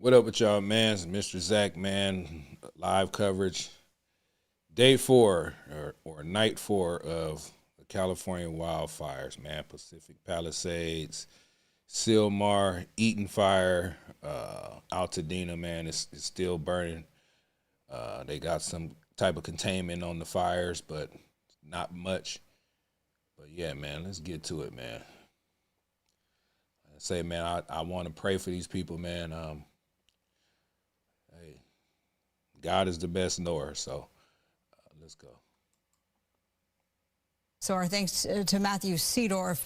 What up with y'all, man? It's Mr. Zach, man. Live coverage. Day 4 or night 4 of the California wildfires, man. Pacific Palisades, Silmar, Eaton Fire, Altadena, man, it's still burning. They got some type of containment on the fires, but not much. But yeah, man, let's get to it, man. I say, man, I want to pray for these people, man. Hey, God is the best knower, so let's go. So our thanks to Matthew Seedorf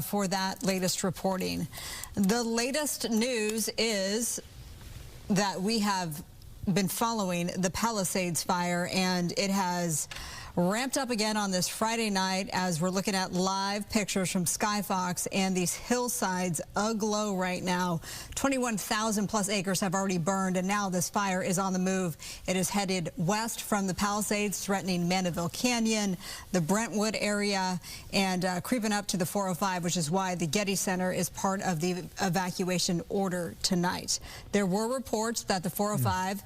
for that latest reporting. The latest news is that we have been following the Palisades fire, and it has ramped up again on this Friday night as we're looking at live pictures from Skyfox, and these hillsides aglow right now. 21,000 plus acres have already burned, and now this fire is on the move. It is headed west from the Palisades, threatening Mandeville Canyon, the Brentwood area, and creeping up to the 405, which is why the Getty Center is part of the evacuation order tonight. There were reports that the 405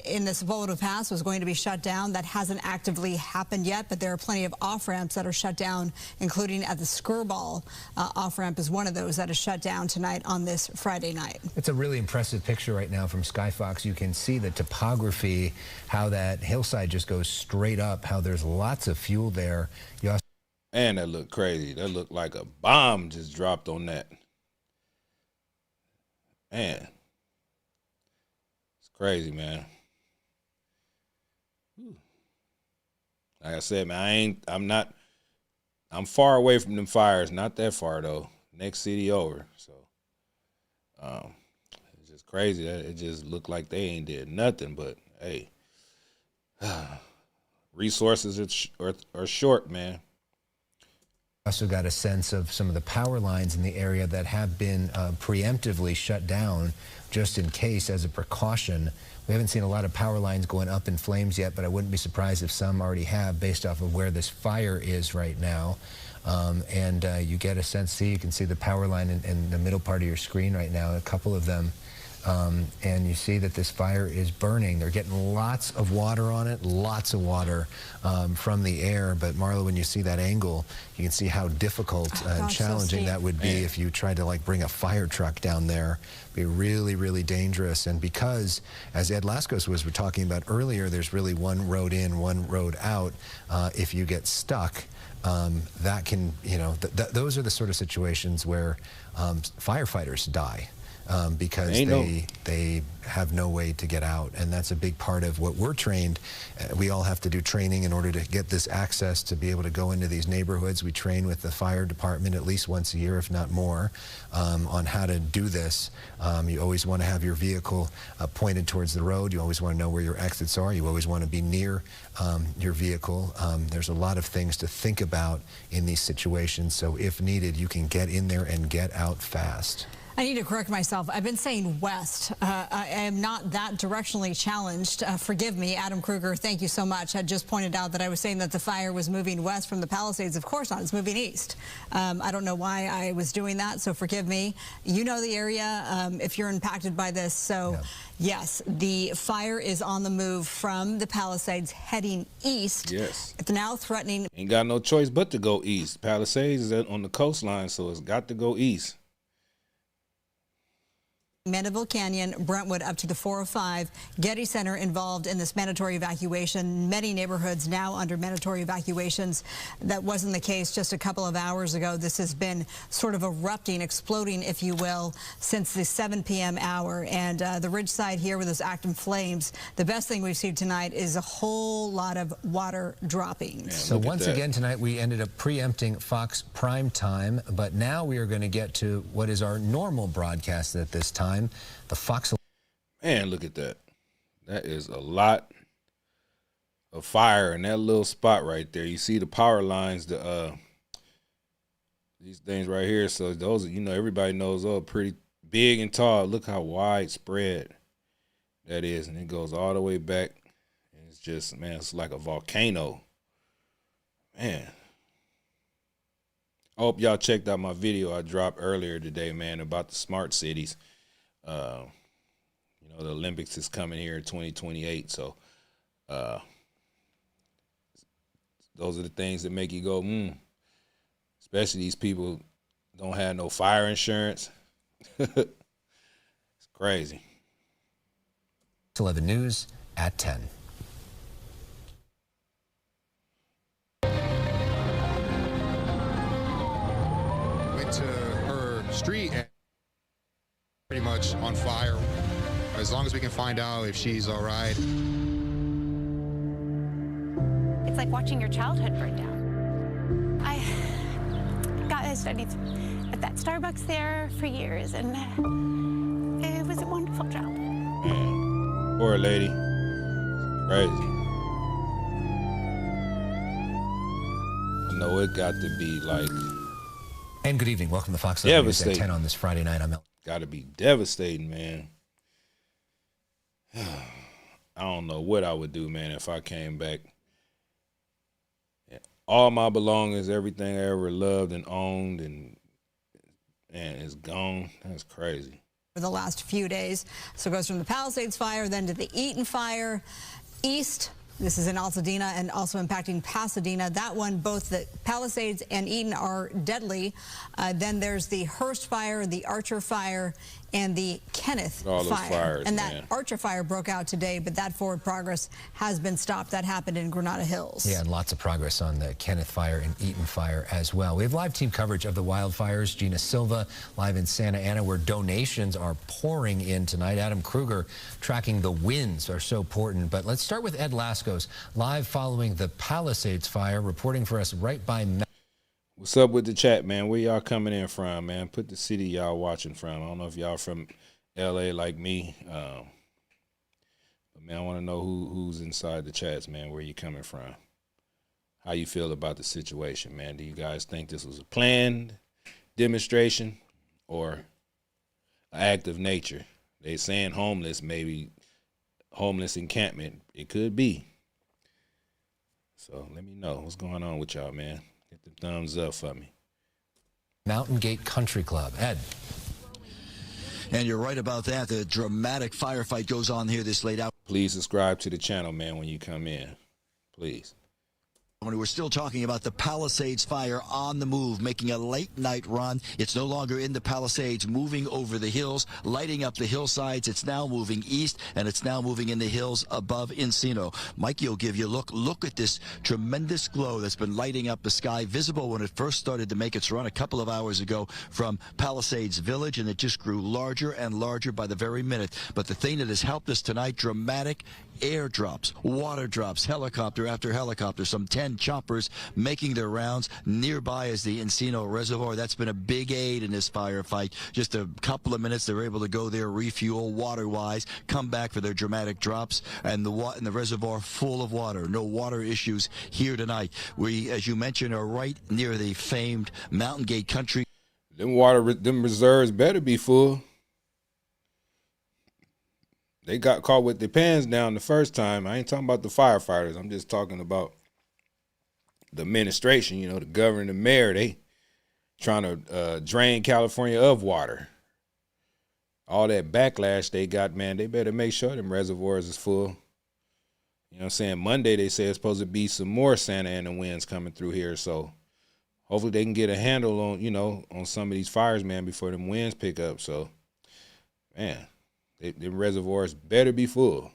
in the Sepulveda Pass was going to be shut down. That hasn't actively happened yet, but there are plenty of off-ramps that are shut down, including at the Skirball off-ramp is one of those that is shut down tonight on this Friday night. It's a really impressive picture right now from Skyfox. You can see the topography, how that hillside just goes straight up, how there's lots of fuel there. And that looked crazy. That looked like a bomb just dropped on that. Man. Crazy, man. Like I said, man, I'm far away from them fires. Not that far though. Next city over. So it's just crazy that it just looked like they ain't did nothing. But hey, resources are short, man. Also got a sense of some of the power lines in the area that have been preemptively shut down just in case, as a precaution. We haven't seen a lot of power lines going up in flames yet, but I wouldn't be surprised if some already have, based off of where this fire is right now. You get a sense, you can see the power line in the middle part of your screen right now, a couple of them. And you see that this fire is burning. They're getting lots of water on it, lots of water from the air. But Marla, when you see that angle, you can see how difficult and challenging that would be if you tried to like bring a fire truck down there. Be really, really dangerous. And because, as Ed Laskos was talking about earlier, there's really one road in, one road out. If you get stuck, that can, those are the sort of situations where firefighters die. Because they have no way to get out, and that's a big part of what we're trained. We all have to do training in order to get this access to be able to go into these neighborhoods. We train with the fire department at least once a year, if not more, on how to do this. You always want to have your vehicle pointed towards the road. You always want to know where your exits are. You always want to be near your vehicle. There's a lot of things to think about in these situations, so if needed, you can get in there and get out fast. I need to correct myself. I've been saying west. I am not that directionally challenged. Forgive me, Adam Kruger, thank you so much. I just pointed out that I was saying that the fire was moving west from the Palisades. Of course not, it's moving east. I don't know why I was doing that, so forgive me. You know the area if you're impacted by this. So yes, the fire is on the move from the Palisades heading east. Yes. It's now threatening. Ain't got no choice but to go east. Palisades is on the coastline, so it's got to go east. Mandeville Canyon, Brentwood up to the 405. Getty Center involved in this mandatory evacuation. Many neighborhoods now under mandatory evacuations. That wasn't the case just a couple of hours ago. This has been sort of erupting, exploding, if you will, since the 7 p.m. hour. And the ridge side here with those active flames, the best thing we've seen tonight is a whole lot of water dropping. Man, so once again tonight we ended up preempting Fox prime time, but now we are going to get to what is our normal broadcast at this time. The Fox. Man, look at that. That is a lot of fire in that little spot right there. You see the power lines, these things right here. So those, everybody knows those are pretty big and tall. Look how widespread that is. And it goes all the way back. And it's just, man, it's like a volcano. Man. I hope y'all checked out my video I dropped earlier today, man, about the smart cities. the Olympics is coming here in 2028, so those are the things that make you go, especially these people don't have no fire insurance. It's crazy. 11 News at 10. Went to her street and pretty much on fire. As long as we can find out if she's all right. It's like watching your childhood burn down. I studied at that Starbucks there for years, and it was a wonderful job. Man, poor lady. Crazy. I know it got to be like. And good evening. Welcome to Fox 11 News at Devastating. 10 on this Friday night. I'm Got to be devastating, man. I don't know what I would do, man, if I came back. All my belongings, everything I ever loved and owned, and it's gone. That's crazy. For the last few days. So it goes from the Palisades fire, then to the Eaton fire, east. This is in Altadena and also impacting Pasadena. That one, both the Palisades and Eaton are deadly. Then there's the Hearst fire, the Archer fire, and the Kenneth All those fire. fires, and man. that Archer fire broke out today, but that forward progress has been stopped. That happened in Granada Hills. Yeah, and lots of progress on the Kenneth fire and Eaton fire as well. We have live team coverage of the wildfires. Gina Silva live in Santa Ana, where donations are pouring in tonight. Adam Kruger tracking the winds are so important. But let's start with Ed Lascos, live following the Palisades fire, reporting for us right by. What's up with the chat, man? Where y'all coming in from, man? Put the city y'all watching from. I don't know if y'all from L.A. like me. But, man, I want to know who's inside the chats, man, where you coming from. How you feel about the situation, man? Do you guys think this was a planned demonstration or an act of nature? They saying homeless, maybe homeless encampment. It could be. So let me know what's going on with y'all, man. Hit the thumbs up for me. Mountain Gate Country Club. Ed. And you're right about that. The dramatic firefight goes on here this late hour. Please subscribe to the channel, man, when you come in. Please. When we're still talking about the Palisades fire on the move, making a late night run. It's no longer in the Palisades, moving over the hills, lighting up the hillsides. It's now moving east, and it's now moving in the hills above Encino. Mikey will give you a look. Look at this tremendous glow that's been lighting up the sky, visible when it first started to make its run a couple of hours ago from Palisades Village, and it just grew larger and larger by the very minute. But the thing that has helped us tonight, dramatic airdrops, water drops, helicopter after helicopter, some 10 choppers making their rounds. Nearby is the Encino Reservoir. That's been a big aid in this firefight. Just a couple of minutes, they were able to go there, refuel water-wise, come back for their dramatic drops, and the reservoir full of water. No water issues here tonight. We, as you mentioned, are right near the famed Mountain Gate Country. Them reserves better be full. They got caught with their pants down the first time. I ain't talking about the firefighters. I'm just talking about the administration, the governor and the mayor. They trying to drain California of water. All that backlash they got, man, they better make sure them reservoirs is full. You know what I'm saying? Monday they say it's supposed to be some more Santa Ana winds coming through here. So hopefully they can get a handle on, on some of these fires, man, before them winds pick up. So, man. The reservoirs better be full.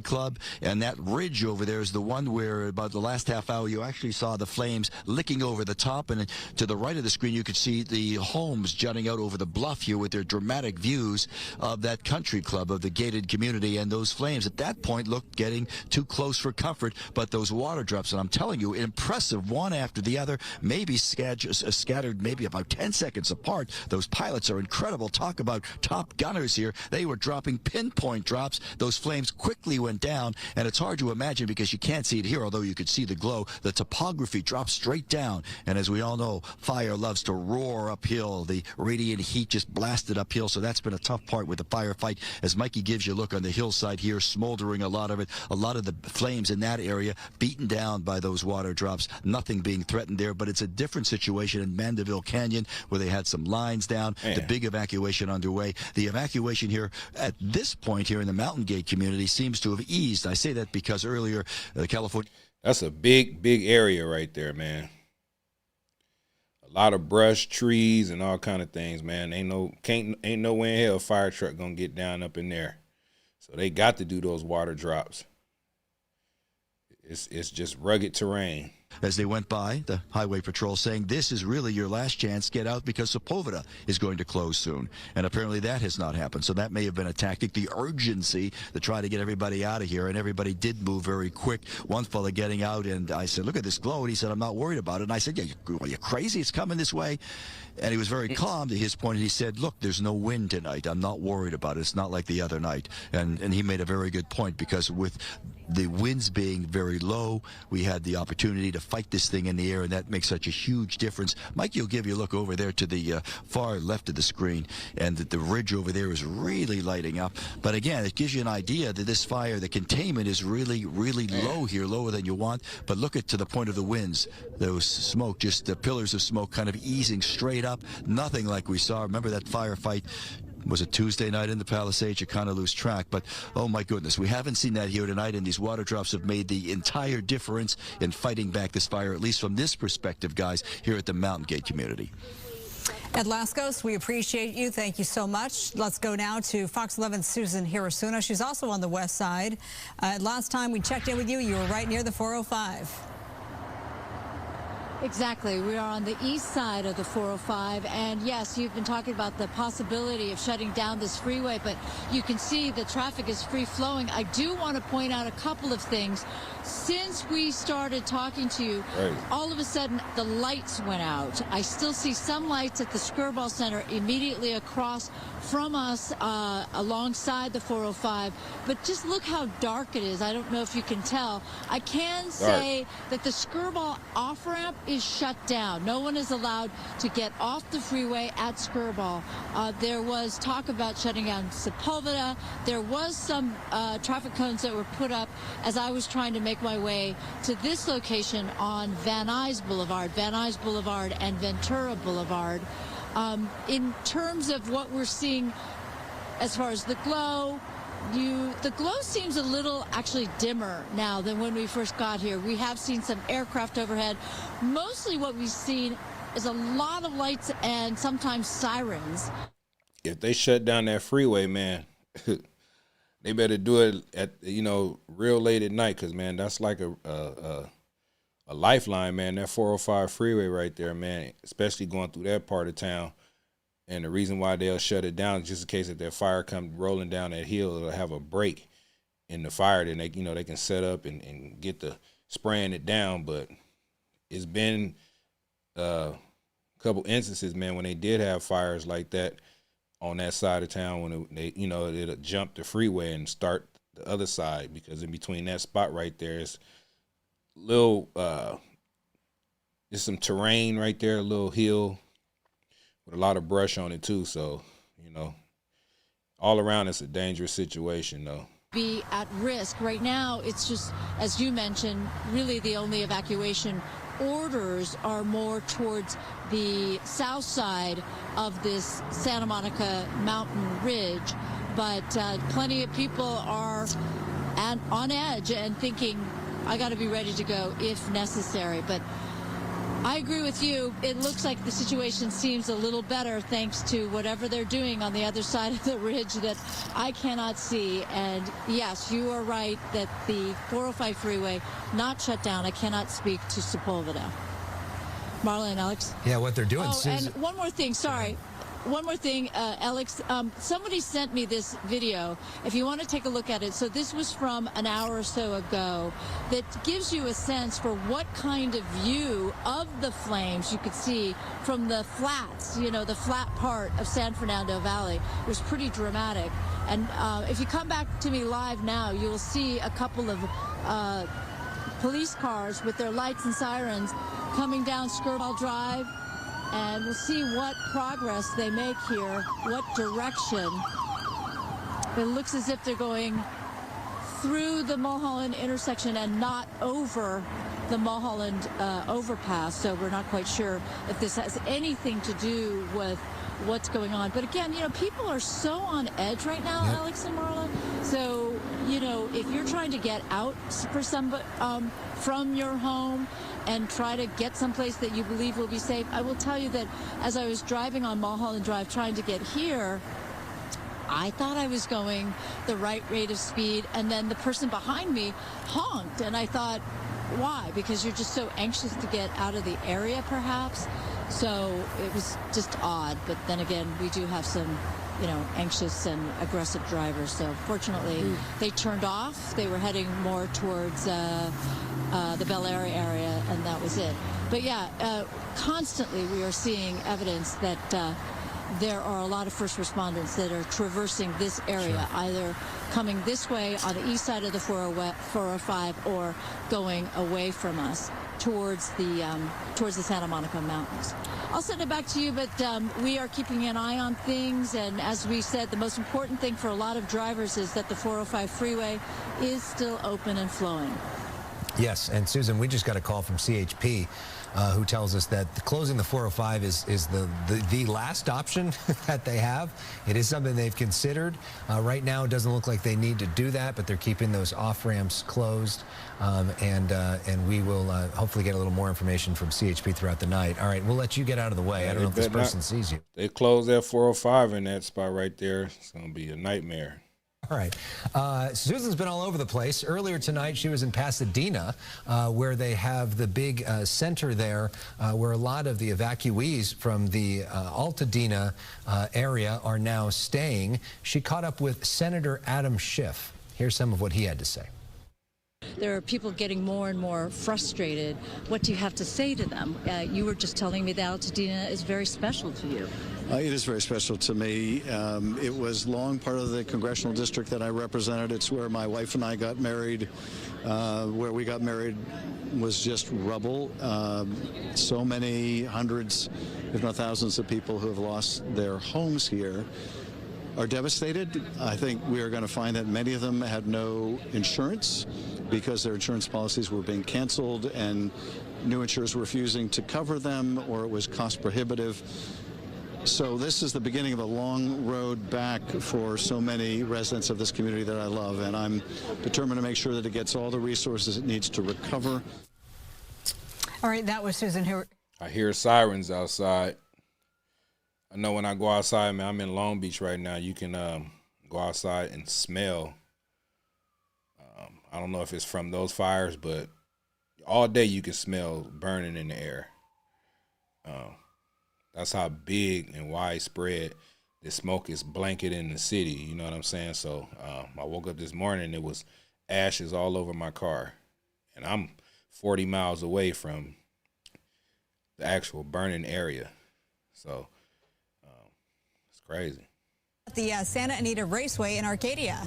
Club, and that ridge over there is the one where about the last half hour you actually saw the flames licking over the top, and to the right of the screen you could see the homes jutting out over the bluff here with their dramatic views of that country club, of the gated community, and those flames at that point looked getting too close for comfort. But those water drops, and I'm telling you, impressive, one after the other, maybe scattered maybe about 10 seconds apart. Those pilots are incredible. Talk about top gunners here. They were dropping pinpoint drops. Those flames quickly went down, and it's hard to imagine because you can't see it here, although you could see the glow. The topography drops straight down, and as we all know, fire loves to roar uphill. The radiant heat just blasted uphill, so that's been a tough part with the firefight. As Mikey gives you a look on the hillside here, smoldering a lot of it, a lot of the flames in that area beaten down by those water drops, nothing being threatened there, but it's a different situation in Mandeville Canyon where they had some lines down, the big evacuation underway. The evacuation here at this point here in the Mountain Gate community seems to have eased. I say that because earlier the California... That's a big area right there, man. A lot of brush, trees, and all kind of things, man. Ain't no way in hell a fire truck gonna get down up in there. So they got to do those water drops. It's just rugged terrain. As they went by, the highway patrol saying this is really your last chance, get out, because Sepulveda is going to close soon. And apparently that has not happened. So that may have been a tactic, the urgency to try to get everybody out of here. And everybody did move very quick. One fella getting out, and I said, look at this glow. And he said, I'm not worried about it. And I said, yeah, are you crazy? It's coming this way. And he was very calm to his point. He said, look, there's no wind tonight. I'm not worried about it. It's not like the other night. And he made a very good point, because with the winds being very low, we had the opportunity to fight this thing in the air, and that makes such a huge difference. Mike, you'll give you a look over there to the far left of the screen, and the ridge over there is really lighting up. But again, it gives you an idea that this fire, the containment is really low here, lower than you want. But look at to the point of the winds, those smoke, just the pillars of smoke kind of easing straight up. Nothing like we saw. Remember that firefight? Was it Tuesday night in the Palisades? You kind of lose track. But, oh, my goodness, we haven't seen that here tonight, and these water drops have made the entire difference in fighting back this fire, at least from this perspective, guys, here at the Mountain Gate community. Ed Laskos, we appreciate you. Thank you so much. Let's go now to Fox 11's Susan Hirasuna. She's also on the west side. Last time we checked in with you, you were right near the 405. Exactly. We are on the east side of the 405, and yes, you've been talking about the possibility of shutting down this freeway, but you can see the traffic is free flowing. I do want to point out a couple of things. Since we started talking to you, all of a sudden the lights went out. I still see some lights at the Skirball Center immediately across from us alongside the 405, but just look how dark it is. I don't know if you can tell. I can say that the Skirball off-ramp is shut down. No one is allowed to get off the freeway at Skirball. There was talk about shutting down Sepulveda. There was some traffic cones that were put up as I was trying to make my way to this location on Van Nuys Boulevard and Ventura Boulevard. In terms of what we're seeing as far as the glow, the glow seems a little actually dimmer now than when we first got here. We have seen some aircraft overhead. Mostly what we've seen is a lot of lights and sometimes sirens. If they shut down that freeway, man, they better do it at, real late at night, because, man, that's like a lifeline, man. That 405 freeway right there, man, especially going through that part of town. And the reason why they'll shut it down is just in case if that fire comes rolling down that hill, it'll have a break in the fire. Then they can set up and get the spraying it down. But it's been a couple instances, man, when they did have fires like that on that side of town, when it'll jump the freeway and start the other side, because in between that spot right there is little there's some terrain right there, a little hill with a lot of brush on it too. So, all around it's a dangerous situation though. Be at risk. Right now, it's just, as you mentioned, really the only evacuation orders are more towards the south side of this Santa Monica mountain ridge. But plenty of people are on edge and thinking, I got to be ready to go if necessary. But I agree with you. It looks like the situation seems a little better thanks to whatever they're doing on the other side of the ridge that I cannot see. And yes, you are right that the 405 freeway not shut down. I cannot speak to Sepulveda. Marla and Alex. Yeah, what they're doing. Oh, and one more thing. Sorry. One more thing, Alex, somebody sent me this video, if you want to take a look at it. So this was from an hour or so ago that gives you a sense for what kind of view of the flames you could see from the flats, the flat part of San Fernando Valley. It was pretty dramatic. And if you come back to me live now, you will see a couple of police cars with their lights and sirens coming down Skirball Drive, and we'll see what progress they make here, what direction. It looks as if they're going through the Mulholland intersection and not over the Mulholland overpass, so we're not quite sure if this has anything to do with what's going on. But again, you know, people are so on edge right now, Yep. Alex and Marla. So, you know, if you're trying to get out for from your home and try to get someplace that you believe will be safe, I will tell you that as I was driving on Mulholland Drive trying to get here, I thought I was going the right rate of speed, and then the person behind me honked, and I thought, why? Because you're just so anxious to get out of the area, perhaps. So it was just odd. But then again, we do have some, you know, anxious and aggressive drivers. So fortunately, they turned off. They were heading more towards the Bel Air area, and that was it. But yeah, constantly we are seeing evidence that there are a lot of first responders that are traversing this area, either coming this way on the east side of the 405 or going away from us towards the Santa Monica Mountains. I'll send it back to you, but we are keeping an eye on things, and as we said, the most important thing for a lot of drivers is that the 405 freeway is still open and flowing. Yes, and Susan, we just got a call from CHP who tells us that closing the 405 is the last option that they have. It is something they've considered. Right now, it doesn't look like they need to do that, but they're keeping those off-ramps closed, and we will hopefully get a little more information from CHP throughout the night. All right, we'll let you get out of the way. I don't know if this person sees you. They closed that 405 in that spot right there. It's going to be a nightmare. All right. Susan's been all over the place. Earlier tonight, she was in Pasadena, where they have the big center there, where a lot of the evacuees from the Altadena area are now staying. She caught up with Senator Adam Schiff. Here's some of what he had to say. There are people getting more and more frustrated. What do you have to say to them? You were just telling me that Altadena is very special to you. It is very special to me. It was long part of the congressional district that I represented. It's where my wife and I got married. Where we got married was just rubble. So many hundreds, if not thousands of people who have lost their homes here are devastated. I think we are going to find that many of them had no insurance because their insurance policies were being canceled and new insurers were refusing to cover them, or it was cost prohibitive. So this is the beginning of a long road back for so many residents of this community that I love, and I'm determined to make sure that it gets all the resources it needs to recover. All right, that was Susan Hewitt. I hear sirens outside. I know when I go outside, man, I'm in Long Beach right now. You can go outside and smell. I don't know if it's from those fires, but all day you can smell burning in the air. That's how big and widespread the smoke is blanketed in the city. You know what I'm saying? So I woke up this morning, it was ashes all over my car. And I'm 40 miles away from the actual burning area. So it's crazy. The Santa Anita Raceway in Arcadia.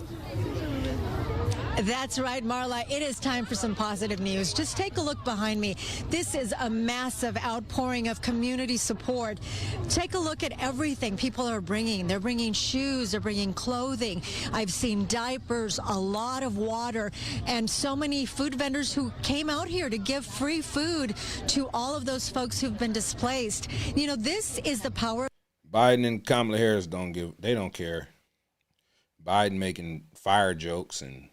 That's right, Marla. It is time for some positive news. Just take a look behind me. This is a massive outpouring of community support. Take a look at everything people are bringing. They're bringing shoes, they're bringing clothing. I've seen diapers, a lot of water, and so many food vendors who came out here to give free food to all of those folks who've been displaced. You know, this is the power. Biden and Kamala Harris they don't care. Biden making fire jokes and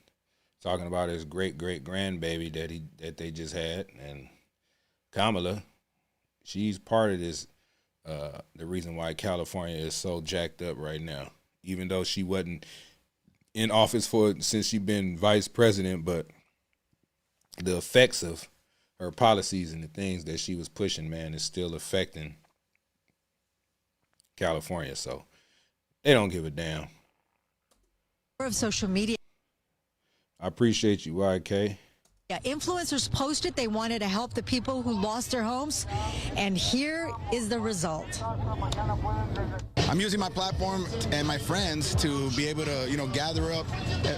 talking about his great-great-grandbaby that they just had. And Kamala, she's part of this, the reason why California is so jacked up right now, even though she wasn't in office since she's been vice president, but the effects of her policies and the things that she was pushing, man, is still affecting California. So they don't give a damn. Of social media. I appreciate you, YK. Yeah, influencers posted they wanted to help the people who lost their homes, and here is the result. I'm using my platform and my friends to be able to, gather up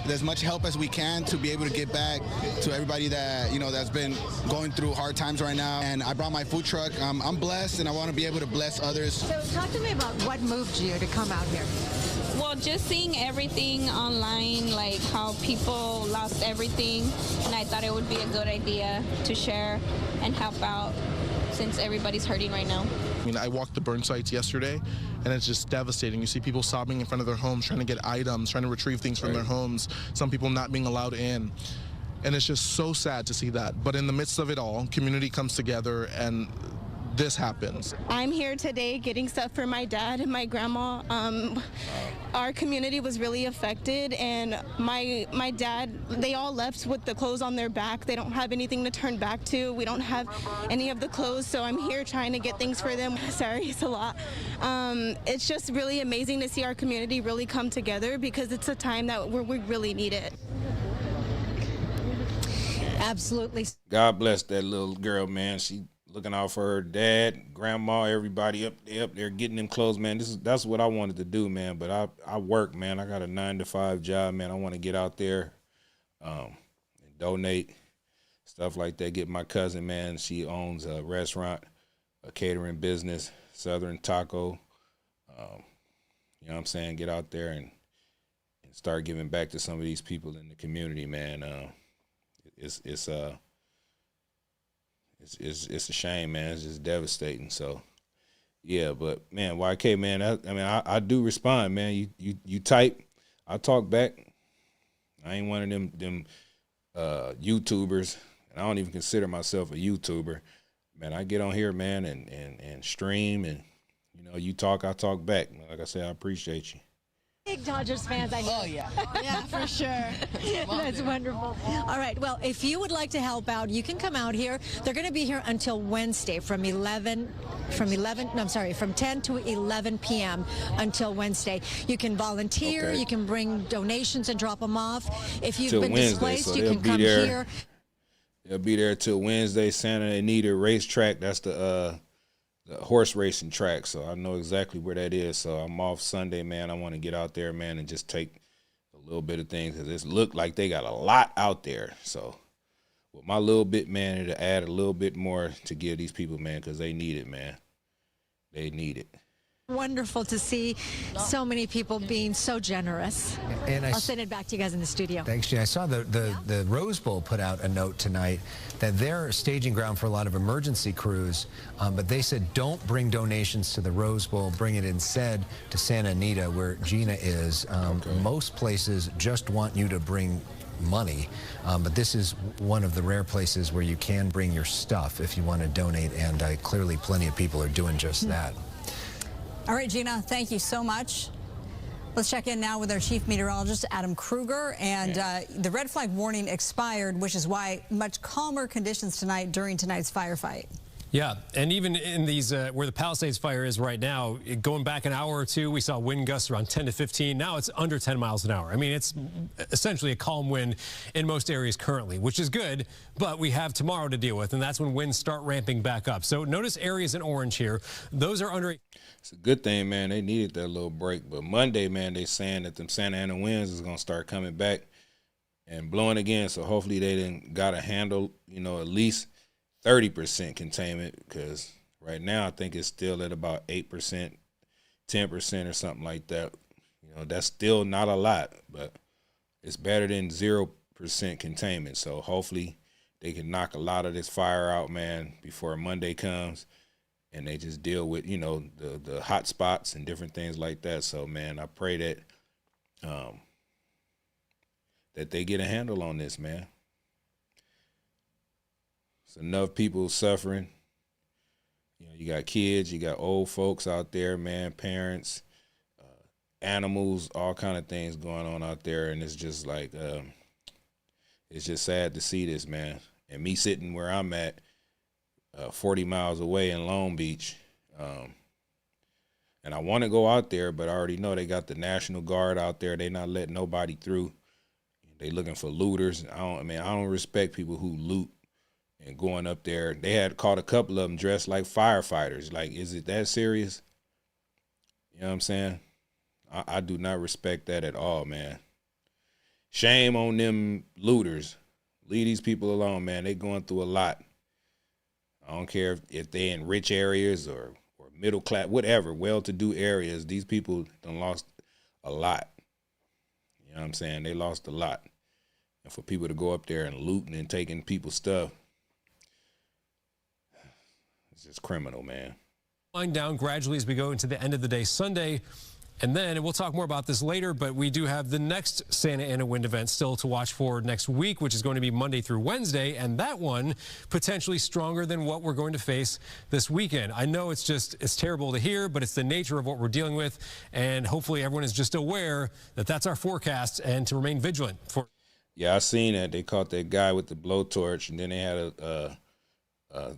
as much help as we can to be able to get back to everybody that, that's been going through hard times right now. And I brought my food truck. I'm blessed, and I want to be able to bless others. So talk to me about what moved you to come out here. Well, just seeing everything online, like how people lost everything, and I thought it would be a good idea to share and help out since everybody's hurting right now. I mean, I walked the burn sites yesterday, and it's just devastating. You see people sobbing in front of their homes, trying to get items, trying to retrieve things from their homes, some people not being allowed in. And it's just so sad to see that. But in the midst of it all, community comes together, and this happens. I'm here today getting stuff for my dad and my grandma. Our community was really affected, and my dad, they all left with the clothes on their back. They don't have anything to turn back to. We don't have any of the clothes, so I'm here trying to get things for them. Sorry, it's a lot. It's just really amazing to see our community really come together, because it's a time that we really need it. Absolutely. God bless that little girl, man. She looking out for her dad, grandma, everybody up there getting them clothes, man. That's what I wanted to do, man. But I work, man. I got a 9-to-5 job, man. I want to get out there, and donate, stuff like that. Get my cousin, man. She owns a restaurant, a catering business, Southern Taco. You know what I'm saying? Get out there and start giving back to some of these people in the community, man. It's a shame, man. It's just devastating. So, yeah, but man, YK, man, I do respond, man. You type, I talk back. I ain't one of them YouTubers, and I don't even consider myself a YouTuber. Man, I get on here, man, and stream, and you talk, I talk back. Like I said, I appreciate you. Big Dodgers fans, I know. Oh, yeah. Yeah, for sure. That's wonderful. All right, well, if you would like to help out, you can come out here. They're going to be here until Wednesday from 10 to 11 p.m. until Wednesday. You can volunteer, you can bring donations and drop them off. If you've been displaced, so you can come here. They'll be there till Wednesday, Santa Anita Racetrack. That's the horse racing track, so I know exactly where that is. So I'm off Sunday, man. I want to get out there, man, and just take a little bit of things, because it looked like they got a lot out there. So with my little bit, man, it'll add a little bit more to give these people, man, because they need it, man. They need it. Wonderful to see so many people being so generous. And I'll send it back to you guys in the studio. Thanks, Jen. I saw the Rose Bowl put out a note tonight that they're staging ground for a lot of emergency crews, but they said don't bring donations to the Rose Bowl, bring it instead to Santa Anita, where Gina is. Most places just want you to bring money, but this is one of the rare places where you can bring your stuff if you want to donate, and clearly plenty of people are doing just that. All right, Gina, thank you so much. Let's check in now with our chief meteorologist, Adam Kruger. And the red flag warning expired, which is why much calmer conditions tonight during tonight's firefight. Yeah, and even in these, where the Palisades fire is right now, going back an hour or two, we saw wind gusts around 10 to 15. Now it's under 10 miles an hour. I mean, it's essentially a calm wind in most areas currently, which is good, but we have tomorrow to deal with, and that's when winds start ramping back up. So notice areas in orange here. Those are under... It's a good thing, man. They needed that little break. But Monday, man, they saying that them Santa Ana winds is going to start coming back and blowing again. So hopefully they didn't got a handle, at least 30% containment, because right now I think it's still at about 8%, 10% or something like that. That's still not a lot, but it's better than 0% containment. So hopefully they can knock a lot of this fire out, man, before Monday comes. And they just deal with, the hot spots and different things like that. So, man, I pray that that they get a handle on this, man. It's enough people suffering. You got kids, you got old folks out there, man, parents, animals, all kind of things going on out there. And it's just like, it's just sad to see this, man. And me sitting where I'm at, 40 miles away in Long Beach. And I want to go out there, but I already know they got the National Guard out there. They not letting nobody through. They looking for looters. I don't respect people who loot and going up there. They had caught a couple of them dressed like firefighters. Like, is it that serious? You know what I'm saying? I do not respect that at all, man. Shame on them looters. Leave these people alone, man. They going through a lot. I don't care if they in rich areas or middle class, whatever, well-to-do areas. These people done lost a lot. You know what I'm saying? They lost a lot. And for people to go up there and looting and taking people's stuff, it's just criminal, man. Wind down gradually as we go into the end of the day Sunday. And then, and we'll talk more about this later, but we do have the next Santa Ana wind event still to watch for next week, which is going to be Monday through Wednesday. And that one potentially stronger than what we're going to face this weekend. I know it's terrible to hear, but it's the nature of what we're dealing with. And hopefully everyone is just aware that that's our forecast and to remain vigilant. Yeah, I seen that. They caught that guy with the blowtorch, and then they had a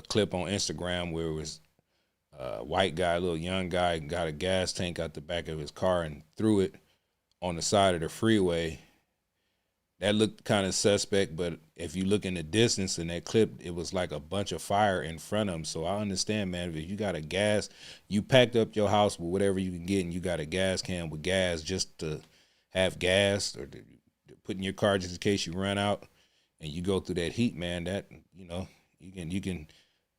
clip on Instagram where it was a white guy, a little young guy, got a gas tank out the back of his car and threw it on the side of the freeway. That looked kind of suspect, but if you look in the distance in that clip, it was like a bunch of fire in front of him. So I understand, man, if you got a gas, you packed up your house with whatever you can get, and you got a gas can with gas just to have gas or to put in your car just in case you run out, and you go through that heat, man, that, you know, you can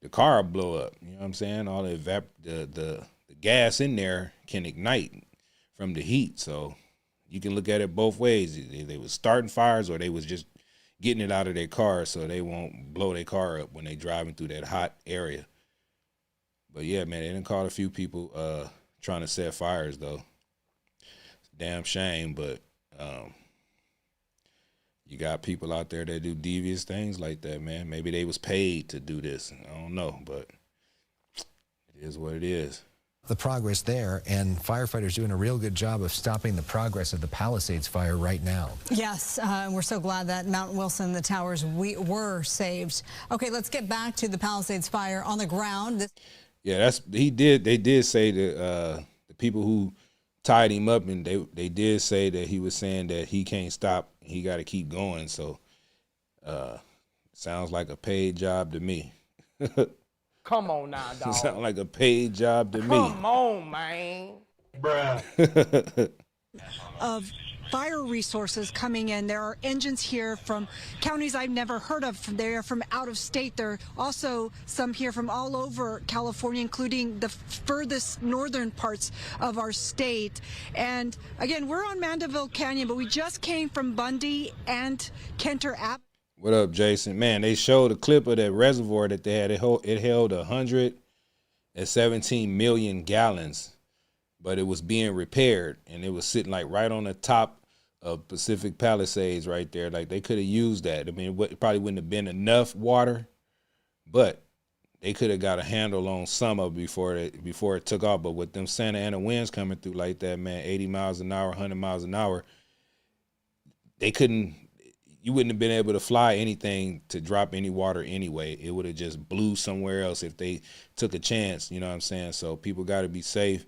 the car will blow up. You know what I'm saying? All the gas in there can ignite from the heat. So you can look at it both ways. They was starting fires or they was just getting it out of their car so they won't blow their car up when they driving through that hot area. But yeah, man, they done caught a few people trying to set fires though. It's a damn shame, but you got people out there that do devious things like that, man. Maybe they was paid to do this. I don't know, but it is what it is. The progress there, and firefighters doing a real good job of stopping the progress of the Palisades fire right now. Yes, we're so glad that Mount Wilson, the towers, were saved. Okay, let's get back to the Palisades fire on the ground. Yeah, they did say that the people who tied him up, and they did say that he was saying that he can't stop. He got to keep going. So sounds like a paid job to me. Come on now, dog. Sounds like a paid job to me. Come on, man. Bruh. Of fire resources coming in. There are engines here from counties I've never heard of. They're from out of state. There are also some here from all over California, including the furthest northern parts of our state. And again, we're on Mandeville Canyon, but we just came from Bundy and Kenter App. What up, Jason? Man, they showed a clip of that reservoir that they had. It held 117 million gallons, but it was being repaired, and it was sitting like right on the top of Pacific Palisades right there. Like they could have used that. I mean, it probably wouldn't have been enough water, but they could have got a handle on some of it before it took off. But with them Santa Ana winds coming through like that, man, 80 miles an hour, 100 miles an hour, you wouldn't have been able to fly anything to drop any water anyway. It would have just blew somewhere else if they took a chance, you know what I'm saying? So people got to be safe,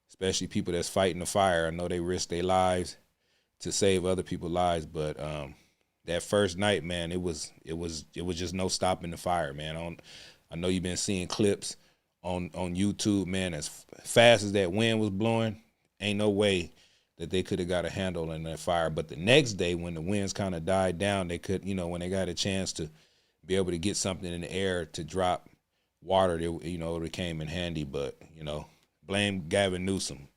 especially people that's fighting the fire. I know they risk their lives to save other people's lives, but that first night, man, it was just no stopping the fire, man. I know you've been seeing clips on YouTube, man. As fast as that wind was blowing, ain't no way that they could have got a handle on that fire. But the next day, when the winds kind of died down, they could, when they got a chance to be able to get something in the air to drop water, it came in handy. But blame Gavin Newsom.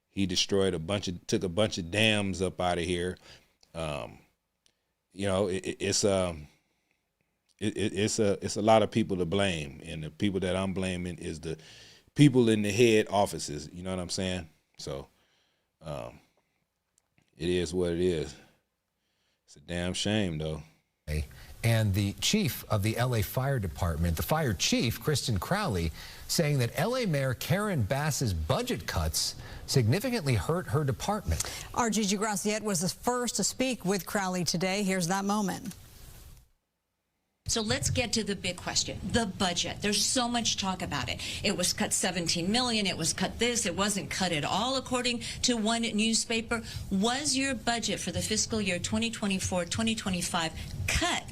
He destroyed took a bunch of dams up out of here. It's a lot of people to blame, and the people that I'm blaming is the people in the head offices. You know what I'm saying? So it is what it is. It's a damn shame, though. And the chief of the LA Fire Department, the fire chief, Kristen Crowley, saying that LA Mayor Karen Bass's budget cuts significantly hurt her department. Our Gigi Graciette was the first to speak with Crowley today. Here's that moment. So let's get to the big question, the budget. There's so much talk about it. It was cut 17 million, it was cut this, it wasn't cut at all according to one newspaper. Was your budget for the fiscal year 2024-2025 cut?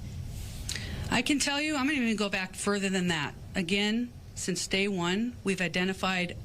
I can tell you, I'm going to even go back further than that. Again, since day one, we've identified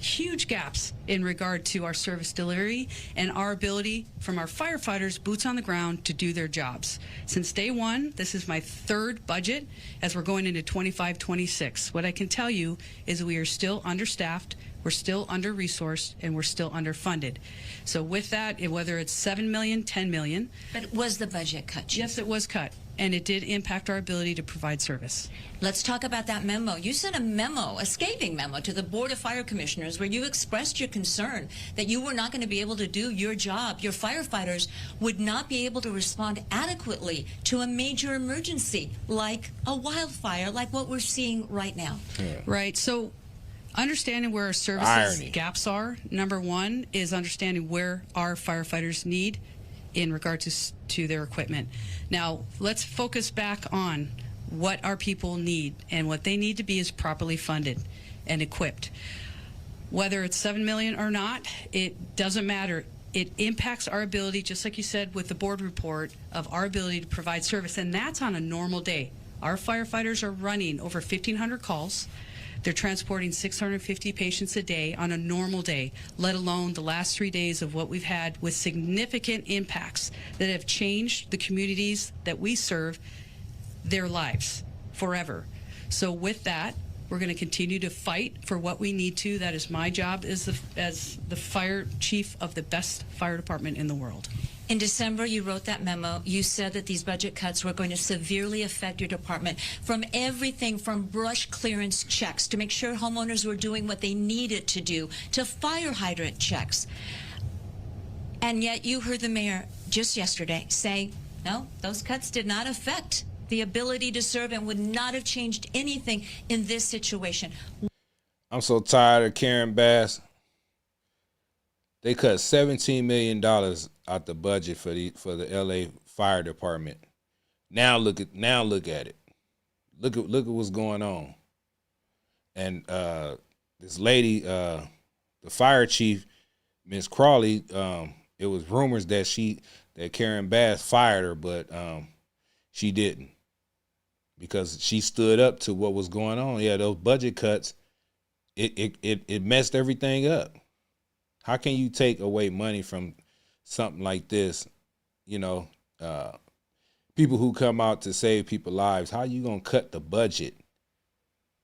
huge gaps in regard to our service delivery and our ability from our firefighters, boots on the ground, to do their jobs. Since day one, this is my third budget as we're going into 25-26. What I can tell you is we are still understaffed, we're still under-resourced, and we're still underfunded. So with that, whether it's $7 million, $10 million. But was the budget cut, Chief? Yes, it was cut, and it did impact our ability to provide service. Let's talk about that memo. You sent a memo, a scathing memo, to the Board of Fire Commissioners where you expressed your concern that you were not going to be able to do your job. Your firefighters would not be able to respond adequately to a major emergency like a wildfire, like what we're seeing right now. Yeah. Right. So understanding where our services gaps are, number one, is understanding where our firefighters need in regard to their equipment. Now, let's focus back on what our people need, and what they need to be is properly funded and equipped. Whether it's $7 million or not, it doesn't matter. It impacts our ability, just like you said with the board report, of our ability to provide service, and that's on a normal day. Our firefighters are running over 1,500 calls. They're transporting 650 patients a day on a normal day, let alone the last 3 days of what we've had with significant impacts that have changed the communities that we serve, their lives forever. So with that, we're going to continue to fight for what we need to. That is my job as the fire chief of the best fire department in the world. In December, you wrote that memo. You said that these budget cuts were going to severely affect your department, from everything from brush clearance checks to make sure homeowners were doing what they needed to do, to fire hydrant checks. And yet you heard the mayor just yesterday say, no, those cuts did not affect the ability to serve and would not have changed anything in this situation. I'm so tired of Karen Bass. They cut $17 million out the budget for the LA Fire Department. Now look at it. Look at what's going on. And this lady, the fire chief, Ms. Crawley, it was rumors that Karen Bass fired her, but she didn't, because she stood up to what was going on. Yeah, those budget cuts, it messed everything up. How can you take away money from something like this? You know, people who come out to save people's lives, how are you gonna cut the budget?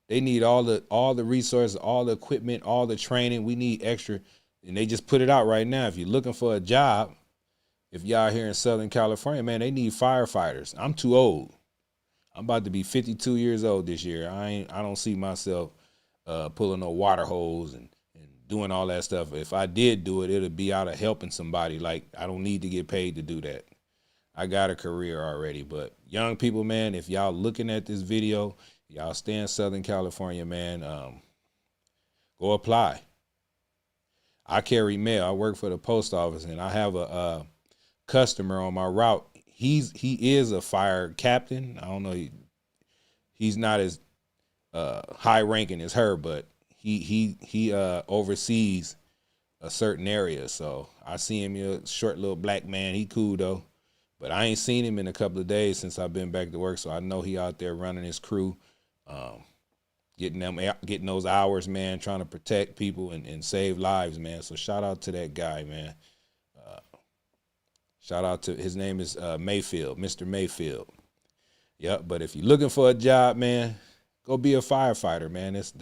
They need all the resources, all the equipment, all the training. We need extra, and they just put it out right now. If you're looking for a job, if y'all here in Southern California, man, they need firefighters. I'm too old. I'm about to be 52 years old this year. I don't see myself pulling no water hose and doing all that stuff. If I did do it, it'd be out of helping somebody. Like, I don't need to get paid to do that. I got a career already. But young people, man, if y'all looking at this video, y'all stay in Southern California, man, go apply. I carry mail. I work for the post office, and I have a customer on my route. He is a fire captain. I don't know. He's not as high ranking as her, but he oversees a certain area. So I see him, a short little black man. He cool though, but I ain't seen him in a couple of days since I've been back to work. So I know he out there running his crew, getting those hours, man, trying to protect people and save lives, man. So shout out to that guy, man. Shout out to, his name is Mayfield, Mr. Mayfield. Yep. But if you're looking for a job, man, go be a firefighter, man. It's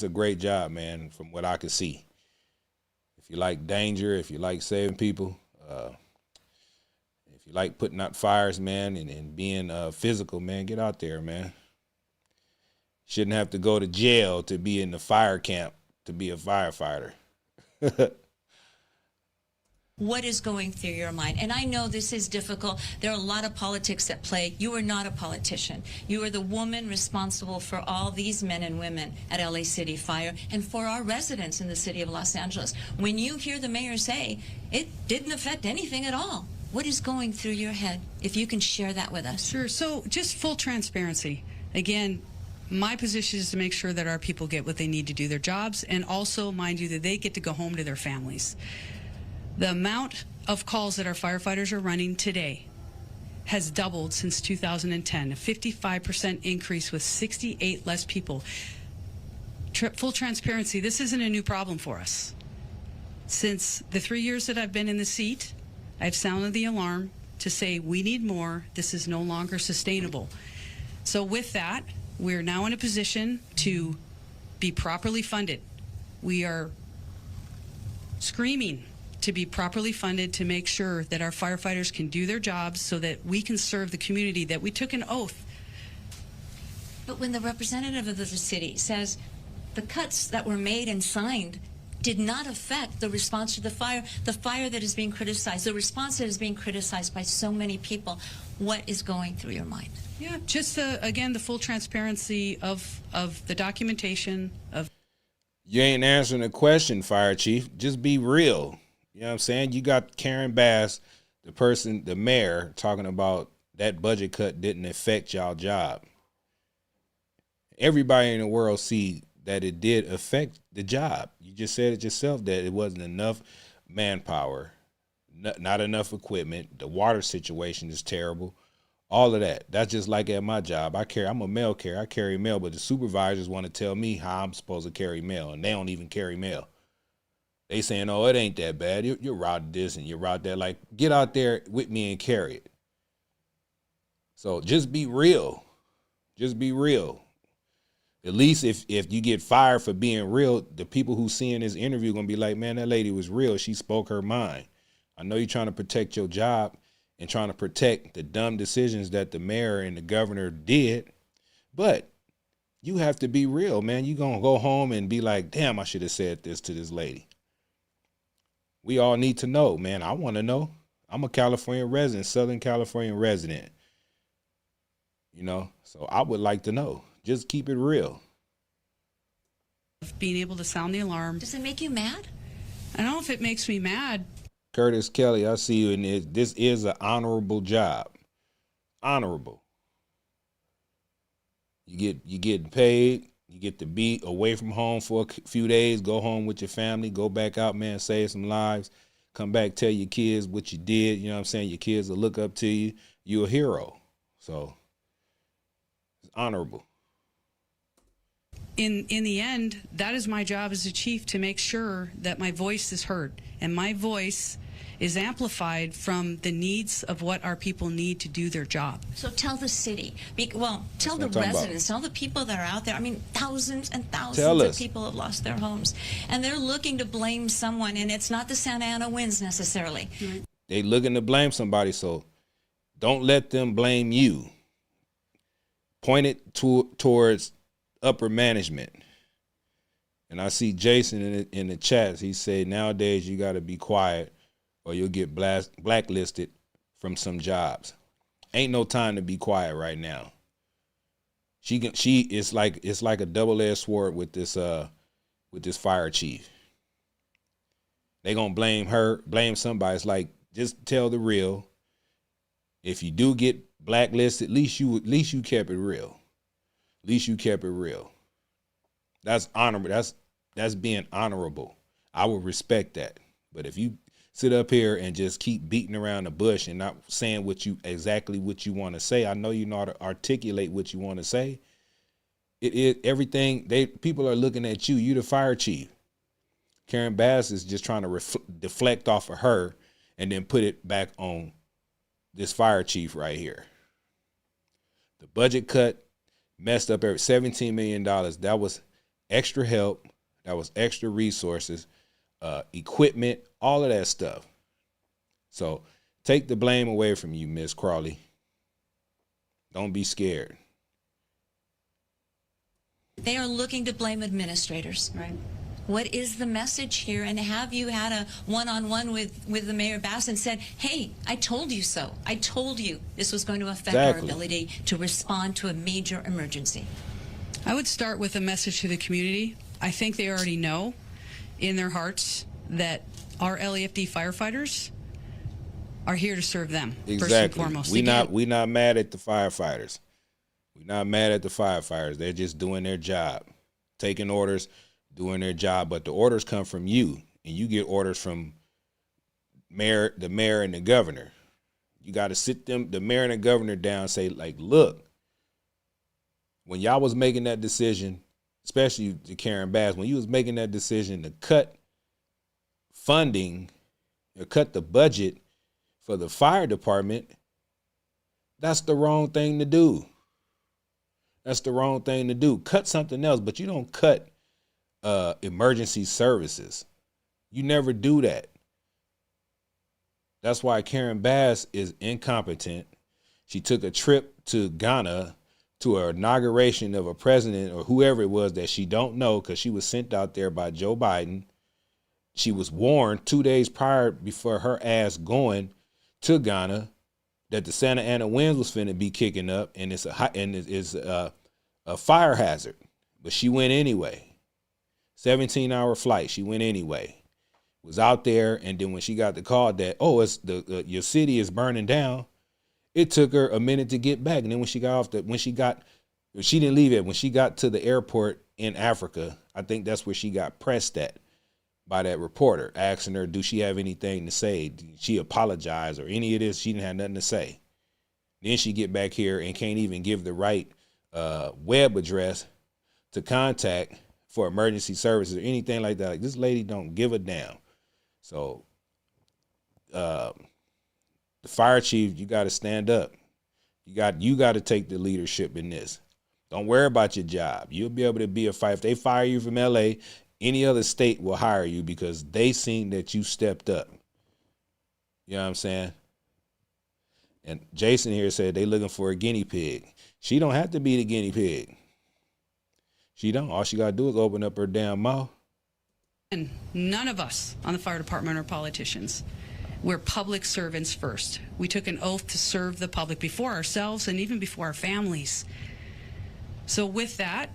a great job, man, from what I can see. If you like danger, if you like saving people, if you like putting out fires, man, and being physical, man, get out there, man. Shouldn't have to go to jail to be in the fire camp to be a firefighter. What is going through your mind? And I know this is difficult. There are a lot of politics at play. You are not a politician. You are the woman responsible for all these men and women at LA City Fire and for our residents in the city of Los Angeles. When you hear the mayor say it didn't affect anything at all, what is going through your head? If you can share that with us. Sure. So just full transparency. Again, my position is to make sure that our people get what they need to do their jobs, and also, mind you, that they get to go home to their families. The amount of calls that our firefighters are running today has doubled since 2010, a 55% increase with 68 less people. Full transparency, this isn't a new problem for us. Since the 3 years that I've been in the seat, I've sounded the alarm to say we need more. This is no longer sustainable. So with that, we're now in a position to be properly funded. We are screaming to be properly funded to make sure that our firefighters can do their jobs so that we can serve the community that we took an oath. But when the representative of the city says the cuts that were made and signed did not affect the response to the fire that is being criticized, the response that is being criticized by so many people, what is going through your mind? Yeah, just again, the full transparency of the documentation of. You ain't answering the question, Fire Chief. Just be real. You know what I'm saying? You got Karen Bass, the mayor, talking about that budget cut didn't affect y'all job. Everybody in the world see that it did affect the job. You just said it yourself that it wasn't enough manpower, not enough equipment. The water situation is terrible. All of that. That's just like at my job. I'm a mail carrier. I carry mail, but the supervisors want to tell me how I'm supposed to carry mail, and they don't even carry mail. They saying, oh, it ain't that bad. You're routed this and you're routed that. Like, get out there with me and carry it. So just be real. Just be real. At least if you get fired for being real, the people who seeing this interview are going to be like, man, that lady was real. She spoke her mind. I know you're trying to protect your job and trying to protect the dumb decisions that the mayor and the governor did, but you have to be real, man. You're going to go home and be like, damn, I should have said this to this lady. We all need to know, man. I want to know. I'm a California resident, Southern California resident, you know, so I would like to know. Just keep it real. Being able to sound the alarm. Does it make you mad? I don't know if it makes me mad. Curtis Kelly, I see you in this. This is an honorable job. Honorable. You get paid. You get to be away from home for a few days. Go home with your family. Go back out, man. Save some lives. Come back, tell your kids what you did. You know what I'm saying? Your kids will look up to you. You're a hero. So it's honorable. In the end, that is my job as a chief, to make sure that my voice is heard, and my voice is amplified from the needs of what our people need to do their job. So tell the city, tell the residents, tell the people that are out there. I mean, thousands and thousands of people have lost their homes, and they're looking to blame someone, and it's not the Santa Ana winds necessarily. Right. They looking to blame somebody, so don't let them blame you. Point it towards upper management. And I see Jason in the chats. He said, nowadays you got to be quiet or you'll get blacklisted from some jobs. Ain't no time to be quiet right now. It's like a double-edged sword with this fire chief. They gonna blame somebody. It's like, just tell the real. If you do get blacklisted, at least you kept it real. At least you kept it real. That's honorable. That's being honorable. I would respect that. But if you sit up here and just keep beating around the bush and not saying exactly what you want to say, I know you know how to articulate what you want to say. It is everything. People are looking at you. You the fire chief. Karen Bass is just trying to deflect off of her and then put it back on this fire chief right here. The budget cut messed up $17 million. That was extra help. That was extra resources, equipment, all of that stuff. So take the blame away from you, Miss Crawley. Don't be scared. They are looking to blame administrators. Right. What is the message here? And have you had a one-on-one with the Mayor Bass and said, hey, I told you so. I told you this was going to affect our ability to respond to a major emergency? I would start with a message to the community. I think they already know in their hearts that our LAFD firefighters are here to serve them. Exactly. First and foremost. We not mad at the firefighters. We're not mad at the firefighters. They're just doing their job, taking orders, doing their job. But the orders come from you, and you get orders from the mayor and the governor. You got to sit the mayor and the governor down and say, like, look, when y'all was making that decision, especially to Karen Bass, when you was making that decision to cut funding or cut the budget for the fire department, that's the wrong thing to do. That's the wrong thing to do. Cut something else, but you don't cut emergency services. You never do that. That's why Karen Bass is incompetent. She took a trip to Ghana to an inauguration of a president or whoever it was that she don't know, because she was sent out there by Joe Biden. She was warned 2 days prior before her ass going to Ghana that the Santa Ana winds was finna be kicking up, and it's a fire hazard. But she went anyway. 17-hour flight. She went anyway. Was out there, and then when she got the call that, oh, it's your city is burning down, it took her a minute to get back. And then when she got off she didn't leave it. When she got to the airport in Africa, I think that's where she got pressed at by that reporter, asking her, do she have anything to say? Did she apologize or any of this? She didn't have nothing to say. Then she get back here and can't even give the right web address to contact for emergency services or anything like that. Like, this lady don't give a damn. So the fire chief, you got to stand up. You got to take the leadership in this. Don't worry about your job. You'll be able to be a fire. If they fire you from LA, any other state will hire you because they seen that you stepped up. You know what I'm saying? And Jason here said they looking for a guinea pig. She don't have to be the guinea pig. She don't. All she got to do is open up her damn mouth. And none of us on the fire department are politicians. We're public servants first. We took an oath to serve the public before ourselves and even before our families. So with that,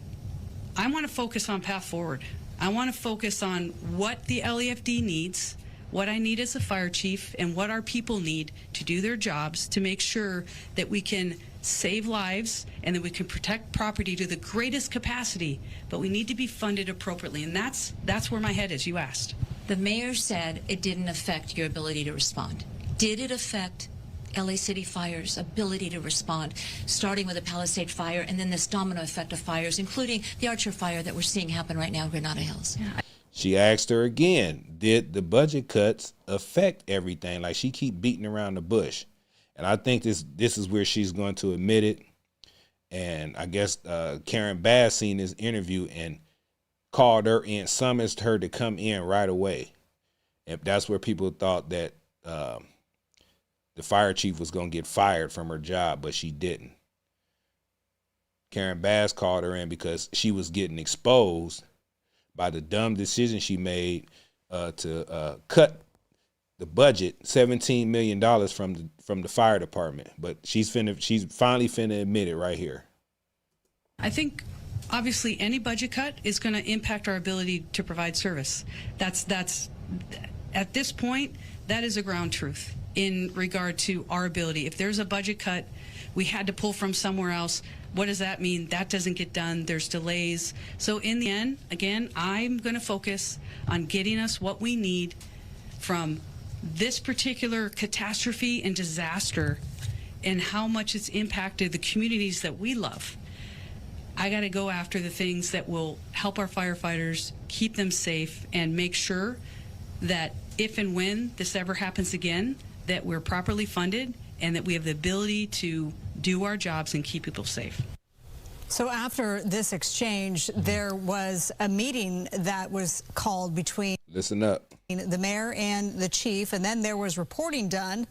I want to focus on path forward. I want to focus on what the LAFD needs, what I need as a fire chief, and what our people need to do their jobs to make sure that we can save lives and that we can protect property to the greatest capacity, but we need to be funded appropriately, and that's where my head is, you asked. The mayor said it didn't affect your ability to respond. Did it affect LA City Fire's ability to respond, starting with the Palisade fire and then this domino effect of fires, including the Archer fire that we're seeing happen right now in Granada Hills? Yeah. She asked her again, did the budget cuts affect everything? Like, she keep beating around the bush. And I think this is where she's going to admit it. And I guess Karen Bass seen this interview and called her in, summoned her to come in right away. And that's where people thought that the fire chief was going to get fired from her job, but she didn't. Karen Bass called her in because she was getting exposed by the dumb decision she made to cut the budget, $17 million from the fire department. But she's finally finna admit it right here. I think obviously any budget cut is going to impact our ability to provide service. That's at this point, that is a ground truth in regard to our ability. If there's a budget cut, we had to pull from somewhere else. What does that mean? That doesn't get done. There's delays. So in the end, again, I'm going to focus on getting us what we need from this particular catastrophe and disaster and how much it's impacted the communities that we love. I got to go after the things that will help our firefighters, keep them safe, and make sure that if and when this ever happens again, that we're properly funded and that we have the ability to do our jobs and keep people safe. So after this exchange, there was a meeting that was called between Listen up. the mayor and the chief, and then there was reporting done,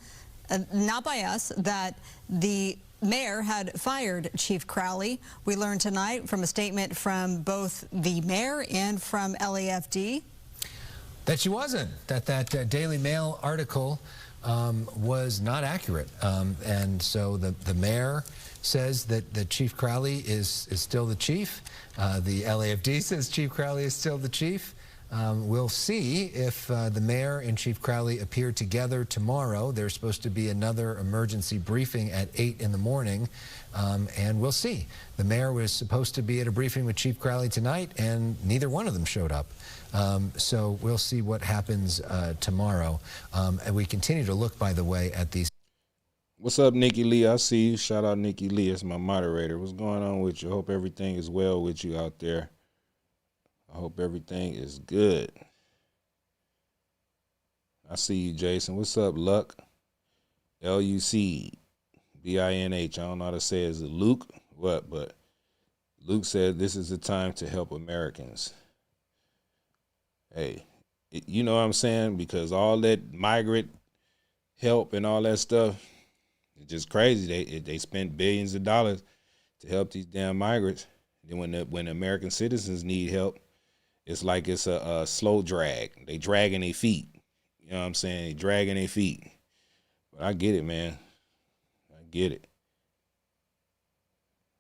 not by us, that the mayor had fired Chief Crowley. We learned tonight from a statement from both the mayor and from LAFD that she wasn't, that Daily Mail article was not accurate. And so the mayor says that Chief Crowley is still the chief. The LAFD says Chief Crowley is still the chief. We'll see if the mayor and Chief Crowley appear together tomorrow. There's supposed to be another emergency briefing at 8 in the morning, and we'll see. The mayor was supposed to be at a briefing with Chief Crowley tonight, and neither one of them showed up. So we'll see what happens tomorrow. And we continue to look, by the way, at these. What's up, Nikki Lee? I see you. Shout out Nikki Lee. It's my moderator. What's going on with you? I hope everything is well with you out there. I hope everything is good. I see you, Jason. What's up, Luck? L-U-C-B-I-N-H. I don't know how to say it. Is it Luke? What? But Luke said this is the time to help Americans. Hey, you know what I'm saying? Because all that migrant help and all that stuff, it's just crazy. They spent billions of dollars to help these damn migrants. Then when the American citizens need help, it's like it's a slow drag. They dragging their feet. You know what I'm saying? They dragging their feet. But I get it, man. I get it.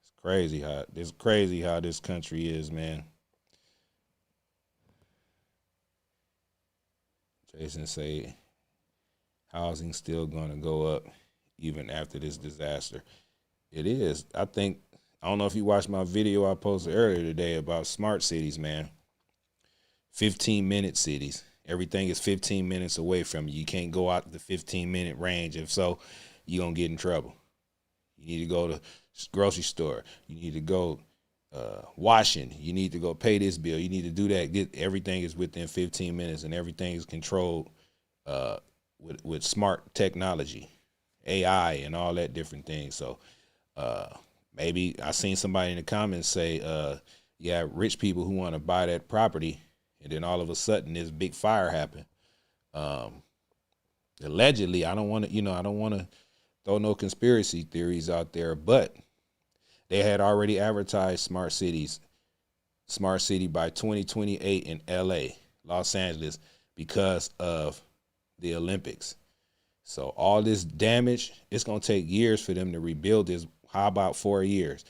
It's crazy how this country is, man. Jason say housing still going to go up even after this disaster. It is. I don't know if you watched my video I posted earlier today about smart cities, man. 15-minute cities. Everything is 15 minutes away from you. You can't go out the 15-minute range. If so, you're going to get in trouble. You need to go to grocery store. You need to go washing. You need to go pay this bill. You need to do that. Everything is within 15 minutes, and everything is controlled with smart technology, AI, and all that different things. So maybe I seen somebody in the comments say, yeah, rich people who want to buy that property, and then all of a sudden this big fire happened. Allegedly, I don't want to throw no conspiracy theories out there, but they had already advertised smart city by 2028 in LA, Los Angeles, because of the Olympics. So all this damage, it's going to take years for them to rebuild this. How about 4 years?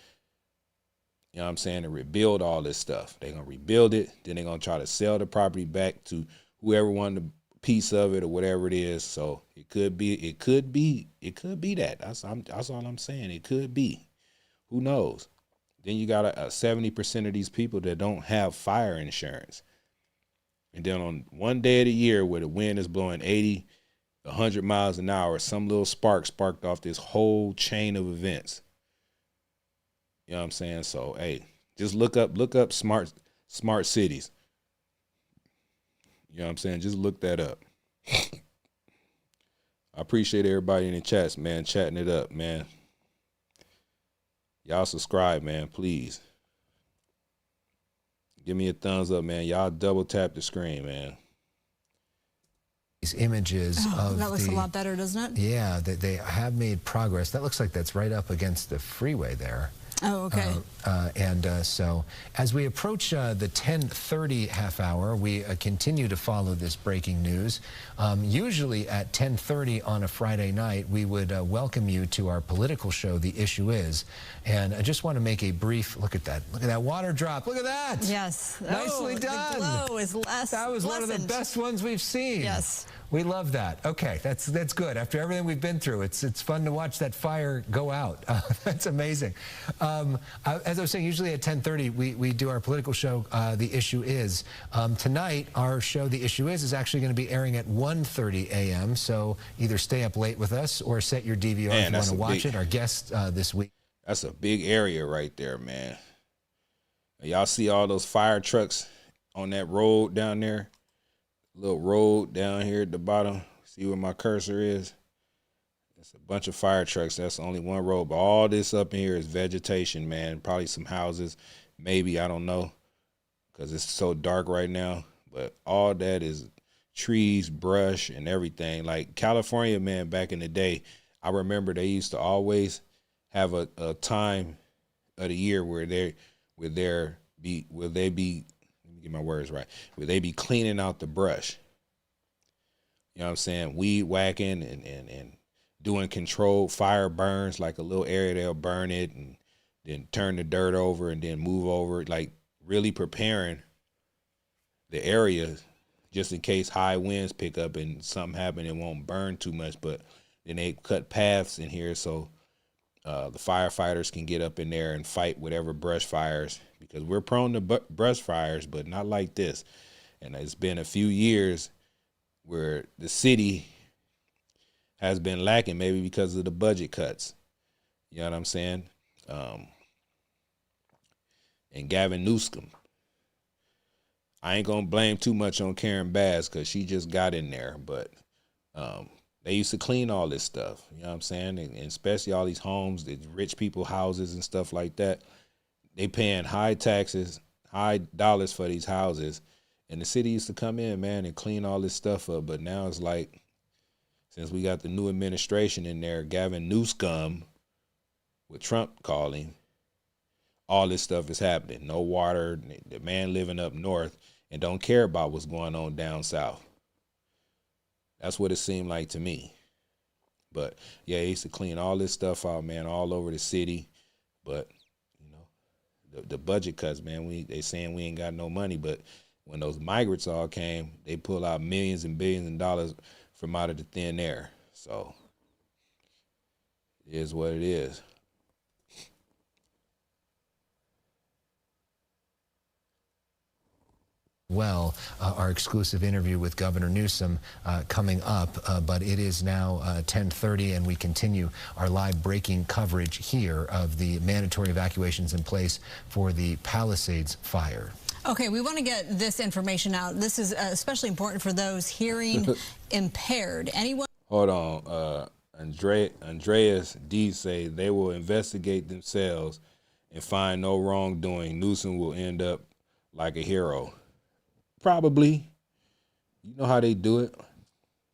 You know what I'm saying? To rebuild all this stuff. They're going to rebuild it. Then they're going to try to sell the property back to whoever wanted a piece of it or whatever it is. So it could be that. That's all I'm saying. It could be. Who knows? Then you got 70% of these people that don't have fire insurance. And then on one day of the year where the wind is blowing 80, 100 miles an hour, some little spark sparked off this whole chain of events. You know what I'm saying? So, hey, just look up smart cities. You know what I'm saying? Just look that up. I appreciate everybody in the chats, man, chatting it up, man. Y'all subscribe, man, please. Give me a thumbs up, man. Y'all double tap the screen, man. These images of that looks a lot better, doesn't it? Yeah, they have made progress. That looks like that's right up against the freeway there. Oh, okay. So as we approach the 10:30 half hour, we continue to follow this breaking news. Usually at 10:30 on a Friday night, we would welcome you to our political show, The Issue Is. And I just want to make a brief look at that. Look at that water drop. Look at that. Yes. Nicely done. The glow is That was one of the best ones we've seen. Yes. We love that. Okay, that's good. After everything we've been through, it's fun to watch that fire go out. That's amazing. As I was saying, usually at 10:30 we do our political show. The Issue Is. Tonight, our show, The Issue Is actually going to be airing at 1:30 a.m. So either stay up late with us or set your DVR if you want to watch it. Our guest this week. That's a big area right there, man. Y'all see all those fire trucks on that road down there? Little road down here at the bottom. See where my cursor is? It's a bunch of fire trucks. That's only one road. But all this up in here is vegetation, man. Probably some houses. Maybe, I don't know. Because it's so dark right now. But all that is trees, brush, and everything. Like California, man, back in the day, I remember they used to always have a time of the year where they be get my words right, where they be cleaning out the brush. You know what I'm saying? Weed whacking and doing controlled fire burns, like a little area they'll burn it and then turn the dirt over and then move over, like really preparing the area just in case high winds pick up and something happen, it won't burn too much. But then they cut paths in here so the firefighters can get up in there and fight whatever brush fires, because we're prone to brush fires, but not like this. And it's been a few years where the city has been lacking, maybe because of the budget cuts. You know what I'm saying? And Gavin Newsom. I ain't gonna blame too much on Karen Bass because she just got in there, but they used to clean all this stuff. You know what I'm saying? And especially all these homes, the rich people houses and stuff like that. They paying high taxes, high dollars for these houses, and the city used to come in, man, and clean all this stuff up. But now it's like, since we got the new administration in there, Gavin Newsom, with Trump calling, all this stuff is happening. No water, the man living up north and don't care about what's going on down south. That's what it seemed like to me. But yeah, they used to clean all this stuff out, man, all over the city. But you know, the budget cuts, man, they saying we ain't got no money. But when those migrants all came, they pull out millions and billions of dollars from out of the thin air. So it is what it is. Well, our exclusive interview with Governor Newsom coming up, but it is now 10:30, and we continue our live breaking coverage here of the mandatory evacuations in place for the Palisades fire. Okay, we want to get this information out. This is especially important for those hearing impaired. Anyone? Hold on. Andreas D say they will investigate themselves and find no wrongdoing. Newsom will end up like a hero. Probably. You know how they do it.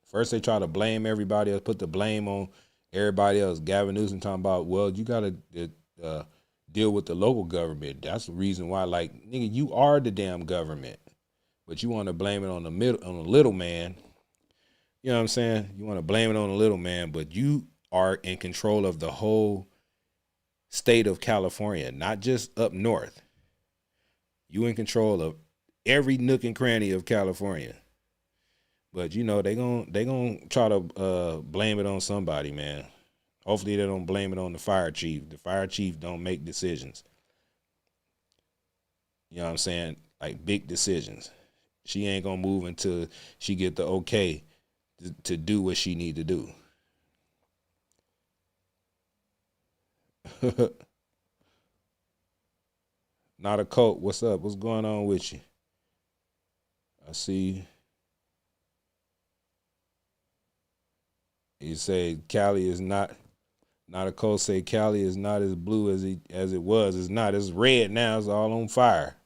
First they try to blame everybody else, put the blame on everybody else. Gavin Newsom talking about, well, you got to deal with the local government. That's the reason why, like, nigga, you are the damn government. But you want to blame it on the little man. You know what I'm saying? You want to blame it on the little man, but you are in control of the whole state of California, not just up north. You in control of every nook and cranny of California. But you know, they gon' try to blame it on somebody, man. Hopefully they don't blame it on the fire chief. The fire chief don't make decisions. You know what I'm saying? Like big decisions. She ain't gonna move until she get the okay to do what she need to do. Not a coat. What's up? What's going on with you? I see. You say Cali is not a coat. Say Cali is not as blue as it was. It's not. It's red now. It's all on fire.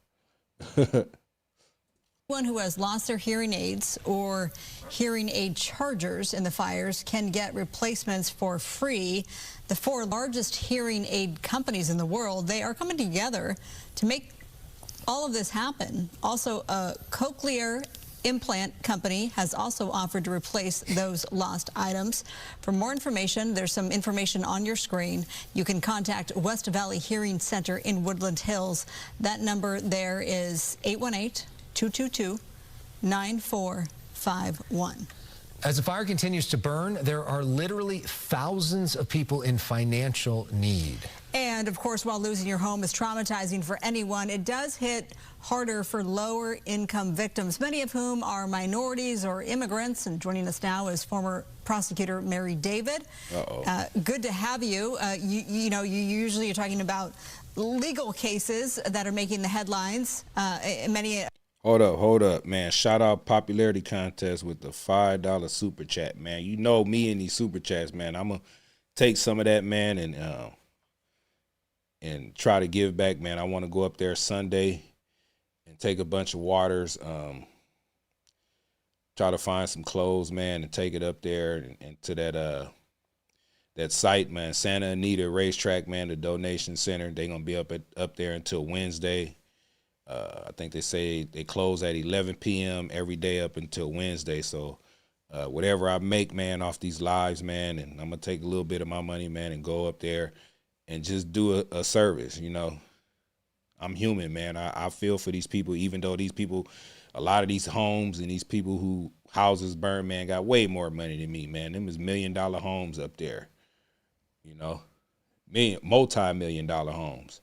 Anyone who has lost their hearing aids or hearing aid chargers in the fires can get replacements for free. The 4 largest hearing aid companies in the world, they are coming together to make all of this happen. Also, a cochlear implant company has also offered to replace those lost items. For more information, there's some information on your screen. You can contact West Valley Hearing Center in Woodland Hills. That number there is 818-222-9451. As the fire continues to burn, there are literally thousands of people in financial need. And of course, while losing your home is traumatizing for anyone, it does hit harder for lower income victims, many of whom are minorities or immigrants. And joining us now is former prosecutor Mary David. Good to have you. You know, you usually are talking about legal cases that are making the headlines. Hold up, man. Shout out popularity contest with the $5 super chat, man. You know me and these super chats, man. I'm going to take some of that, man, and try to give back, man. I want to go up there Sunday and take a bunch of waters, try to find some clothes, man, and take it up there and to that site, man, Santa Anita Racetrack, man, the donation center. They're going to be up there until Wednesday. I think they say they close at 11 p.m. every day up until Wednesday. So whatever I make, man, off these lives, man, and I'm going to take a little bit of my money, man, and go up there and just do a service, you know. I'm human, man. I feel for these people, even though these people, a lot of these homes and these people who houses burn, man, got way more money than me, man. Them is $1 million homes up there, you know, multi-million-dollar homes.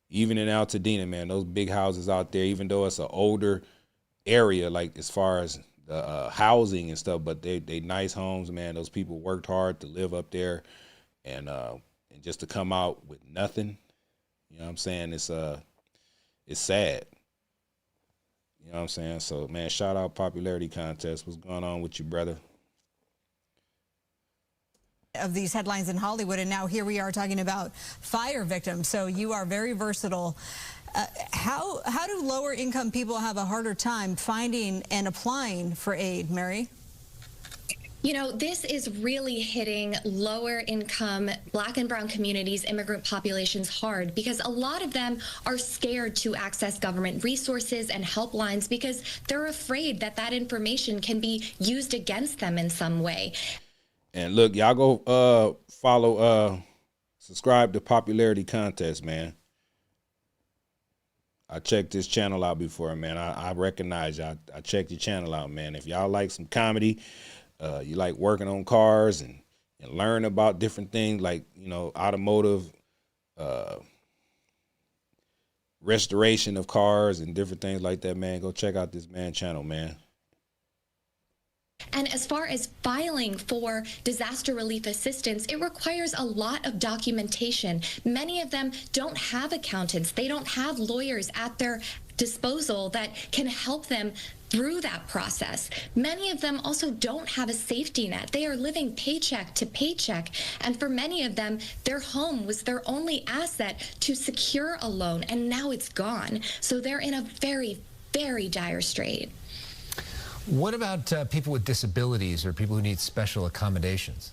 Even in Altadena, man, those big houses out there, even though it's an older area, like as far as the housing and stuff, but they nice homes, man. Those people worked hard to live up there, and just to come out with nothing, you know what I'm saying? It's sad. You know what I'm saying? So, man, shout out popularity contest. What's going on with you, brother? Of these headlines in Hollywood, and now here we are talking about fire victims. So you are very versatile. How do lower income people have a harder time finding and applying for aid, Mary? You know, this is really hitting lower income Black and brown communities, immigrant populations hard, because a lot of them are scared to access government resources and helplines because they're afraid that that information can be used against them in some way. And look, y'all go follow, subscribe to Popularity Contest, man. I checked this channel out before, man. I recognize y'all. I checked your channel out, man. If y'all like some comedy, you like working on cars and learn about different things like, you know, automotive, restoration of cars and different things like that, man, go check out this man channel, man. And as far as filing for disaster relief assistance, it requires a lot of documentation. Many of them don't have accountants. They don't have lawyers at their disposal that can help them through that process. Many of them also don't have a safety net. They are living paycheck to paycheck. And for many of them, their home was their only asset to secure a loan, and now it's gone. So they're in a very, very dire strait. What about people with disabilities or people who need special accommodations?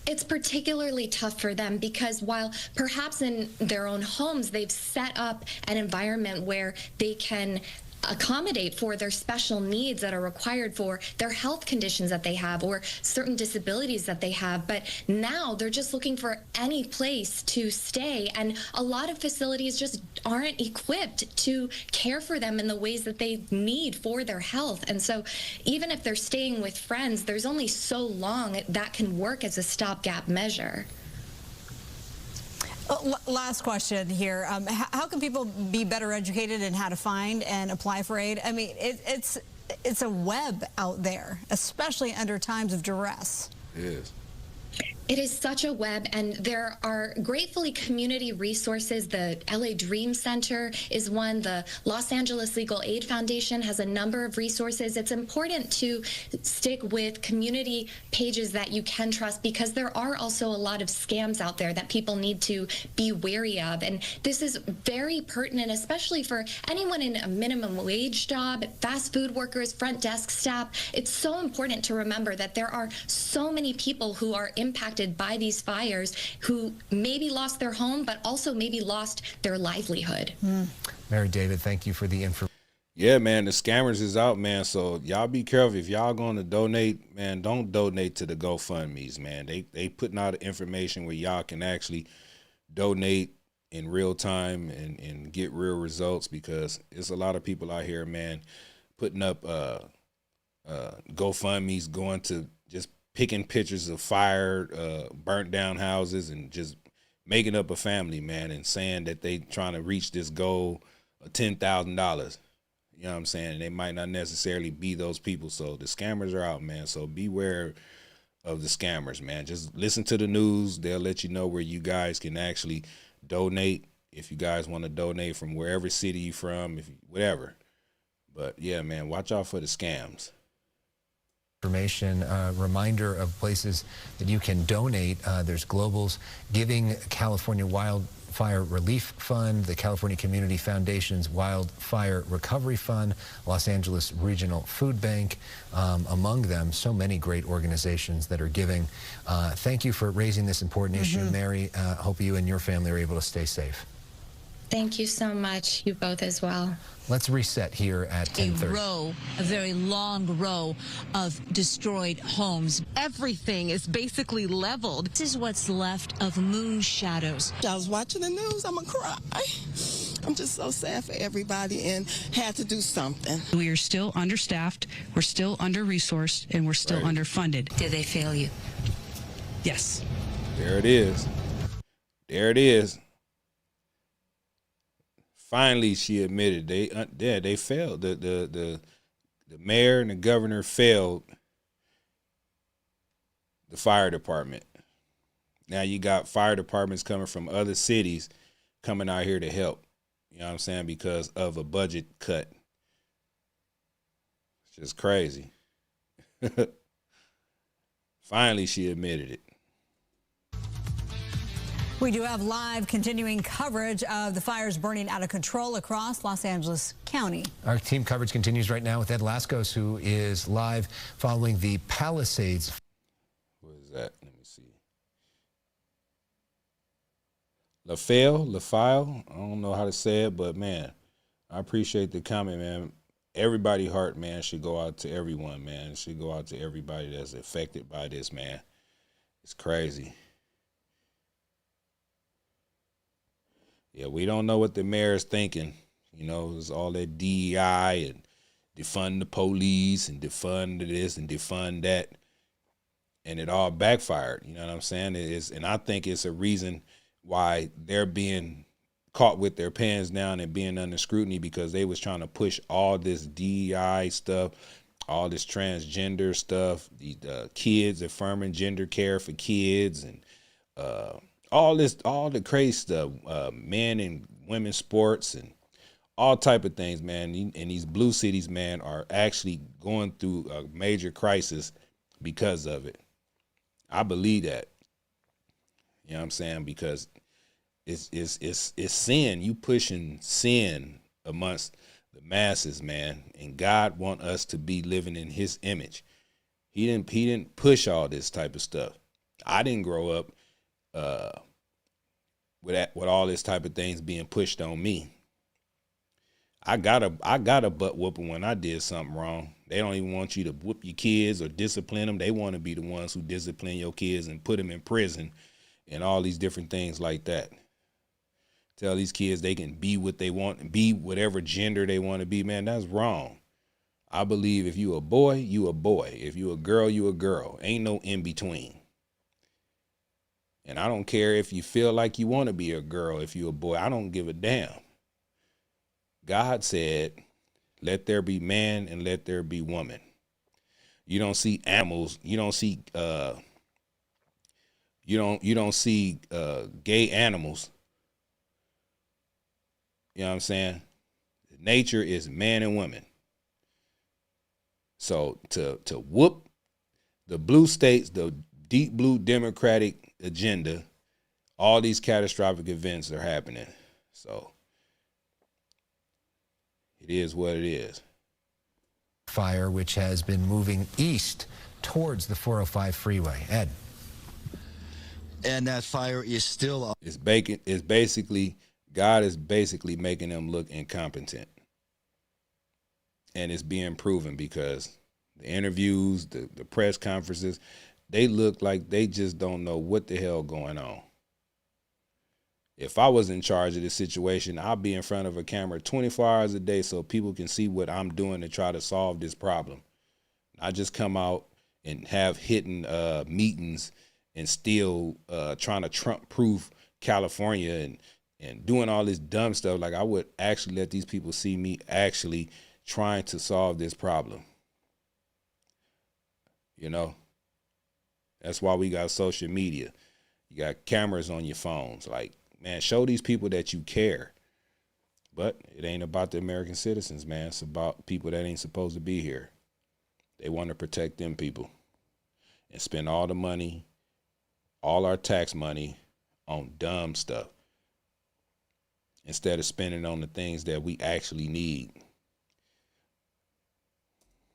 It's particularly tough for them because while perhaps in their own homes they've set up an environment where they can accommodate for their special needs that are required for their health conditions that they have or certain disabilities that they have, but now they're just looking for any place to stay, and a lot of facilities just aren't equipped to care for them in the ways that they need for their health. And so even if they're staying with friends, there's only so long that can work as a stopgap measure. Last question here. How can people be better educated in how to find and apply for aid? I mean, it's a web out there, especially under times of duress. It is. It is such a web, and there are gratefully community resources. The LA Dream Center is one. The Los Angeles Legal Aid Foundation has a number of resources. It's important to stick with community pages that you can trust because there are also a lot of scams out there that people need to be wary of. And this is very pertinent, especially for anyone in a minimum wage job, fast food workers, front desk staff. It's so important to remember that there are so many people who are impacted by these fires who maybe lost their home, but also maybe lost their livelihood. Mary David, thank you for the information. Yeah, man, the scammers is out, man. So y'all be careful. If y'all going to donate, man, don't donate to the GoFundMe's, man. They putting out information where y'all can actually donate in real time and get real results, because there's a lot of people out here, man, putting up GoFundMe's, going to just picking pictures of fire, burnt down houses, and just making up a family, man, and saying that they trying to reach this goal of $10,000. You know what I'm saying? And they might not necessarily be those people. So the scammers are out, man. So beware of the scammers, man. Just listen to the news. They'll let you know where you guys can actually donate if you guys want to donate from wherever city you're from, whatever. But yeah, man, watch out for the scams. Information, reminder of places that you can donate. There's Global's Giving, California Wildfire Relief Fund, the California Community Foundation's Wildfire Recovery Fund, Los Angeles Regional Food Bank, among them. So many great organizations that are giving. Thank you for raising this important issue, Mary. Hope you and your family are able to stay safe. Thank you so much. You both as well. Let's reset here at 10:30. A very long row of destroyed homes. Everything is basically leveled. This is what's left of moon shadows. I was watching the news. I'm gonna cry. I'm just so sad for everybody and had to do something. We are still understaffed, we're still under-resourced, and we're still underfunded. Did they fail you? Yes. There it is. There it is. Finally, she admitted they failed. The the mayor and the governor failed the fire department. Now you got fire departments coming from other cities coming out here to help. You know what I'm saying? Because of a budget cut. It's just crazy. Finally, she admitted it. We do have live continuing coverage of the fires burning out of control across Los Angeles County. Our team coverage continues right now with Ed Lascos, who is live following the Palisades. What is that? Let me see. LaFale? I don't know how to say it, but man, I appreciate the comment, man. Everybody heart, man, should go out to everyone, man. It should go out to everybody that's affected by this, man. It's crazy. Yeah, we don't know what the mayor's thinking. You know, it's all that DEI and defund the police and defund this and defund that. And it all backfired. You know what I'm saying? And I think it's a reason why they're being caught with their pants down and being under scrutiny, because they was trying to push all this DEI stuff, all this transgender stuff, the kids affirming gender care for kids, and all the crazy stuff, men and women's sports and all type of things, man. And these blue cities, man, are actually going through a major crisis because of it. I believe that. You know what I'm saying? Because it's sin. You pushing sin amongst the masses, man. And God want us to be living in his image. He didn't push all this type of stuff. I didn't grow up with all this type of things being pushed on me. I got a butt whooping when I did something wrong. They don't even want you to whoop your kids or discipline them. They want to be the ones who discipline your kids and put them in prison and all these different things like that. Tell these kids they can be what they want and be whatever gender they want to be. Man, that's wrong. I believe if you a boy, you a boy. If you a girl, you a girl. Ain't no in between. And I don't care if you feel like you want to be a girl, if you a boy. I don't give a damn. God said, let there be man and let there be woman. You don't see animals. You don't see you don't see gay animals. You know what I'm saying? Nature is man and woman. So to whoop the blue states, the deep blue Democratic agenda, all these catastrophic events are happening. So it is what it is. Fire, which has been moving east towards the 405 freeway. Ed. And that fire is still up. It's basically, God is basically making them look incompetent. And it's being proven because the interviews, the press conferences, they look like they just don't know what the hell going on. If I was in charge of this situation, I'd be in front of a camera 24 hours a day so people can see what I'm doing to try to solve this problem. I just come out and have hidden meetings and still trying to Trump-proof California and doing all this dumb stuff. Like, I would actually let these people see me actually trying to solve this problem. You know? That's why we got social media. You got cameras on your phones. Like, man, show these people that you care. But it ain't about the American citizens, man. It's about people that ain't supposed to be here. They want to protect them people and spend all the money, all our tax money on dumb stuff instead of spending on the things that we actually need.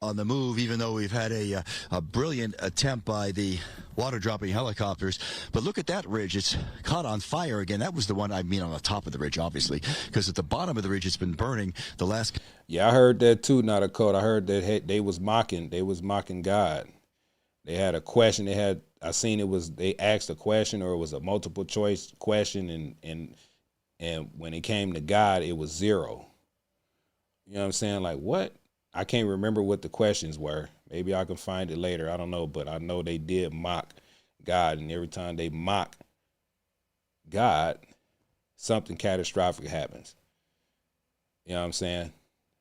On the move, even though we've had a brilliant attempt by the water-dropping helicopters. But look at that ridge. It's caught on fire again. That was the one, I mean, on the top of the ridge, obviously, because at the bottom of the ridge, it's been burning the last... Yeah, I heard that too, not a code. I heard that they was mocking God. They had a question. I seen it was, they asked a question, or it was a multiple choice question, and when it came to God, it was 0. You know what I'm saying? Like, what? I can't remember what the questions were. Maybe I can find it later. I don't know, but I know they did mock God, and every time they mock God, something catastrophic happens. You know what I'm saying?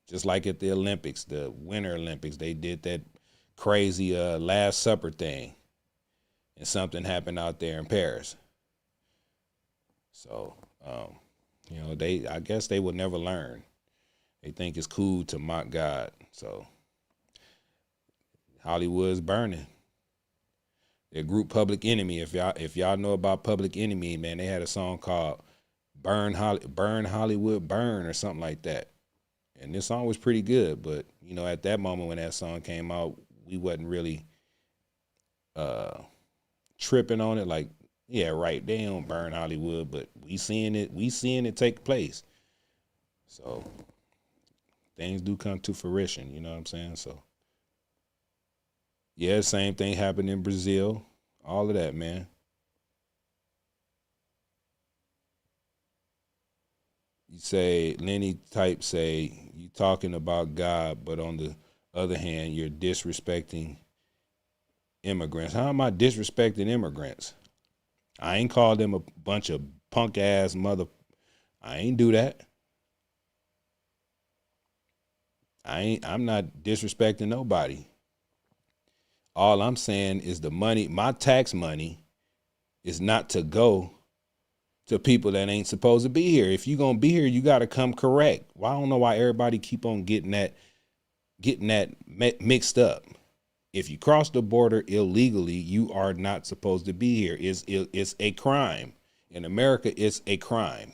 Just like at the Olympics, the Winter Olympics, they did that crazy Last Supper thing, and something happened out there in Paris. So, you know, I guess they will never learn. They think it's cool to mock God. So Hollywood's burning. Their group Public Enemy, if y'all know about Public Enemy, man, they had a song called Burn Hollywood Burn or something like that. And this song was pretty good, but you know, at that moment when that song came out, we wasn't really tripping on it. Like, yeah, right, they don't burn Hollywood, but we seeing it take place. So things do come to fruition, you know what I'm saying? So yeah, same thing happened in Brazil. All of that, man. You say, Lenny type say, you talking about God, but on the other hand, you're disrespecting immigrants. How am I disrespecting immigrants? I ain't called them a bunch of punk ass mother. I ain't do that. I'm not disrespecting nobody. All I'm saying is the money, my tax money, is not to go to people that ain't supposed to be here. If you're gonna be here, you gotta come correct. Well, I don't know why everybody keep on getting that mixed up. If you cross the border illegally, you are not supposed to be here. It's a crime. In America, it's a crime.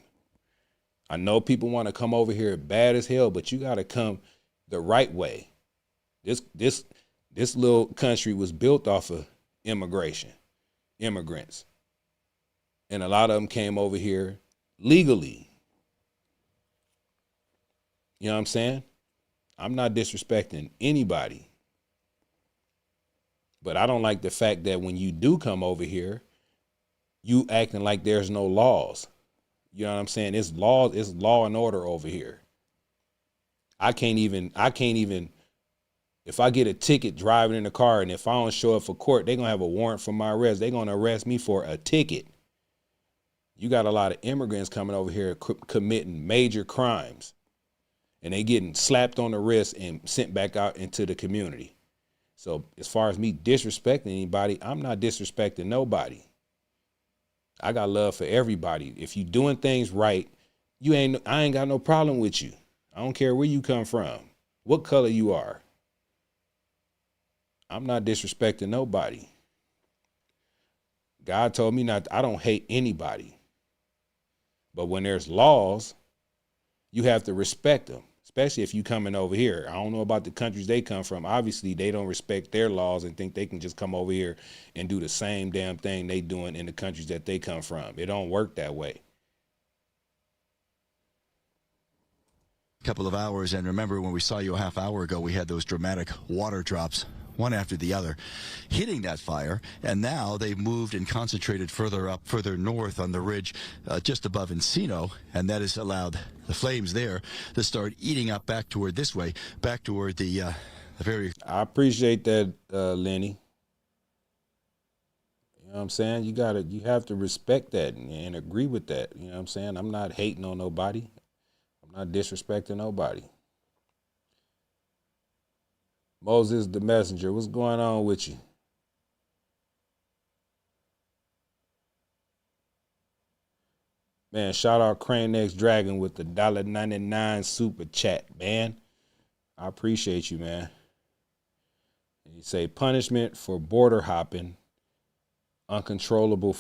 I know people want to come over here bad as hell, but you gotta come the right way. This little country was built off of immigrants. And a lot of them came over here legally. You know what I'm saying? I'm not disrespecting anybody. But I don't like the fact that when you do come over here, you acting like there's no laws. You know what I'm saying? It's law and order over here. I can't even, if I get a ticket driving in the car and if I don't show up for court, they're going to have a warrant for my arrest. They're going to arrest me for a ticket. You got a lot of immigrants coming over here committing major crimes, and they getting slapped on the wrist and sent back out into the community. So as far as me disrespecting anybody, I'm not disrespecting nobody. I got love for everybody. If you doing things right, I ain't got no problem with you. I don't care where you come from, what color you are. I'm not disrespecting nobody. God told me I don't hate anybody. But when there's laws, you have to respect them, especially if you coming over here. I don't know about the countries they come from. Obviously, they don't respect their laws and think they can just come over here and do the same damn thing they doing in the countries that they come from. It don't work that way. Couple of hours, and remember when we saw you a half hour ago, we had those dramatic water drops, one after the other, hitting that fire, and now they've moved and concentrated further north on the ridge just above Encino, and that has allowed the flames there to start eating up back toward this way, back toward the very... I appreciate that, Lenny. You know what I'm saying? You have to respect that and agree with that. You know what I'm saying? I'm not hating on nobody. I'm not disrespecting nobody. Moses the Messenger, what's going on with you? Man, shout out Crane X Dragon with the $1.99 super chat, man. I appreciate you, man. And you say punishment for border hopping, uncontrollable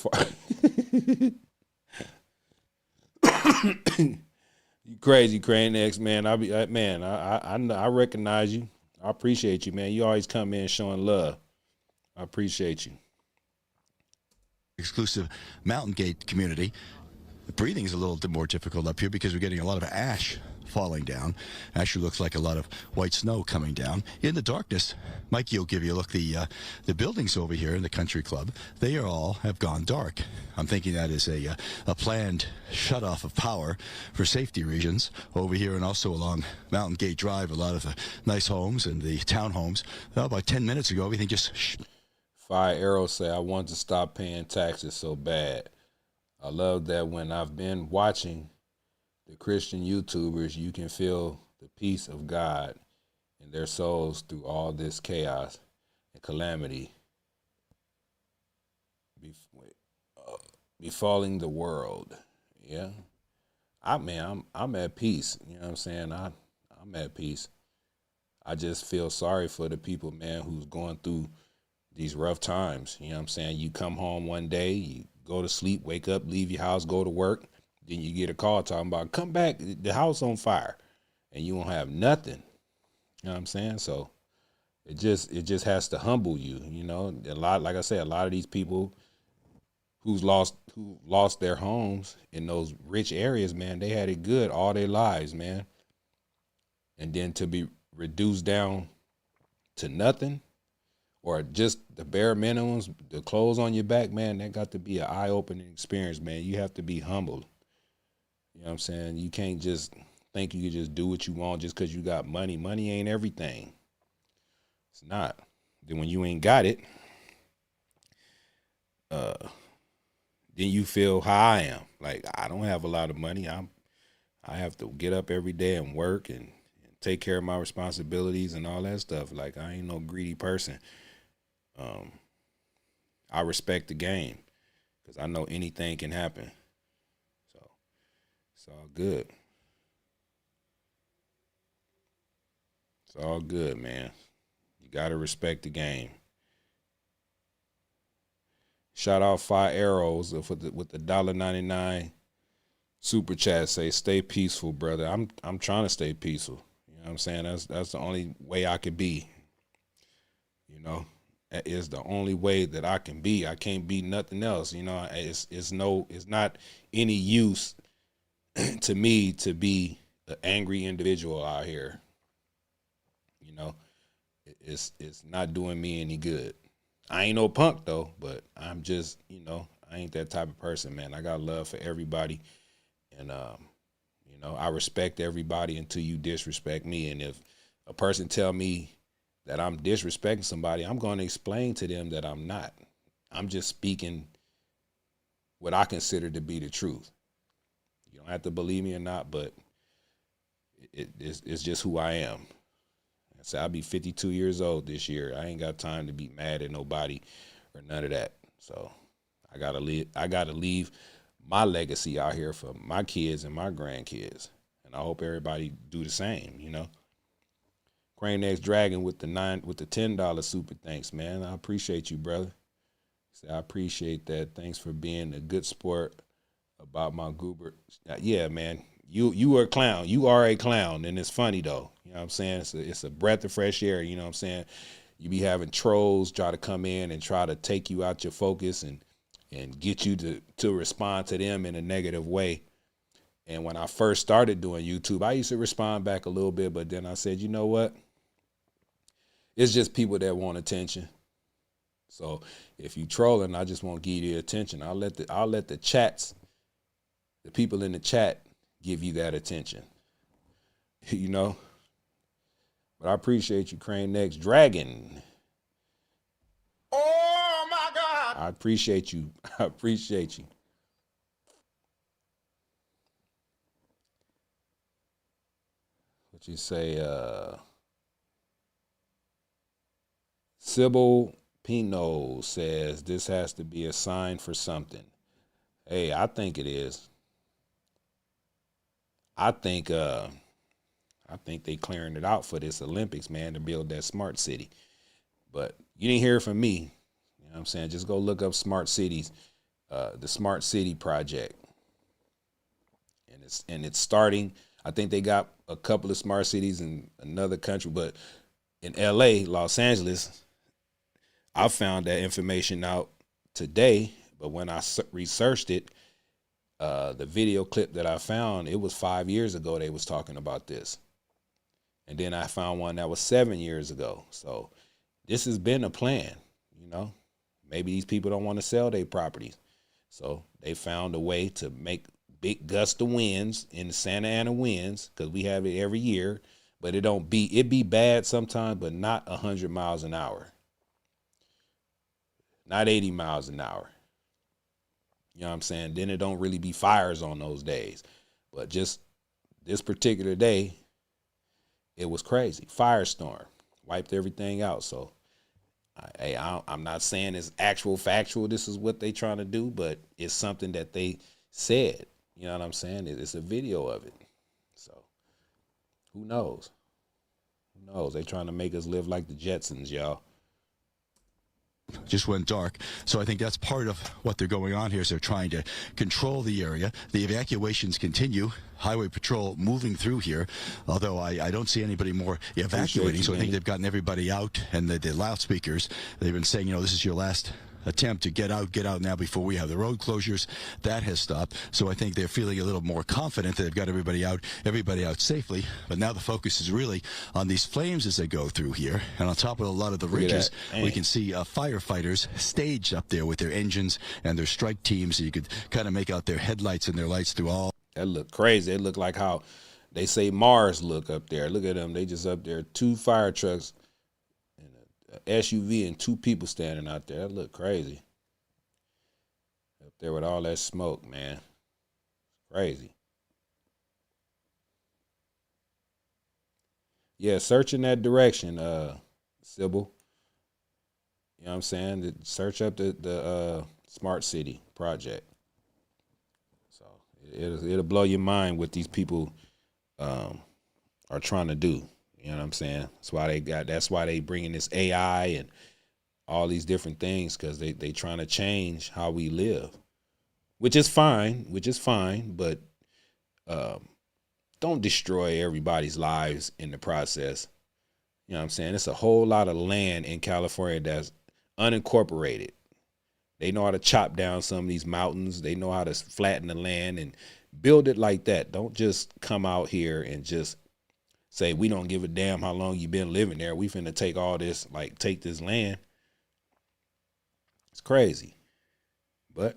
You crazy, Crane X, man. I recognize you. I appreciate you, man. You always come in showing love. I appreciate you. Exclusive Mountain Gate community. The breathing is a little bit more difficult up here because we're getting a lot of ash falling down. Actually looks like a lot of white snow coming down. In the darkness, Mikey will give you a look. The buildings over here in the country club, they all have gone dark. I'm thinking that is a planned shut-off of power for safety reasons over here and also along Mountain Gate Drive. A lot of nice homes and the townhomes. Well, about 10 minutes ago, everything just... Fire Arrow say, I want to stop paying taxes so bad. I love that when I've been watching the Christian YouTubers, you can feel the peace of God in their souls through all this chaos and calamity befalling the world. Yeah. I'm at peace. You know what I'm saying? I'm at peace. I just feel sorry for the people, man, who's going through these rough times. You know what I'm saying? You come home one day, you go to sleep, wake up, leave your house, go to work, then you get a call talking about, come back, the house on fire, and you won't have nothing. You know what I'm saying? So it just has to humble you, you know. Like I said, a lot of these people who lost their homes in those rich areas, man, they had it good all their lives, man. And then to be reduced down to nothing, or just the bare minimums, the clothes on your back, man, that got to be an eye-opening experience, man. You have to be humbled. You know what I'm saying? You can't just think you can just do what you want just because you got money. Money ain't everything. It's not. Then when you ain't got it, then you feel how I am. Like, I don't have a lot of money. I have to get up every day and work and take care of my responsibilities and all that stuff. Like, I ain't no greedy person. I respect the game because I know anything can happen. So it's all good. It's all good, man. You got to respect the game. Shout out 5 Arrows with the $1.99 super chat. Say, stay peaceful, brother. I'm trying to stay peaceful. You know what I'm saying? That's the only way I could be. You know, that is the only way that I can be. I can't be nothing else. You know, it's not any use to me to be an angry individual out here. You know, it's not doing me any good. I ain't no punk though, but I'm just, you know, I ain't that type of person, man. I got love for everybody, and you know, I respect everybody until you disrespect me. And if a person tell me that I'm disrespecting somebody, I'm going to explain to them that I'm not. I'm just speaking what I consider to be the truth. You don't have to believe me or not, but it's just who I am. So I'll be 52 years old this year. I ain't got time to be mad at nobody or none of that. So I gotta leave my legacy out here for my kids and my grandkids. And I hope everybody do the same, you know. Crane X Dragon with the $10 super thanks, man. I appreciate you, brother. I appreciate that. Thanks for being a good sport about my goober. Yeah, man. You are a clown. You are a clown, and it's funny though. You know what I'm saying? It's a breath of fresh air. You know what I'm saying? You be having trolls try to come in and try to take you out your focus and get you to respond to them in a negative way. And when I first started doing YouTube, I used to respond back a little bit, but then I said, you know what? It's just people that want attention. So if you trolling, I just won't give you attention. I'll let the chats, the people in the chat, give you that attention. You know? But I appreciate you, Crane X Dragon. Oh my God. I appreciate you. I appreciate you. What you say, Sybil Pino says this has to be a sign for something. Hey, I think it is. I think they clearing it out for this Olympics, man, to build that smart city. But you didn't hear it from me. You know what I'm saying? Just go look up smart cities, the Smart City Project. And it's starting. I think they got a couple of smart cities in another country, but in LA, Los Angeles, I found that information out today, but when I researched it, the video clip that I found, it was 5 years ago they was talking about this. And then I found one that was 7 years ago. So this has been a plan, you know. Maybe these people don't want to sell their properties. So they found a way to make big gust of winds in the Santa Ana winds, because we have it every year, but it be bad sometimes, but not 100 miles an hour. Not 80 miles an hour. You know what I'm saying? Then it don't really be fires on those days. But just this particular day, it was crazy. Firestorm wiped everything out. So, I'm not saying it's actual factual. This is what they trying to do, but it's something that they said. You know what I'm saying? It's a video of it. So, who knows? Who knows? They trying to make us live like the Jetsons, y'all. Just went dark. So I think that's part of what they're going on here is they're trying to control the area. The evacuations continue. Highway Patrol moving through here, although I don't see anybody more evacuating. So I think they've gotten everybody out, and the loudspeakers, they've been saying, this is your last attempt to get out now before we have the road closures. That has stopped. So I think they're feeling a little more confident that they've got everybody out safely. But now the focus is really on these flames as they go through here. And on top of a lot of the ridges, we can see firefighters staged up there with their engines and their strike teams. So you could kind of make out their headlights and their lights through all. That look crazy. It look like how they say Mars look up there. Look at them. They just up there, 2 fire trucks, SUV and 2 people standing out there. That look crazy. Up there with all that smoke, man. Crazy. Yeah, search in that direction, Sybil. You know what I'm saying? Search up the Smart City project. So it'll blow your mind what these people are trying to do. You know what I'm saying? That's why they bringing this AI and all these different things, because they trying to change how we live, which is fine, but don't destroy everybody's lives in the process. You know what I'm saying? It's a whole lot of land in California that's unincorporated. They know how to chop down some of these mountains. They know how to flatten the land and build it like that. Don't just come out here and just say, we don't give a damn how long you've been living there. We finna take all this, take this land. It's crazy. But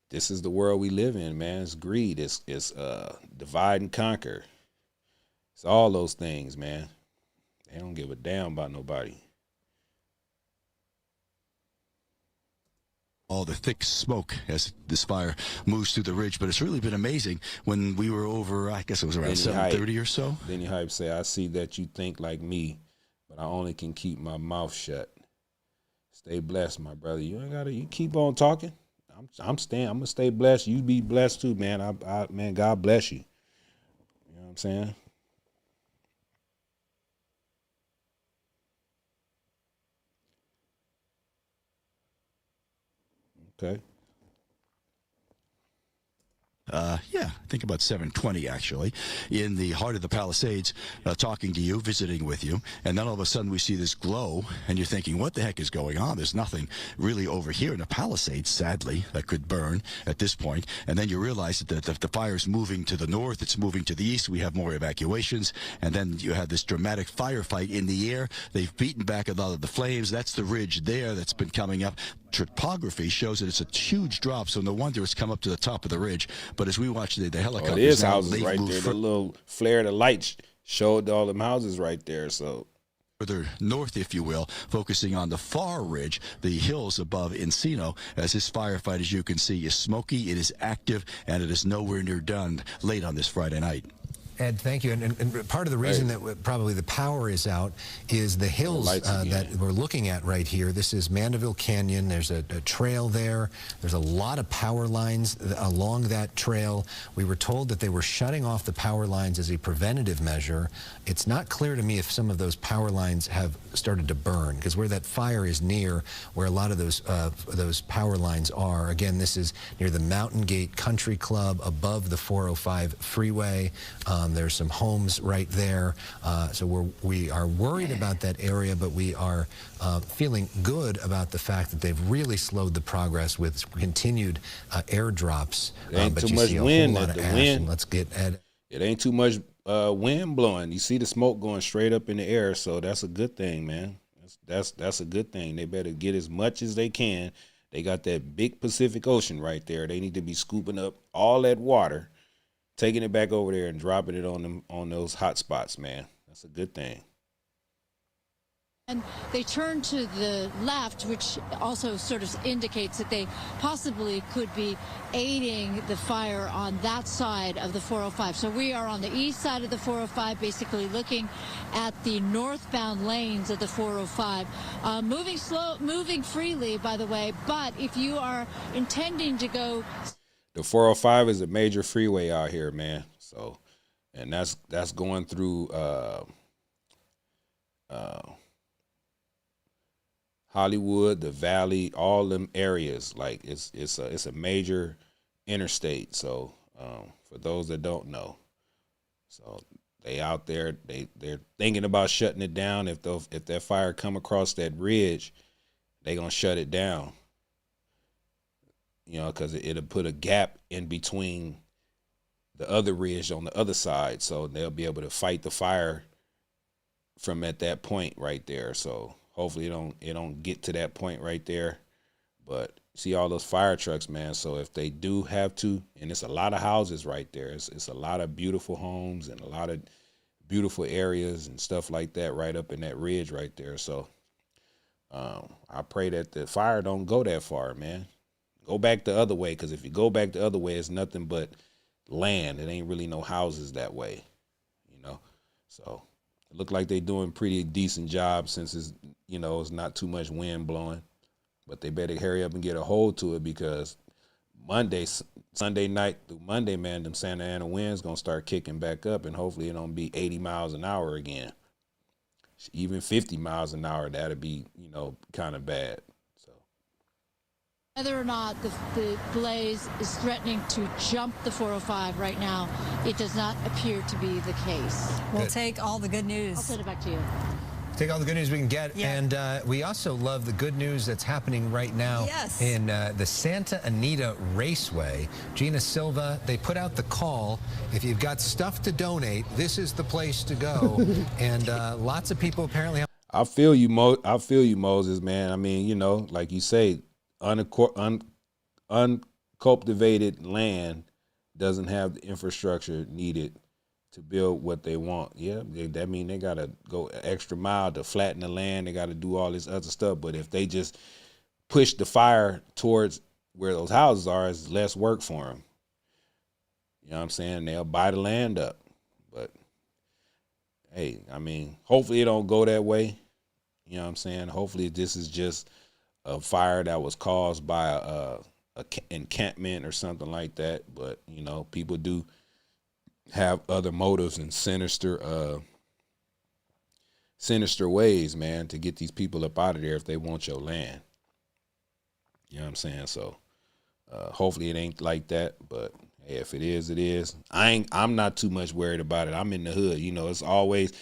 this is the world we live in, man. It's greed. It's divide and conquer. It's all those things, man. They don't give a damn about nobody. All the thick smoke as this fire moves through the ridge, but it's really been amazing. When we were over, I guess it was around 7:30 or so. Denny Hype say, I see that you think like me, but I only can keep my mouth shut. Stay blessed, my brother. You keep on talking. I'm gonna stay blessed. You be blessed too, man. Man, God bless you. You know what I'm saying? Okay. Yeah, I think about 7:20 actually, in the heart of the Palisades, talking to you, visiting with you, and then all of a sudden we see this glow, and you're thinking, what the heck is going on? There's nothing really over here in the Palisades, sadly, that could burn at this point, and then you realize that the fire's moving to the north, it's moving to the east, we have more evacuations, and then you have this dramatic firefight in the air. They've beaten back a lot of the flames. That's the ridge there that's been coming up. Topography shows that it's a huge drop, so no wonder it's come up to the top of the ridge. But as we watch the helicopters, it is houses right there. The little flare of the light showed all them houses right there. So further north, if you will, focusing on the far ridge, the hills above Encino, as this firefight, as you can see, is smoky, it is active, and it is nowhere near done late on this Friday night. Ed, thank you. And part of the reason that probably the power is out is the hills that we're looking at right here. This is Mandeville Canyon. There's a trail there. There's a lot of power lines along that trail. We were told that they were shutting off the power lines as a preventative measure. It's not clear to me if some of those power lines have started to burn, because where that fire is near, where a lot of those power lines are. Again, this is near the Mountain Gate Country Club above the 405 freeway. There's some homes right there. So we are worried about that area, but we are feeling good about the fact that they've really slowed the progress with continued airdrops. It ain't but too you much see a wind. whole lot of ash, and let's get Ed. It ain't too much wind blowing. You see the smoke going straight up in the air, so that's a good thing, man. That's a good thing. They better get as much as they can. They got that big Pacific Ocean right there. They need to be scooping up all that water, taking it back over there and dropping it on those hot spots, man. That's a good thing. And they turn to the left, which also sort of indicates that they possibly could be aiding the fire on that side of the 405. So we are on the east side of the 405, basically looking at the northbound lanes of the 405. Moving freely, by the way, but if you are intending to go... The 405 is a major freeway out here, man. So, and that's going through Hollywood, the Valley, all them areas. Like it's a major interstate. So for those that don't know, so they out there, they're thinking about shutting it down. If that fire come across that ridge, they gonna shut it down. You know, because it'll put a gap in between the other ridge on the other side, so they'll be able to fight the fire from at that point right there. So hopefully it don't get to that point right there. But see all those fire trucks, man. So if they do have to, and it's a lot of houses right there. It's a lot of beautiful homes and a lot of beautiful areas and stuff like that right up in that ridge right there. So I pray that the fire don't go that far, man. Go back the other way, because if you go back the other way, it's nothing but land. It ain't really no houses that way, you know. So it look like they doing pretty decent job since it's, you know, it's not too much wind blowing. But they better hurry up and get a hold to it, because Sunday night through Monday, man, them Santa Ana winds gonna start kicking back up, and hopefully it don't be 80 miles an hour again. Even 50 miles an hour, that'd be, you know, kind of bad. Whether or not the blaze is threatening to jump the 405 right now, it does not appear to be the case. We'll take all the good news. I'll send it back to you. Take all the good news we can get. Yeah. And we also love the good news that's happening right now in the Santa Anita Raceway. Gina Silva, they put out the call. If you've got stuff to donate, this is the place to go. And lots of people apparently have... I feel you, Moses, man. I mean, you know, like you say, uncultivated land doesn't have the infrastructure needed to build what they want. Yeah, that mean they got to go an extra mile to flatten the land. They got to do all this other stuff. But if they just push the fire towards where those houses are, it's less work for them. You know what I'm saying? They'll buy the land up. But, hey, I mean, hopefully it don't go that way. You know what I'm saying? Hopefully this is just a fire that was caused by a encampment or something like that. But, you know, people do have other motives and sinister ways, man, to get these people up out of there if they want your land. You know what I'm saying? So hopefully it ain't like that, but hey, if it is, it is. I'm not too much worried about it. I'm in the hood. You know, it's always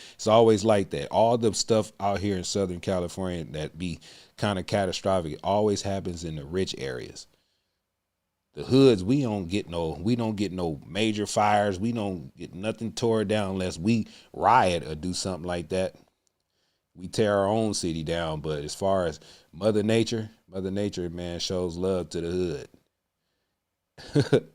like that. All the stuff out here in Southern California that be kind of catastrophic always happens in the rich areas. The hoods, we don't get no major fires. We don't get nothing tore down unless we riot or do something like that. We tear our own city down. But as far as Mother Nature, man, shows love to the hood.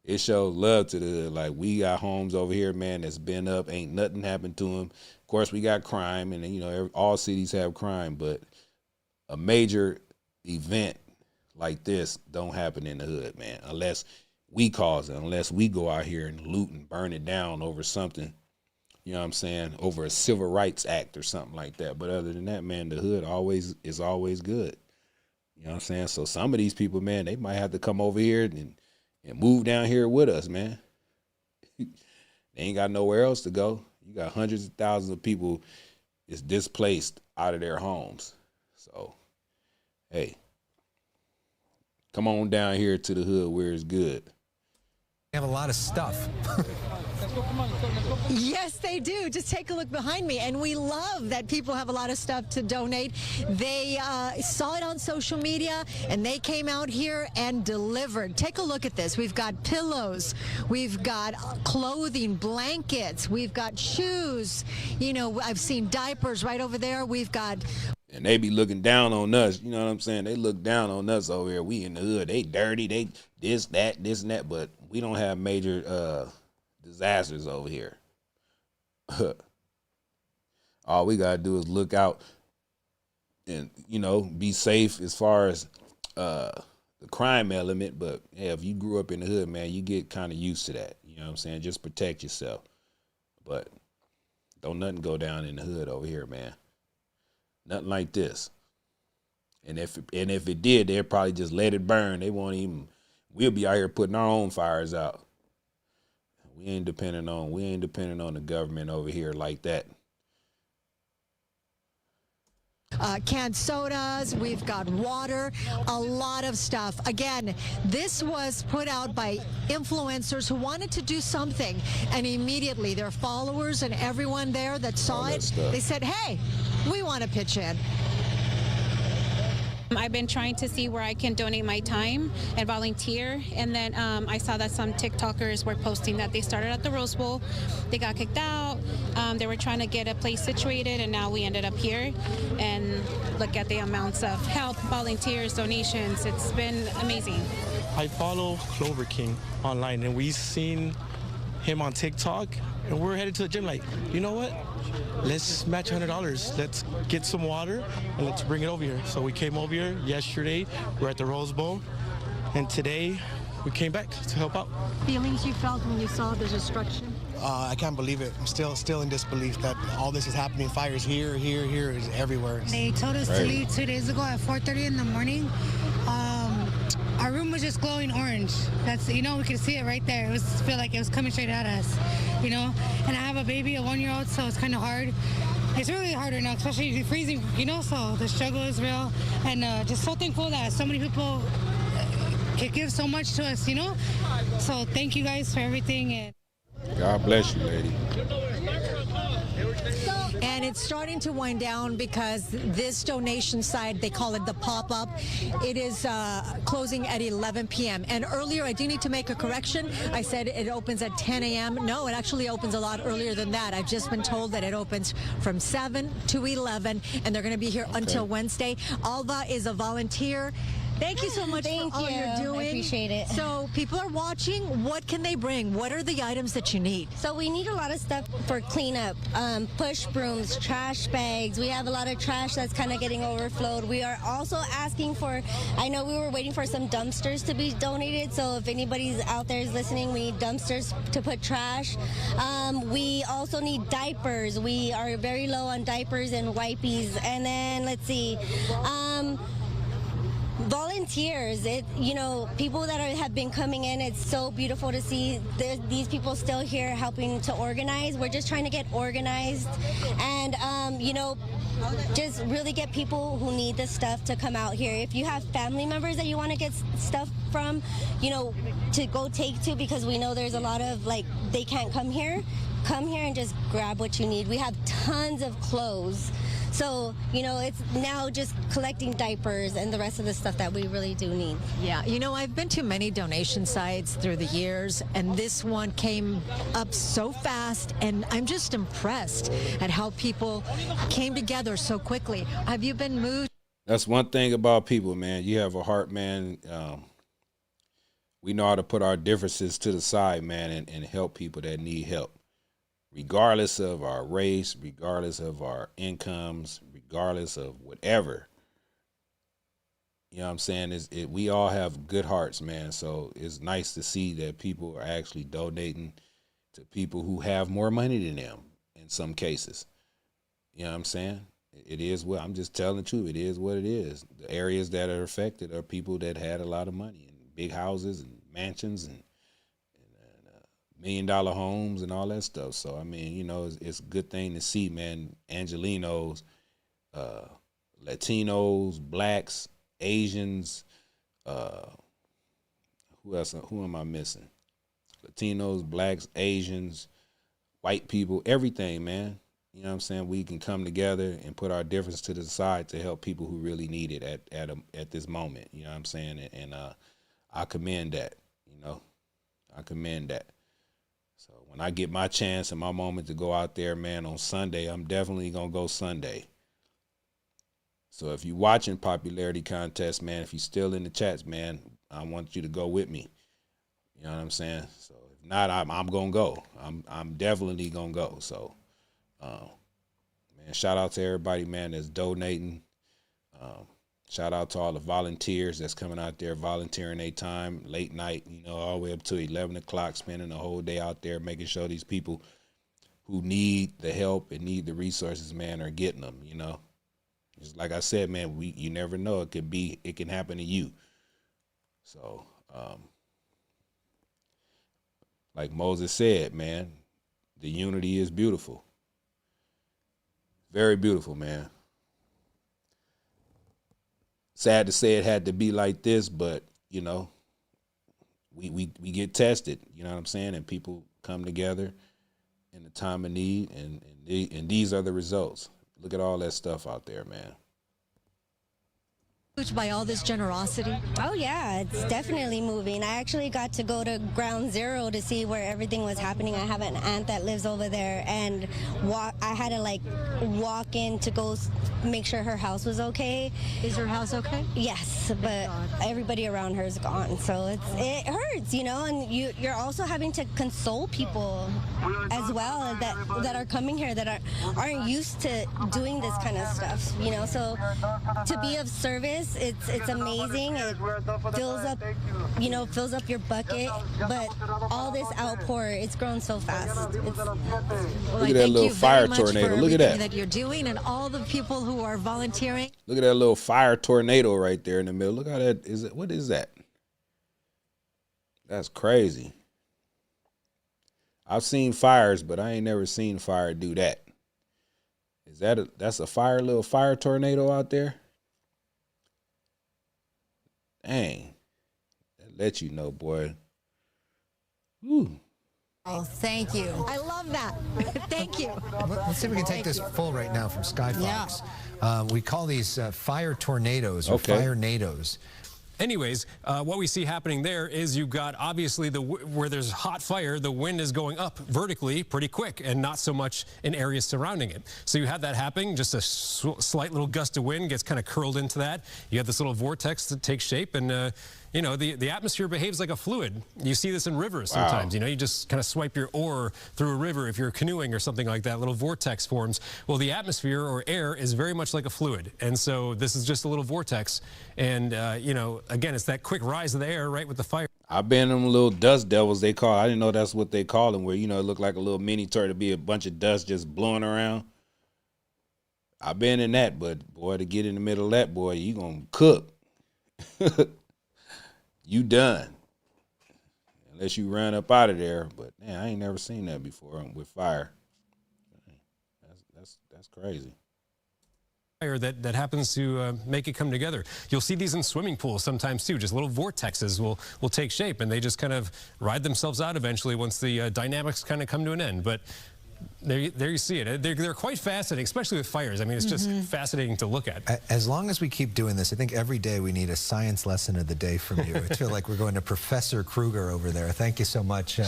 It shows love to the hood. Like, we got homes over here, man, that's been up. Ain't nothing happened to them. Of course, we got crime, and, you know, all cities have crime. But a major event like this don't happen in the hood, man, unless we cause it, unless we go out here and loot and burn it down over something, you know what I'm saying, over a Civil Rights Act or something like that. But other than that, man, the hood is always good. You know what I'm saying? So some of these people, man, they might have to come over here and move down here with us, man. They ain't got nowhere else to go. You got hundreds of thousands of people is displaced out of their homes. So, hey, come on down here to the hood where it's good. They have a lot of stuff. Yes, they do. Just take a look behind me. And we love that people have a lot of stuff to donate. They saw it on social media, and they came out here and delivered. Take a look at this. We've got pillows. We've got clothing, blankets. We've got shoes. You know, I've seen diapers right over there. We've got... And they be looking down on us. You know what I'm saying? They look down on us over here. We in the hood. They dirty. They this, and that. But we don't have major disasters over here. All we got to do is look out and you know, be safe as far as the crime element. But yeah, if you grew up in the hood, man, you get kind of used to that. You know what I'm saying? Just protect yourself. But don't nothing go down in the hood over here, man. Nothing like this. And if it did, they'd probably just let it burn. They won't even. We'll be out here putting our own fires out. We ain't depending on the government over here like that. Canned sodas, we've got water, a lot of stuff. Again, this was put out by influencers who wanted to do something, and immediately their followers and everyone there that saw it, they said, hey, we want to pitch in. I've been trying to see where I can donate my time and volunteer, and then I saw that some TikTokers were posting that they started at the Rose Bowl, they got kicked out, they were trying to get a place situated, and now we ended up here, and look at the amounts of help, volunteers, donations. It's been amazing. I follow Clover King online, and we've seen him on TikTok, and we're headed to the gym like, you know what? Let's match $100. Let's get some water and let's bring it over here. So we came over here yesterday. We're at the Rose Bowl, and today we came back to help out. Feelings you felt when you saw the destruction? I can't believe it. I'm still in disbelief that all this is happening. Fires here, is everywhere. They told us to leave 2 days ago at 4:30 in the morning. Our room was just glowing orange. That's, you know, we could see it right there. It was feel like it was coming straight at us, you know. And I have a baby, a 1-year-old, so it's kind of hard. It's really hard right now, especially freezing, you know. So the struggle is real, and just so thankful that so many people can give so much to us, you know. So thank you guys for everything. And God bless you, lady. And it's starting to wind down because this donation site, they call it the pop-up, it is closing at 11 p.m. And earlier, I do need to make a correction. I said it opens at 10 a.m. No, it actually opens a lot earlier than that. I've just been told that it opens from 7 to 11, and they're going to be here until Wednesday. Alva is a volunteer. Thank you so much for all you're doing. I appreciate it. So people are watching. What can they bring? What are the items that you need? So we need a lot of stuff for cleanup. Push brooms, trash bags. We have a lot of trash that's kind of getting overflowed. We are also asking for, I know we were waiting for some dumpsters to be donated. So if anybody's out there is listening, we need dumpsters to put trash. We also need diapers. We are very low on diapers and wipies. And then let's see. Volunteers, people that have been coming in. It's so beautiful to see these people still here helping to organize. We're just trying to get organized and, just really get people who need this stuff to come out here. If you have family members that you want to get stuff from, to go take to, because we know there's a lot of, they can't come here and just grab what you need. We have tons of clothes. So, it's now just collecting diapers and the rest of the stuff that we really do need. Yeah, I've been to many donation sites through the years, and this one came up so fast, and I'm just impressed at how people came together so quickly. Have you been moved? That's one thing about people, man. You have a heart, man. We know how to put our differences to the side, man, and help people that need help. Regardless of our race, regardless of our incomes, regardless of whatever. You know what I'm saying? We all have good hearts, man. So it's nice to see that people are actually donating to people who have more money than them in some cases. You know what I'm saying? It is what I'm just telling the truth. It is what it is. The areas that are affected are people that had a lot of money and big houses and mansions and $1 million homes and all that stuff. So, I mean, it's a good thing to see, man. Angelinos, Latinos, blacks, Asians, who else? Who am I missing? Latinos, blacks, Asians, white people, everything, man. You know what I'm saying? We can come together and put our difference to the side to help people who really need it at this moment. You know what I'm saying? And I commend that, I commend that. So when I get my chance and my moment to go out there, man, on Sunday, I'm definitely going to go Sunday. So if you're watching Popularity Contest, man, if you're still in the chats, man, I want you to go with me. You know what I'm saying? So if not, I'm going to go. I'm definitely going to go. So, man, shout out to everybody, man, that's donating. Shout out to all the volunteers that's coming out there volunteering their time late night, all the way up to 11 o'clock, spending the whole day out there making sure these people who need the help and need the resources, man, are getting them, Just like I said, man, you never know. It can happen to you. So, like Moses said, man, the unity is beautiful. Very beautiful, man. Sad to say it had to be like this, but we get tested, you know what I'm saying? And people come together in a time of need, and these are the results. Look at all that stuff out there, man. By all this generosity? Oh yeah, it's definitely moving. I actually got to go to ground zero to see where everything was happening. I have an aunt that lives over there, and I had to walk in to go make sure her house was okay. Is her house okay? Yes, but everybody around her is gone, so it hurts, and you're also having to console people as well that are coming here that aren't used to doing this kind of stuff, So to be of service, it's amazing. It fills up your bucket, but all this outpour, it's grown so fast. Look at that little fire tornado. Look at that you're doing, and all the people who are volunteering. Look at that little fire tornado right there in the middle. Look how that is. What is that? That's crazy. I've seen fires, but I ain't never seen fire do that. That's a little fire tornado out there? Dang. That let you know, boy. Woo. Oh, thank you. I love that. Thank you. Let's see if we can take this full right now from Skyfox. Yeah. We call these fire tornadoes or fire-nados. Anyways, what we see happening there is you've got obviously where there's hot fire, the wind is going up vertically pretty quick and not so much in areas surrounding it. So you have that happening, just a slight little gust of wind gets kind of curled into that. You have this little vortex that takes shape, and the atmosphere behaves like a fluid. You see this in rivers sometimes. Wow. You just kind of swipe your oar through a river if you're canoeing or something like that. Little vortex forms. Well, the atmosphere or air is very much like a fluid, and so this is just a little vortex. And again, it's that quick rise of the air right with the fire. I've been in them little dust devils they call. I didn't know that's what they call them, where it look like a little mini turtle, be a bunch of dust just blowing around. I've been in that, but boy, to get in the middle of that, boy, you gonna cook. You done. Unless you run up out of there. But man, I ain't never seen that before with fire. That's crazy. Fire that happens to make it come together. You'll see these in swimming pools sometimes too. Just little vortexes will take shape, and they just kind of ride themselves out eventually once the dynamics kind of come to an end. But there you see it. They're quite fascinating, especially with fires. I mean, it's just fascinating to look at. As long as we keep doing this, I think every day we need a science lesson of the day from you. I feel like we're going to Professor Kruger over there. Thank you so much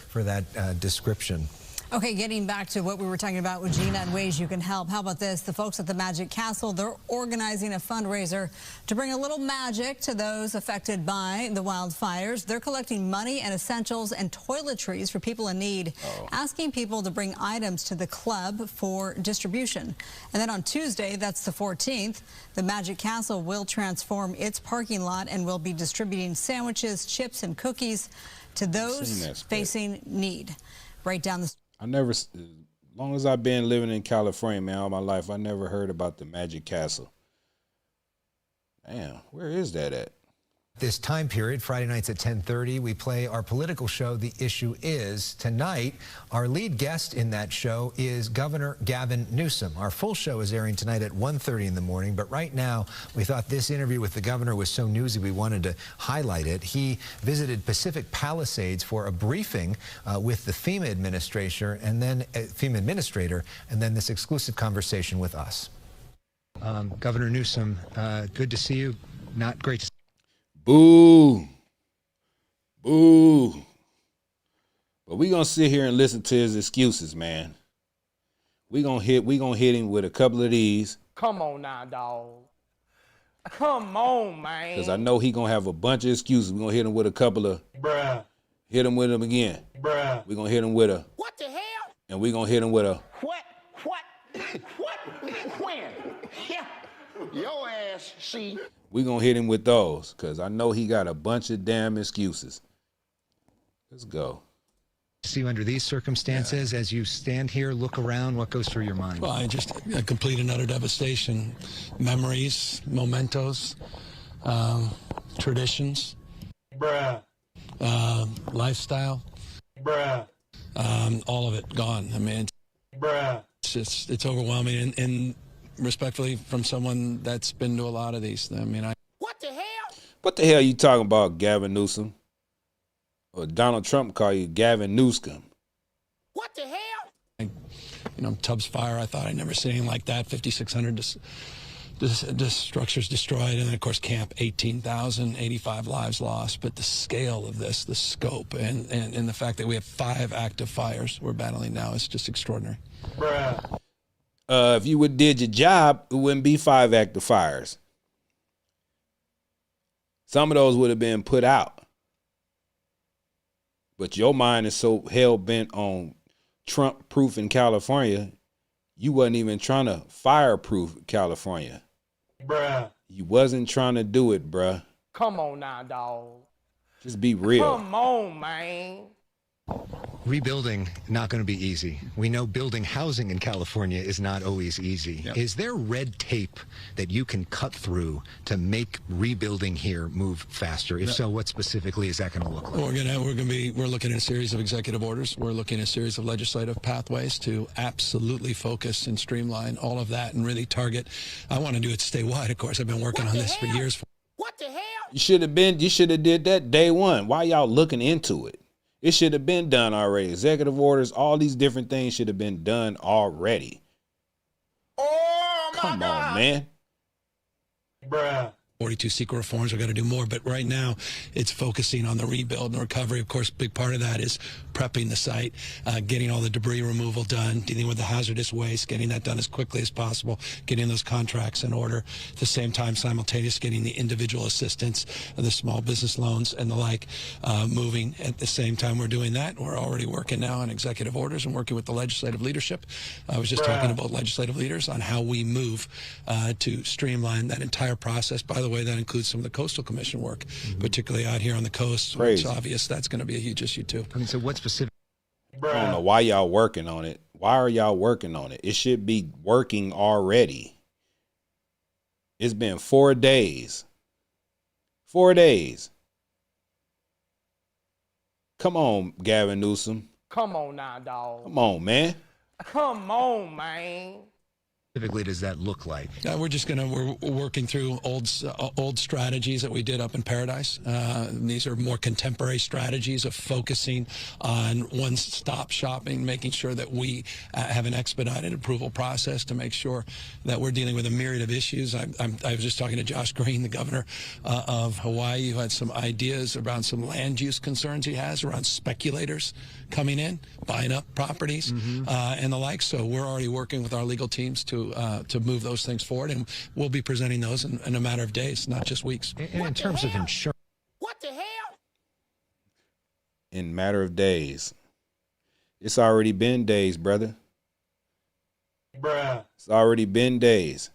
for that description. Okay, getting back to what we were talking about with Gina and ways you can help. How about this? The folks at the Magic Castle, they're organizing a fundraiser to bring a little magic to those affected by the wildfires. They're collecting money and essentials and toiletries for people in need, asking people to bring items to the club for distribution. And then on Tuesday, that's the 14th, the Magic Castle will transform its parking lot and will be distributing sandwiches, chips, and cookies to those facing need. Right down the street. As long as I've been living in California, man, all my life, I never heard about the Magic Castle. Damn, where is that at? This time period, Friday nights at 10:30, we play our political show, The Issue Is. Tonight, our lead guest in that show is Governor Gavin Newsom. Our full show is airing tonight at 1:30 in the morning, but right now, we thought this interview with the governor was so newsy we wanted to highlight it. He visited Pacific Palisades for a briefing with the FEMA administrator, and then this exclusive conversation with us. Governor Newsom, good to see you. Not great to see you. Boo. Boo. But we gonna sit here and listen to his excuses, man. We gonna hit him with a couple of these. Come on now, dog. Come on, man. Because I know he gonna have a bunch of excuses. We gonna hit him with a couple of hit him with him again. We gonna hit him with a what the hell? And we gonna hit him with a What? When? Yeah. Your ass, see. We're going to hit him with those because I know he got a bunch of damn excuses. Let's go. See you under these circumstances, as you stand here, look around, what goes through your mind? Well, I just complete and utter devastation. Memories, mementos, traditions. Bruh. Lifestyle. Bruh. All of it gone. I mean, Bruh. It's overwhelming. And respectfully, from someone that's been to a lot of these, I mean, What the hell? What the hell you talking about, Gavin Newsom? Or Donald Trump call you Gavin Newsom? What the hell? You know, Tubbs Fire, I thought I'd never seen anything like that. 5,600 structures destroyed. And then, of course, Camp, 18,000, 85 lives lost. But the scale of this, the scope, and the fact that we have 5 active fires we're battling now is just extraordinary. Bruh. If you would did your job, it wouldn't be 5 active fires. Some of those would have been put out. But your mind is so hell-bent on Trump-proof in California, you wasn't even trying to fireproof California. Bruh. You wasn't trying to do it, bruh. Come on now, dog. Just be real. Come on, man. Rebuilding, not going to be easy. We know building housing in California is not always easy. Yep. Is there red tape that you can cut through to make rebuilding here move faster? If so, what specifically is that going to look like? We're looking at a series of executive orders. We're looking at a series of legislative pathways to absolutely focus and streamline all of that and really target. I want to do it statewide, of course. I've been working on this for years. What the hell? You should have did that day one. Why y'all looking into it? It should have been done already. Executive orders, all these different things should have been done already. Oh, my Come God. on, man. Bruh. 42 secret reforms. We're going to do more, but right now it's focusing on the rebuild and recovery. Of course, a big part of that is prepping the site, getting all the debris removal done, dealing with the hazardous waste, getting that done as quickly as possible, getting those contracts in order. At the same time, simultaneous, getting the individual assistance, the small business loans and the like, moving. At the same time we're doing that, we're already working now on executive orders and working with the legislative leadership. I was just talking about legislative leaders on how we move to streamline that entire process. By the way, that includes some of the Coastal Commission work, particularly out here on the coast. Crazy. It's obvious that's going to be a huge issue too. I mean, so what specific? I don't know why y'all working on it. Why are y'all working on it? It should be working already. It's been 4 days. 4 days. Come on, Gavin Newsom. Come on now, dog. Come on, man. Come on, man. Specifically does that look like? We're working through old strategies that we did up in Paradise. These are more contemporary strategies of focusing on one-stop shopping, making sure that we have an expedited approval process to make sure that we're dealing with a myriad of issues. I was just talking to Josh Green, the governor of Hawaii, who had some ideas around some land use concerns he has around speculators coming in, buying up properties, and the like. So we're already working with our legal teams to move those things forward, and we'll be presenting those in a matter of days, not just weeks. And in terms of insurance. What the hell? In matter of days. It's already been days, brother. Bruh. It's already been days.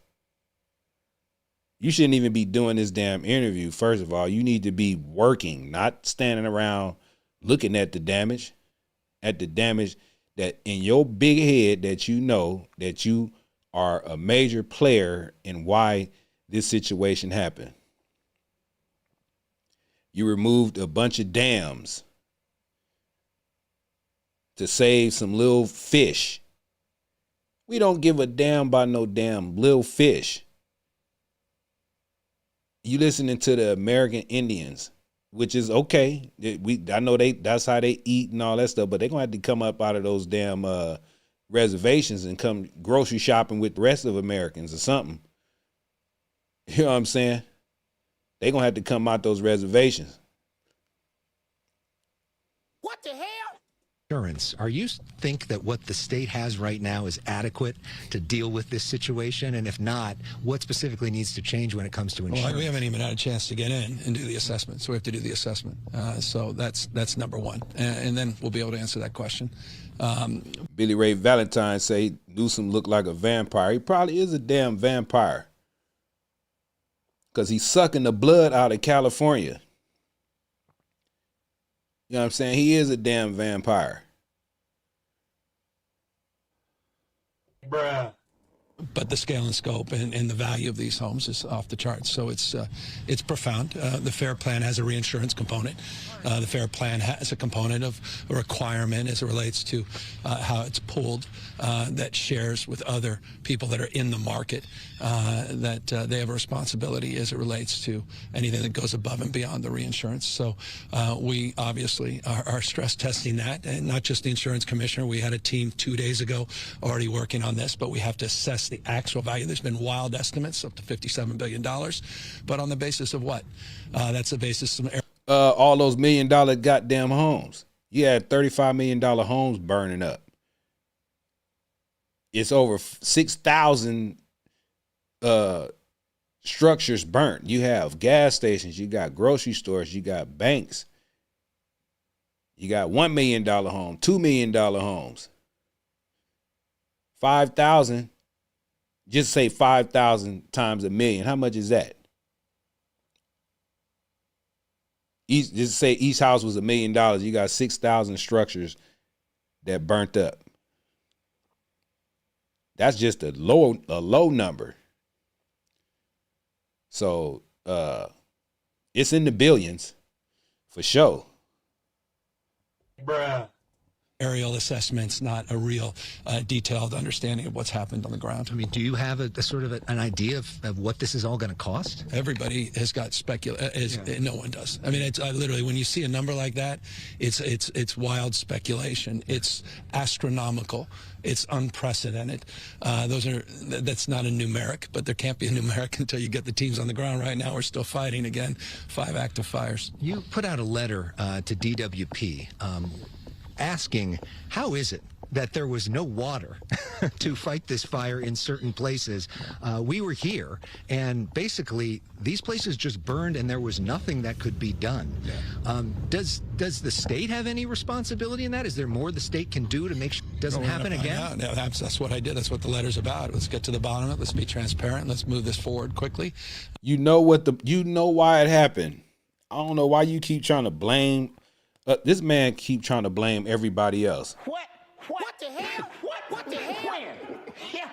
You shouldn't even be doing this damn interview, first of all. You need to be working, not standing around looking at the damage. At the damage that in your big head that you know that you are a major player in why this situation happened. You removed a bunch of dams to save some little fish. We don't give a damn about no damn little fish. You listening to the American Indians, which is okay. I know that's how they eat and all that stuff, but they're gonna have to come up out of those damn reservations and come grocery shopping with the rest of Americans or something. You know what I'm saying? They're gonna have to come out those reservations. What the hell? Insurance. Are you think that what the state has right now is adequate to deal with this situation? And if not, what specifically needs to change when it comes to insurance? Well, we haven't even had a chance to get in and do the assessment, so we have to do the assessment. So that's number one, and then we'll be able to answer that question. Billy Ray Valentine say Newsom looked like a vampire. He probably is a damn vampire. because he's sucking the blood out of California. You know what I'm saying? He is a damn vampire. Bruh. But the scale and scope and the value of these homes is off the charts. So it's profound. The FAIR plan has a reinsurance component. The FAIR plan has a component of a requirement as it relates to how it's pooled that shares with other people that are in the market, that they have a responsibility as it relates to anything that goes above and beyond the reinsurance. So we obviously are stress testing that, and not just the insurance commissioner. We had a team 2 days ago already working on this, but we have to assess the actual value. There's been wild estimates up to $57 billion, but on the basis of what? That's the basis of all those $1 million goddamn homes. You had $35 million homes burning up. It's over 6,000 structures burnt. You have gas stations, you got grocery stores, you got banks. You got $1 million home, $2 million homes. 5,000. Just say 5,000 times a million. How much is that? Just say each house was $1 million. You got 6,000 structures that burnt up. That's just a low number. So it's in the billions for sure. Bruh. Aerial assessments, not a real detailed understanding of what's happened on the ground. I mean, do you have a sort of an idea of what this is all going to cost? Everybody has got No one does. I mean, it's literally, when you see a number like that, it's wild speculation. It's astronomical. It's unprecedented. That's not a numeric, but there can't be a numeric until you get the teams on the ground. Right now, we're still fighting again. 5 active fires. You put out a letter to DWP. Asking, how is it that there was no water to fight this fire in certain places? We were here, and basically these places just burned, and there was nothing that could be done. Yeah. Does the state have any responsibility in that? Is there more the state can do to make sure it doesn't happen again? Yeah, that's what I did. That's what the letter's about. Let's get to the bottom of it. Let's be transparent. Let's move this forward quickly. You know why it happened. I don't know why you keep trying to blame. This man keep trying to blame everybody else. What the hell? What the hell? Yeah.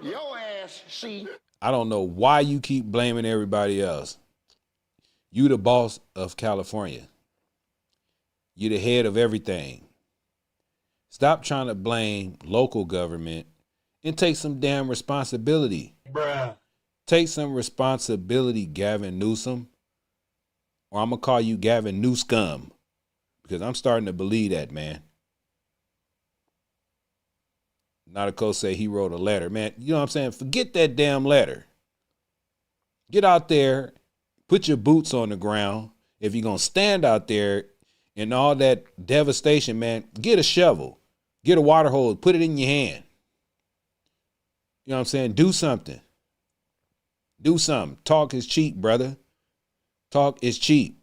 Your ass, see. I don't know why you keep blaming everybody else. You the boss of California. You the head of everything. Stop trying to blame local government and take some damn responsibility. Bruh. Take some responsibility, Gavin Newsom. Or I'm going to call you Gavin Newscum. Because I'm starting to believe that, man. Nautico say he wrote a letter. Man, you know what I'm saying? Forget that damn letter. Get out there, put your boots on the ground. If you're going to stand out there in all that devastation, man, get a shovel. Get a water hose. Put it in your hand. You know what I'm saying? Do something. Do something. Talk is cheap, brother. Talk is cheap.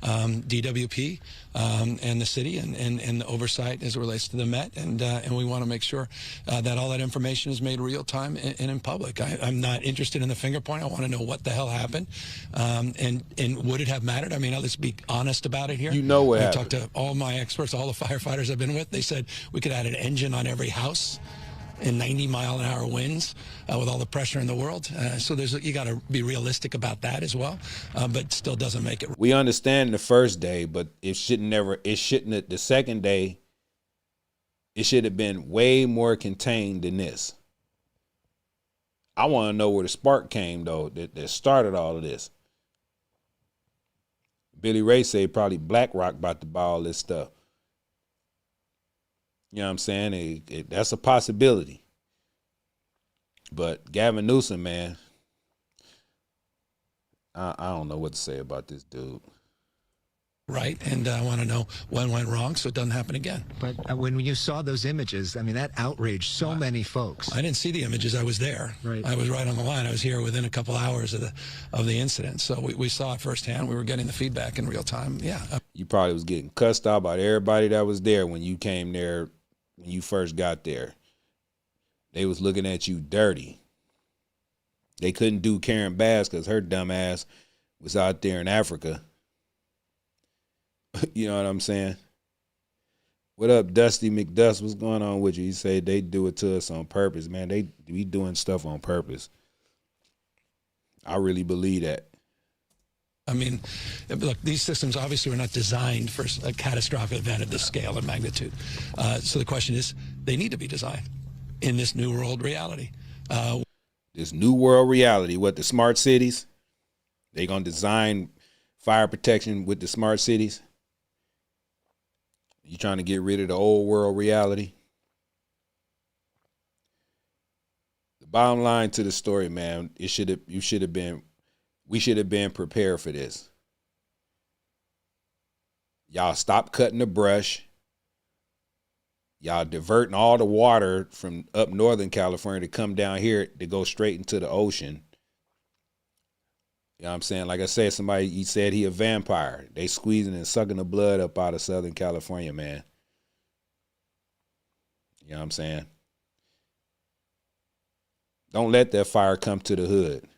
DWP and the city and the oversight as it relates to the Met, and we want to make sure that all that information is made real time and in public. I'm not interested in the finger point. I want to know what the hell happened, and would it have mattered? I mean, let's be honest about it here. You know what happened. I talked to all my experts, all the firefighters I've been with. They said we could add an engine on every house and 90-mile-an-hour winds with all the pressure in the world. So you got to be realistic about that as well, but still doesn't make it. We understand the first day, but the second day, it should have been way more contained than this. I want to know where the spark came, though, that started all of this. Billy Ray said probably BlackRock about to buy all this stuff. You know what I'm saying? That's a possibility. But Gavin Newsom, man, I don't know what to say about this dude. Right, and I want to know what went wrong so it doesn't happen again. But when you saw those images, I mean, that outraged so many folks. I didn't see the images. I was there. Right. I was right on the line. I was here within a couple hours of the incident. So we saw it firsthand. We were getting the feedback in real time. Yeah. You probably was getting cussed out by everybody that was there when you came there, when you first got there. They was looking at you dirty. They couldn't do Karen Bass because her dumb ass was out there in Africa. You know what I'm saying? What up, Dusty McDust? What's going on with you? He said they do it to us on purpose, man. They be doing stuff on purpose. I really believe that. I mean, look, these systems obviously were not designed for a catastrophic event of this scale and magnitude. So the question is, they need to be designed in this new world reality. This new world reality, what the smart cities, they going to design fire protection with the smart cities. You trying to get rid of the old world reality? The bottom line to the story, man, we should have been prepared for this. Y'all stop cutting the brush. Y'all diverting all the water from up Northern California to come down here to go straight into the ocean. You know what I'm saying? Like I said, he said he a vampire. They squeezing and sucking the blood up out of Southern California, man. You know what I'm saying? Don't let that fire come to the hood.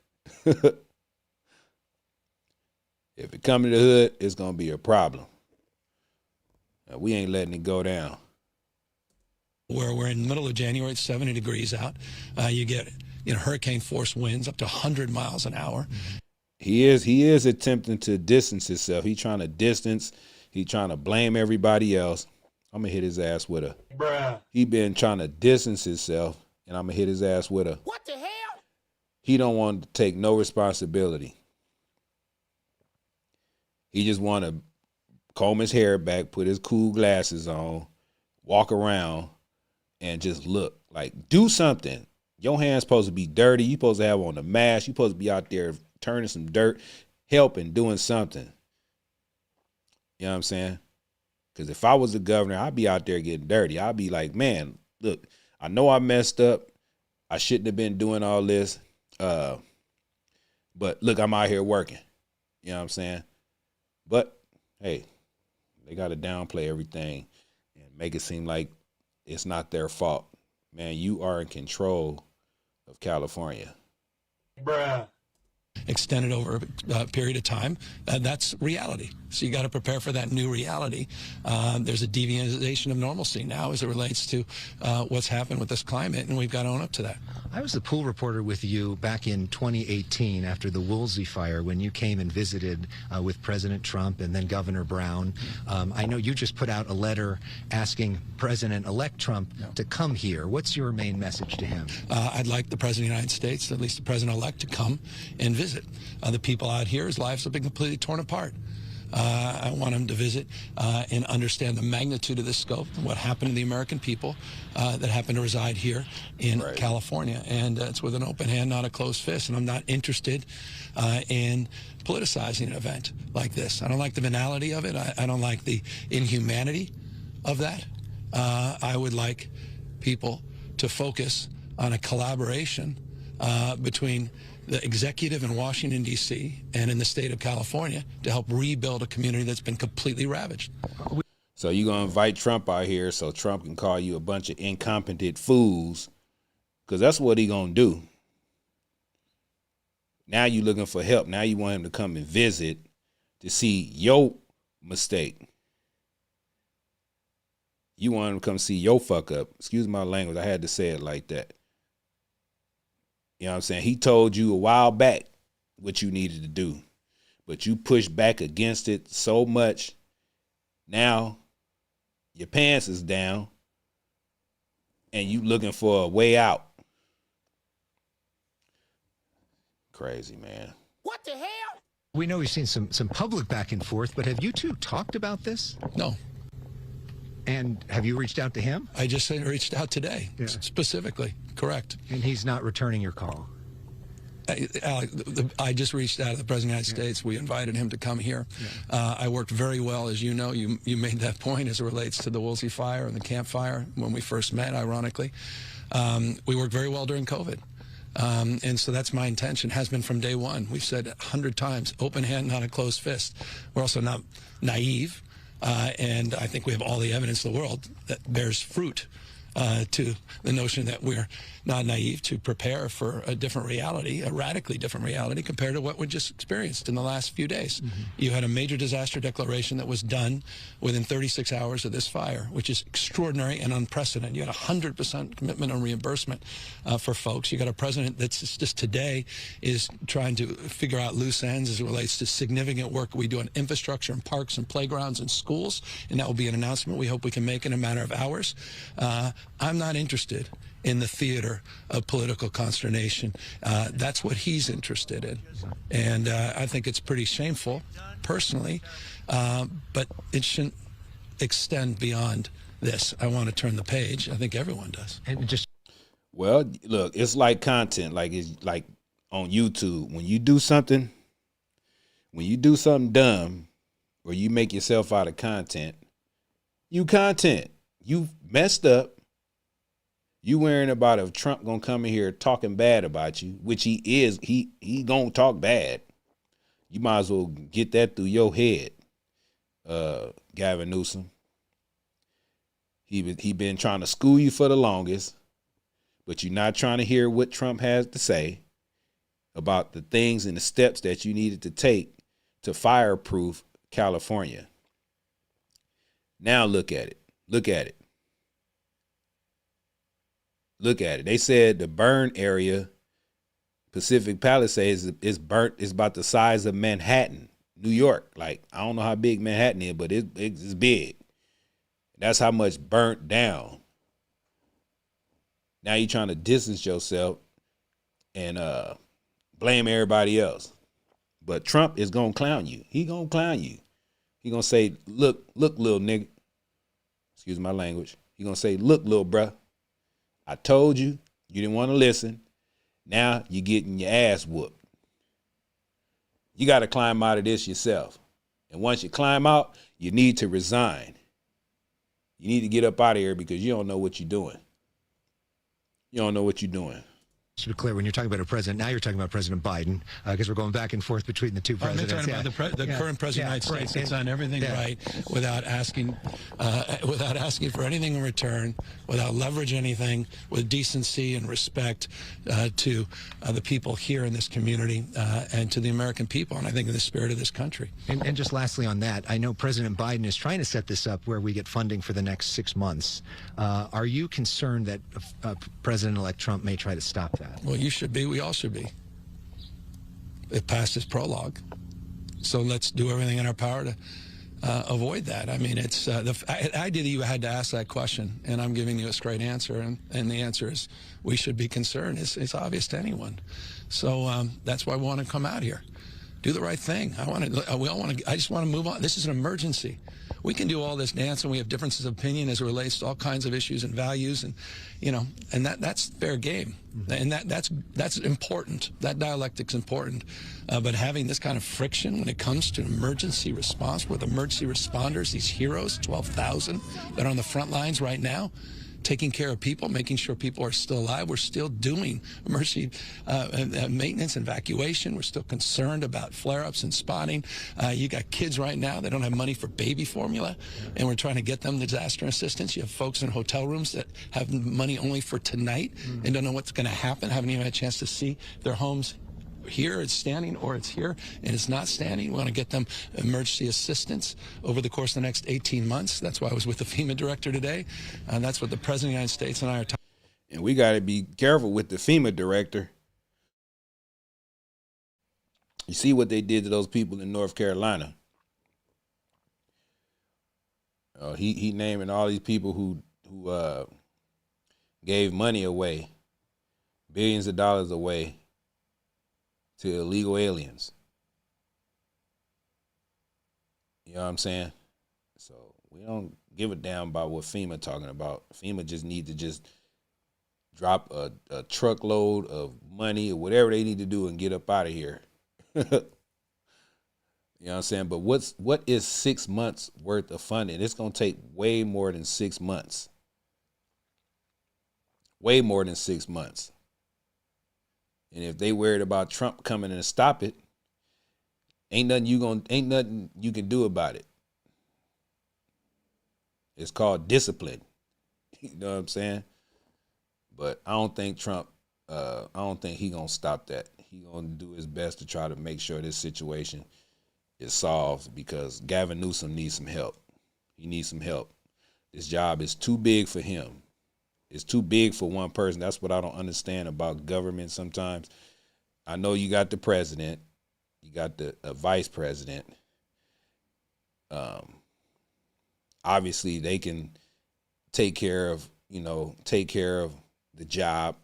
If it come to the hood, it's going to be a problem. We ain't letting it go down. Where we're in the middle of January, it's 70 degrees out. You get hurricane force winds up to 100 miles an hour. He is attempting to distance himself. He trying to distance. He trying to blame everybody else. I'm gonna hit his ass with a. Bruh. He been trying to distance himself, and I'm gonna hit his ass with a. What the hell? He don't want to take no responsibility. He just want to comb his hair back, put his cool glasses on, walk around, and just look like do something. Your hand's supposed to be dirty. You supposed to have on a mask. You supposed to be out there turning some dirt, helping, doing something. You know what I'm saying? Because if I was the governor, I'd be out there getting dirty. I'd be like, man, look, I know I messed up. I shouldn't have been doing all this. But look, I'm out here working. You know what I'm saying? But, hey, they got to downplay everything and make it seem like it's not their fault. Man, you are in control of California. Bruh. Extended over a period of time, that's reality. So you got to prepare for that new reality. There's a deviation of normalcy now as it relates to what's happened with this climate, and we've got to own up to that. I was the pool reporter with you back in 2018 after the Woolsey fire when you came and visited with President Trump and then Governor Brown. I know you just put out a letter asking President-elect Trump to come here. What's your main message to him? I'd like the President of the United States, at least the President-elect, to come and visit. The people out here, his lives have been completely torn apart. I want him to visit and understand the magnitude of this scope, what happened to the American people that happen to reside here in California. And it's with an open hand, not a closed fist. And I'm not interested in politicizing an event like this. I don't like the banality of it. I don't like the inhumanity of that. I would like people to focus on a collaboration between the executive in Washington, D.C. and in the state of California to help rebuild a community that's been completely ravaged. So you're going to invite Trump out here so Trump can call you a bunch of incompetent fools, because that's what he going to do. Now you looking for help. Now you want him to come and visit to see your mistake. You want him to come see your fuck up. Excuse my language. I had to say it like that. You know what I'm saying? He told you a while back what you needed to do, but you pushed back against it so much. Now your pants is down and you looking for a way out. Crazy, man. What the hell? We know we've seen some public back and forth, but have you two talked about this? No. And have you reached out to him? I just reached out today, specifically. Correct. And he's not returning your call? I just reached out to the President of the United States. We invited him to come here. I worked very well, as you know. You made that point as it relates to the Woolsey fire and the Camp Fire when we first met, ironically. We worked very well during COVID. And so that's my intention, has been from day one. We've said 100 times, open hand, not a closed fist. We're also not naive. And I think we have all the evidence in the world that bears fruit to the notion that we're not naive to prepare for a different reality, a radically different reality compared to what we just experienced in the last few days. You had a major disaster declaration that was done within 36 hours of this fire, which is extraordinary and unprecedented. You had 100% commitment on reimbursement for folks. You got a president that's just today is trying to figure out loose ends as it relates to significant work we do on infrastructure and parks and playgrounds and schools, and that will be an announcement we hope we can make in a matter of hours. I'm not interested in the theater of political consternation. That's what he's interested in. And I think it's pretty shameful, personally, but it shouldn't extend beyond this. I want to turn the page. I think everyone does. And just well, look, it's like content, like it's like on YouTube. When you do something dumb or you make yourself out of content, you messed up. You worrying about if Trump gonna come in here talking bad about you, which he is. He gonna talk bad. You might as well get that through your head, Gavin Newsom. He been trying to school you for the longest, but you're not trying to hear what Trump has to say about the things and the steps that you needed to take to fireproof California. Now look at it. Look at it. Look at it. They said the burn area, Pacific Palisades, is burnt. It's about the size of Manhattan, New York. Like, I don't know how big Manhattan is, but it's big. That's how much burnt down. Now you're trying to distance yourself and blame everybody else. But Trump is going to clown you. He going to clown you. He going to say, look, little nigga. Excuse my language. He going to say, look, little bruh. I told you, you didn't want to listen. Now you're getting your ass whooped. You got to climb out of this yourself. And once you climb out, you need to resign. You need to get up out of here because you don't know what you're doing. You don't know what you're doing. To be clear, when you're talking about a president, now you're talking about President Biden, because we're going back and forth between the two presidents. I'm talking about the current president of the United States that's done everything right without asking for anything in return, without leverage anything, with decency and respect to the people here in this community and to the American people, and I think in the spirit of this country. And just lastly on that, I know President Biden is trying to set this up where we get funding for the next 6 months. Are you concerned that President-elect Trump may try to stop that? Well, you should be. We all should be. It passed its prologue. So let's do everything in our power to avoid that. I mean, it's the idea that you had to ask that question, and I'm giving you a straight answer, and the answer is we should be concerned. It's obvious to anyone. So that's why we want to come out here. Do the right thing. I just want to move on. This is an emergency. We can do all this dance, and we have differences of opinion as it relates to all kinds of issues and values, and that's fair game, and that's important. That dialectic's important, but having this kind of friction when it comes to emergency response with emergency responders, these heroes, 12,000 that are on the front lines right now, taking care of people, making sure people are still alive. We're still doing emergency maintenance and evacuation. We're still concerned about flare-ups and spotting. You got kids right now that don't have money for baby formula, and we're trying to get them disaster assistance. You have folks in hotel rooms that have money only for tonight and don't know what's going to happen, haven't even had a chance to see their homes here it's standing or it's here and it's not standing. We want to get them emergency assistance over the course of the next 18 months. That's why I was with the FEMA director today. And that's what the President of the United States and I are talking. And we got to be careful with the FEMA director. You see what they did to those people in North Carolina. He naming all these people who gave money away, billions of dollars away, to illegal aliens. You know what I'm saying? So we don't give a damn about what FEMA talking about. FEMA just need to just drop a truckload of money or whatever they need to do and get up out of here. You know what I'm saying? But what is 6 months worth of funding? It's going to take way more than 6 months. Way more than 6 months. And if they worried about Trump coming in to stop it, ain't nothing you can do about it. It's called discipline. You know what I'm saying? But I don't think Trump. I don't think he gonna stop that. He gonna do his best to try to make sure this situation is solved because Gavin Newsom needs some help. He needs some help. This job is too big for him. It's too big for one person. That's what I don't understand about government sometimes. I know you got the president, you got the vice president. Obviously, they can take care of the job.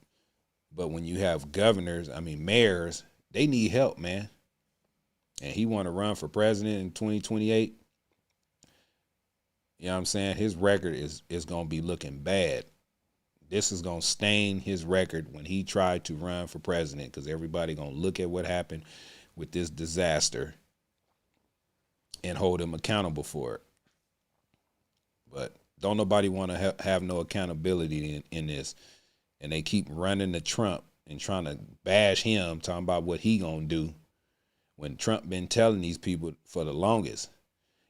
But when you have governors, mayors, they need help, man. And he want to run for president in 2028. You know what I'm saying? His record is going to be looking bad. This is going to stain his record when he tried to run for president because everybody going to look at what happened with this disaster and hold him accountable for it. But don't nobody want to have no accountability in this. And they keep running to Trump and trying to bash him, talking about what he gonna do when Trump been telling these people for the longest.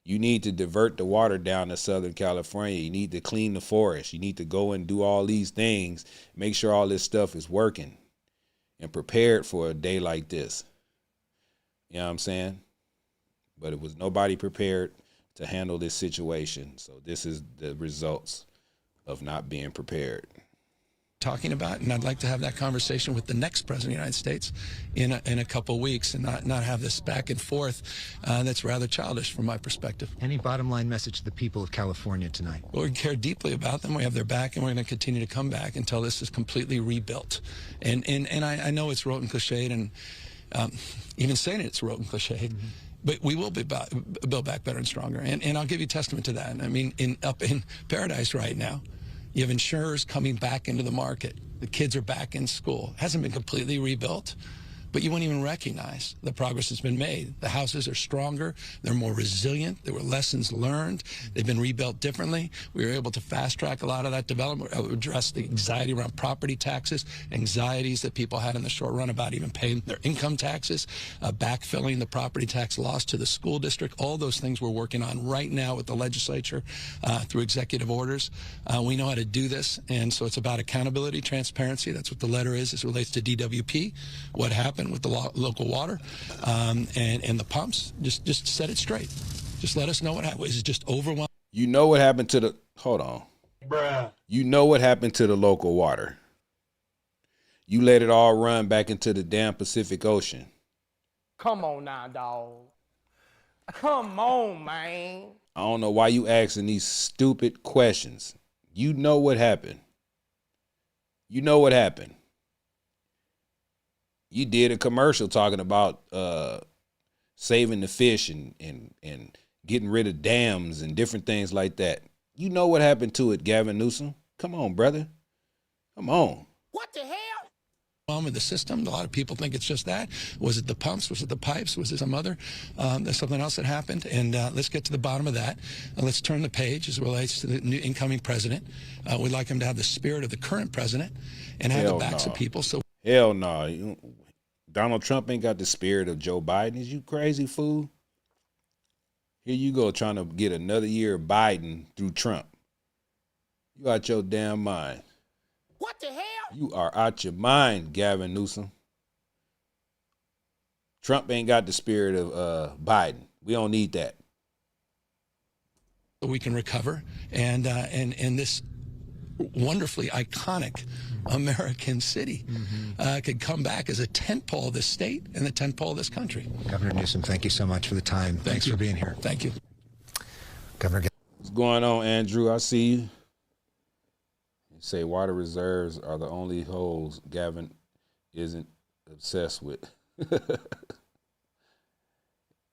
You need to divert the water down to Southern California. You need to clean the forest. You need to go and do all these things, make sure all this stuff is working and prepared for a day like this. You know what I'm saying? But it was nobody prepared to handle this situation. So this is the results of not being prepared. Talking about, and I'd like to have that conversation with the next president of the United States in a couple of weeks and not have this back and forth that's rather childish from my perspective. Any bottom line message to the people of California tonight? Well, we care deeply about them. We have their back, and we're going to continue to come back until this is completely rebuilt. And I know it's rote and cliched, and even saying it's rote and cliched, but we will be built back better and stronger. And I'll give you testament to that. I mean, up in Paradise right now, you have insurers coming back into the market. The kids are back in school. It hasn't been completely rebuilt, but you won't even recognize the progress that's been made. The houses are stronger. They're more resilient. There were lessons learned. They've been rebuilt differently. We were able to fast track a lot of that development, address the anxiety around property taxes, anxieties that people had in the short run about even paying their income taxes, backfilling the property tax loss to the school district. All those things we're working on right now with the legislature through executive orders. We know how to do this, and so it's about accountability, transparency. That's what the letter is as it relates to DWP. What happened with the local water and the pumps. Just set it straight. Just let us know what happened. Is it just overwhelming? You know what happened to the, hold on. Bruh. You know what happened to the local water. You let it all run back into the damn Pacific Ocean. Come on now, dog. Come on, man. I don't know why you asking these stupid questions. You know what happened. You know what happened. You did a commercial talking about saving the fish and getting rid of dams and different things like that. You know what happened to it, Gavin Newsom. Come on, brother. Come on. What the hell? With the system, a lot of people think it's just that. Was it the pumps? Was it the pipes? Was it some other? There's something else that happened. And let's get to the bottom of that. Let's turn the page as it relates to the new incoming president. We'd like him to have the spirit of the current president and have the backs of people. So hell no. Donald Trump ain't got the spirit of Joe Biden. Is you crazy fool? Here you go trying to get another year of Biden through Trump. You out your damn mind. What the hell? You are out your mind, Gavin Newsom. Trump ain't got the spirit of Biden. We don't need that. we can recover and this wonderfully iconic American city could come back as a tentpole of this state and the tentpole of this country. Governor Newsom, thank you so much for the time. Thanks for being here. Thank you. Governor. What's going on, Andrew? I see you. You say water reserves are the only holes Gavin isn't obsessed with.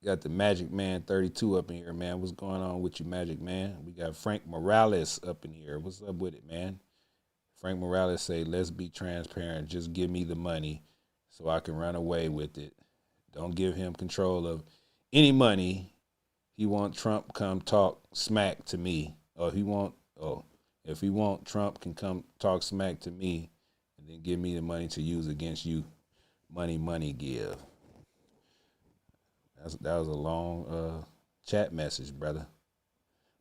Got the Magic Man 32 up in here, man. What's going on with you, Magic Man? We got Frank Morales up in here. What's up with it, man? Frank Morales say, let's be transparent. Just give me the money so I can run away with it. Don't give him control of any money. He want Trump come talk smack to me. If he want Trump can come talk smack to me and then give me the money to use against you. Money, give. That was a long chat message, brother.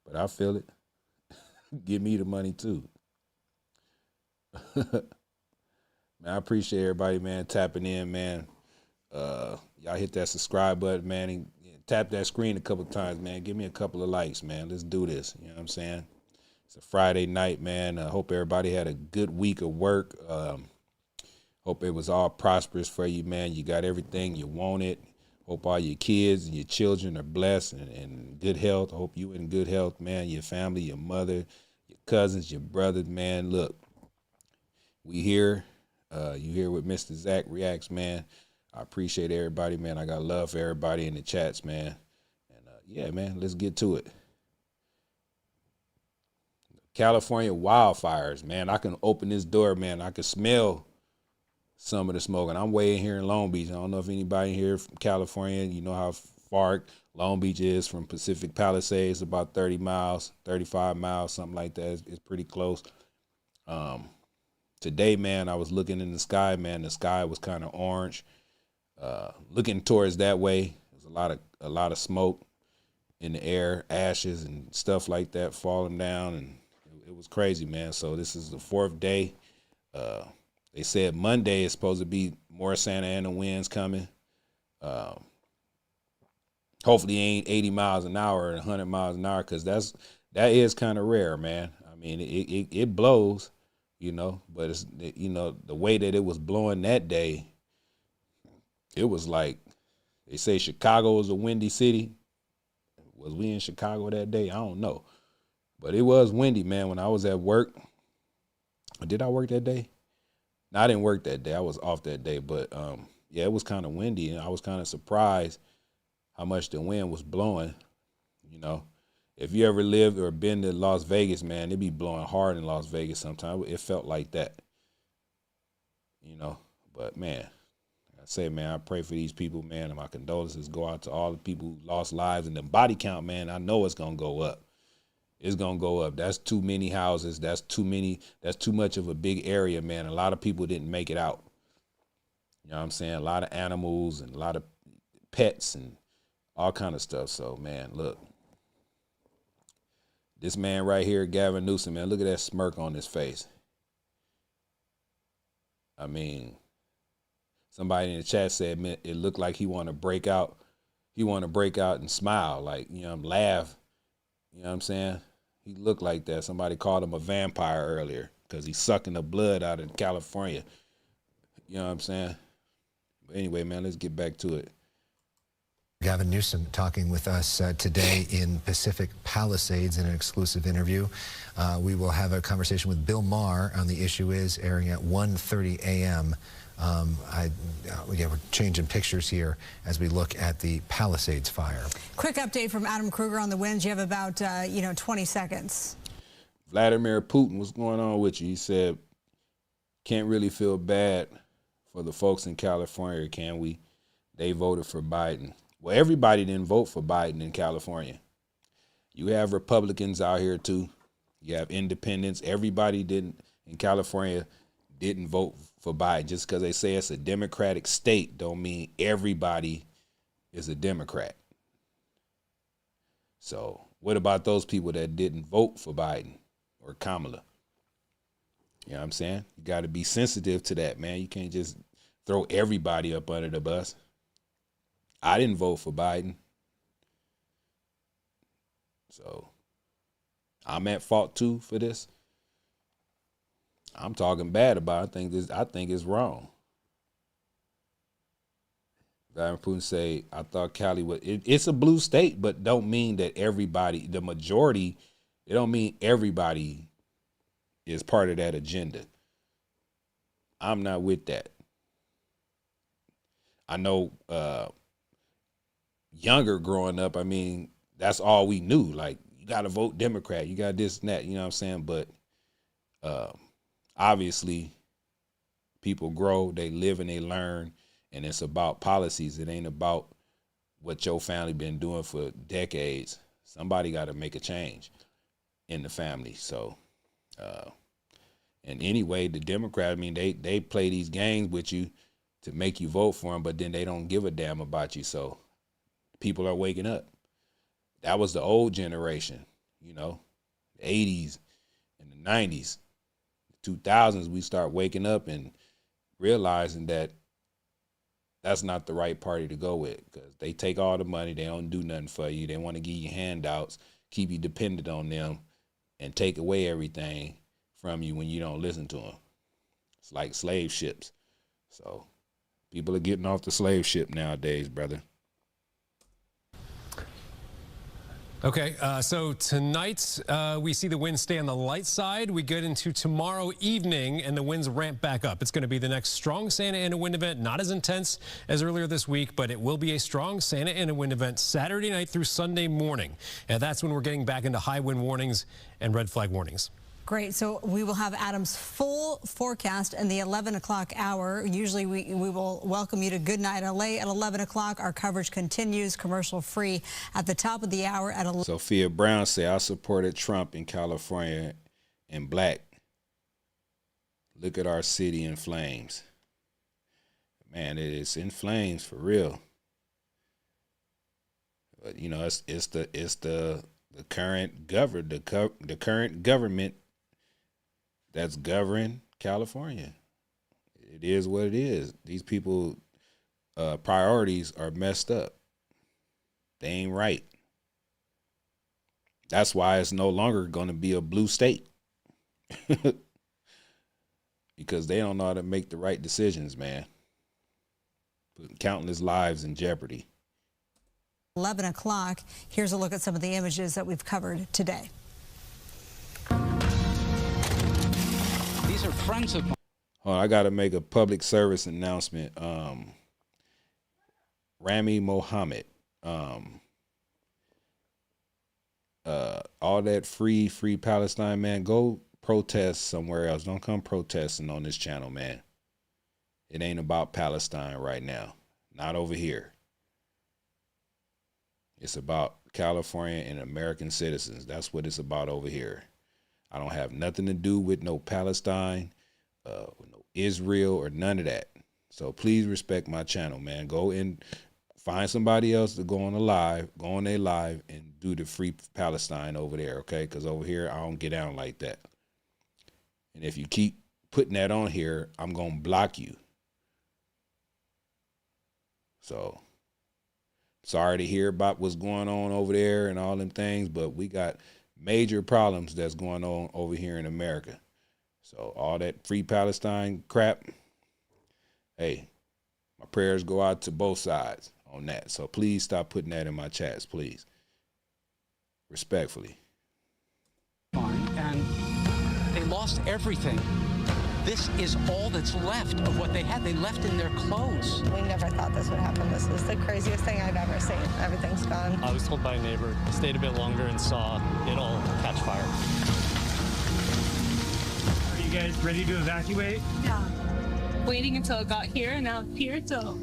But I feel it. Give me the money too. Man, I appreciate everybody, man, tapping in, man. Y'all hit that subscribe button, man, and tap that screen a couple times, man. Give me a couple of likes, man. Let's do this. You know what I'm saying? It's a Friday night, man. I hope everybody had a good week of work. Hope it was all prosperous for you, man. You got everything you wanted. Hope all your kids and your children are blessed and in good health. I hope you in good health, man. Your family, your mother, your cousins, your brothers, man. Look, we here. You here with Mr. Zach Reacts, man. I appreciate everybody, man. I got love for everybody in the chats, man. And yeah, man, let's get to it. California wildfires, man. I can open this door, man. I can smell some of the smoke. And I'm way in here in Long Beach. I don't know if anybody here from California, you know how far Long Beach is from Pacific Palisades, about 30 miles, 35 miles, something like that. It's pretty close. Today, man, I was looking in the sky, man. The sky was kind of orange. Looking towards that way, there's a lot of smoke in the air, ashes and stuff like that falling down, and it was crazy, man. So this is the 4th day. They said Monday is supposed to be more Santa Ana winds coming. Hopefully it ain't 80 miles an hour or 100 miles an hour, because that is kind of rare, man. I mean, it blows, you know, but it's, you know, the way that it was blowing that day, it was like, they say Chicago is a windy city. Was we in Chicago that day? I don't know. But it was windy, man, when I was at work. Did I work that day? No, I didn't work that day. I was off that day. But, yeah, it was kind of windy, and I was kind of surprised how much the wind was blowing. You know, if you ever lived or been to Las Vegas, man, it be blowing hard in Las Vegas sometimes. It felt like that, you know. But, man, I say, man, I pray for these people, man, and my condolences go out to all the people who lost lives. And the body count, man, I know it's going to go up. It's going to go up. That's too many houses. That's too much of a big area, man. A lot of people didn't make it out. You know what I'm saying? A lot of animals and a lot of pets and all kind of stuff. So, man, look. This man right here, Gavin Newsom, man, look at that smirk on his face. I mean, somebody in the chat said, man, it looked like he want to break out. He want to break out and smile, like, you know, laugh. You know what I'm saying? He looked like that. Somebody called him a vampire earlier because he's sucking the blood out in California. You know what I'm saying? But anyway, man, let's get back to it. Gavin Newsom talking with us today in Pacific Palisades in an exclusive interview. We will have a conversation with Bill Maher on The Issue Is, airing at 1:30 a.m. We're changing pictures here as we look at the Palisades fire. Quick update from Adam Kruger on the winds. You have about 20 seconds. Vladimir Putin, what's going on with you? He said, can't really feel bad for the folks in California, can we? They voted for Biden. Well, everybody didn't vote for Biden in California. You have Republicans out here too. You have independents. Everybody in California didn't vote for Biden. Just because they say it's a Democratic state don't mean everybody is a Democrat. So what about those people that didn't vote for Biden or Kamala? You know what I'm saying? You got to be sensitive to that, man. You can't just throw everybody up under the bus. I didn't vote for Biden. So I'm at fault too for this. I'm talking bad about it. I think it's wrong. Vladimir Putin say, I thought Cali was, it's a blue state, but don't mean that everybody, the majority, it don't mean everybody is part of that agenda. I'm not with that. I know younger growing up, I mean, that's all we knew. Like, you got to vote Democrat. You got this and that, you know what I'm saying? But obviously, people grow, they live and they learn, and it's about policies. It ain't about what your family been doing for decades. Somebody got to make a change in the family. So, and anyway, the Democrat, I mean, they play these games with you to make you vote for them, but then they don't give a damn about you. So people are waking up. That was the old generation, you know, the 80s and the 90s. 2000s, we start waking up and realizing that that's not the right party to go with, because they take all the money. They don't do nothing for you. They want to give you handouts, keep you dependent on them, and take away everything from you when you don't listen to them. It's like slave ships. So people are getting off the slave ship nowadays, brother. Okay, so tonight we see the winds stay on the light side. We get into tomorrow evening and the winds ramp back up. It's going to be the next strong Santa Ana wind event, not as intense as earlier this week, but it will be a strong Santa Ana wind event Saturday night through Sunday morning. And that's when we're getting back into high wind warnings and red flag warnings. Great. So we will have Adam's full forecast in the 11 o'clock hour. Usually we will welcome you to Good Night LA at 11 o'clock. Our coverage continues commercial free at the top of the hour at 11. Sophia Brown said, I supported Trump in California and black. Look at our city in flames. Man, it is in flames for real. But you know, it's the current government that's governing California. It is what it is. These people priorities are messed up. They ain't right. That's why it's no longer going to be a blue state. Because they don't know how to make the right decisions, man. Putting countless lives in jeopardy. 11 o'clock. Here's a look at some of the images that we've covered today. These are friends of mine. Oh, I got to make a public service announcement. Rami Mohammed, all that free Palestine, man, go protest somewhere else. Don't come protesting on this channel, man. It ain't about Palestine right now. Not over here. It's about California and American citizens. That's what it's about over here. I don't have nothing to do with no Palestine, no Israel, or none of that. So please respect my channel, man. Go and find somebody else to go on their live and do the free Palestine over there, okay? Because over here, I don't get down like that. And if you keep putting that on here, I'm going to block you. So sorry to hear about what's going on over there and all them things, but we got major problems that's going on over here in America. So all that free Palestine crap, hey, my prayers go out to both sides on that. So please stop putting that in my chats, please. Respectfully. And they lost everything. This is all that's left of what they had. They left in their clothes. We never thought this would happen. This is the craziest thing I've ever seen. Everything's gone. I was told by a neighbor, stayed a bit longer and saw it all catch fire. Are you guys ready to evacuate? Yeah. Waiting until it got here, and now it's here, so.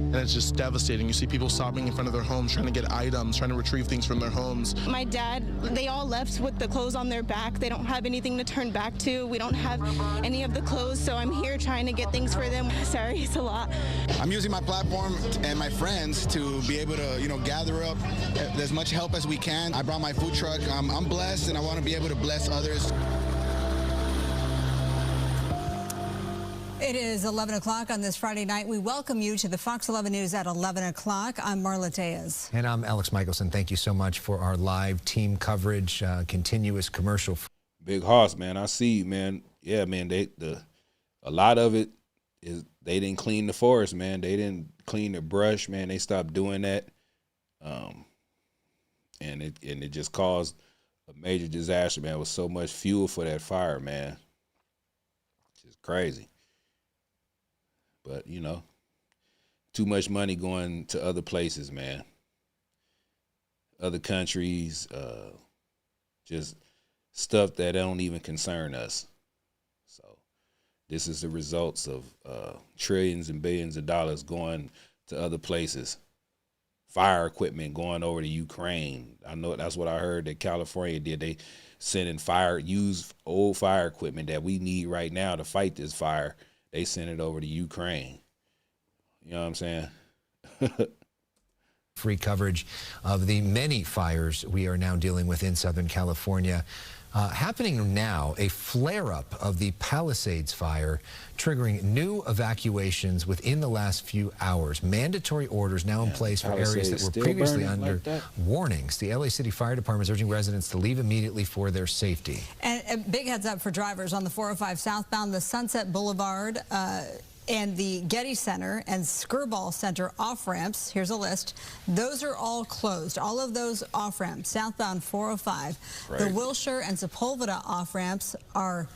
And it's just devastating. You see people sobbing in front of their homes, trying to get items, trying to retrieve things from their homes. My dad, they all left with the clothes on their back. They don't have anything to turn back to. We don't have any of the clothes, so I'm here trying to get things for them. Sorry, it's a lot. I'm using my platform and my friends to be able to, gather up as much help as we can. I brought my food truck. I'm blessed, and I want to be able to bless others. It is 11 o'clock on this Friday night. We welcome you to the Fox 11 News at 11 o'clock. I'm Marla Tejas. And I'm Alex Michelson. Thank you so much for our live team coverage, continuous commercial. Big Hoss, man. I see, man. Yeah, man. A lot of it is they didn't clean the forest, man. They didn't clean the brush, man. They stopped doing that, and it just caused a major disaster, man. It was so much fuel for that fire, man. It's just crazy. But, too much money going to other places, man. Other countries, just stuff that don't even concern us. So this is the results of trillions and billions of dollars going to other places. Fire equipment going over to Ukraine. I know that's what I heard that California did. They sent in used old fire equipment that we need right now to fight this fire. They sent it over to Ukraine. You know what I'm saying? Free coverage of the many fires we are now dealing with in Southern California. Happening now, a flare-up of the Palisades fire, triggering new evacuations within the last few hours. Mandatory orders now in place for areas that were previously under warnings. The LA City Fire Department is urging residents to leave immediately for their safety. And a big heads up for drivers on the 405 southbound, the Sunset Boulevard and the Getty Center and Skirball Center off-ramps. Here's a list. Those are all closed. All of those off-ramps, southbound 405. Right. The Wilshire and Sepulveda off-ramps are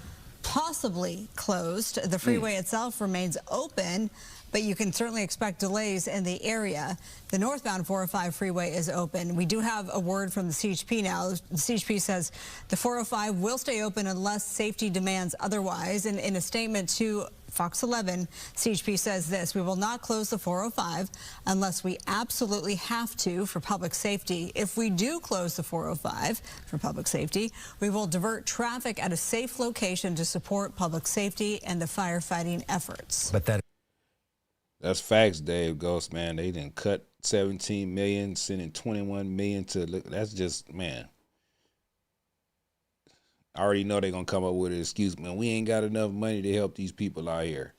possibly closed. The freeway itself remains open, but you can certainly expect delays in the area. The northbound 405 freeway is open. We do have a word from the CHP now. The CHP says the 405 will stay open unless safety demands otherwise. And in a statement to Fox 11, CHP says this: we will not close the 405 unless we absolutely have to for public safety. If we do close the 405 for public safety, we will divert traffic at a safe location to support public safety and the firefighting efforts. But that's facts, Dave Ghost, man. They didn't cut 17 million, sending 21 million to look. That's just, man. I already know they're going to come up with an excuse, man. We ain't got enough money to help these people out here.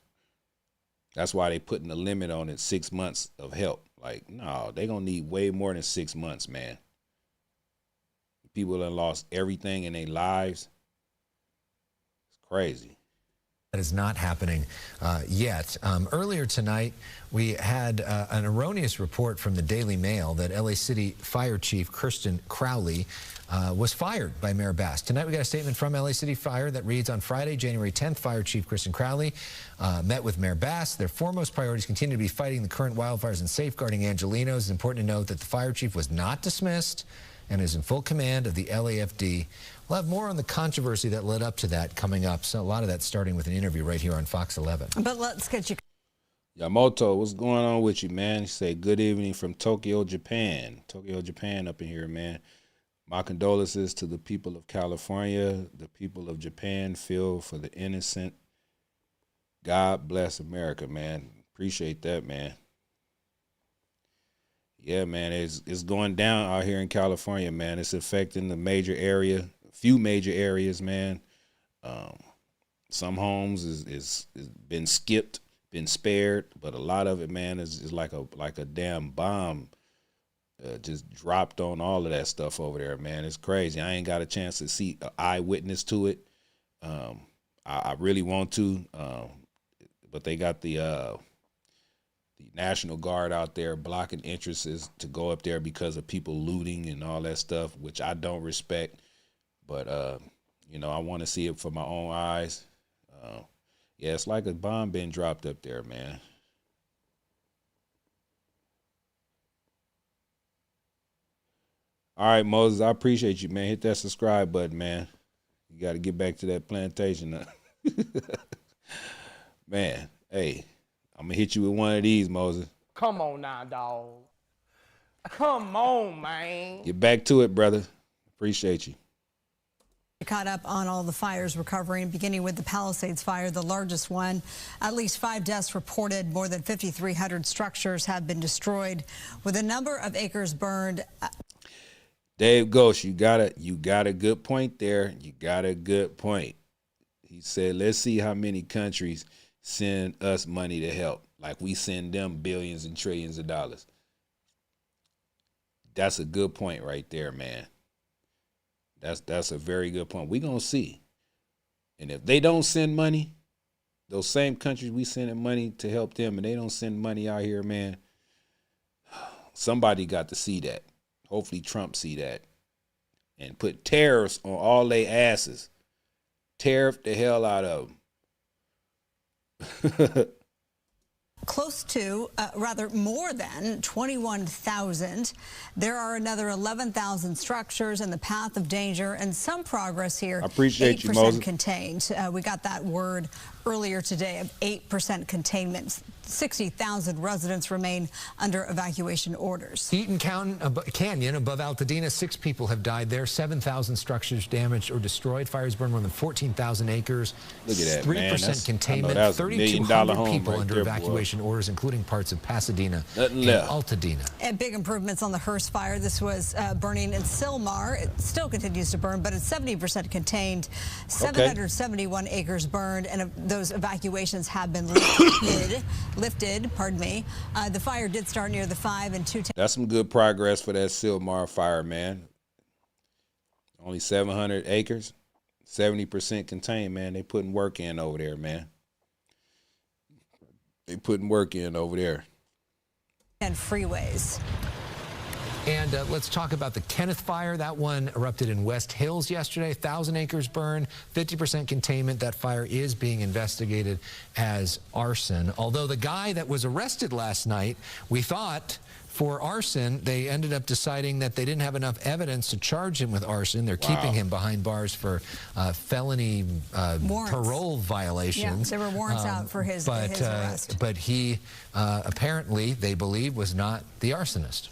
That's why they putting a limit on it, 6 months of help. Like, no, they're going to need way more than 6 months, man. People that lost everything in their lives. It's crazy. That is not happening yet. Earlier tonight, we had an erroneous report from the Daily Mail that LA City Fire Chief Kristen Crowley was fired by Mayor Bass. Tonight, we got a statement from LA City Fire that reads, on Friday, January 10th, Fire Chief Kristen Crowley met with Mayor Bass. Their foremost priorities continue to be fighting the current wildfires and safeguarding Angelenos. It's important to note that the fire chief was not dismissed and is in full command of the LAFD. We'll have more on the controversy that led up to that coming up. So a lot of that starting with an interview right here on Fox 11. But let's get you. Yamamoto, what's going on with you, man? You say good evening from Tokyo, Japan. Tokyo, Japan up in here, man. My condolences to the people of California. The people of Japan feel for the innocent. God bless America, man. Appreciate that, man. Yeah, man, it's going down out here in California, man. It's affecting the major area, a few major areas, man. Some homes is been skipped, been spared, but a lot of it, man, is like a damn bomb just dropped on all of that stuff over there, man. It's crazy. I ain't got a chance to see an eyewitness to it. I really want to, but they got the National Guard out there blocking entrances to go up there because of people looting and all that stuff, which I don't respect. But, you know, I want to see it for my own eyes. Yeah, it's like a bomb being dropped up there, man. All right, Moses, I appreciate you, man. Hit that subscribe button, man. You got to get back to that plantation. Man, hey. I'm going to hit you with one of these, Moses. Come on now, dog. Come on, man. Get back to it, brother. Appreciate you. Caught up on all the fires recovering, beginning with the Palisades fire, the largest one. At least 5 deaths reported. More than 5,300 structures have been destroyed, with a number of acres burned. Dave Ghost, you got a good point there. You got a good point. He said, let's see how many countries send us money to help, like we send them billions and trillions of dollars. That's a good point right there, man. That's a very good point. We're going to see. And if they don't send money, those same countries we sending money to help them, and they don't send money out here, man, somebody got to see that. Hopefully Trump see that and put tariffs on all they asses. Tariff the hell out of them. Close to, rather more than 21,000. There are another 11,000 structures in the path of danger, and some progress here. I appreciate 8% you, Moses. contained. We got that word earlier today of 8% containment. 60,000 residents remain under evacuation orders. Eaton Canyon above Altadena, 6 people have died there. 7,000 structures damaged or destroyed. Fires burned more than 14,000 acres. Look at that, 3% man. containment. That was $1 million 3,200 home people right under there, evacuation evacuation orders, including parts of Pasadena Nothing and left. Altadena. And big improvements on the Hearst fire. This was burning in Sylmar. It still continues to burn, but it's 70% contained. 771 acres burned, and those evacuations have been lifted. Pardon me. The fire did start near the 5 and 210. That's some good progress for that Sylmar fire, man. Only 700 acres, 70% contained, man. They putting work in over there, man. They putting work in over there. And freeways. And let's talk about the Kenneth fire. That one erupted in West Hills yesterday. 1,000 acres burned, 50% containment. That fire is being investigated as arson. Although the guy that was arrested last night, we thought for arson, they ended up deciding that they didn't have enough evidence to charge him with arson. They're keeping him behind bars for felony parole violations. Yeah, there were warrants out for his arrest. But he apparently, they believe, was not the arsonist.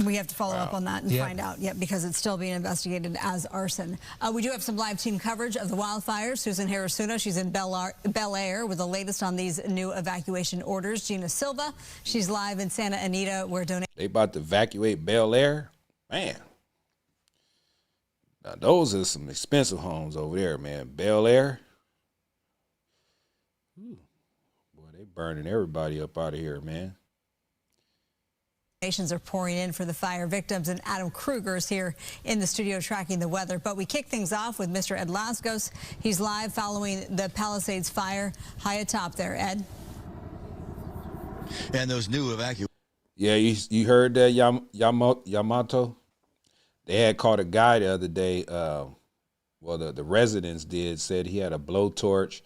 We have to follow up on that and find out, because it's still being investigated as arson. We do have some live team coverage of the wildfires. Susan Harasuno, she's in Bel Air with the latest on these new evacuation orders. Gina Silva, she's live in Santa Anita, where They about to evacuate Bel Air? Man. Now, those are some expensive homes over there, man. Bel Air. Boy, they burning everybody up out of here, man. Donations are pouring in for the fire victims, and Adam Kruger is here in the studio tracking the weather. But we kick things off with Mr. Ed Lascos. He's live following the Palisades fire high atop there. Ed? And those new evacuations. Yeah, you heard that, Yamato? They had caught a guy the other day. Well, the residents said he had a blowtorch,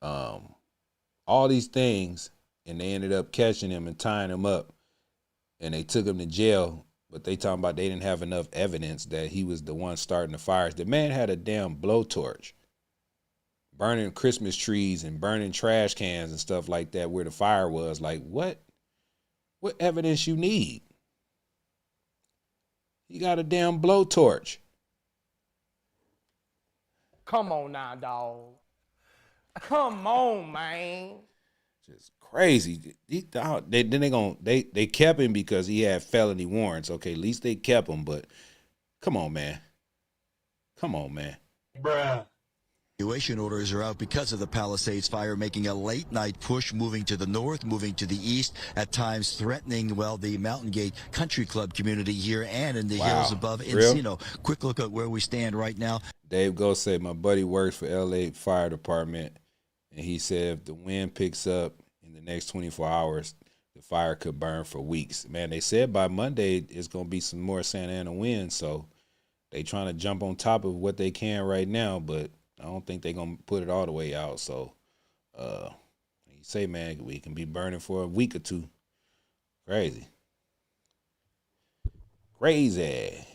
all these things, and they ended up catching him and tying him up. And they took him to jail, but they talking about they didn't have enough evidence that he was the one starting the fires. The man had a damn blowtorch, burning Christmas trees and burning trash cans and stuff like that where the fire was. Like, what evidence you need? He got a damn blowtorch. Come on now, dog. Come on, man. Just crazy. They kept him because he had felony warrants. Okay, at least they kept him, but come on, man. Come on, man. Bruh. Evacuation orders are out because of the Palisades fire, making a late-night push, moving to the north, moving to the east, at times threatening, well, the Mountain Gate Country Club community here and in the hills above Encino. Quick look at where we stand right now. Dave Go said, my buddy works for L.A. Fire Department, and he said if the wind picks up in the next 24 hours, the fire could burn for weeks. Man, they said by Monday it's going to be some more Santa Ana wind, so they trying to jump on top of what they can right now, but I don't think they're going to put it all the way out. So, you say, man, we can be burning for a week or two. Crazy. Crazy.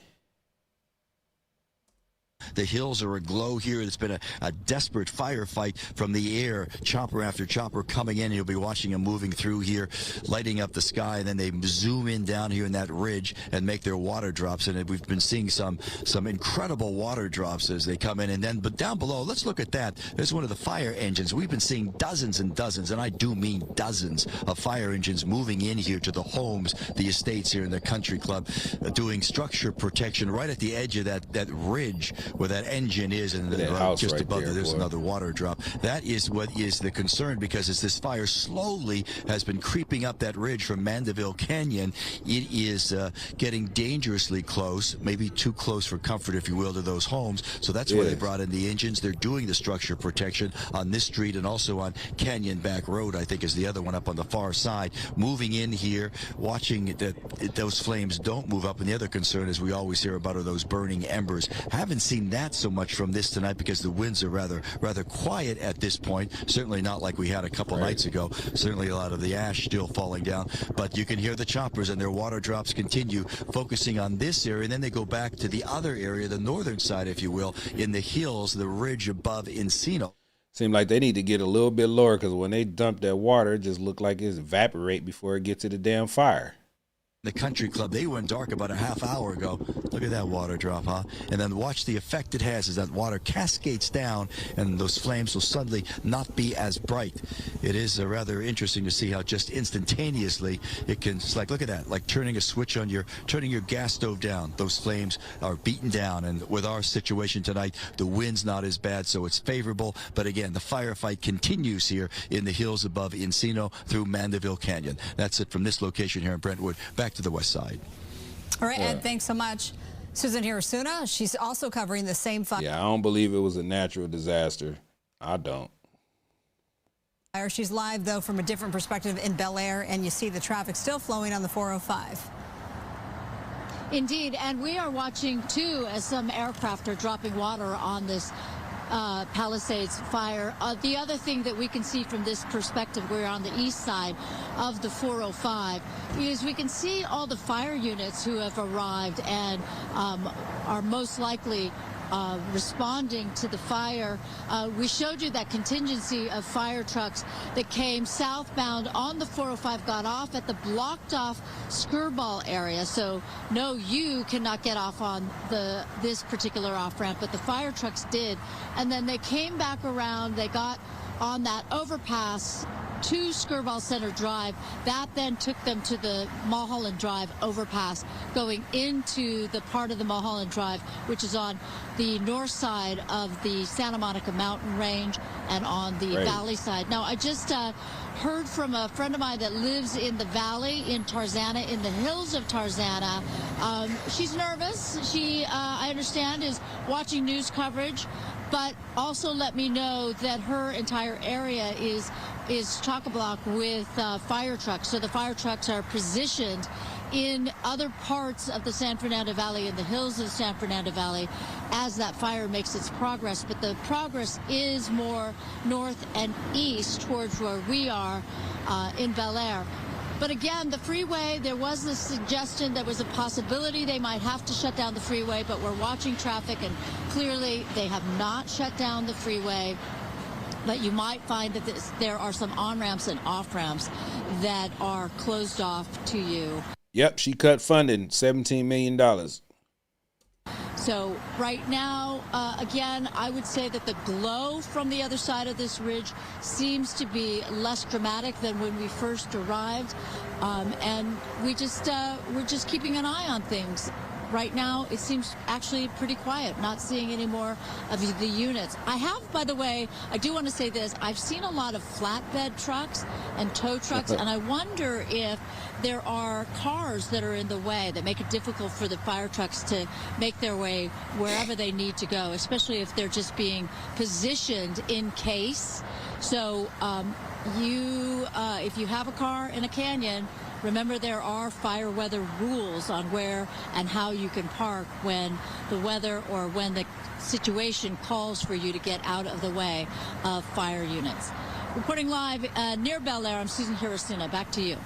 The hills are aglow here. It's been a desperate firefight from the air. Chopper after chopper coming in. You'll be watching them moving through here, lighting up the sky. And then they zoom in down here in that ridge and make their water drops. And we've been seeing some incredible water drops as they come in. And then, but down below, let's look at that. There's one of the fire engines. We've been seeing dozens and dozens, and I do mean dozens of fire engines moving in here to the homes, the estates here in the country club, doing structure protection right at the edge of that ridge where that engine is, and just right above there's another water drop. That is what is the concern, because as this fire slowly has been creeping up that ridge from Mandeville Canyon, it is getting dangerously close, maybe too close for comfort, if you will, to those homes. So that's where they brought in the engines. They're doing the structure protection on this street and also on Canyon Back Road, I think is the other one up on the far side. Moving in here, watching that those flames don't move up. And the other concern, as we always hear about, are those burning embers. Haven't seen that so much from this tonight because the winds are rather quiet at this point. Certainly not like we had a couple nights ago. Certainly a lot of the ash still falling down. But you can hear the choppers and their water drops continue focusing on this area. And then they go back to the other area, the northern side, if you will, in the hills, the ridge above Encino. Seem like they need to get a little bit lower, because when they dump that water, it just look like it's evaporate before it gets to the damn fire. The country club, they went dark about a half hour ago. Look at that water drop, huh? And then watch the effect it has as that water cascades down and those flames will suddenly not be as bright. It is rather interesting to see how just instantaneously it can, it's like, look at that, like turning a switch on turning your gas stove down. Those flames are beaten down, and with our situation tonight, the wind's not as bad, so it's favorable. But again, the firefight continues here in the hills above Encino through Mandeville Canyon. That's it from this location here in Brentwood. Back to the west side. All right, Ed, thanks so much. Susan Hirasuna, she's also covering the same fire. Yeah, I don't believe it was a natural disaster. I don't. She's live, though, from a different perspective in Bel Air, and you see the traffic still flowing on the 405. Indeed, and we are watching, too, as some aircraft are dropping water on this Palisades fire. The other thing that we can see from this perspective, we're on the east side of the 405, is we can see all the fire units who have arrived and are most likely responding to the fire. We showed you that contingency of fire trucks that came southbound on the 405, got off at the blocked off Skirball area. So no, you cannot get off on this particular off ramp, but the fire trucks did. And then they came back around, they got on that overpass to Skirball Center Drive. That then took them to the Mulholland Drive overpass, going into the part of the Mulholland Drive, which is on the north side of the Santa Monica mountain range and on the valley side. Now, I just heard from a friend of mine that lives in the valley in Tarzana, in the hills of Tarzana. She's nervous. She, I understand, is watching news coverage, but also let me know that her entire area is chock-a-block with fire trucks. So the fire trucks are positioned in other parts of the San Fernando Valley, in the hills of the San Fernando Valley, as that fire makes its progress. But the progress is more north and east towards where we are in Bel Air. But again, the freeway, there was the suggestion, there was a possibility they might have to shut down the freeway, but we're watching traffic, and clearly they have not shut down the freeway. But you might find that there are some on-ramps and off-ramps that are closed off to you. Yep, she cut funding, $17 million. So right now, again, I would say that the glow from the other side of this ridge seems to be less dramatic than when we first arrived. And we're just keeping an eye on things. Right now, it seems actually pretty quiet, not seeing any more of the units. I have, by the way, I do want to say this, I've seen a lot of flatbed trucks and tow trucks, and I wonder if there are cars that are in the way that make it difficult for the fire trucks to make their way wherever they need to go, especially if they're just being positioned in case. So if you have a car in a canyon, remember, there are fire weather rules on where and how you can park when the weather or when the situation calls for you to get out of the way of fire units. Reporting live near Bel Air, I'm Susan Hirasuna. Back to you.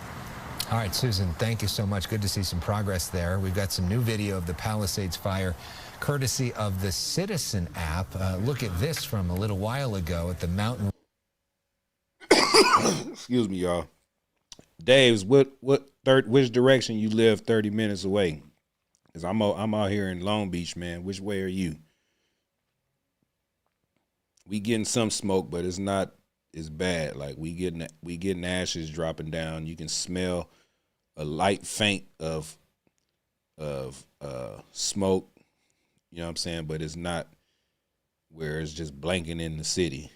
All right, Susan, thank you so much. Good to see some progress there. We've got some new video of the Palisades fire, courtesy of the Citizen app. Look at this from a little while ago at the mountain. Excuse me, y'all. Dave's, which direction you live 30 minutes away? Because I'm out here in Long Beach, man. Which way are you? We getting some smoke, but it's not as bad. Like we getting ashes dropping down. You can smell a light faint of smoke. You know what I'm saying? But it's not where it's just blanking in the city.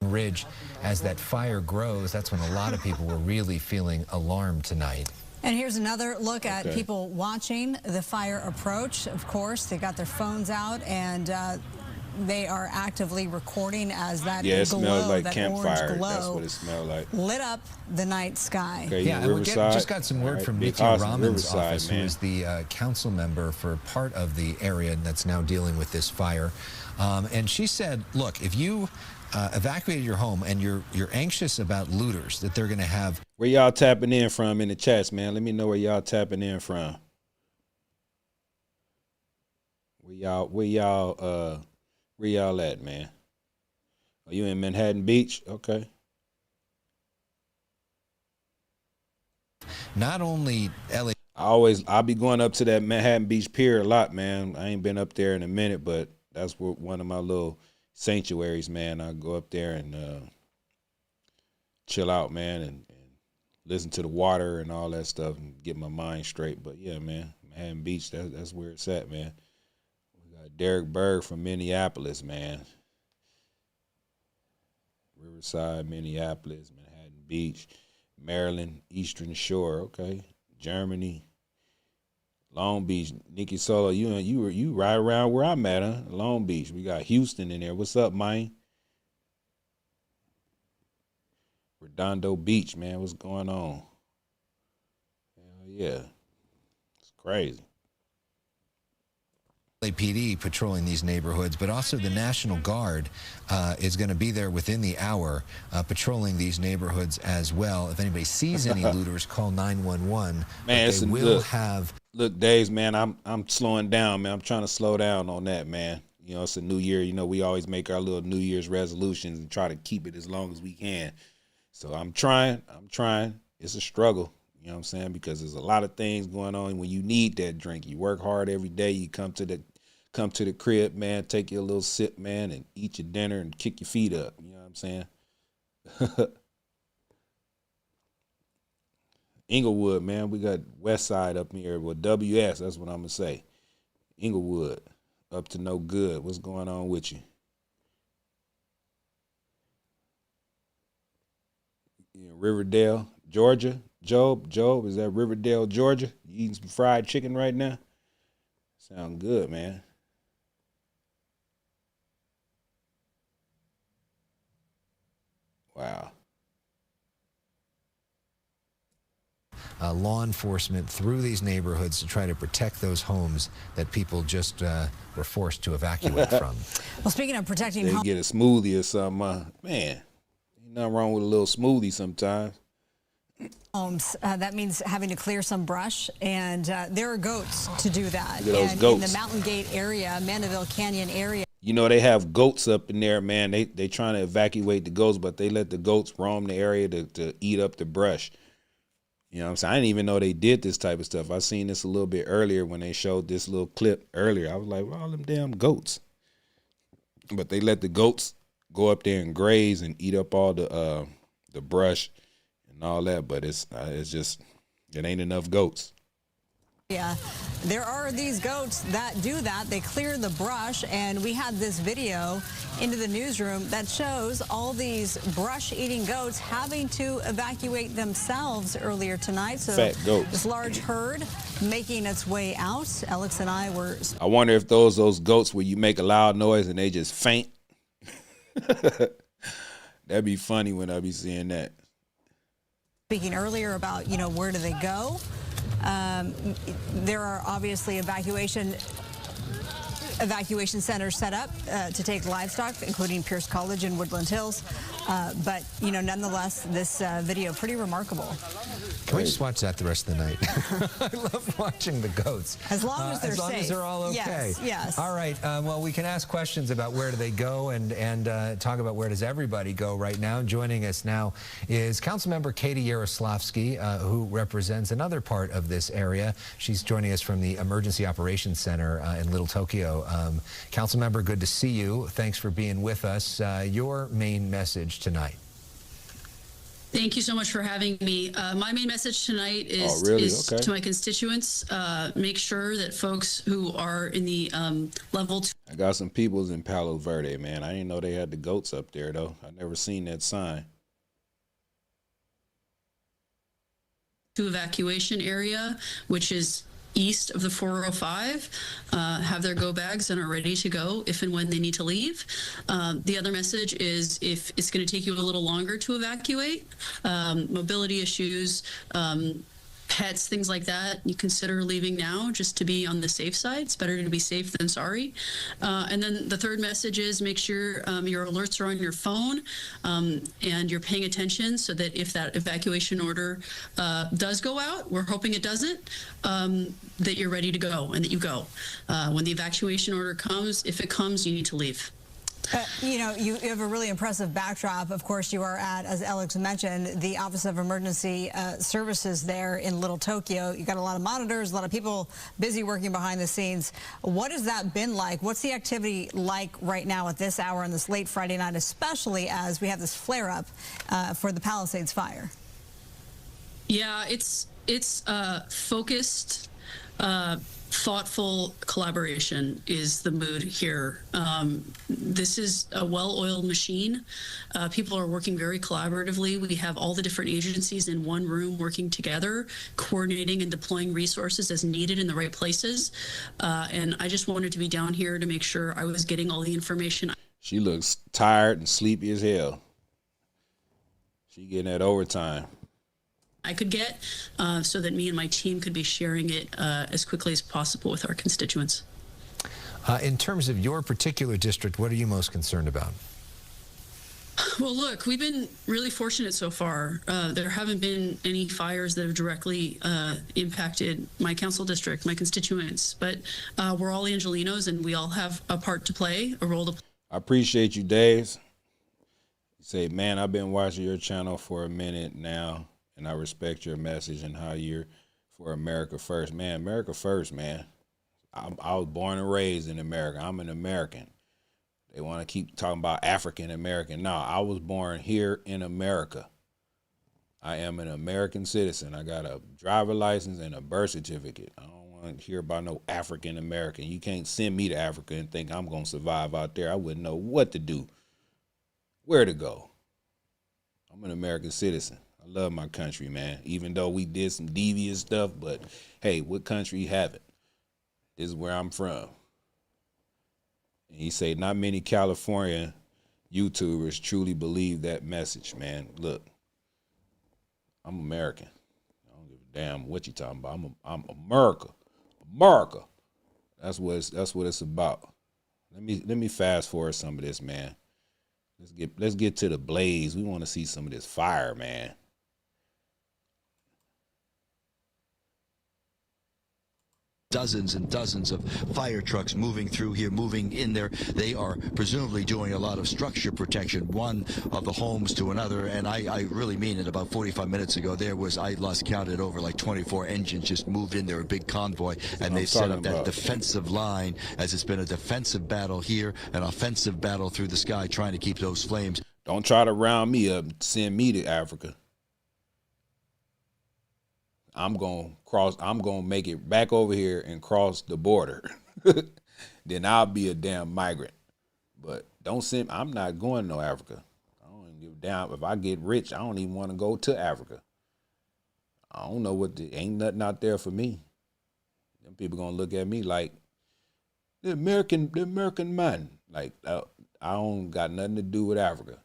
Ridge, as that fire grows, that's when a lot of people were really feeling alarmed tonight. And here's another look at people watching the fire approach. Of course, they got their phones out and they are actively recording as that it glow, smells like that campfire. orange glow, that's what it smelled like. Lit up the night sky. Okay, yeah, and we just got some word from Nikki Rahman's office, who is the council member for part of the area that's now dealing with this fire. And she said, look, if you evacuated your home and you're anxious about looters, that they're going to have. Where y'all tapping in from in the chats, man? Let me know where y'all tapping in from. Where y'all at, man? Are you in Manhattan Beach? Okay. not only LA. I'll be going up to that Manhattan Beach Pier a lot, man. I ain't been up there in a minute, but that's where one of my little sanctuaries, man. I go up there and chill out, man, and listen to the water and all that stuff and get my mind straight. But yeah, man, Manhattan Beach, that's where it's at, man. We got Derek Berg from Minneapolis, man. Riverside, Minneapolis, Manhattan Beach, Maryland, Eastern Shore, okay. Germany, Long Beach. Nikki Solo, you right around where I'm at, huh? Long Beach. We got Houston in there. What's up, man? Redondo Beach, man. What's going on? Hell yeah. It's crazy. LAPD patrolling these neighborhoods, but also the National Guard is going to be there within the hour patrolling these neighborhoods as well. If anybody sees any looters, call 911. Man, they will have. Look, Days, man, I'm slowing down, man. I'm trying to slow down on that, man. You know, it's a new year. You know, we always make our little New Year's resolutions and try to keep it as long as we can. So I'm trying. It's a struggle. You know what I'm saying? Because there's a lot of things going on when you need that drink. You work hard every day. You come to the crib, man, take your little sip, man, and eat your dinner and kick your feet up. You know what I'm saying? Inglewood, man, we got West Side up here. Well, WS, that's what I'm going to say. Inglewood, up to no good. What's going on with you? Riverdale, Georgia. Job, is that Riverdale, Georgia? You eating some fried chicken right now? Sound good, man. Wow. Law enforcement through these neighborhoods to try to protect those homes that people just were forced to evacuate from. Well, speaking of protecting they homes, get a smoothie or something. Man, ain't nothing wrong with a little smoothie sometimes. That means having to clear some brush, and there are goats to do that. Look at those and goats. In the Mountain Gate area, Mandeville Canyon area. You know, they have goats up in there, man. They trying to evacuate the goats, but they let the goats roam the area to eat up the brush. You know what I'm saying? I didn't even know they did this type of stuff. I seen this a little bit earlier when they showed this little clip earlier. I was like, well, all them damn goats. But they let the goats go up there and graze and eat up all the brush and all that. But it's just, it ain't enough goats. Yeah, there are these goats that do that. They clear the brush, and we had this video into the newsroom that shows all these brush-eating goats having to evacuate themselves earlier tonight. So Fat goats. this large herd making its way out. Alex and I were. I wonder if those goats where you make a loud noise and they just faint. That'd be funny when I be seeing that. Speaking earlier about, you know, where do they go? There are obviously evacuation centers set up to take livestock, including Pierce College and Woodland Hills. But, you know, nonetheless, this video pretty remarkable. Can we just watch that the rest of the night? I love watching the goats. As long as they're safe. As long as they're all okay. Yes, yes. All right. Well, we can ask questions about where do they go and talk about where does everybody go right now. Joining us now is Councilmember Katie Yaroslavsky, who represents another part of this area. She's joining us from the Emergency Operations Center in Little Tokyo. Councilmember, good to see you. Thanks for being with us. Your main message tonight. Thank you so much for having me. My main message tonight is, to my constituents, make sure that folks who are in the level 2. I got some peoples in Palo Verde, man. I didn't know they had the goats up there, though. I never seen that sign. To evacuation area, which is east of the 405, have their go bags and are ready to go if and when they need to leave. The other message is if it's going to take you a little longer to evacuate, mobility issues, pets, things like that, you consider leaving now just to be on the safe side. It's better to be safe than sorry. And then the third message is make sure your alerts are on your phone and you're paying attention so that if that evacuation order does go out, we're hoping it doesn't, that you're ready to go and that you go. When the evacuation order comes, if it comes, you need to leave. You know, you have a really impressive backdrop. Of course, you are at, as Alex mentioned, the Office of Emergency Services there in Little Tokyo. You got a lot of monitors, a lot of people busy working behind the scenes. What has that been like? What's the activity like right now at this hour on this late Friday night, especially as we have this flare-up for the Palisades fire? Yeah, it's focused, thoughtful collaboration is the mood here. This is a well-oiled machine. People are working very collaboratively. We have all the different agencies in one room working together, coordinating and deploying resources as needed in the right places. And I just wanted to be down here to make sure I was getting all the information. She looks tired and sleepy as hell. She getting that overtime I could get so that me and my team could be sharing it as quickly as possible with our constituents. In terms of your particular district, what are you most concerned about? Well, look, we've been really fortunate so far. There haven't been any fires that have directly impacted my council district, my constituents, but we're all Angelinos and we all have a part to play, a role to play. I appreciate you, Dave. You say, man, I've been watching your channel for a minute now, and I respect your message and how you're for America first. Man, America first, man. I was born and raised in America. I'm an American. They want to keep talking about African American. No, I was born here in America. I am an American citizen. I got a driver license and a birth certificate. I don't want to hear about no African American. You can't send me to Africa and think I'm going to survive out there. I wouldn't know what to do, where to go. I'm an American citizen. I love my country, man, even though we did some devious stuff, but hey, what country haven't? This is where I'm from. And he say not many California YouTubers truly believe that message, man. Look, I'm American. I don't give a damn what you talking about. I'm America. America. That's what it's about. Let me fast forward some of this, man. Let's get to the blaze. We want to see some of this fire, man. Dozens and dozens of fire trucks moving through here, moving in there. They are presumably doing a lot of structure protection, one of the homes to another. And I really mean it. About 45 minutes ago, I lost count at over like 24 engines just moved in there, a big convoy, and they've set up that defensive line as it's been a defensive battle here, an offensive battle through the sky, trying to keep those flames. Don't try to round me up and send me to Africa. I'm going to make it back over here and cross the border. Then I'll be a damn migrant. But I'm not going to Africa. I don't even give a damn. If I get rich, I don't even want to go to Africa. I don't know ain't nothing out there for me. Them people going to look at me like the American man. Like, I don't got nothing to do with Africa.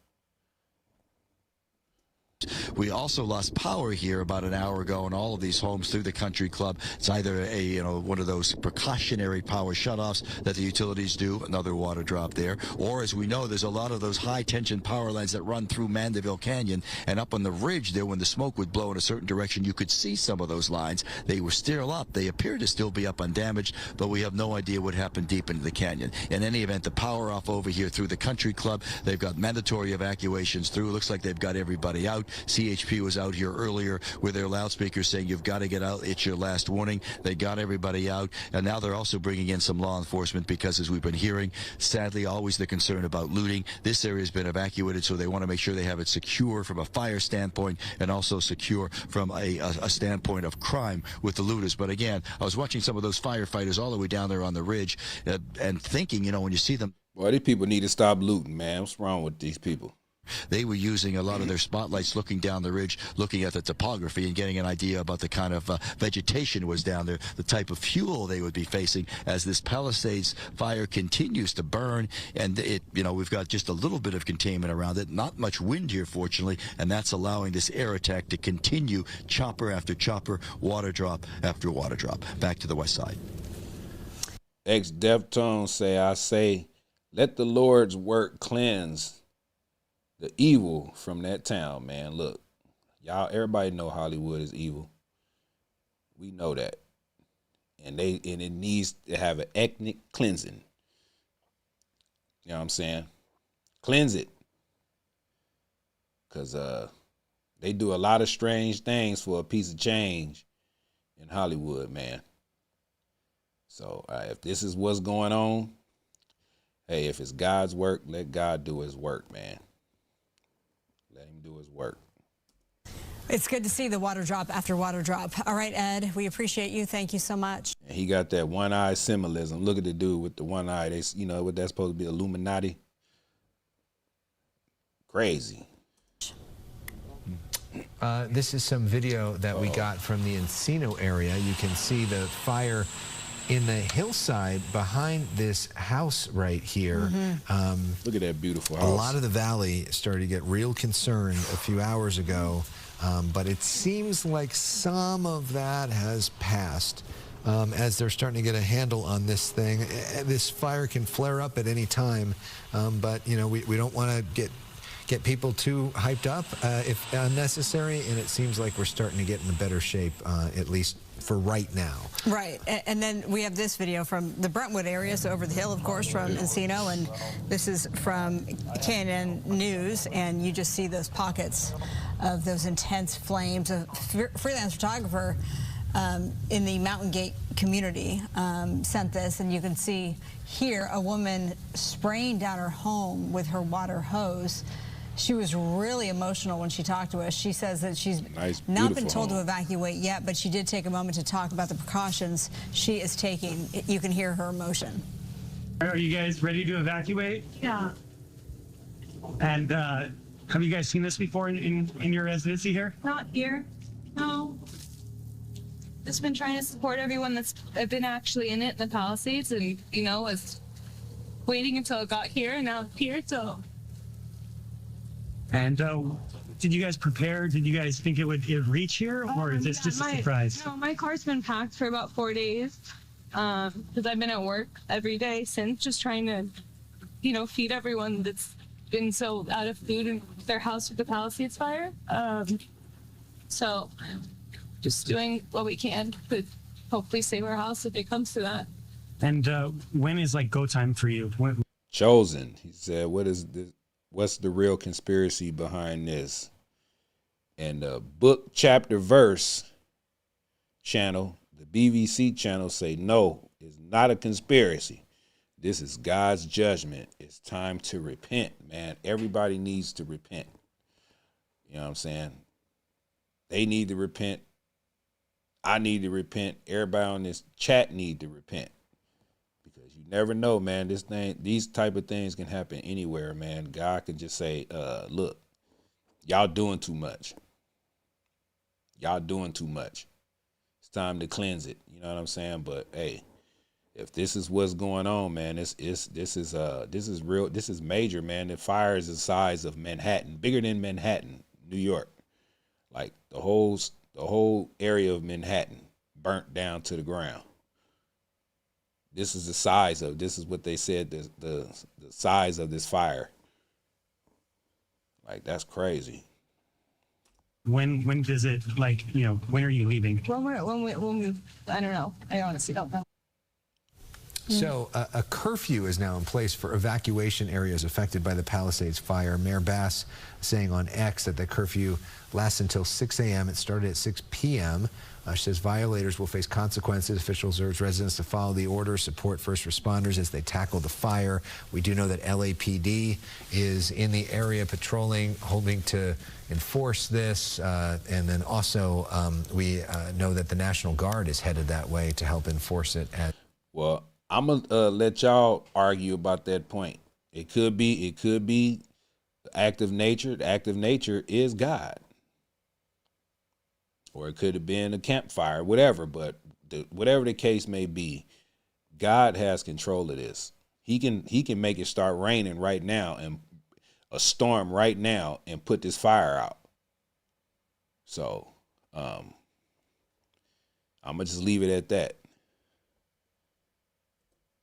We also lost power here about an hour ago in all of these homes through the country club. It's either one of those precautionary power shutoffs that the utilities do, another water drop there, or as we know, there's a lot of those high tension power lines that run through Mandeville Canyon, and up on the ridge there, when the smoke would blow in a certain direction, you could see some of those lines. They were still up. They appear to still be up undamaged, but we have no idea what happened deep into the canyon. In any event, the power off over here through the country club. They've got mandatory evacuations through. Looks like they've got everybody out. CHP was out here earlier with their loudspeakers saying, you've got to get out. It's your last warning. They got everybody out. And now they're also bringing in some law enforcement because, as we've been hearing, sadly, always the concern about looting. This area has been evacuated, so they want to make sure they have it secure from a fire standpoint and also secure from a standpoint of crime with the looters. But again, I was watching some of those firefighters all the way down there on the ridge and thinking, when you see them. Boy, these people need to stop looting, man. What's wrong with these people? They were using a lot of their spotlights looking down the ridge, looking at the topography and getting an idea about the kind of vegetation was down there, the type of fuel they would be facing as this Palisades fire continues to burn. And we've got just a little bit of containment around it, not much wind here, fortunately, and that's allowing this air attack to continue, chopper after chopper, water drop after water drop. Back to the west side. Ex-Deftones say, let the Lord's work cleanse the evil from that town, man. Look, everybody know Hollywood is evil. We know that. And it needs to have an ethnic cleansing. You know what I'm saying? cleanse it. Because they do a lot of strange things for a piece of change in Hollywood, man. So if this is what's going on, hey, if it's God's work, let God do his work, man. Let him do his work. It's good to see the water drop after water drop. All right, Ed, we appreciate you. Thank you so much. And he got that one eye symbolism. Look at the dude with the one eye. They, you know what that's supposed to be, Illuminati. Crazy. This is some video that we got from the Encino area. You can see the fire in the hillside behind this house right here. Look at that beautiful house. A lot of the valley started to get real concerned a few hours ago, but it seems like some of that has passed as they're starting to get a handle on this thing. This fire can flare up at any time, but you know, we don't want to get people too hyped up if unnecessary, and it seems like we're starting to get in a better shape, at least for right now. Right, and then we have this video from the Brentwood area, so over the hill, of course, from Encino, and this is from KNN News, and you just see those pockets of those intense flames. A freelance photographer in the Mountain Gate community sent this, and you can see here a woman spraying down her home with her water hose. She was really emotional when she talked to us. She says that she's not been told to evacuate yet, but she did take a moment to talk about the precautions she is taking. You can hear her emotion. Are you guys ready to evacuate? Yeah. And have you guys seen this before in your residency here? Not here. No. Just been trying to support everyone that's been actually in it in the Palisades, and you know, was waiting until it got here, and now it's here, so. And did you guys prepare? Did you guys think it would reach here, or is this just a surprise? No, my car's been packed for about 4 days because I've been at work every day since, just trying to, you know, feed everyone that's been so out of food in their house with the Palisades fire. So just doing what we can to hopefully save our house if it comes to that. And when is like go time for you? Chosen, he said, what's the real conspiracy behind this? And the book, chapter, verse channel, the BVC channel, say no, it's not a conspiracy. This is God's judgment. It's time to repent, man. Everybody needs to repent. You know what I'm saying? They need to repent. I need to repent. Everybody on this chat need to repent. You never know, man. These type of things can happen anywhere, man. God could just say, look, y'all doing too much. Y'all doing too much. It's time to cleanse it. You know what I'm saying? But hey, if this is what's going on, man, this is real. This is major, man. The fire is the size of Manhattan, bigger than Manhattan, New York. Like the whole area of Manhattan burnt down to the ground. This is the size of, this is what they said, the size of this fire. Like, that's crazy. When does it, like, you know, when are you leaving? When we I don't know. I honestly don't know. So a curfew is now in place for evacuation areas affected by the Palisades fire. Mayor Bass saying on X that the curfew lasts until 6 a.m. It started at 6 p.m. She says violators will face consequences. Officials urge residents to follow the orders, support first responders as they tackle the fire. We do know that LAPD is in the area patrolling, hoping to enforce this. And then also we know that the National Guard is headed that way to help enforce it. Well, I'm going to let y'all argue about that point. It could be the act of nature. The act of nature is God. Or it could have been a campfire, whatever. But whatever the case may be, God has control of this. He can make it start raining right now and a storm right now and put this fire out. So I'm going to just leave it at that.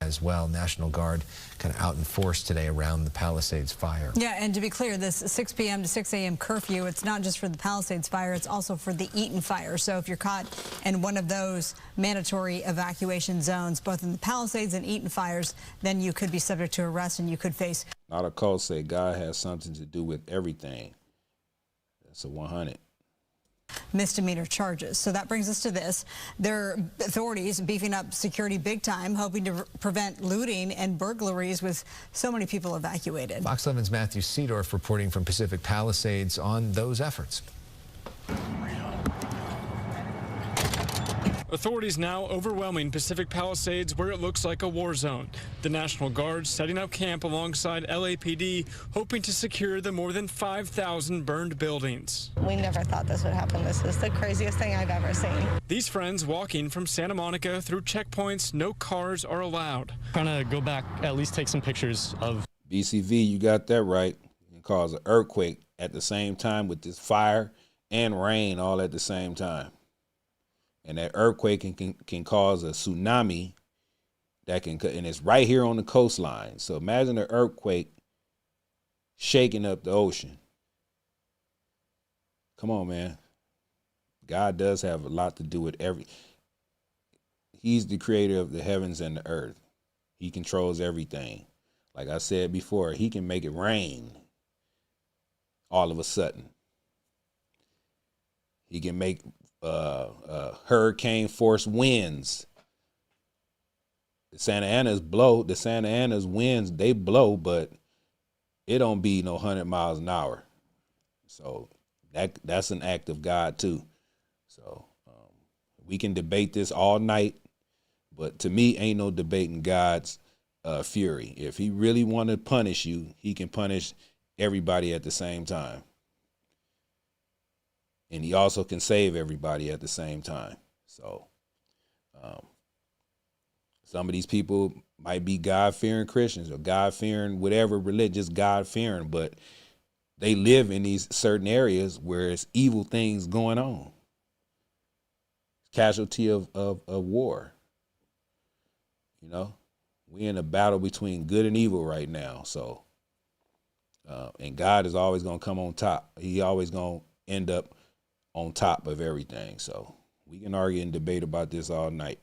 as well. National Guard kind of out in force today around the Palisades fire. Yeah, and to be clear, this 6 p.m. to 6 a.m. curfew, it's not just for the Palisades fire, it's also for the Eaton fire. So if you're caught in one of those mandatory evacuation zones, both in the Palisades and Eaton fires, then you could be subject to arrest and you could face. Not a cult say God has something to do with everything. That's a 100. Misdemeanor charges. So that brings us to this. There are authorities beefing up security big time, hoping to prevent looting and burglaries with so many people evacuated. Fox 11's Matthew Seedorf reporting from Pacific Palisades on those efforts. Authorities now overwhelming Pacific Palisades where it looks like a war zone. The National Guard setting up camp alongside LAPD, hoping to secure the more than 5,000 burned buildings. We never thought this would happen. This is the craziest thing I've ever seen. These friends walking from Santa Monica through checkpoints no cars are allowed. Trying to go back, at least take some pictures of. BCV, you got that right. It can cause an earthquake at the same time with this fire and rain all at the same time. And that earthquake can cause a tsunami that can, and it's right here on the coastline. So imagine an earthquake shaking up the ocean. Come on, man. God does have a lot to do with He's the creator of the heavens and the earth. He controls everything. Like I said before, he can make it rain all of a sudden. He can make hurricane force winds. The Santa Ana's winds, they blow, but it don't be no 100 miles an hour. So that's an act of God too. So we can debate this all night, but to me, ain't no debating God's fury. If he really want to punish you, he can punish everybody at the same time. And he also can save everybody at the same time. So some of these people might be God-fearing Christians or God-fearing whatever religious God-fearing, but they live in these certain areas where it's evil things going on. Casualty of war. You know, we're in a battle between good and evil right now. So, and God is always going to come on top. He always going to end up on top of everything. So we can argue and debate about this all night.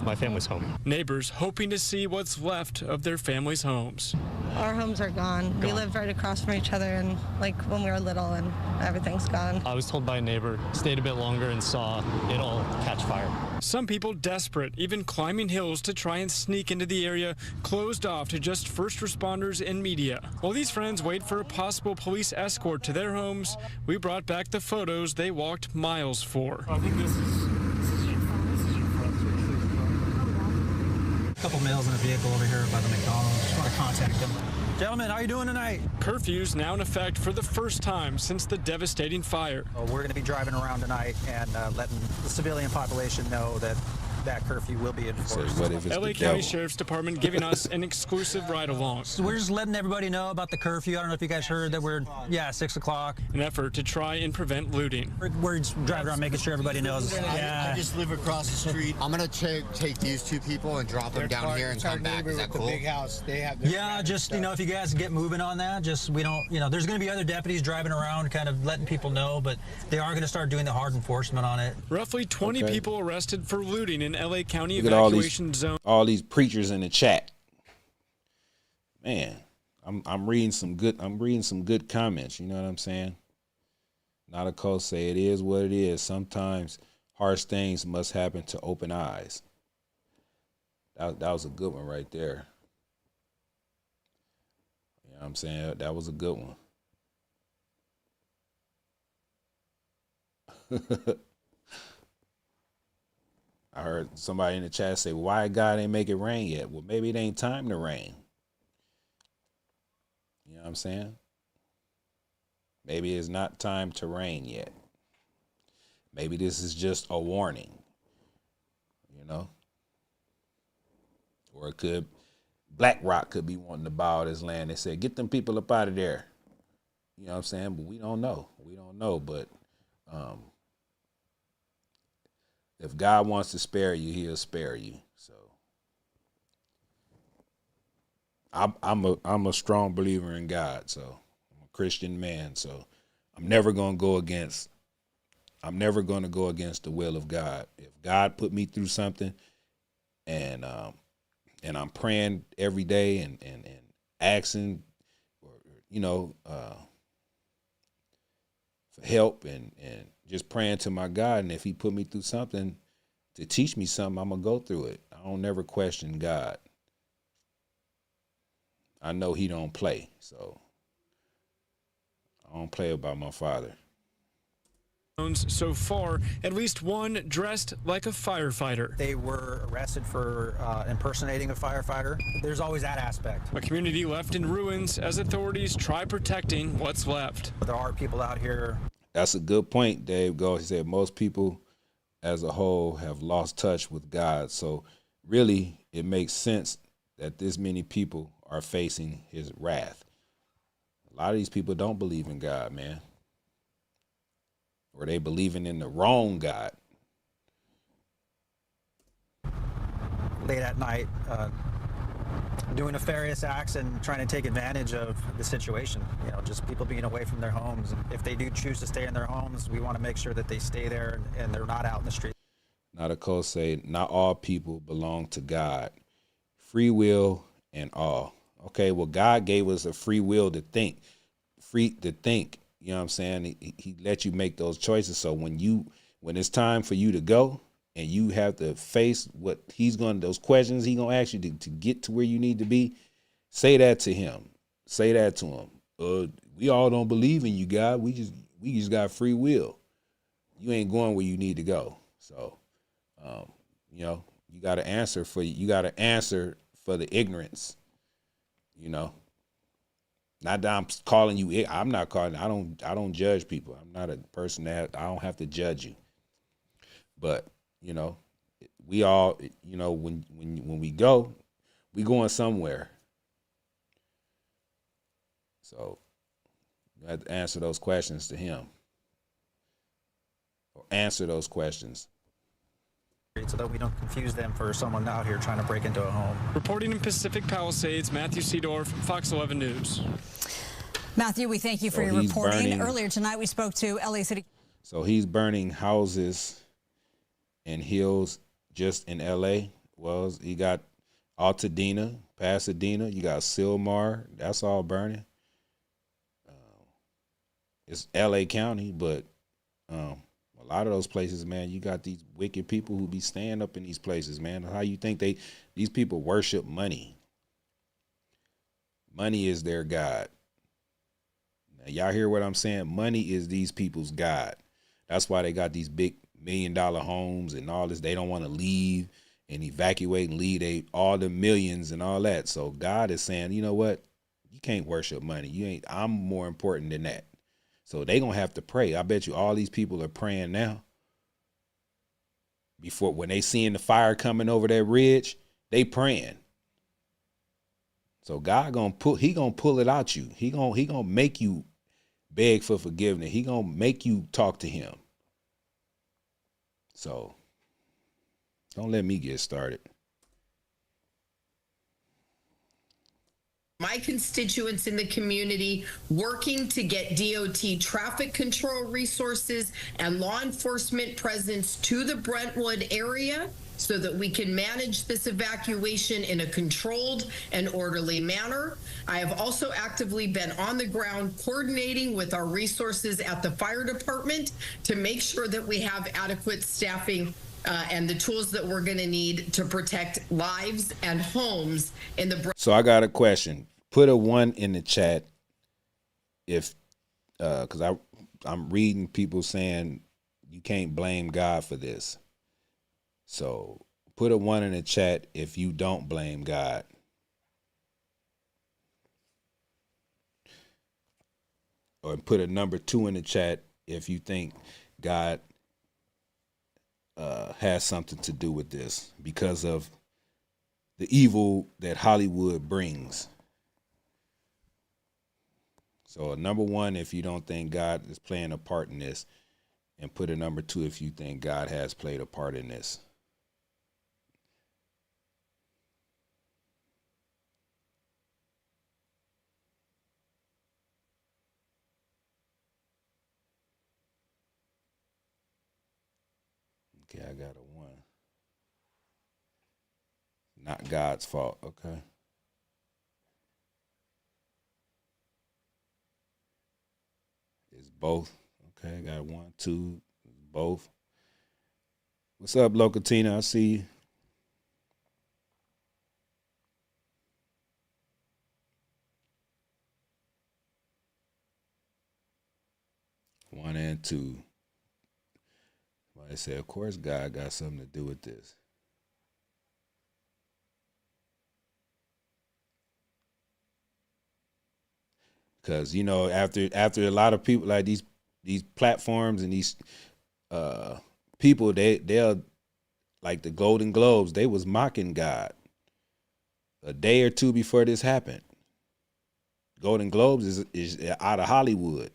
My family's home. Neighbors hoping to see what's left of their family's homes. Our homes are gone. We lived right across from each other, and like when we were little, and everything's gone. I was told by a neighbor, stayed a bit longer and saw it all catch fire. Some people desperate, even climbing hills to try and sneak into the area closed off to just first responders and media. While these friends wait for a possible police escort to their homes, we brought back the photos they walked miles for. I think this is a couple males in a vehicle over here by the McDonald's. Just want to contact them. Gentlemen, how you doing tonight? Curfews now in effect for the first time since the devastating fire. We're going to be driving around tonight and letting the civilian population know that that curfew will be enforced. So what if it's LA the County devil? Sheriff's Department giving us an exclusive ride-along. So we're just letting everybody know about the curfew. I don't know if you guys heard that we're, 6 o'clock. An effort to try and prevent looting. We're just driving around making sure everybody knows. I just live across the street. I'm going to take these two people and drop them down here and come back. Is that cool? The big house. They have Just, if you guys get moving on that, we don't, there's going to be other deputies driving around kind of letting people know, but they are going to start doing the hard enforcement on it. Roughly 20 people arrested for looting in LA County Look at all these preachers in the chat. Man, I'm reading some good comments, you know what I'm saying? Not a cult say it is what it is. Sometimes harsh things must happen to open eyes. That was a good one right there. You know what I'm saying? That was a good one. I heard somebody in the chat say, why God ain't make it rain yet? Well, maybe it ain't time to rain. You know what I'm saying? Maybe it's not time to rain yet. Maybe this is just a warning, Or it could, BlackRock could be wanting to buy all this land. They said, get them people up out of there. You know what I'm saying? But we don't know. But if God wants to spare you, he'll spare you. So I'm a strong believer in God, so I'm a Christian man, so I'm never going to go against the will of God. If God put me through something and I'm praying every day and asking, for help and just praying to my God, and if he put me through something to teach me something, I'm going to go through it. I don't never question God. I know he don't play, so I don't play about my Father. So far, at least one dressed like a firefighter. They were arrested for impersonating a firefighter. There's always that aspect. A community left in ruins as authorities try protecting what's left. There are people out here. That's a good point, Dave Go. He said most people as a whole have lost touch with God. So really, it makes sense that this many people are facing his wrath. A lot of these people don't believe in God, man. Or they believing in the wrong God. Late at night, doing nefarious acts and trying to take advantage of the situation. Just people being away from their homes. And if they do choose to stay in their homes, we want to make sure that they stay there and they're not out in the street. Now the code say, not all people belong to God. Free will and all. Okay, well, God gave us a free will to think. Free to think. You know what I'm saying? He let you make those choices. So when it's time for you to go and you have to face what those questions he's going to ask you to get to where you need to be, say that to him. Say that to him. We all don't believe in you, God. We just got free will. You ain't going where you need to go. So, you got to answer for the ignorance, Not that I'm calling you. I'm not calling. I don't judge people. I'm not a person that I don't have to judge you. But we all, when we go, we going somewhere. So you have to answer those questions to him, or answer those questions. So that we don't confuse them for someone out here trying to break into a home. Reporting in Pacific Palisades, Matthew Seedorf, Fox 11 News. Matthew, we thank you for your reporting. Earlier tonight, we spoke to LA City. So he's burning houses and hills just in LA. Well, he got Altadena, Pasadena. You got Sylmar. That's all burning. It's LA County, but a lot of those places, man, you got these wicked people who be staying up in these places, man. How you think these people worship money? Money is their God. Now, y'all hear what I'm saying? Money is these people's God. That's why they got these big $1 million homes and all this. They don't want to leave and evacuate and leave all the millions and all that. So God is saying, you know what? You can't worship money. I'm more important than that. So they gonna have to pray. I bet you all these people are praying now. Before, when they seeing the fire coming over that ridge, they praying. So God gonna pull it out you. He gonna make you beg for forgiveness. He gonna make you talk to him. So don't let me get started. My constituents in the community working to get DOT traffic control resources and law enforcement presence to the Brentwood area so that we can manage this evacuation in a controlled and orderly manner. I have also actively been on the ground coordinating with our resources at the fire department to make sure that we have adequate staffing and the tools that we're going to need to protect lives and homes in the. So I got a question. Put a 1 in the chat if, because I'm reading people saying you can't blame God for this. So put a 1 in the chat if you don't blame God. Or put a number 2 in the chat if you think God has something to do with this because of the evil that Hollywood brings. So a number 1 if you don't think God is playing a part in this, and put a number 2 if you think God has played a part in this. Okay, I got a 1. Not God's fault. Okay. It's both. Okay, I got 1, 2, both. What's up, Locatina? I see you. One and 2. Well, they say, of course, God got something to do with this. Because, you know, after a lot of people, like these platforms and these people, they'll, like the Golden Globes, they was mocking God a day or two before this happened. Golden Globes is out of Hollywood.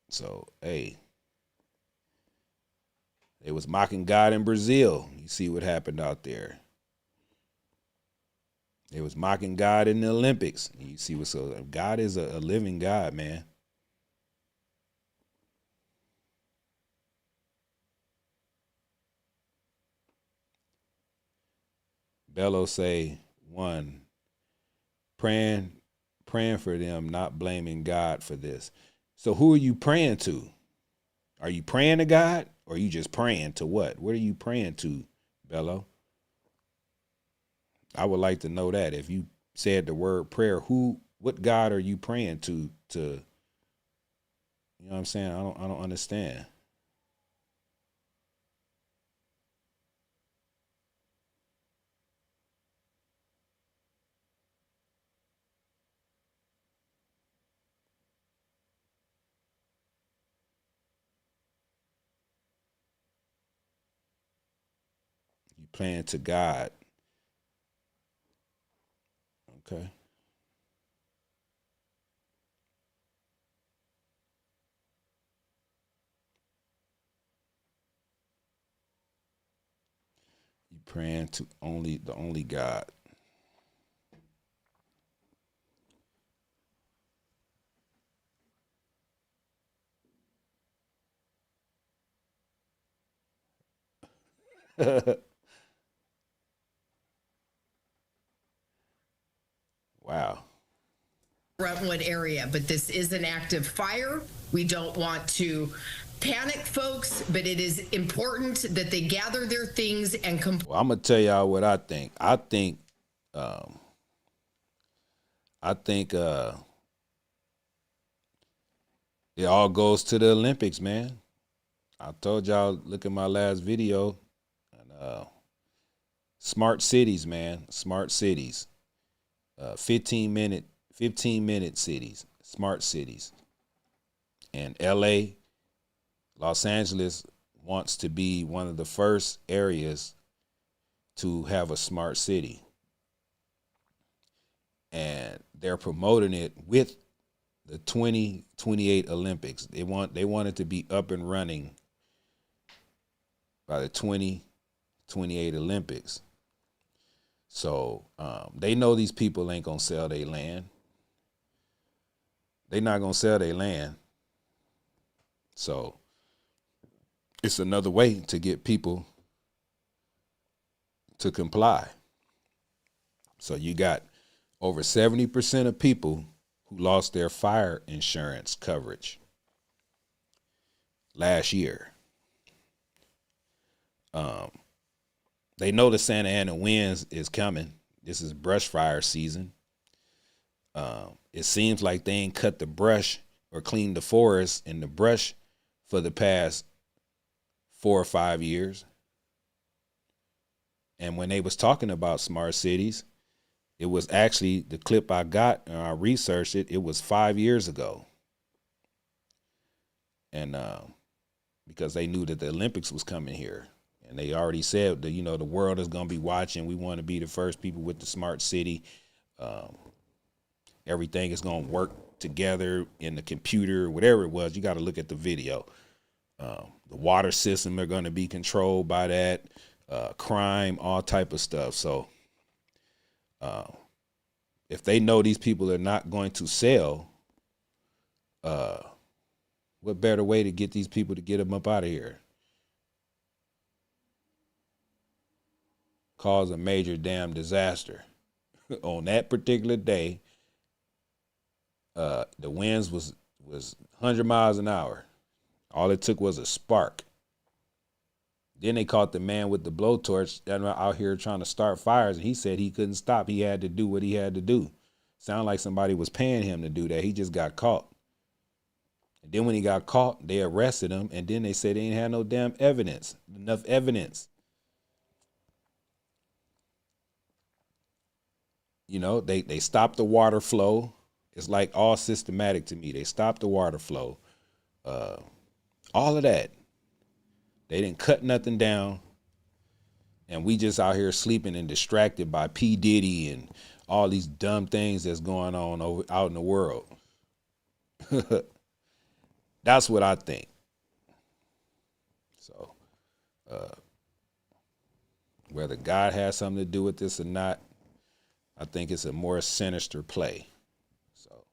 So, hey, they was mocking God in Brazil. You see what happened out there. They was mocking God in the Olympics. You see what's so. God is a living God, man. Bello say 1, praying for them, not blaming God for this. So who are you praying to? Are you praying to God, or are you just praying to what? What are you praying to, Bello? I would like to know that. If you said the word prayer, what God are you praying to? You know what I'm saying? I don't understand. You praying to God. Okay. You praying to the only God. Wow. Brentwood area, but this is an active fire. We don't want to panic folks, but it is important that they gather their things and Well, I'm gonna tell y'all what I think. I think it all goes to the Olympics, man. I told y'all, look at my last video. And, smart cities, man. Smart cities. 15-minute cities. Smart cities. And LA, Los Angeles wants to be one of the first areas to have a smart city. And they're promoting it with the 2028 Olympics. They want it to be up and running by the 2028 Olympics. So they know these people ain't gonna sell their land. They're not gonna sell their land. So it's another way to get people to comply. So you got over 70% of people who lost their fire insurance coverage last year. They know the Santa Ana winds is coming. This is brush fire season. It seems like they ain't cut the brush or cleaned the forest and the brush for the past 4 or 5 years. And when they was talking about smart cities, it was actually the clip I got and I researched it. It was 5 years ago. And because they knew that the Olympics was coming here. And they already said that, the world is going to be watching. We want to be the first people with the smart city. Everything is going to work together in the computer, whatever it was. You got to look at the video. The water system are going to be controlled by that. Crime, all type of stuff. So if they know these people are not going to sell, what better way to get these people to get them up out of here? cause a major damn disaster. On that particular day, the winds was 100 miles an hour. All it took was a spark. Then they caught the man with the blowtorch out here trying to start fires, and he said he couldn't stop. He had to do what he had to do. Sounded like somebody was paying him to do that. He just got caught. And then when he got caught, they arrested him, and then they said they ain't had no damn evidence, enough evidence. You know, they stopped the water flow. It's like all systematic to me. They stopped the water flow. All of that. They didn't cut nothing down. And we just out here sleeping and distracted by P. Diddy and all these dumb things that's going on out in the world. That's what I think. So, whether God has something to do with this or not, I think it's a more sinister play. So,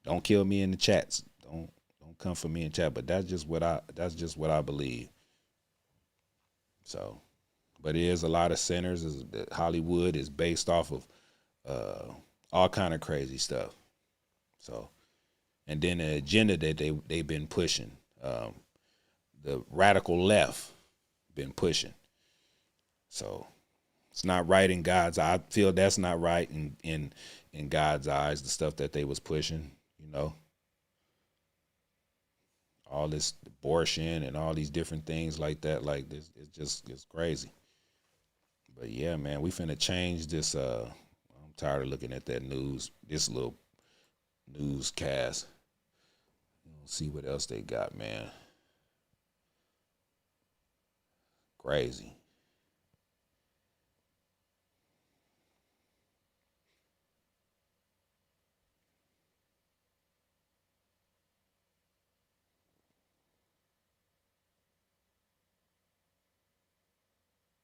don't kill me in the chats. Don't come for me in chat. But that's just what I believe. So, but it is a lot of sinners. Hollywood is based off of all kind of crazy stuff. So, and then the agenda that they've been pushing, the radical left been pushing. So it's not right in God's eye. I feel that's not right in God's eyes, the stuff that they was pushing, you know. All this abortion and all these different things like that, like this, it's crazy. But yeah, man, we finna change this. I'm tired of looking at that this little newscast. See what else they got, man. Crazy.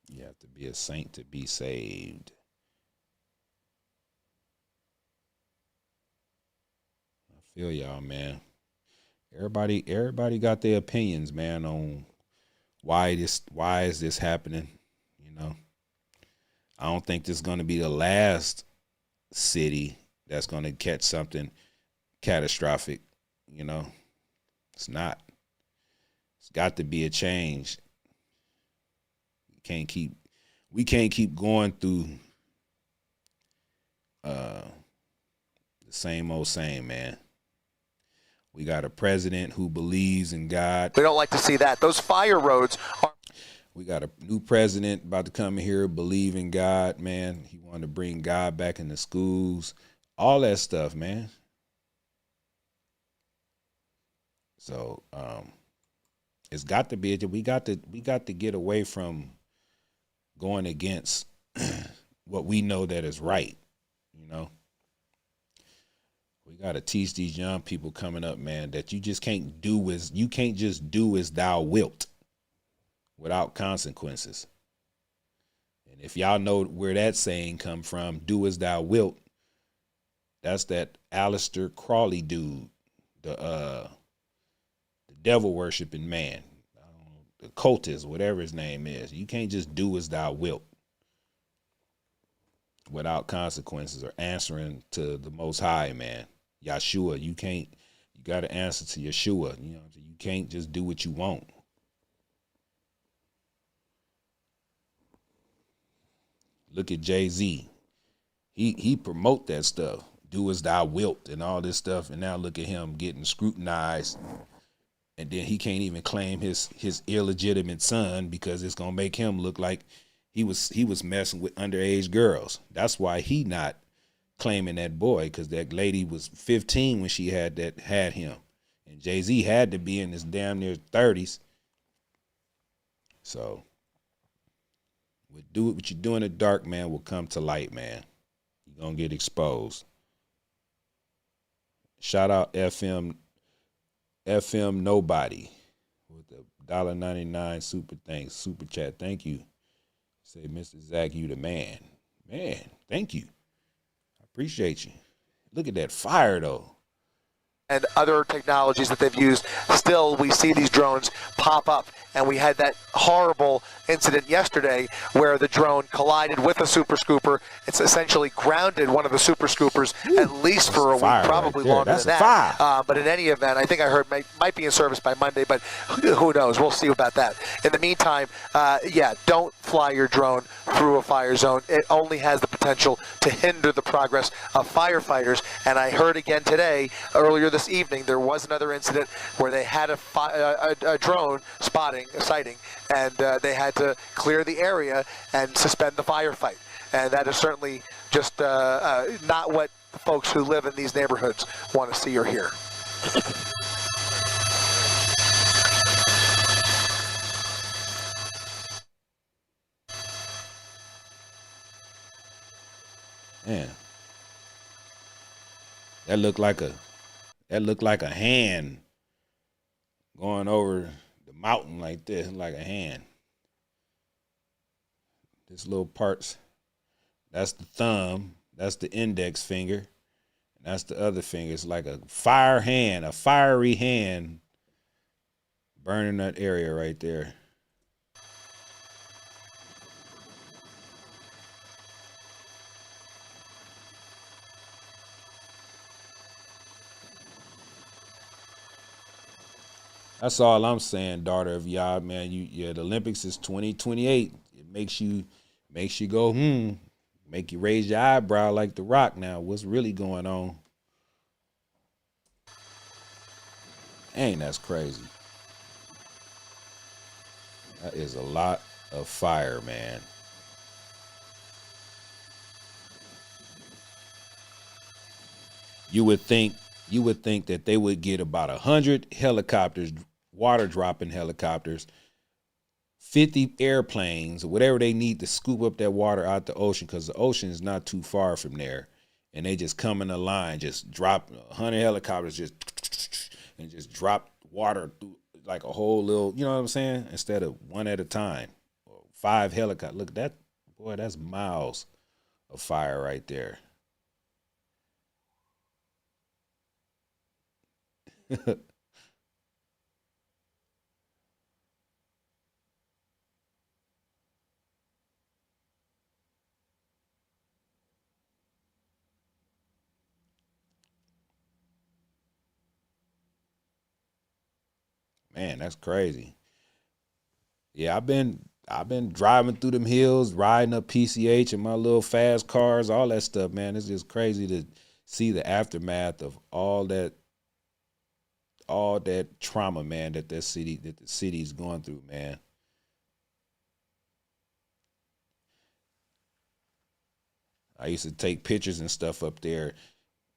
You have to be a saint to be saved. I feel y'all, man. Everybody got their opinions, man, on why is this happening, you know. I don't think this is going to be the last city that's going to catch something catastrophic, you know. It's not. It's got to be a change. We can't keep going through the same old same, man. We got a president who believes in God. We don't like to see that. Those fire roads are. We got a new president about to come in here, believe in God, man. He wanted to bring God back in the schools, all that stuff, man. So it's got to be. We got to get away from going against what we know that is right, you know. We got to teach these young people coming up, man, that you can't just do as thou wilt without consequences. And if y'all know where that saying come from, do as thou wilt, that's that Aleister Crowley dude, the devil worshiping man, the cultist, whatever his name is. You can't just do as thou wilt without consequences or answering to the Most High, man. Yeshua, you got to answer to Yeshua. You know, you can't just do what you want. Look at Jay-Z. He promote that stuff. Do as thou wilt and all this stuff. And now look at him getting scrutinized. And then he can't even claim his illegitimate son because it's going to make him look like he was messing with underage girls. That's why he not claiming that boy, because that lady was 15 when she had him. And Jay-Z had to be in his damn near 30s. So what you do in the dark, man, will come to light, man. You're going to get exposed. Shout out FM Nobody with the $1.99 super chat. Thank you. Say, Mr. Zach, you the man. Man, thank you. I appreciate you. Look at that fire, though. And other technologies that they've used, still we see these drones pop up and we had that horrible incident yesterday where the drone collided with a super scooper. It's essentially grounded one of the super scoopers at least for a week, probably longer than that. But in any event, I think I heard might be in service by Monday, but who knows? We'll see about that. In the meantime, yeah, don't fly your drone through a fire zone. It only has the potential to hinder the progress of firefighters. And I heard again today, earlier this evening, there was another incident where they had a drone sighting, and they had to clear the area and suspend the firefight. And that is certainly just not what the folks who live in these neighborhoods want to see or hear. Man, that looked like a hand going over the mountain like this, like a hand. This little parts, that's the thumb, that's the index finger, and that's the other finger. It's like a fiery hand burning that area right there. That's all I'm saying, daughter of Yah, man. The Olympics is 2028. It makes you go, make you raise your eyebrow like The Rock now. What's really going on? Ain't that's crazy. That is a lot of fire, man. You would think that they would get about 100 helicopters, water dropping helicopters, 50 airplanes, or whatever they need to scoop up that water out the ocean, because the ocean is not too far from there. And they just come in a line, just drop 100 helicopters, just drop water through like a whole little, you know what I'm saying? Instead of one at a time. 5 helicopters. Look, that's miles of fire right there. Man, that's crazy. Yeah, I've been driving through them hills, riding up PCH in my little fast cars, all that stuff, man. It's just crazy to see the aftermath of all that trauma, man, that the city's going through, man. I used to take pictures and stuff up there,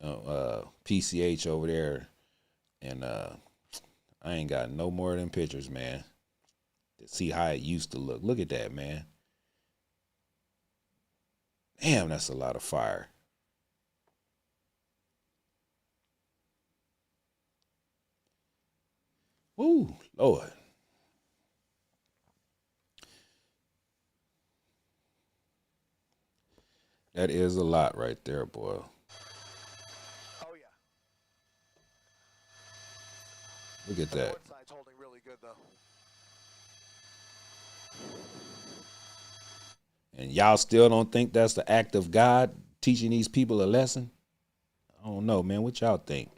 PCH over there, and I ain't got no more of them pictures, man, to see how it used to look. Look at that, man. Damn, that's a lot of fire. Ooh, Lord. That is a lot right there, boy. Oh, yeah. Look at that. North side's holding really good, though. And y'all still don't think that's the act of God teaching these people a lesson? I don't know, man. What y'all think?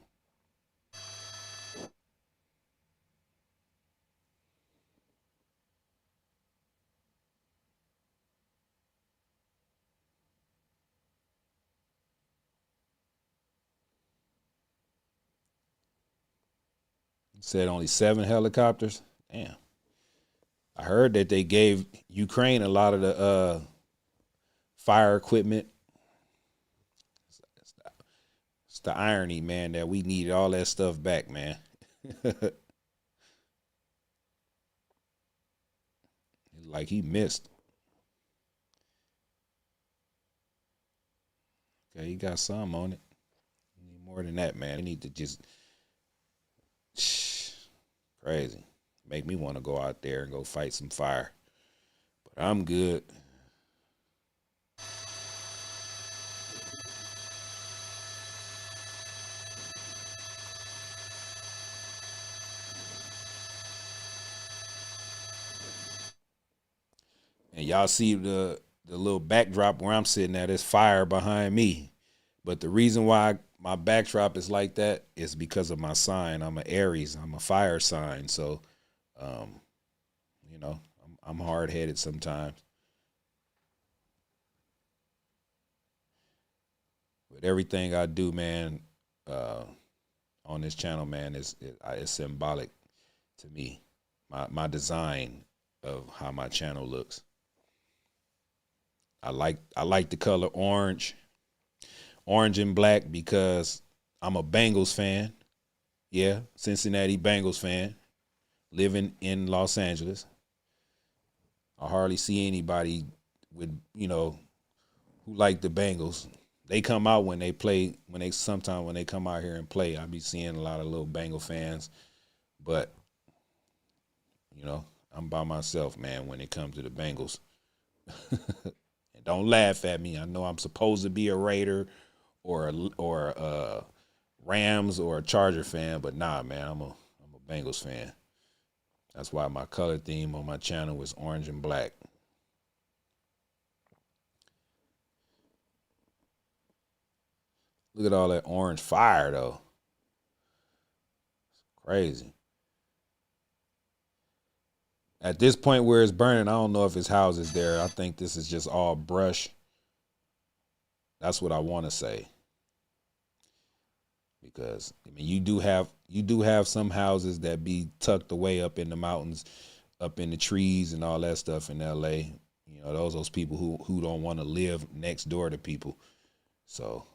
Said only 7 helicopters. Damn. I heard that they gave Ukraine a lot of the fire equipment. It's the irony, man, that we needed all that stuff back, man. Like he missed. Okay, he got some on it. Need more than that, man. They need to just crazy. Make me want to go out there and go fight some fire. But I'm good. And y'all see the little backdrop where I'm sitting at is fire behind me. But the reason why my backdrop is like that is because of my sign. I'm an Aries. I'm a fire sign. So, you know, I'm hard-headed sometimes. But everything I do, man, on this channel, man, is symbolic to me. My design of how my channel looks. I like the color orange and black because I'm a Bengals fan. Yeah, Cincinnati Bengals fan, living in Los Angeles. I hardly see anybody with, you know, who like the Bengals. They come out when they play, sometimes when they come out here and play, I be seeing a lot of little Bengal fans. But, you know, I'm by myself, man, when it comes to the Bengals. And don't laugh at me. I know I'm supposed to be a Raider or a Rams or a Charger fan, but nah, man, I'm a Bengals fan. That's why my color theme on my channel was orange and black. Look at all that orange fire, though. It's crazy. At this point where it's burning, I don't know if his house is there. I think this is just all brush. That's what I want to say. Because I mean, you do have some houses that be tucked away up in the mountains, up in the trees and all that stuff in LA. You know, those people who don't want to live next door to people. So,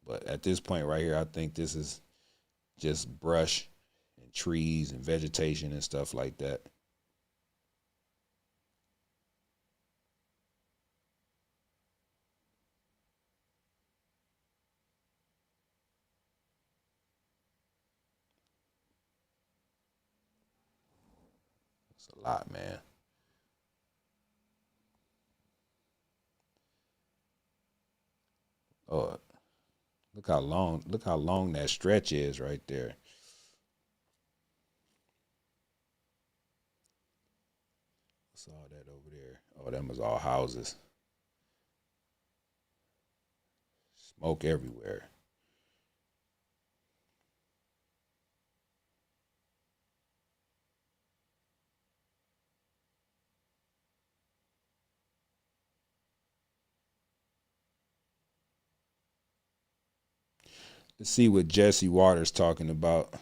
but at this point right here, I think this is just brush and trees and vegetation and stuff like that. It's a lot, man. Oh, look how long that stretch is right there. What's all that over there? Oh, them was all houses. Smoke everywhere. Let's see what Jesse Waters talking about.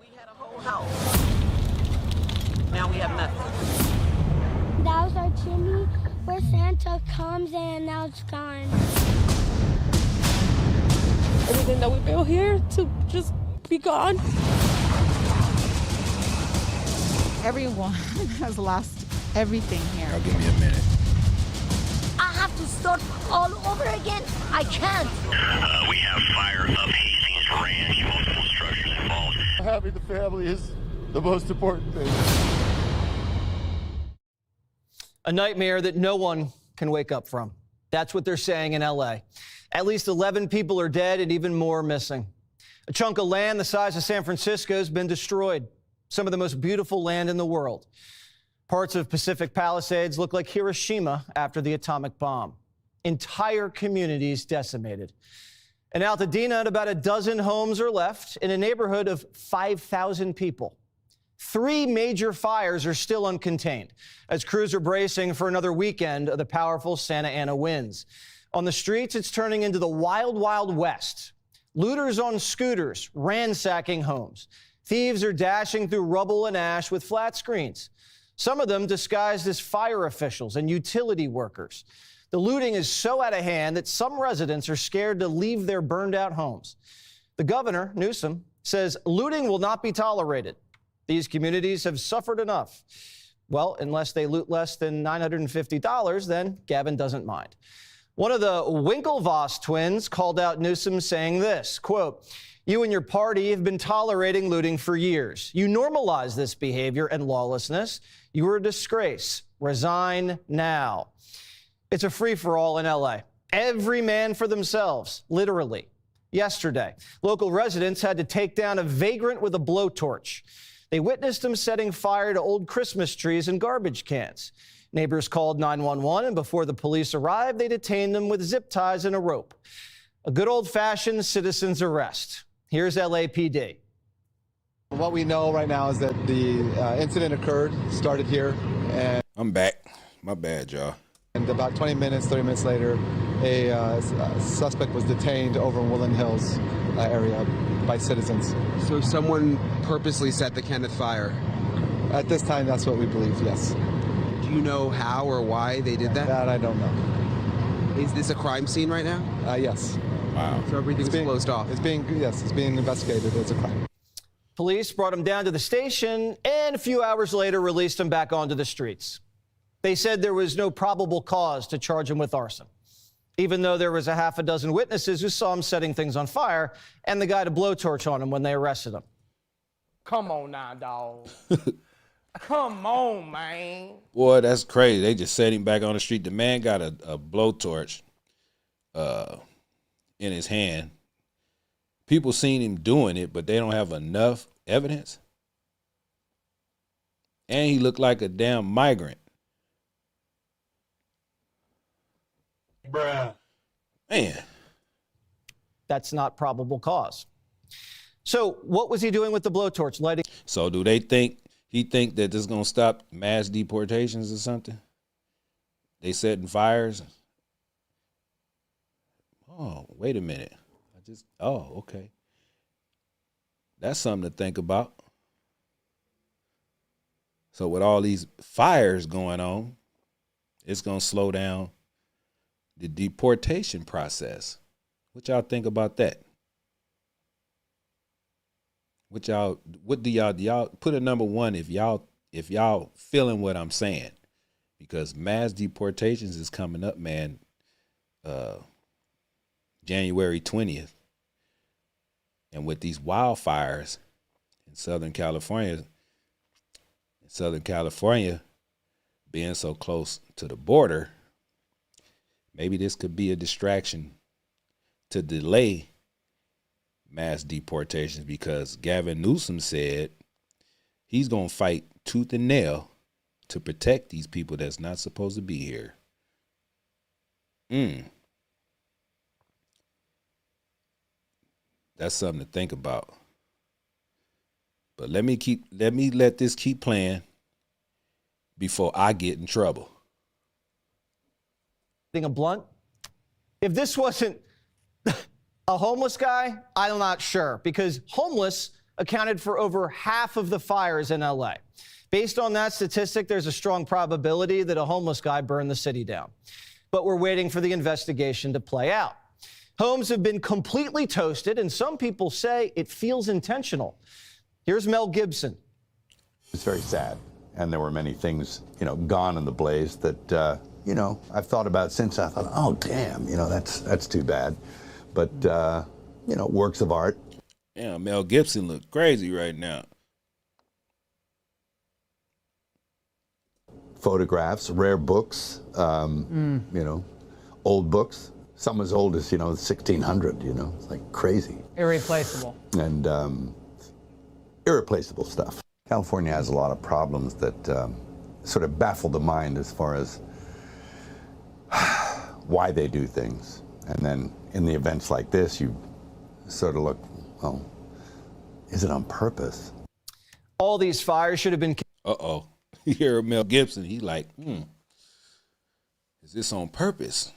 We had a whole house. Now we have nothing. That was our chimney where Santa comes and now it's gone. Everything that we built here to just be gone. Everyone has lost everything here. Now give me a minute. I have to start all over again. I can't. We have fire up Hastings Ranch, multiple structures involved. Having the family is the most important thing. A nightmare that no one can wake up from. That's what they're saying in LA. At least 11 people are dead and even more missing. A chunk of land the size of San Francisco has been destroyed. Some of the most beautiful land in the world. Parts of Pacific Palisades look like Hiroshima after the atomic bomb. Entire communities decimated. In Altadena, about a dozen homes are left in a neighborhood of 5,000 people. 3 major fires are still uncontained as crews are bracing for another weekend of the powerful Santa Ana winds. On the streets, it's turning into the wild, wild west. Looters on scooters ransacking homes. Thieves are dashing through rubble and ash with flat screens. Some of them disguised as fire officials and utility workers. The looting is so out of hand that some residents are scared to leave their burned out homes. The governor, Newsom, says looting will not be tolerated. These communities have suffered enough. Well, unless they loot less than $950, then Gavin doesn't mind. One of the Winklevoss twins called out Newsom saying this, quote, "You and your party have been tolerating looting for years. You normalize this behavior and lawlessness. You are a disgrace. Resign now." It's a free-for-all in LA. Every man for themselves, literally. yesterday. Local residents had to take down a vagrant with a blowtorch. They witnessed him setting fire to old Christmas trees and garbage cans. Neighbors called 911, and before the police arrived, they detained them with zip ties and a rope. A good old-fashioned citizen's arrest. Here's LAPD. What we know right now is that the incident started here. And I'm back. My bad, y'all. And about 30 minutes later, a suspect was detained over in Woodland Hills area by citizens. So someone purposely set the Kenneth fire? At this time, that's what we believe, yes. Do you know how or why they did that? That I don't know. Is this a crime scene right now? Yes. Wow. So everything's closed off? It's being investigated as a crime. Police brought him down to the station and a few hours later released him back onto the streets. They said there was no probable cause to charge him with arson, even though there was a half a dozen witnesses who saw him setting things on fire and the guy had a blowtorch on him when they arrested him. Come on now, dog. Come on, man. Boy, that's crazy. They just set him back on the street. The man got a blowtorch in his hand. People seen him doing it, but they don't have enough evidence. And he looked like a damn migrant. Bruh. Man. That's not probable cause. So what was he doing with the blowtorch? Lighting? So do they think he think that this is going to stop mass deportations or something? They setting fires? Oh, wait a minute. Okay. That's something to think about. So with all these fires going on, it's going to slow down the deportation process. What y'all think about that? What do y'all put a number one if y'all feeling what I'm saying? Because mass deportations is coming up, man. January 20th. And with these wildfires in Southern California being so close to the border, maybe this could be a distraction to delay mass deportations, because Gavin Newsom said he's going to fight tooth and nail to protect these people that's not supposed to be here. That's something to think about. But let let this keep playing before I get in trouble. A blunt. If this wasn't a homeless guy, I'm not sure, because homeless accounted for over half of the fires in LA. Based on that statistic, there's a strong probability that a homeless guy burned the city down. But we're waiting for the investigation to play out. Homes have been completely toasted, and some people say it feels intentional. Here's Mel Gibson. It's very sad, and there were many things, gone in the blaze that, I've thought about since. I thought, oh, damn, that's too bad. But, works of art. Yeah, Mel Gibson looks crazy right now. Photographs, rare books, old books. Some as old as, 1600, it's like crazy. Irreplaceable. And irreplaceable stuff. California has a lot of problems that sort of baffle the mind as far as why they do things. And then in the events like this, you sort of look, well, is it on purpose? All these fires should have been... Uh-oh. You hear Mel Gibson, he like, is this on purpose?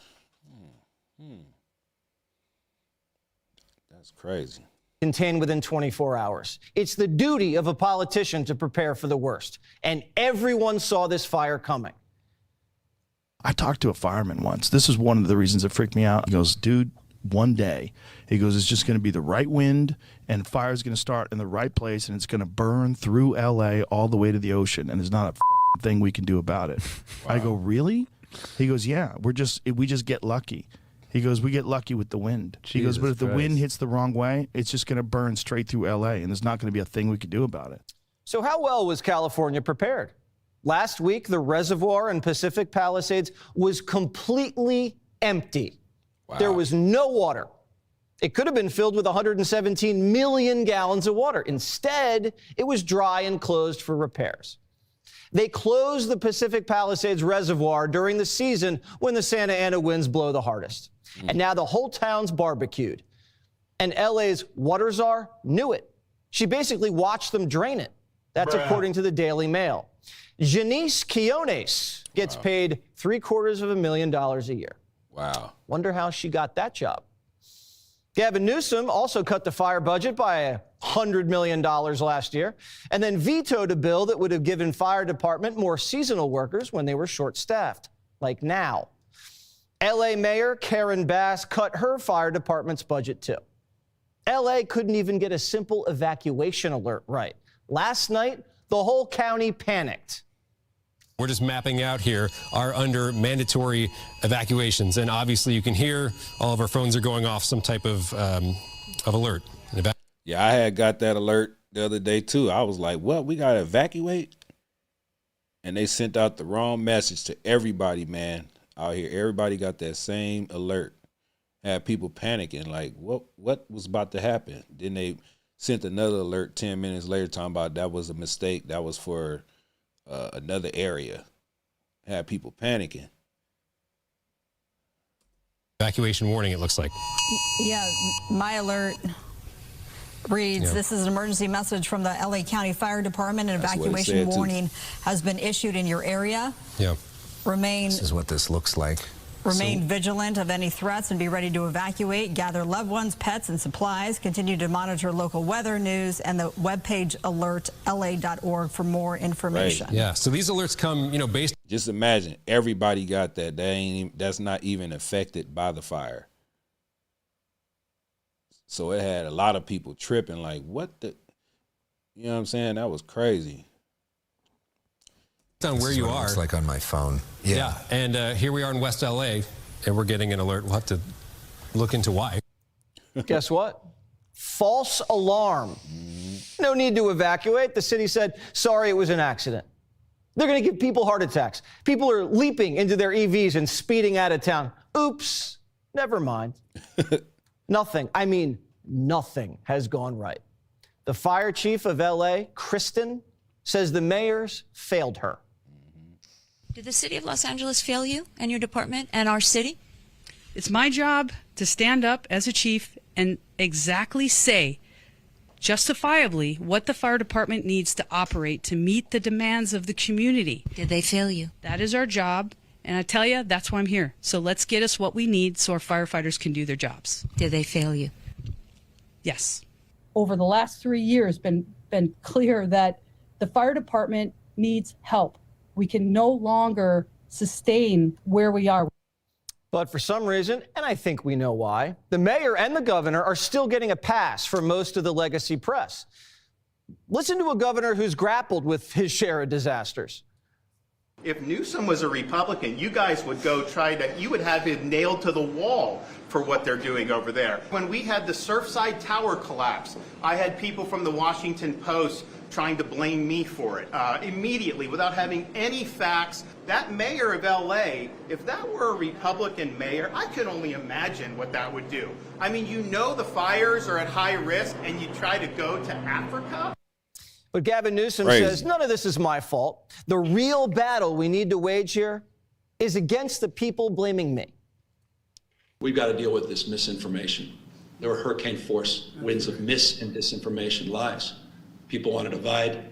That's crazy. Contained within 24 hours. It's the duty of a politician to prepare for the worst. And everyone saw this fire coming. I talked to a fireman once. This is one of the reasons it freaked me out. He goes, dude, one day, he goes, it's just going to be the right wind and fire's going to start in the right place and it's going to burn through LA all the way to the ocean. And there's not a fucking thing we can do about it. Wow. I go, really? He goes, yeah, we just get lucky. He goes, we get lucky with the wind. He goes, but if the wind hits the wrong way, it's just going to burn straight through LA, and there's not going to be a thing we could do about it. So how well was California prepared? Last week, the reservoir in Pacific Palisades was completely empty. Wow. There was no water. It could have been filled with 117 million gallons of water. Instead, it was dry and closed for repairs. They closed the Pacific Palisades Reservoir during the season when the Santa Ana winds blow the hardest. And now the whole town's barbecued. And LA's water czar knew it. She basically watched them drain it. That's according to the Daily Mail. Janice Quiones gets paid $750,000 a year. Wow. Wonder how she got that job. Gavin Newsom also cut the fire budget by $100 million last year and then vetoed a bill that would have given fire department more seasonal workers when they were short-staffed, like now. L.A. Mayor Karen Bass cut her fire department's budget too. L.A. couldn't even get a simple evacuation alert right. Last night, the whole county panicked. We're just mapping out here are under mandatory evacuations. And obviously you can hear all of our phones are going off some type of alert. Yeah, I had got that alert the other day too. I was like, what? We got to evacuate? And they sent out the wrong message to everybody, man, out here. Everybody got that same alert. Had people panicking like, what was about to happen? Then they sent another alert 10 minutes later talking about that was a mistake. That was for another area. Had people panicking. Evacuation warning, it looks like. Yeah, my alert reads, This is an emergency message from the LA County Fire Department. An evacuation warning has been issued in your area. Yeah. This is what this looks like. Remain vigilant of any threats and be ready to evacuate. Gather loved ones, pets, and supplies. Continue to monitor local weather news and the webpage alertla.org for more information. Right. Yeah, so these alerts come, based. Just imagine everybody got that. That's not even affected by the fire. So it had a lot of people tripping like, what the, you know what I'm saying? That was crazy. On where you are. It's like on my phone. Yeah. And here we are in West LA, and we're getting an alert. We'll have to look into why. Guess what? False alarm. No need to evacuate. The city said, sorry, it was an accident. They're going to give people heart attacks. People are leaping into their EVs and speeding out of town. Oops. Never mind. Nothing has gone right. The fire chief of LA, Kristen, says the mayors failed her. Did the city of Los Angeles fail you and your department and our city? It's my job to stand up as a chief and exactly say, justifiably, what the fire department needs to operate to meet the demands of the community. Did they fail you? That is our job, and I tell you, that's why I'm here. So let's get us what we need so our firefighters can do their jobs. Did they fail you? Yes. Over the last 3 years, been clear that the fire department needs help. We can no longer sustain where we are. But for some reason, and I think we know why, the mayor and the governor are still getting a pass for most of the legacy press. Listen to a governor who's grappled with his share of disasters. If Newsom was a Republican, you guys would you would have him nailed to the wall for what they're doing over there. When we had the Surfside Tower collapse, I had people from the Washington Post trying to blame me for it immediately without having any facts. That mayor of LA, if that were a Republican mayor, I could only imagine what that would do. I mean, the fires are at high risk and you try to go to Africa? But Gavin Newsom says, none of this is my fault. The real battle we need to wage here is against the people blaming me. We've got to deal with this misinformation. There were hurricane force winds of mis and disinformation, lies. People want to divide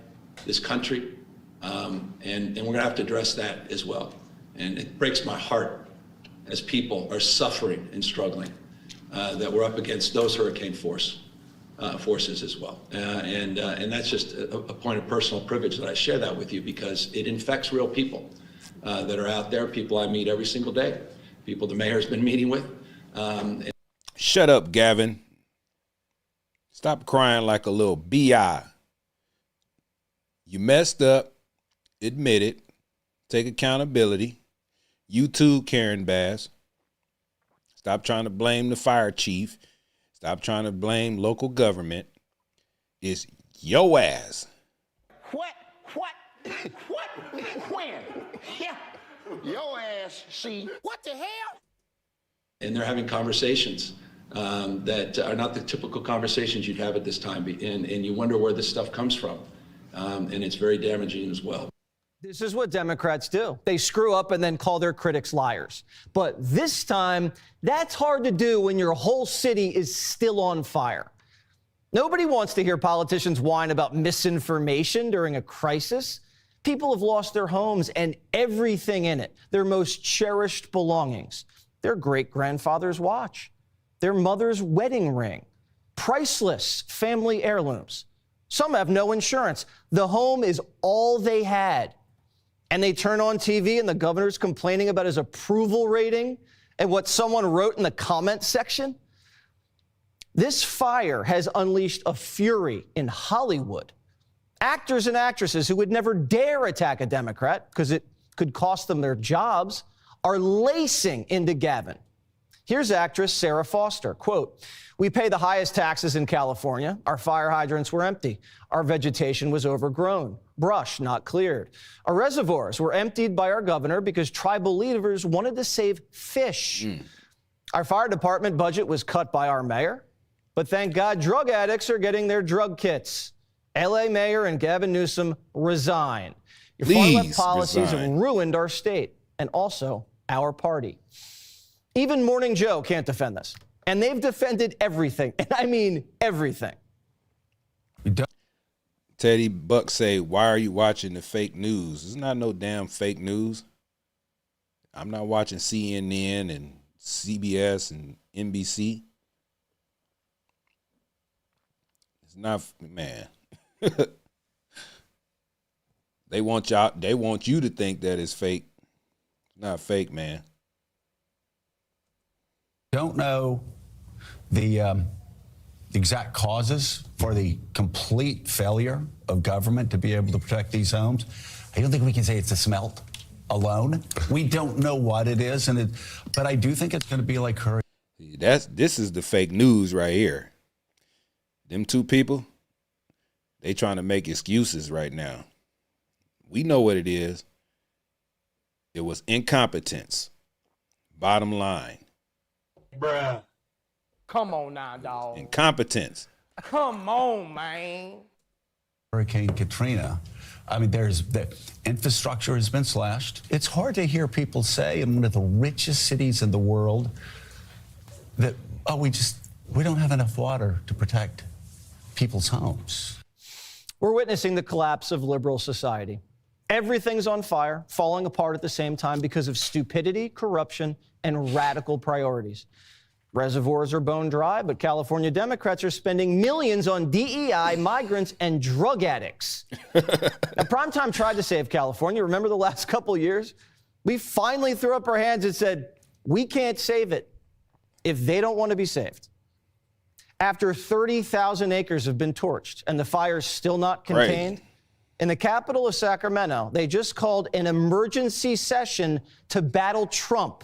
this country, and we're going to have to address that as well. And it breaks my heart as people are suffering and struggling that we're up against those hurricane forces as well. And that's just a point of personal privilege that I share that with you because it infects real people that are out there, people I meet every single day, people the mayor's been meeting with. Shut up, Gavin. Stop crying like a little B.I. You messed up. Admit it. Take accountability. You too, Karen Bass. Stop trying to blame the fire chief. Stop trying to blame local government. It's your ass. What? When? Yeah. Your ass, see. What the hell? And they're having conversations that are not the typical conversations you'd have at this time, and you wonder where this stuff comes from, and it's very damaging as well. This is what Democrats do. They screw up and then call their critics liars. But this time, that's hard to do when your whole city is still on fire. Nobody wants to hear politicians whine about misinformation during a crisis. People have lost their homes and everything in it, their most cherished belongings, their great-grandfather's watch, their mother's wedding ring, priceless family heirlooms. Some have no insurance. The home is all they had. And they turn on TV and the governor's complaining about his approval rating and what someone wrote in the comment section. This fire has unleashed a fury in Hollywood. Actors and actresses who would never dare attack a Democrat because it could cost them their jobs are lacing into Gavin. Here's actress Sarah Foster, quote, "We pay the highest taxes in California. Our fire hydrants were empty. Our vegetation was overgrown. Brush not cleared. Our reservoirs were emptied by our governor because tribal leaders wanted to save fish. Our fire department budget was cut by our mayor. But thank God drug addicts are getting their drug kits. L.A. Mayor and Gavin Newsom resign. Your far-left policies have ruined our state and also our party." Even Morning Joe can't defend this. And they've defended everything. And I mean everything. Teddy Buck say, "Why are you watching the fake news?" It's not no damn fake news. I'm not watching CNN and CBS and NBC. It's not, man. They want you to think that it's fake. It's not fake, man. Don't know the exact causes for the complete failure of government to be able to protect these homes. I don't think we can say it's a smelt alone. We don't know what it is, but I do think it's going to be like hurricane. This is the fake news right here. Them two people, they trying to make excuses right now. We know what it is. It was incompetence. Bottom line. Bruh. Come on now, dog. Incompetence. Come on, man. Hurricane Katrina. I mean, the infrastructure has been slashed. It's hard to hear people say in one of the richest cities in the world that, we don't have enough water to protect people's homes. We're witnessing the collapse of liberal society. Everything's on fire, falling apart at the same time because of stupidity, corruption, and radical priorities. Reservoirs are bone dry, but California Democrats are spending millions on DEI, migrants, and drug addicts. Now, Primetime tried to save California. Remember the last couple years? We finally threw up our hands and said, we can't save it if they don't want to be saved. After 30,000 acres have been torched and the fire's still not contained, right. In the capital of Sacramento, they just called an emergency session to battle Trump.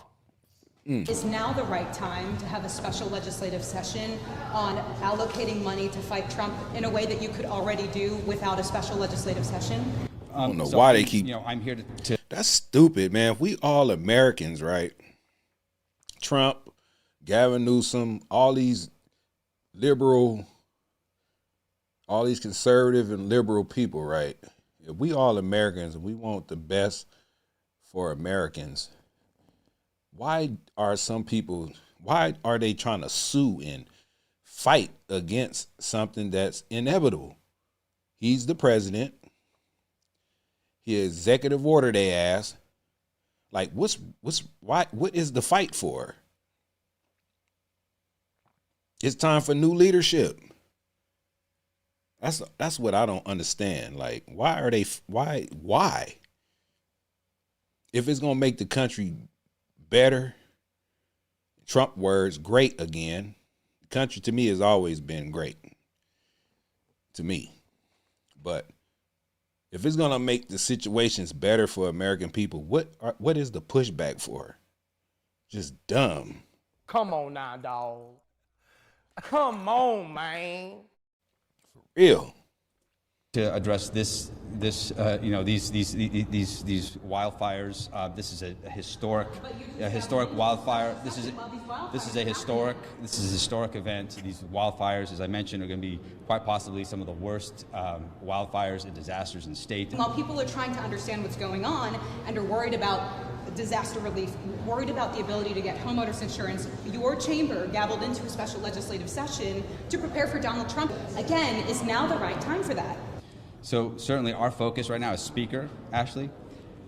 Is now the right time to have a special legislative session on allocating money to fight Trump in a way that you could already do without a special legislative session? I don't know why they keep. I'm here to. That's stupid, man. If we all Americans, right? Trump, Gavin Newsom, all these liberal, all these conservative and liberal people, right? If we all Americans and we want the best for Americans, why are they trying to sue and fight against something that's inevitable? He's the president. He executive order they ass. Like, what is the fight for? It's time for new leadership. That's what I don't understand. Like, why? If it's gonna make the country better, Trump words, great again. The country to me has always been great. To me. But if it's gonna make the situations better for American people, what is the pushback for? Just dumb. Come on now, dog. Come on, man. For real. To address this this, these wildfires. This is a historic wildfire. This is a historic event. These wildfires, as I mentioned, are going to be quite possibly some of the worst wildfires and disasters in the state. While people are trying to understand what's going on and are worried about disaster relief, worried about the ability to get homeowners insurance, your chamber gavelled into a special legislative session to prepare for Donald Trump. Again, is now the right time for that? So certainly our focus right now is Speaker Ashley.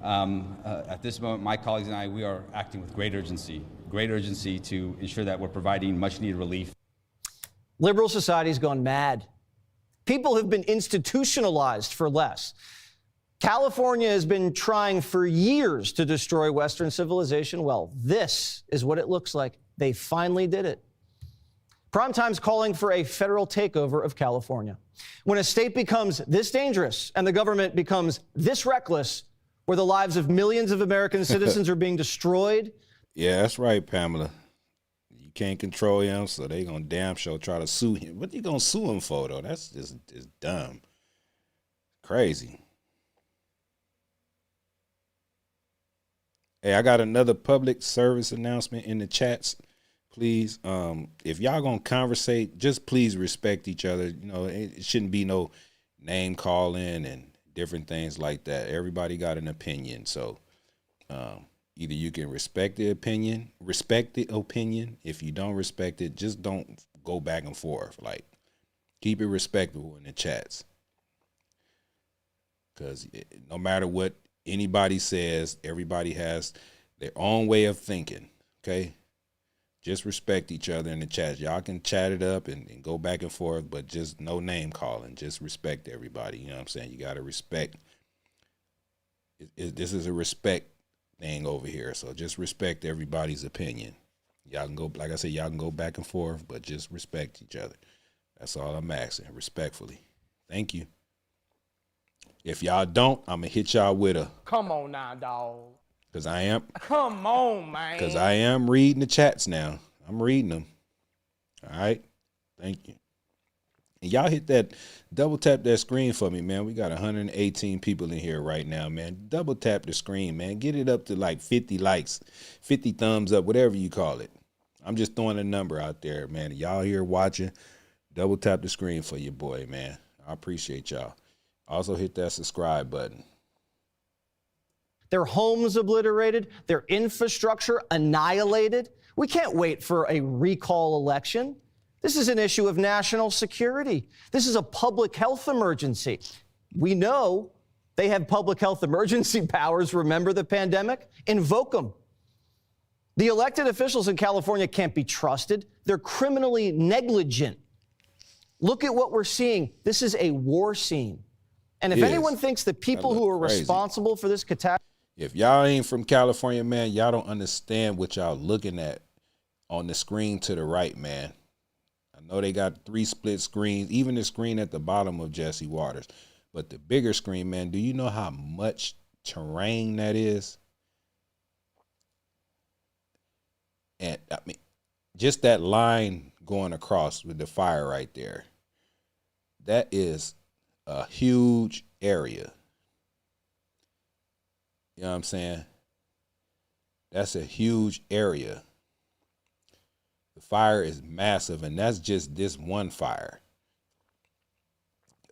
At this moment, my colleagues and I, we are acting with great urgency to ensure that we're providing much needed relief. Liberal society's gone mad. People have been institutionalized for less. California has been trying for years to destroy Western civilization. Well, this is what it looks like. They finally did it. Primetime's calling for a federal takeover of California. When a state becomes this dangerous and the government becomes this reckless, where the lives of millions of American citizens are being destroyed. Yeah, that's right, Pamela. You can't control him, so they gonna damn sure try to sue him. What you gonna sue him for, though? That's just dumb. Crazy. Hey, I got another public service announcement in the chats. Please, if y'all gonna conversate, just please respect each other. You know, it shouldn't be no name calling and different things like that. Everybody got an opinion, so either you can respect the opinion. If you don't respect it, just don't go back and forth. Like, keep it respectable in the chats, because no matter what anybody says, everybody has their own way of thinking. Okay. Just respect each other in the chat. Y'all can chat it up and go back and forth, but just no name calling. Just respect everybody. You know what I'm saying? You got to respect. This is a respect thing over here. So just respect everybody's opinion. Y'all can go, like I said, y'all can go back and forth, but just respect each other. That's all I'm asking, respectfully. Thank you. If y'all don't, I'm going to hit y'all with a. Come on now, dog. Because I am. Come on, man. Because I am reading the chats now. I'm reading them. All right. Thank you. And y'all hit that, double tap that screen for me, man. We got 118 people in here right now, man. Double tap the screen, man. Get it up to like 50 likes, 50 thumbs up, whatever you call it. I'm just throwing a number out there, man. Y'all here watching, double tap the screen for your boy, man. I appreciate y'all. Also hit that subscribe button. Their homes obliterated, their infrastructure annihilated. We can't wait for a recall election. This is an issue of national security. This is a public health emergency. We know they have public health emergency powers. Remember the pandemic? Invoke them. The elected officials in California can't be trusted. They're criminally negligent. Look at what we're seeing. This is a war scene. And if anyone thinks the people who are responsible for this catastrophe. If y'all ain't from California, man, y'all don't understand what y'all looking at on the screen to the right, man. I know they got 3 split screens, even the screen at the bottom of Jesse Waters. But the bigger screen, man, do you know how much terrain that is? And I mean, just that line going across with the fire right there, that is a huge area. You know what I'm saying? That's a huge area. The fire is massive, and that's just this one fire.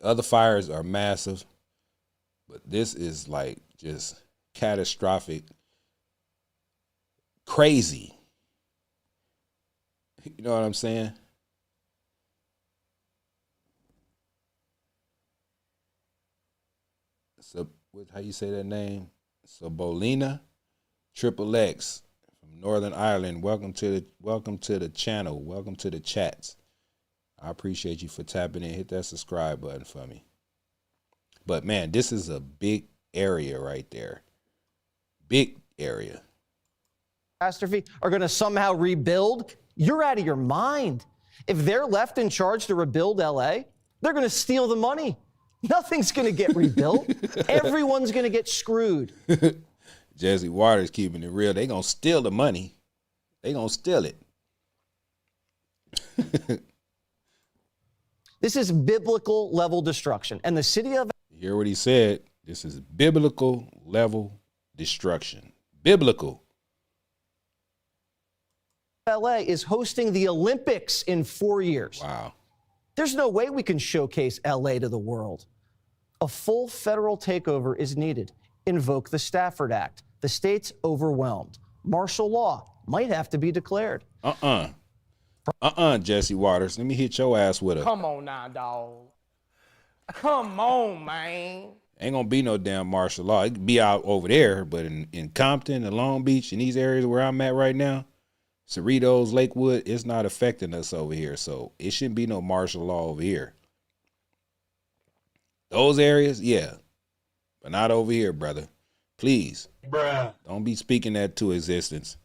Other fires are massive, but this is like just catastrophic, crazy. You know what I'm saying? So, how you say that name? Sabolina Triple X from Northern Ireland. Welcome to the channel. Welcome to the chats. I appreciate you for tapping in. Hit that subscribe button for me. But man, this is a big area right there. Big area. Catastrophe are going to somehow rebuild. You're out of your mind. If they're left in charge to rebuild LA, they're going to steal the money. Nothing's going to get rebuilt. Everyone's going to get screwed. Jesse Waters keeping it real. They going to steal the money. They going to steal it. This is biblical level destruction. And the city of... You hear what he said? This is biblical level destruction. Biblical. LA is hosting the Olympics in 4 years. Wow. There's no way we can showcase LA to the world. A full federal takeover is needed. Invoke the Stafford Act. The state's overwhelmed. Martial law might have to be declared. Jesse Waters. Let me hit your ass with a. Come on now, dog. Come on, man. Ain't gonna be no damn martial law. It could be out over there, but in Compton and Long Beach and these areas where I'm at right now, Cerritos, Lakewood, it's not affecting us over here. So it shouldn't be no martial law over here. Those areas, yeah. But not over here, brother. Please. Bruh. Don't be speaking that to existence.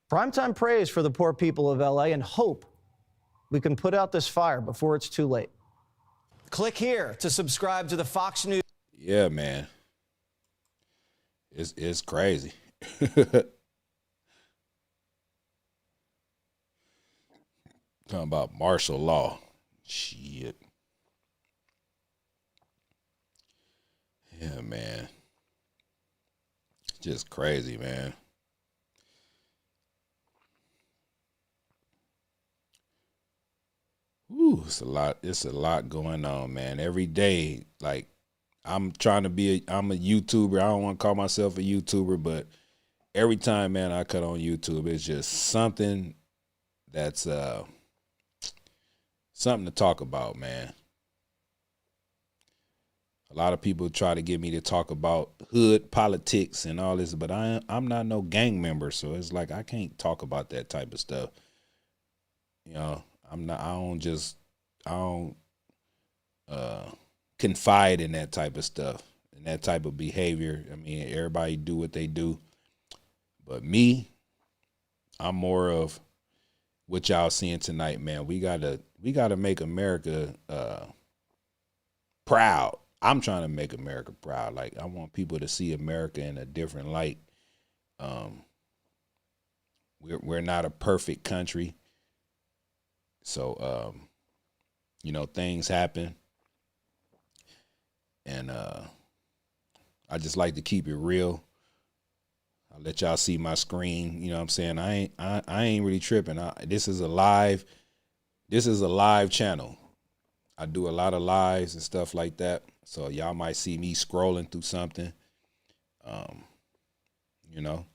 Primetime praise for the poor people of LA and hope we can put out this fire before it's too late. Click here to subscribe to the Fox News. Yeah, man. It's crazy. Talking about martial law. Shit. Yeah, man. Just crazy, man. Ooh, it's a lot going on, man. Every day, like I'm a YouTuber. I don't want to call myself a YouTuber, but every time, man, I cut on YouTube, it's just something that's something to talk about, man. A lot of people try to get me to talk about hood politics and all this, but I'm not no gang member, so it's like I can't talk about that type of stuff. You know, I don't confide in that type of stuff and that type of behavior. I mean, everybody do what they do. But me, I'm more of what y'all seeing tonight, man. We gotta make America proud. I'm trying to make America proud. Like, I want people to see America in a different light. We're not a perfect country. So, you know, things happen. And I just like to keep it real. I'll let y'all see my screen. You know what I'm saying? I ain't really tripping. This is a live channel. I do a lot of lives and stuff like that. So y'all might see me scrolling through something. You know,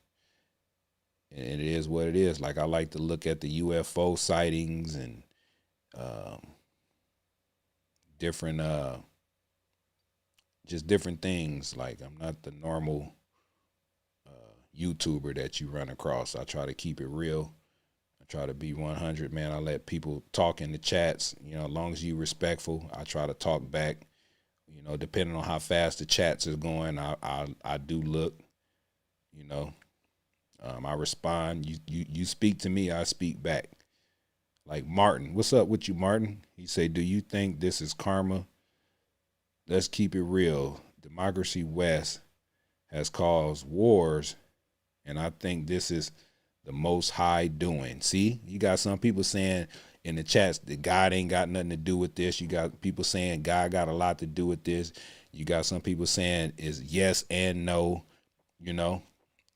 and it is what it is. Like, I like to look at the UFO sightings and different just different things. Like, I'm not the normal YouTuber that you run across. I try to keep it real. I try to be 100, man. I let people talk in the chats. You know, as long as you respectful, I try to talk back. You know, depending on how fast the chats is going, I do look. You know, I respond. You speak to me, I speak back. Like Martin, what's up with you, Martin? He say, do you think this is karma? Let's keep it real. Democracy West has caused wars, and I think this is the Most High doing. See, you got some people saying in the chats that God ain't got nothing to do with this. You got people saying God got a lot to do with this. You got some people saying is yes and no. You know,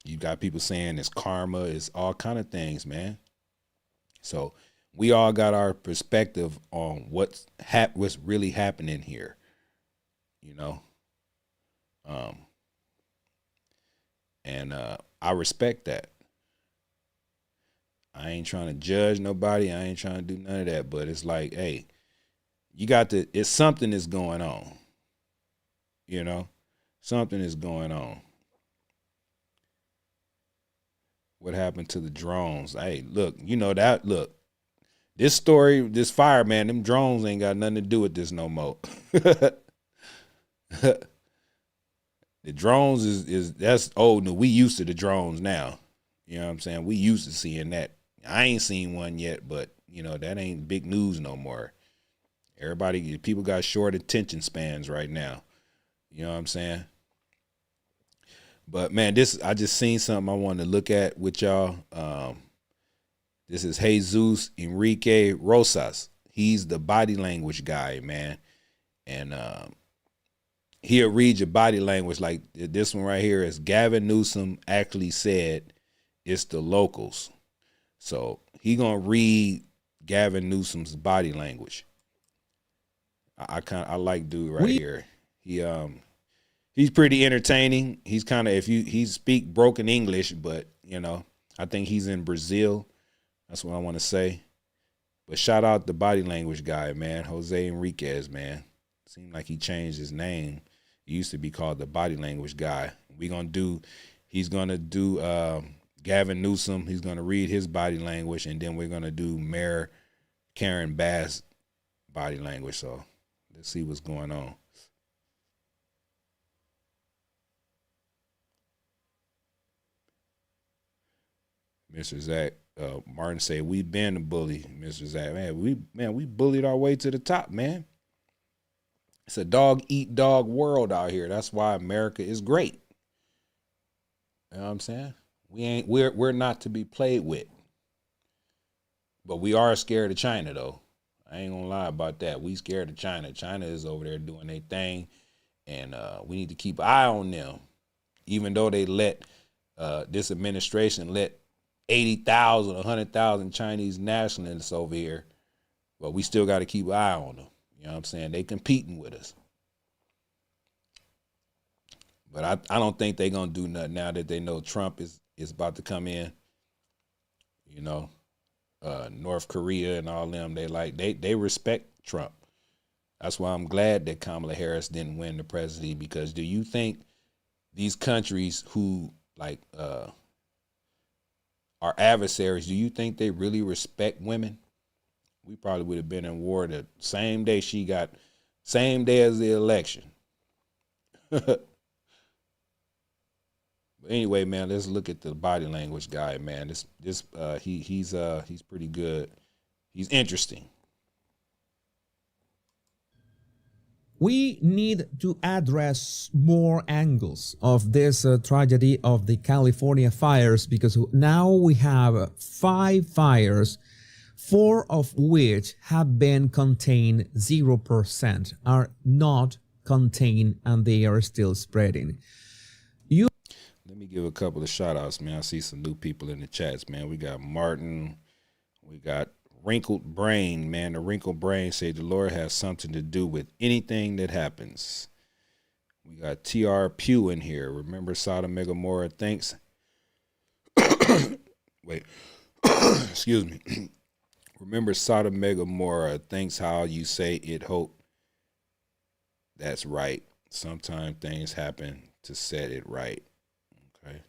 you got people saying it's karma, it's all kind of things, man. So we all got our perspective on what's really happening here. You know, and I respect that. I ain't trying to judge nobody. I ain't trying to do none of that. But it's like, hey, it's something is going on. You know, something is going on. What happened to the drones? Hey, look, you know that. Look, this story, this fire, man, them drones ain't got nothing to do with this no more. The drones is that's old. No, we used to the drones now. You know what I'm saying? We used to seeing that. I ain't seen one yet, but you know, that ain't big news no more. People got short attention spans right now. You know what I'm saying? But man, I just seen something I wanted to look at with y'all. This is Jesus Enrique Rosas. He's the body language guy, man. And he'll read your body language. Like this one right here is Gavin Newsom actually said it's the locals. So he gonna read Gavin Newsom's body language. I like dude right here. He's pretty entertaining. He's kind of he speak broken English, but you know, I think he's in Brazil. That's what I want to say. But shout out the body language guy, man, Jose Enriquez, man. Seemed like he changed his name. He used to be called the body language guy. He's gonna do Gavin Newsom. He's gonna read his body language, and then we're gonna do Mayor Karen Bass body language. So let's see what's going on. Mr. Zach Martin say we been a bully, Mr. Zach. Man, we bullied our way to the top, man. It's a dog eat dog world out here. That's why America is great. You know what I'm saying? We're not to be played with. But we are scared of China though. I ain't gonna lie about that. We scared of China. China is over there doing their thing, and we need to keep an eye on them. Even though they let this administration let 80,000, 100,000 Chinese nationalists over here, but we still got to keep an eye on them. You know what I'm saying? They competing with us. But I don't think they're going to do nothing now that they know Trump is about to come in. You know, North Korea and all them, they respect Trump. That's why I'm glad that Kamala Harris didn't win the presidency, because do you think these countries who like our adversaries, do you think they really respect women? We probably would have been in war the same day same day as the election. But anyway, man, let's look at the body language guy, man. He's pretty good. He's interesting. We need to address more angles of this tragedy of the California fires, because now we have 5 fires, 4 of which have been contained, 0% are not contained, and they are still spreading. Let me give a couple of shout outs, man. I see some new people in the chats, man. We got Martin. We got Wrinkled Brain, man. The Wrinkled Brain say the Lord has something to do with anything that happens. We got TR Pugh in here. Remember Sodom and Gomorrah? Thanks. Wait. Excuse me. Remember Sodom and Gomorrah? Thanks how you say it. Hope. That's right. Sometimes things happen to set it right. Okay.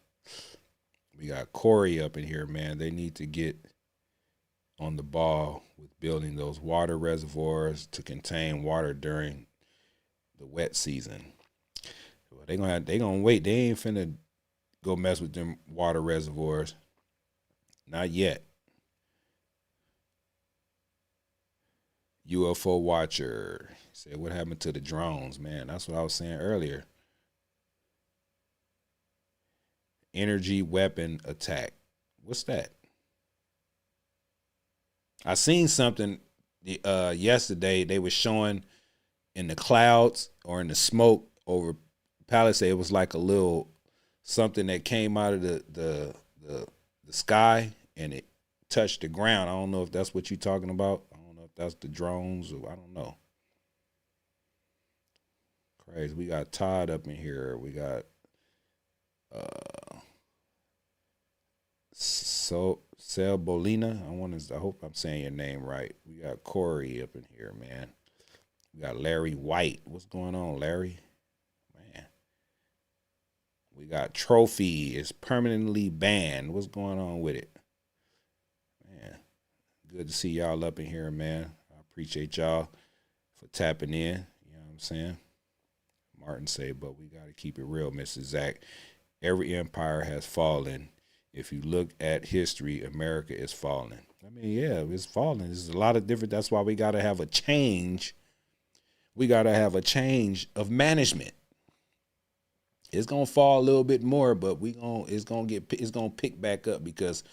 We got Corey up in here, man. They need to get on the ball with building those water reservoirs to contain water during the wet season. They gonna wait. They ain't finna go mess with them water reservoirs. Not yet. UFO Watcher said, what happened to the drones, man? That's what I was saying earlier. Energy weapon attack. What's that? I seen something yesterday. They were showing in the clouds or in the smoke over Palisade. It was like a little something that came out of the sky and it touched the ground. I don't know if that's what you're talking about. I don't know if that's the drones or I don't know. Crazy. We got Todd up in here. We got Bolina. I hope I'm saying your name right. We got Corey up in here, man. We got Larry White. What's going on, Larry? Man. We got Trophy is permanently banned. What's going on with it? Man. Good to see y'all up in here, man. I appreciate y'all for tapping in. You know what I'm saying? Martin say, but we got to keep it real, Mr. Zach. Every empire has fallen. If you look at history, America is falling. I mean, yeah, it's falling. There's a lot of different. That's why we got to have a change. We got to have a change of management. It's gonna fall a little bit more, but it's gonna pick back up because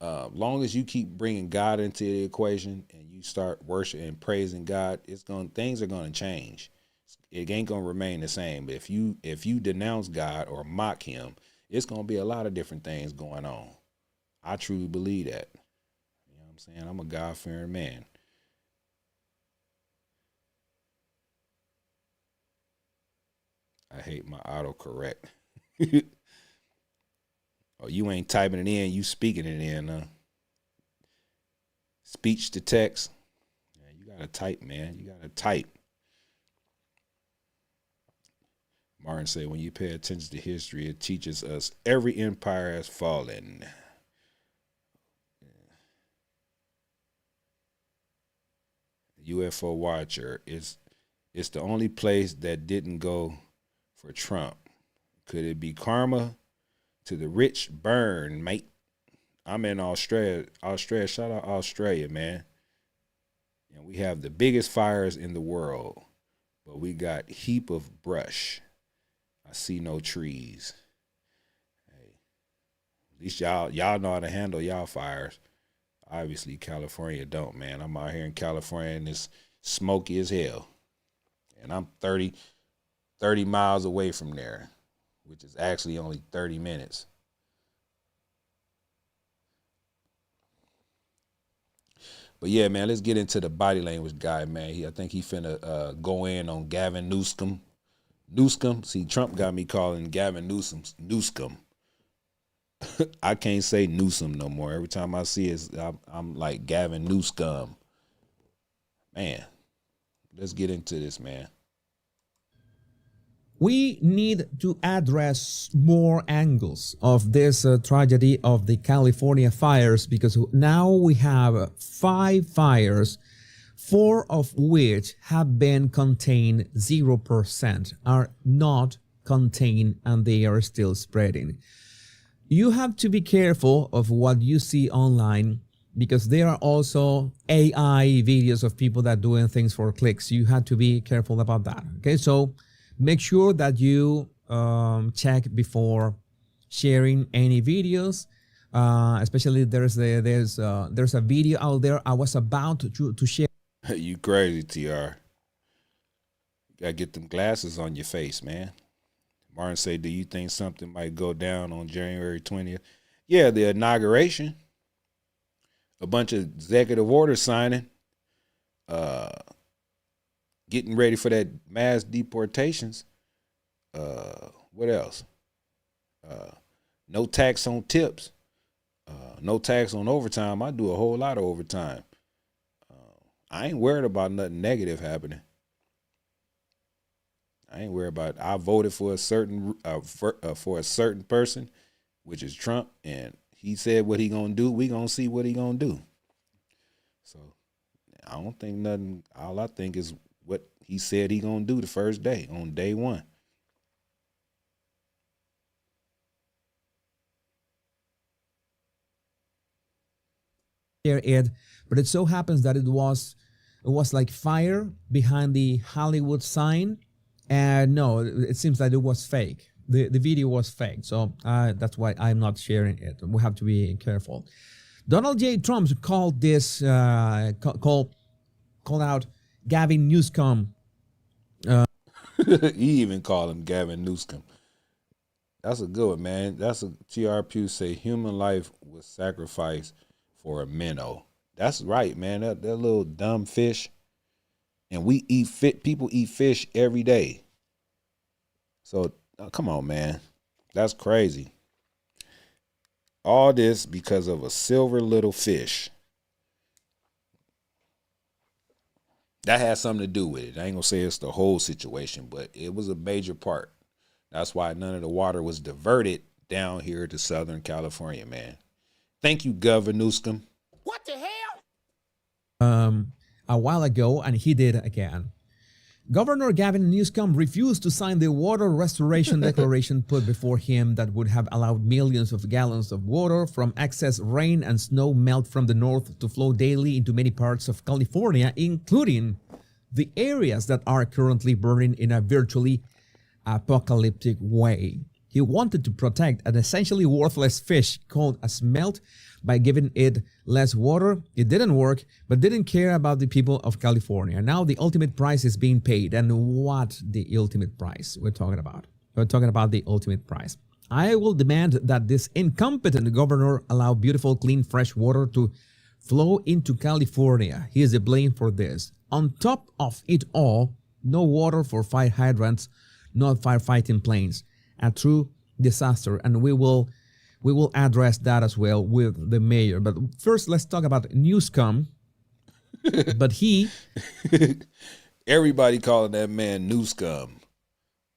long as you keep bringing God into the equation and you start worshiping and praising God, things are gonna change. It ain't gonna remain the same. But if you denounce God or mock him, it's gonna be a lot of different things going on. I truly believe that. You know what I'm saying? I'm a God-fearing man. I hate my autocorrect. Oh, you ain't typing it in, you speaking it in. Speech to text. Yeah, you gotta type, man. You gotta type. Martin said, when you pay attention to history, it teaches us every empire has fallen. UFO Watcher, it's the only place that didn't go for Trump. Could it be karma? To the rich, burn, mate. I'm in Australia. Shout out Australia, man. And we have the biggest fires in the world, but we got heap of brush. I see no trees. Hey, at least y'all know how to handle y'all fires. Obviously, California don't, man. I'm out here in California and it's smoky as hell. And I'm 30 miles away from there, which is actually only 30 minutes. But yeah, man, let's get into the body language guy, man. I think he finna go in on Gavin Newsom. See, Trump got me calling Gavin Newsom. I can't say Newsom no more. Every time I see it, I'm like Gavin Newsom. Man, let's get into this, man. We need to address more angles of this tragedy of the California fires, because now we have 5 fires, 4 of which have been contained, 0% are not contained, and they are still spreading. You have to be careful of what you see online, because there are also AI videos of people that doing things for clicks. You have to be careful about that. Okay, so make sure that you check before sharing any videos. Especially there's a video out there I was about to share. You crazy, TR. You gotta get them glasses on your face, man. Martin say, do you think something might go down on January 20th? Yeah, the inauguration. A bunch of executive order signing. Getting ready for that mass deportations. What else? No tax on tips. No tax on overtime. I do a whole lot of overtime. I ain't worried about nothing negative happening. I ain't worried about it. I voted for a certain person, which is Trump, and he said what he gonna do. We gonna see what he gonna do. So I don't think nothing. All I think is what he said he gonna do the first day, on day one. It, but it so happens that it was like fire behind the Hollywood sign, and no, it seems like it was fake. The video was fake, so that's why I'm not sharing it. We have to be careful. Donald J. Trump called this called out Gavin Newsom. He even called him Gavin Newsom. That's a good one, man. That's a TR Pew say human life was sacrificed for a minnow. That's right, man. That little dumb fish. And we eat people eat fish every day. So come on, man. That's crazy. All this because of a silver little fish. That has something to do with it. I ain't gonna say it's the whole situation, but it was a major part. That's why none of the water was diverted down here to Southern California, man. Thank you, Governor Newsom. What the hell? A while ago, and he did again. Governor Gavin Newsom refused to sign the water restoration declaration put before him that would have allowed millions of gallons of water from excess rain and snow melt from the north to flow daily into many parts of California, including the areas that are currently burning in a virtually apocalyptic way. He wanted to protect an essentially worthless fish called a smelt by giving it less water. It didn't work, but didn't care about the people of California. Now the ultimate price is being paid. And what the ultimate price we're talking about? We're talking about the ultimate price. I will demand that this incompetent governor allow beautiful, clean, fresh water to flow into California. He is to blame for this. On top of it all, no water for fire hydrants, no firefighting planes. A true disaster, and we will address that as well with the mayor. But first, let's talk about Newscom. But everybody calling that man Newscom.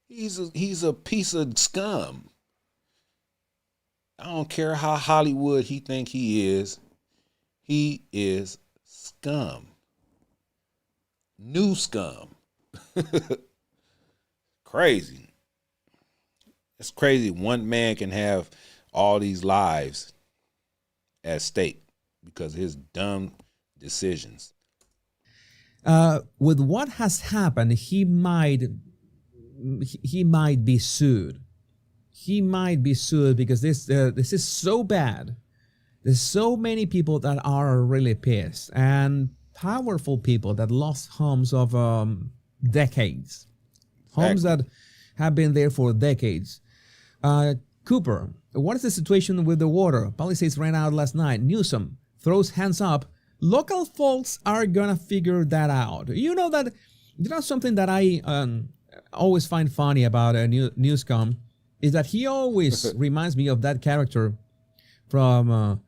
He's a piece of scum. I don't care how Hollywood he think he is scum. New scum. Crazy. It's crazy. One man can have all these lives at stake because of his dumb decisions. With what has happened, he might be sued. He might be sued because this is so bad. There's so many people that are really pissed, and powerful people that lost homes of decades, homes that have been there for decades. Cooper, what is the situation with the water? Palisades ran out last night. Newsom throws hands up. Local folks are gonna figure that out. You know something that I always find funny about Newscom is that he always reminds me of that character from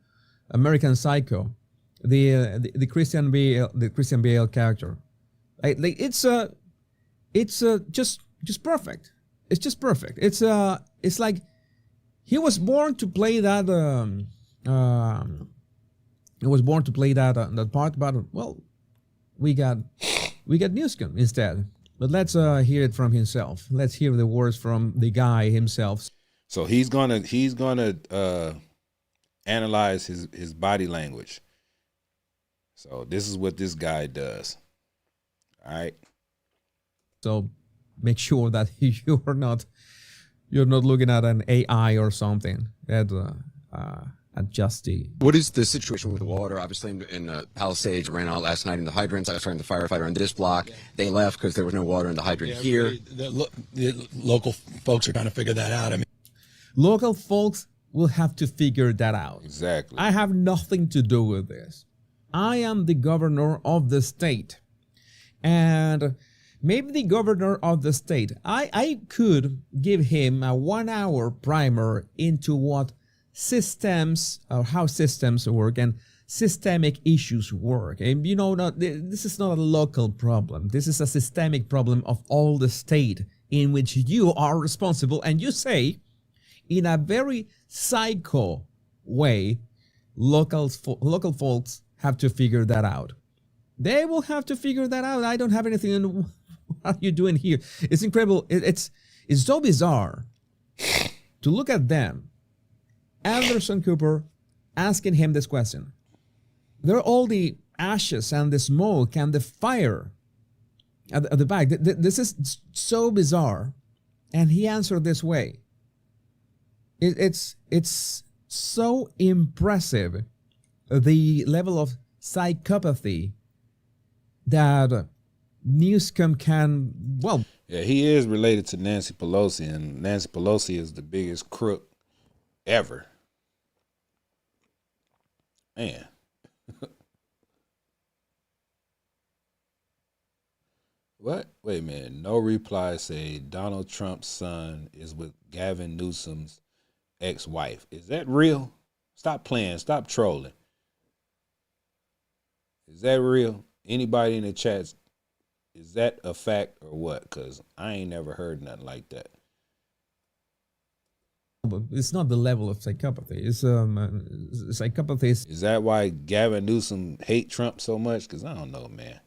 American Psycho, the Christian Bale character. It's just perfect. It's just perfect. It's like he was born to play that. He was born to play that part. But well, we got Newscom instead. But let's hear it from himself. Let's hear the words from the guy himself. So he's gonna analyze his body language. So this is what this guy does. All right. So make sure that you're not looking at an AI or something that adjusting. What is the situation with the water? Obviously, in Palisades ran out last night in the hydrants. I was talking to the firefighter on this block. They left because there was no water in the hydrant here. The local folks are trying to figure that out. I mean, local folks will have to figure that out. Exactly. I have nothing to do with this. I am the governor of the state, and maybe the governor of the state, I could give him a 1-hour primer into what systems or how systems work and systemic issues work. And this is not a local problem. This is a systemic problem of all the state in which you are responsible. And you say, in a very psycho way, local folks have to figure that out. They will have to figure that out. I don't have anything in what are you doing here? It's incredible. It's so bizarre to look at them. Anderson Cooper asking him this question. There are all the ashes and the smoke and the fire at the back. This is so bizarre. And he answered this way. It's so impressive, the level of psychopathy that Newscom can, well... Yeah, he is related to Nancy Pelosi, and Nancy Pelosi is the biggest crook ever. Man. What? Wait a minute. No reply say Donald Trump's son is with Gavin Newsom's ex-wife. Is that real? Stop playing. Stop trolling. Is that real? Anybody in the chats, is that a fact or what? Because I ain't never heard nothing like that. It's not the level of psychopathy. It's psychopathy. Is that why Gavin Newsom hate Trump so much? Because I don't know, man.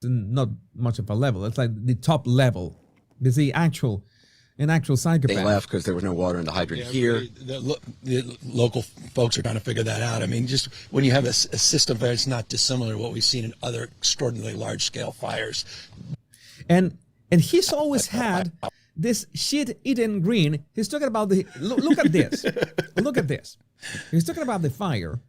Not much of a level. It's like the top level. It's the actual psychopath. They left because there was no water in the hydrant here. The local folks are trying to figure that out. I mean, just when you have a system that's not dissimilar to what we've seen in other extraordinarily large-scale fires. And he's always had this shit-eating green. He's talking about the, look at this. Look at this. He's talking about the fire.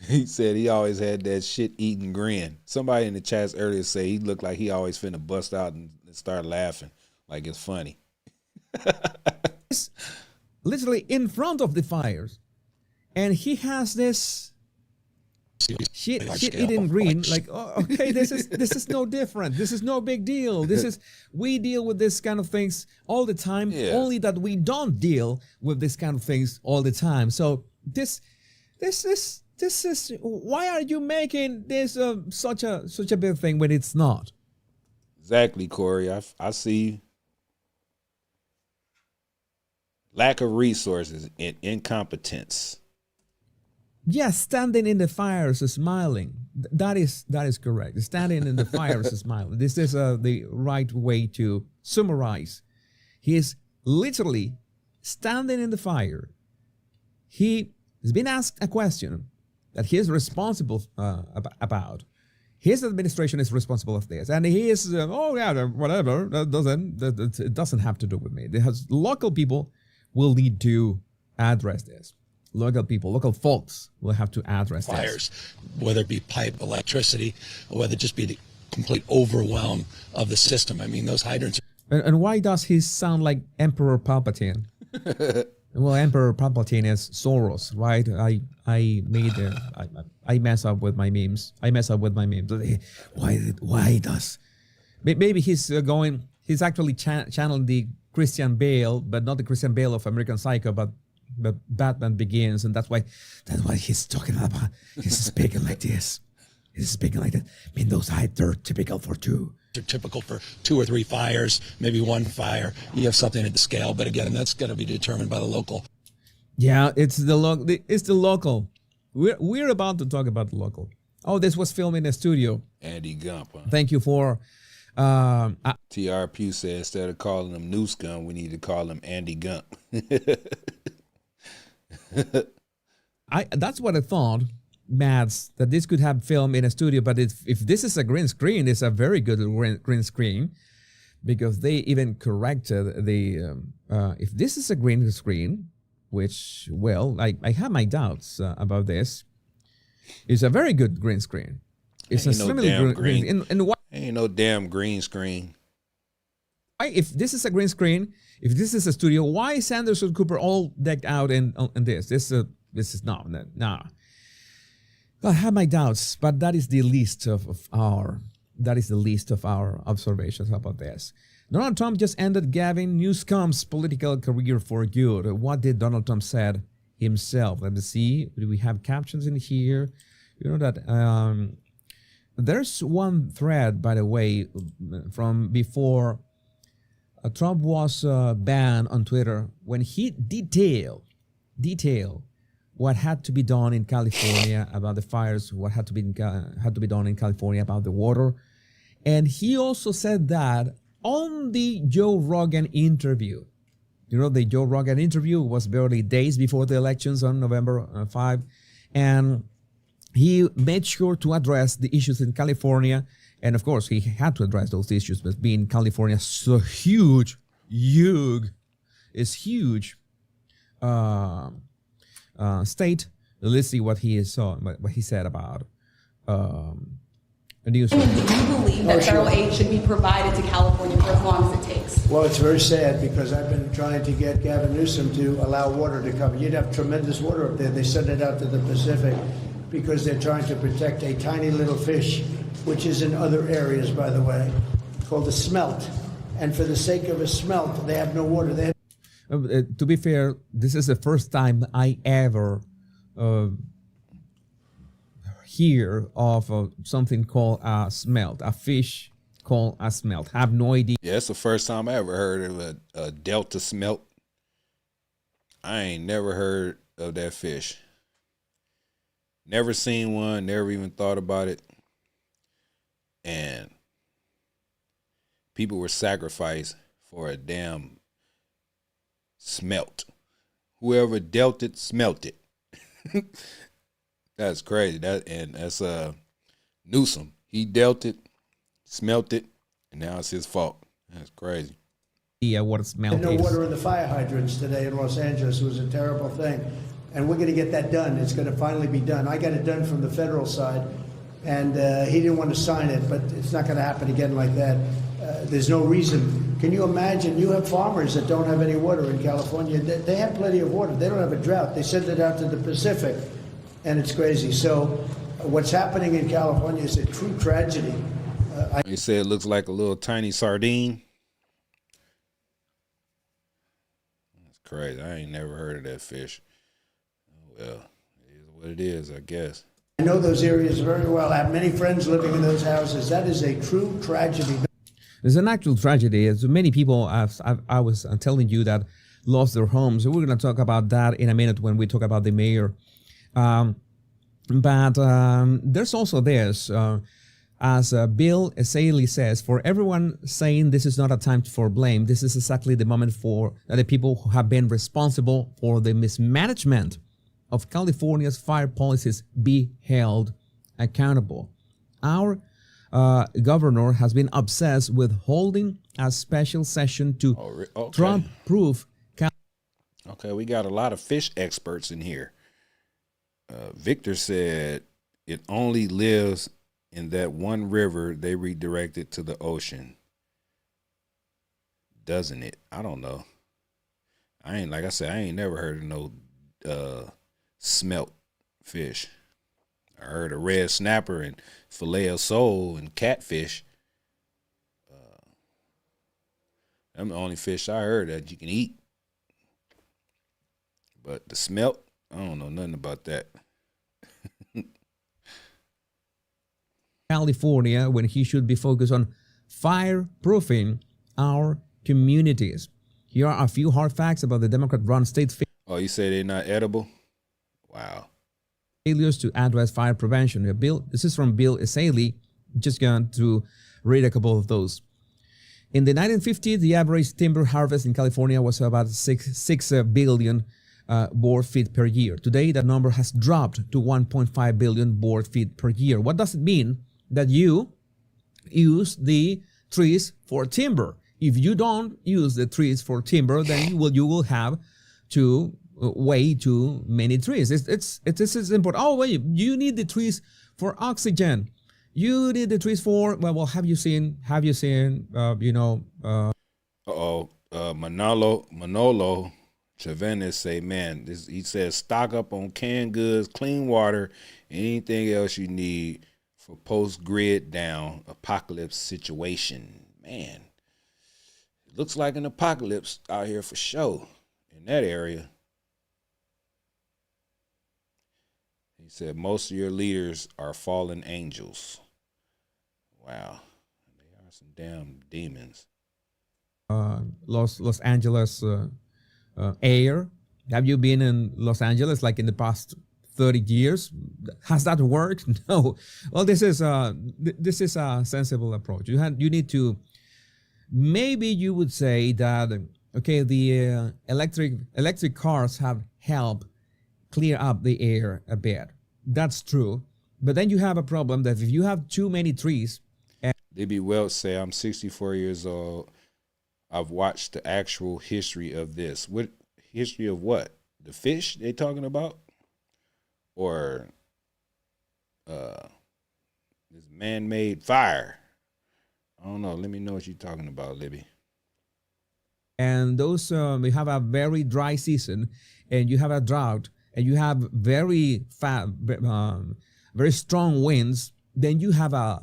He said he always had that shit-eating grin. Somebody in the chats earlier said he looked like he always finna bust out and start laughing like it's funny. Literally in front of the fires. And he has this shit-eating green, like, oh, okay, this is no different. This is no big deal. We deal with this kind of things all the time. Yeah. Only that we don't deal with this kind of things all the time. So this is why are you making this such a big thing when it's not? Exactly, Corey. I see lack of resources and incompetence. Yes, standing in the fires smiling. That is correct. Standing in the fires smiling. This is the right way to summarize. He is literally standing in the fire. He has been asked a question that he is responsible about. His administration is responsible of this, and he is whatever. It doesn't have to do with me. Local people will need to address this. Local people, local folks will have to address fires, this. whether it be pipe, electricity, or whether it just be the complete overwhelm of the system. I mean, those hydrants. And why does he sound like Emperor Palpatine? Well, Emperor Palpatine is Soros, right? I mess up with my memes. Why does? Maybe he's actually channeling the Christian Bale, but not the Christian Bale of American Psycho, but Batman Begins, and that's why he's talking about. He's speaking like this. He's speaking like that. I mean, those heights are typical for two. Are typical for 2 or 3 fires, maybe 1 fire. You have something at the scale, but again, that's going to be determined by the local. Yeah, it's the local. We're about to talk about the local. Oh, this was filmed in a studio. Andy Gump. Huh? Thank you for. TR Pugh said instead of calling him Noose Gun, we need to call him Andy Gump. That's what I thought, Mads, that this could have film in a studio, but if this is a green screen, it's a very good green screen, because they even corrected the if this is a green screen, which, well, I have my doubts about this. It's a very good green screen. It's a similar green. And why? Ain't no damn green screen. If this is a green screen, if this is a studio, why is Anderson Cooper all decked out in this? This is no. I have my doubts, but that is the least of our observations about this. Donald Trump just ended Gavin Newsom's political career for good. What did Donald Trump said himself? Let me see. Do we have captions in here? You know that there's one thread, by the way, from before Trump was banned on Twitter, when he detailed what had to be done in California about the fires, what had to be done in California about the water. And he also said that on the Joe Rogan interview. You know, the Joe Rogan interview was barely days before the elections on November 5. And he made sure to address the issues in California. And of course, he had to address those issues, but being California so huge, state. Let's see what he said about news. Do you believe that federal aid should be provided to California for as long as it takes? Well, it's very sad, because I've been trying to get Gavin Newsom to allow water to come. You'd have tremendous water up there. They send it out to the Pacific because they're trying to protect a tiny little fish, which is in other areas, by the way, called a smelt. And for the sake of a smelt, they have no water. To be fair, this is the first time I ever hear of something called a smelt, a fish called a smelt. I have no idea. Yeah, it's the first time I ever heard of a delta smelt. I ain't never heard of that fish. Never seen one, never even thought about it. And people were sacrificed for a damn smelt. Whoever dealt it, smelt it. That's crazy. That's Newsom. He dealt it, smelt it, and now it's his fault. That's crazy. Yeah, what smell no is. water in the fire hydrants today in Los Angeles. It was a terrible thing. And we're going to get that done. It's going to finally be done. I got it done from the federal side, and he didn't want to sign it, but it's not going to happen again like that. There's no reason. Can you imagine? You have farmers that don't have any water in California. They have plenty of water. They don't have a drought. They send it out to the Pacific, and it's crazy. So what's happening in California is a true tragedy. They say it looks like a little tiny sardine. That's crazy. I ain't never heard of that fish. Well, it is what it is, I guess. I know those areas very well. I have many friends living in those houses. That is a true tragedy. It's an actual tragedy. As many people, I was telling you, that lost their homes. We're going to talk about that in a minute when we talk about the mayor. But there's also this, as Bill Essayli says, for everyone saying this is not a time for blame, this is exactly the moment for the people who have been responsible for the mismanagement of California's fire policies be held accountable. Our governor has been obsessed with holding a special session to Trump-proof. Okay, we got a lot of fish experts in here. Victor said it only lives in that one river they redirected to the ocean. Doesn't it? I don't know. I ain't never heard of no smelt fish. I heard of red snapper and filet of sole and catfish. Them the only fish I heard that you can eat. But the smelt, I don't know nothing about that. California, when he should be focused on fireproofing our communities. Here are a few hard facts about the Democrat-run state. Oh, you say they're not edible? Wow. Failures to address fire prevention. This is from Bill Essayli. Just going to read a couple of those. In the 1950s, the average timber harvest in California was about 6 billion board feet per year. Today, that number has dropped to 1.5 billion board feet per year. What does it mean? That you use the trees for timber. If you don't use the trees for timber, then you will have to way too many trees. It's important. Oh wait, you need the trees for oxygen. You need the trees for well. Have you seen? Manolo Chavenes say, man, he says stock up on canned goods, clean water, anything else you need for post-grid down apocalypse situation. Man, it looks like an apocalypse out here for sure in that area. He said most of your leaders are fallen angels. Wow. They are some damn demons. Los Angeles air. Have you been in Los Angeles like in the past 30 years? Has that worked? No. Well, this is a sensible approach. You need to, maybe you would say that, okay, the electric cars have helped clear up the air a bit. That's true. But then you have a problem that if you have too many trees. D.B. Welch say, I'm 64 years old. I've watched the actual history of this. What history of what? The fish they talking about? Or this man-made fire? I don't know. Let me know what you're talking about, Libby. And those, we have a very dry season, and you have a drought, and you have very strong winds. Then you have a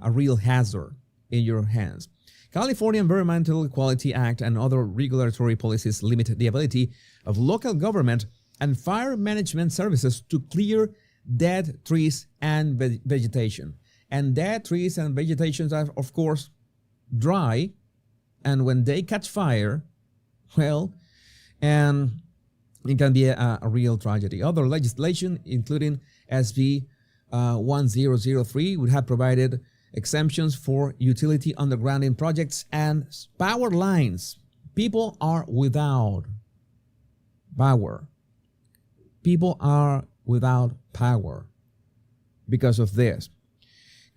real hazard in your hands. California Environmental Quality Act and other regulatory policies limit the ability of local government and fire management services to clear dead trees and vegetation. And dead trees and vegetation are, of course, dry. And when they catch fire, well, and it can be a real tragedy. Other legislation, including SB 1003, would have provided exemptions for utility undergrounding projects and power lines. People are without power. People are without power because of this.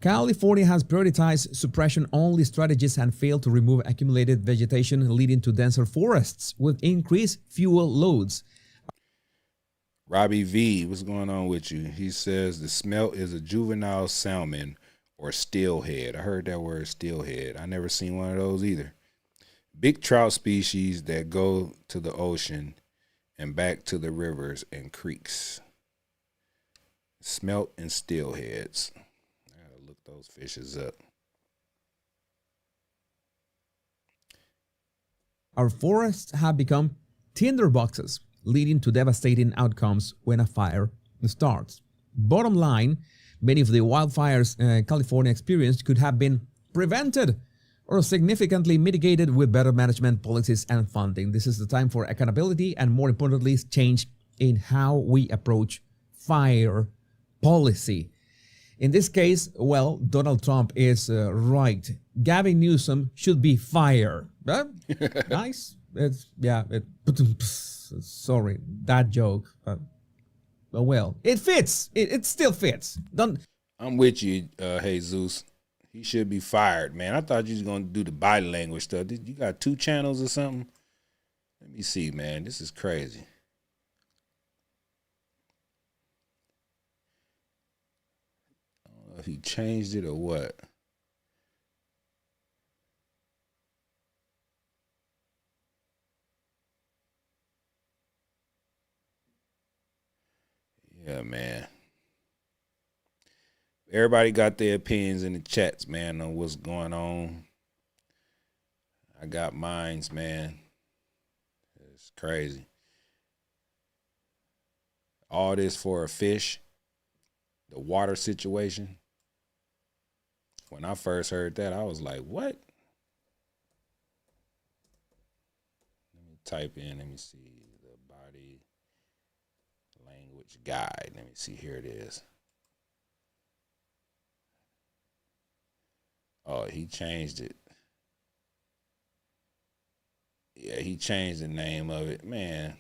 California has prioritized suppression-only strategies and failed to remove accumulated vegetation, leading to denser forests with increased fuel loads. Robbie V, what's going on with you? He says the smelt is a juvenile salmon or steelhead. I heard that word steelhead. I never seen one of those either. Big trout species that go to the ocean and back to the rivers and creeks. Smelt and steelheads. I gotta look those fishes up. Our forests have become tinderboxes, leading to devastating outcomes when a fire starts. Bottom line, many of the wildfires California experienced could have been prevented or significantly mitigated with better management policies and funding. This is the time for accountability and, more importantly, change in how we approach fire policy. In this case, well, Donald Trump is right. Gavin Newsom should be fired. Nice. Sorry, that joke. Well, it fits. It still fits. I'm with you, Jesus. He should be fired, man. I thought you was going to do the body language stuff. You got 2 channels or something? Let me see, man. This is crazy. I don't know if he changed it or what. Yeah, man. Everybody got their opinions in the chats, man, on what's going on. I got mines, man. It's crazy. All this for a fish. The water situation. When I first heard that, I was like, what? Let me type in, let me see the body language guide. Let me see, here it is. Oh, he changed it. Yeah, he changed the name of it. Man,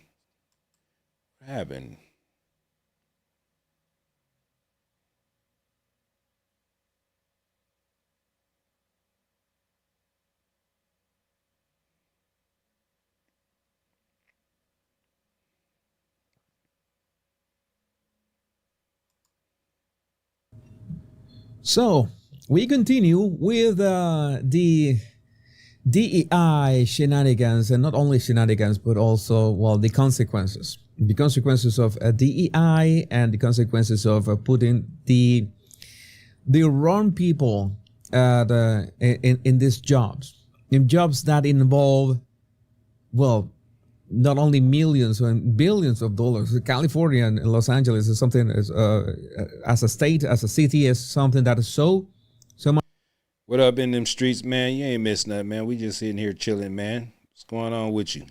what happened? So, we continue with the DEI shenanigans, and not only shenanigans, but also, well, the consequences. The consequences of DEI and the consequences of putting the wrong people in these jobs. In jobs that involve, well, not only millions and billions of dollars. California and Los Angeles is something as a state, as a city, is something that is so much. What up in them streets, man? You ain't missing nothing, man. We just sitting here chilling, man. What's going on with you?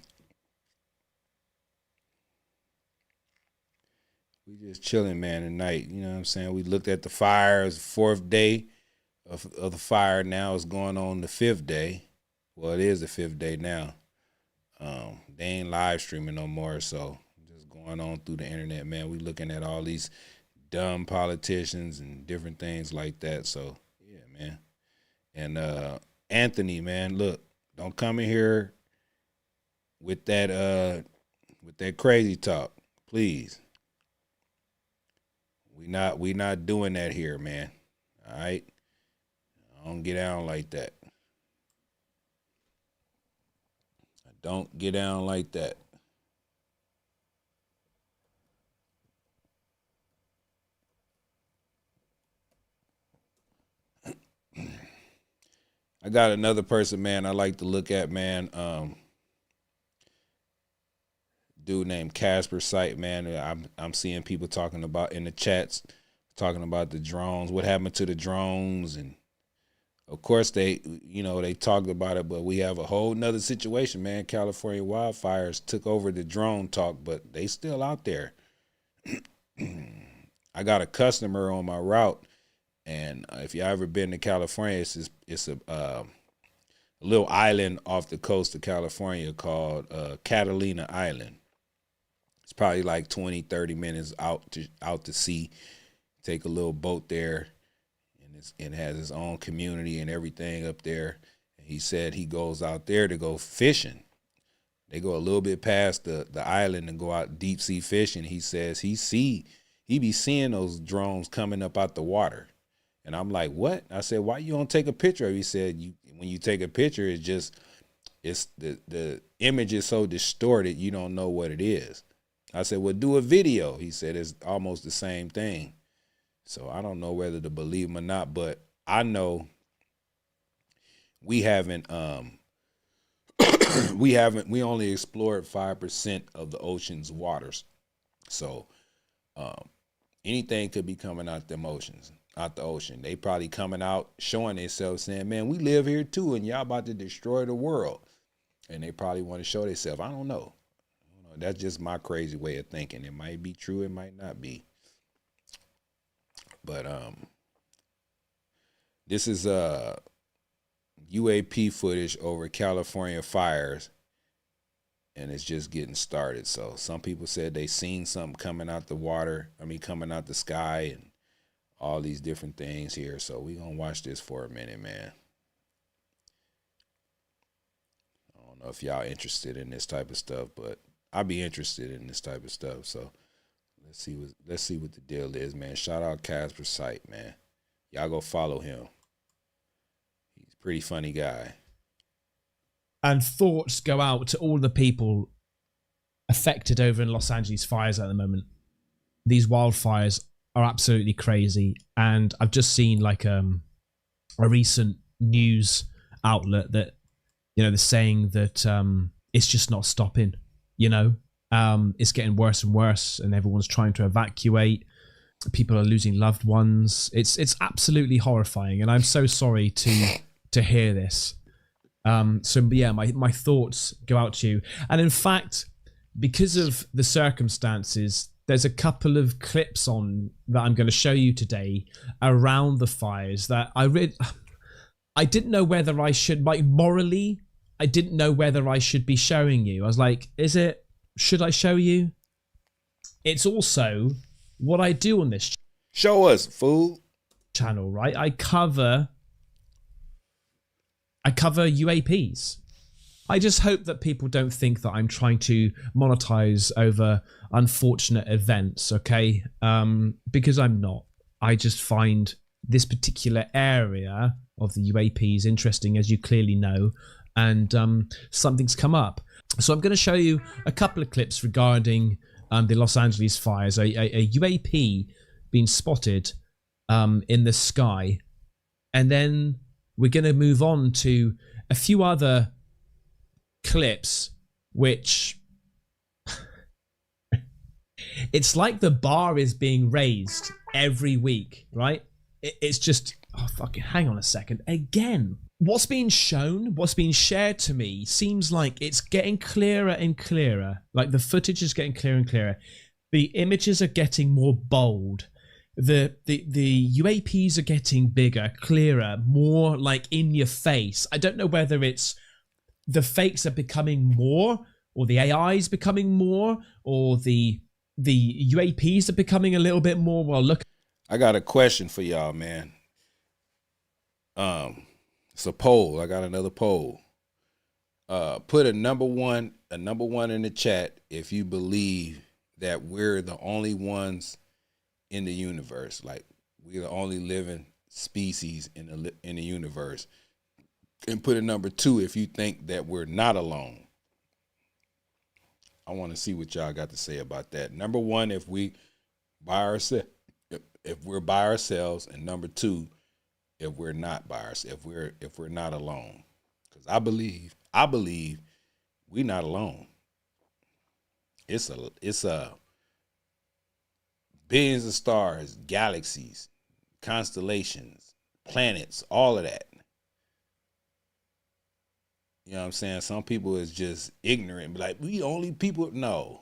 We just chilling, man, tonight. You know what I'm saying? We looked at the fires, 4th day of the fire. Now it's going on the 5th day. Well, it is the 5th day now. They ain't live streaming no more, so just going on through the internet, man. We looking at all these dumb politicians and different things like that. So yeah, man. And Anthony, man, look, don't come in here with that crazy talk, please. We not doing that here, man. All right, I don't get down like that. Don't get down like that. I got another person, man, I like to look at, man. Dude named Casper Sight, man. I'm seeing people talking about in the chats, talking about the drones. What happened to the drones? And of course they talked about it, but we have a whole nother situation, man. California wildfires took over the drone talk, but they still out there. I got a customer on my route, and if you ever been to California, it's a little island off the coast of California called Catalina Island. It's probably like 20, 30 minutes out to sea. Take a little boat there. and has his own community and everything up there. And he said he goes out there to go fishing. They go a little bit past the island and go out deep sea fishing. He says he be seeing those drones coming up out the water. And I'm like, what? I said, why you don't take a picture of it? He said, when you take a picture, it's the image is so distorted, you don't know what it is. I said, well, do a video. He said it's almost the same thing. So I don't know whether to believe him or not, but I know we only explored 5% of the ocean's waters. So anything could be coming out the ocean. They probably coming out showing themselves saying, man, we live here too, and y'all about to destroy the world. And they probably want to show themselves. I don't know. That's just my crazy way of thinking. It might be true, it might not be. But this is UAP footage over California fires, and it's just getting started. So some people said they seen something coming out coming out the sky and all these different things here. So we gonna watch this for a minute, man. I don't know if y'all interested in this type of stuff, but I'd be interested in this type of stuff. So let's see what the deal is, man. Shout out Casper Sight, man. Y'all go follow him. He's a pretty funny guy. And thoughts go out to all the people affected over in Los Angeles fires at the moment. These wildfires are absolutely crazy. And I've just seen like a recent news outlet that, they're saying that it's just not stopping. It's getting worse and worse, and everyone's trying to evacuate. People are losing loved ones. It's absolutely horrifying, and I'm so sorry to hear this. So yeah, my thoughts go out to you. And in fact, because of the circumstances, there's a couple of clips on that I'm going to show you today around the fires that I didn't know whether I should, morally, I didn't know whether I should be showing you. I was like, should I show you? It's also what I do on this. Show us, fool. Channel, right? I cover UAPs. I just hope that people don't think that I'm trying to monetize over unfortunate events, okay? Because I'm not. I just find this particular area of the UAPs interesting, as you clearly know, and something's come up. So I'm going to show you a couple of clips regarding the Los Angeles fires, a UAP being spotted in the sky, and then we're going to move on to a few other clips, which it's like the bar is being raised every week, right? It's just, oh, fucking hang on a second. Again, what's being shown, what's being shared to me seems like it's getting clearer and clearer. Like the footage is getting clearer and clearer. The images are getting more bold. The UAPs are getting bigger, clearer, more like in your face. I don't know whether it's the fakes are becoming more, or the AIs becoming more, or the UAPs are becoming a little bit more. Well, look. I got a question for y'all, man. It's a poll. I got another poll. Put a number one in the chat if you believe that we're the only ones in the universe, like we're the only living species in the universe, and put a number 2 if you think that we're not alone. I want to see what y'all got to say about that. Number 1, if we're by ourselves, and number 2, if we're not by ourselves, if we're not alone. Because I believe we're not alone. It's a billions of stars, galaxies, constellations, planets, all of that. You know what I'm saying? Some people is just ignorant, like, we only people. No.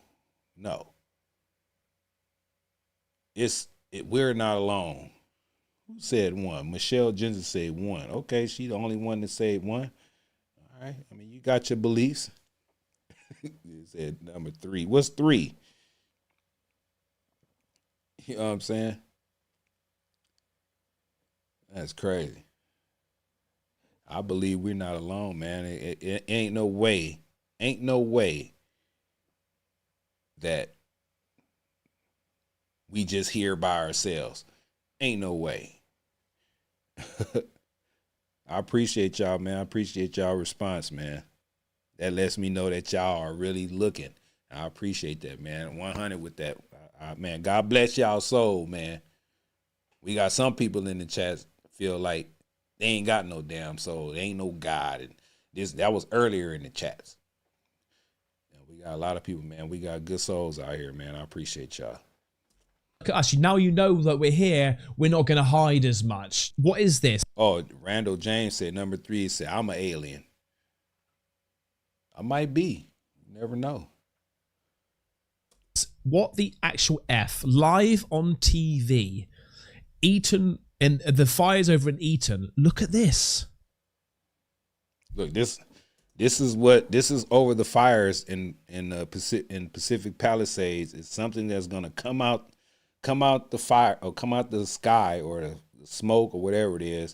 We're not alone. Who said 1? Michelle Jensen said 1. Okay, she the only one that said 1. All right. I mean, you got your beliefs. You said number 3. What's 3? You know what I'm saying? That's crazy. I believe we're not alone, man. It ain't no way that we just here by ourselves. Ain't no way. I appreciate y'all, man. I appreciate y'all response, man. That lets me know that y'all are really looking. I appreciate that, man. 100 with that. Man, God bless y'all soul, man. We got some people in the chat feel like they ain't got no damn soul. They ain't no God. And that was earlier in the chats. We got a lot of people, man. We got good souls out here, man. I appreciate y'all. Look at us. Now you know that we're here. We're not going to hide as much. What is this? Oh, Randall James said, number 3, said, I'm an alien. I might be. You never know. What the actual F? Live on TV. Eton, and the fires over in Eton. Look at this. Look, this is over the fires in Pacific Palisades. It's something that's gonna come out the fire or come out the sky or the smoke or whatever it is,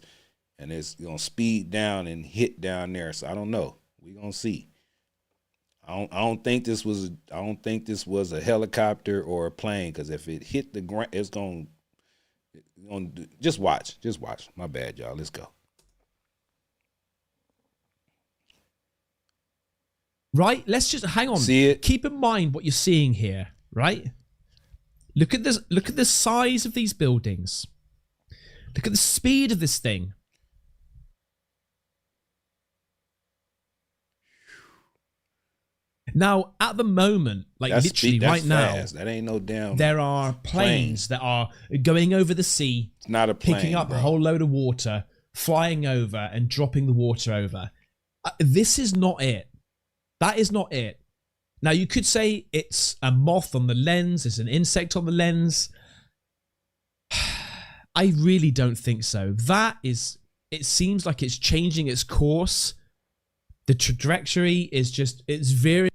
and it's gonna speed down and hit down there. So I don't know. We gonna see. I don't think this was a helicopter or a plane, because if it hit the ground, it's gonna just watch. My bad, y'all. Let's go. Right? Let's just hang on. See it? Keep in mind what you're seeing here, right? Look at this. Look at the size of these buildings. Look at the speed of this thing. Now, at the moment, like literally right now, that ain't no damn. There are planes that are going over the sea. It's not a plane, picking up bro. a whole load of water, flying over and dropping the water over. This is not it. That is not it. Now, you could say it's a moth on the lens. It's an insect on the lens. I really don't think so. It seems like it's changing its course. The trajectory is just, it's very...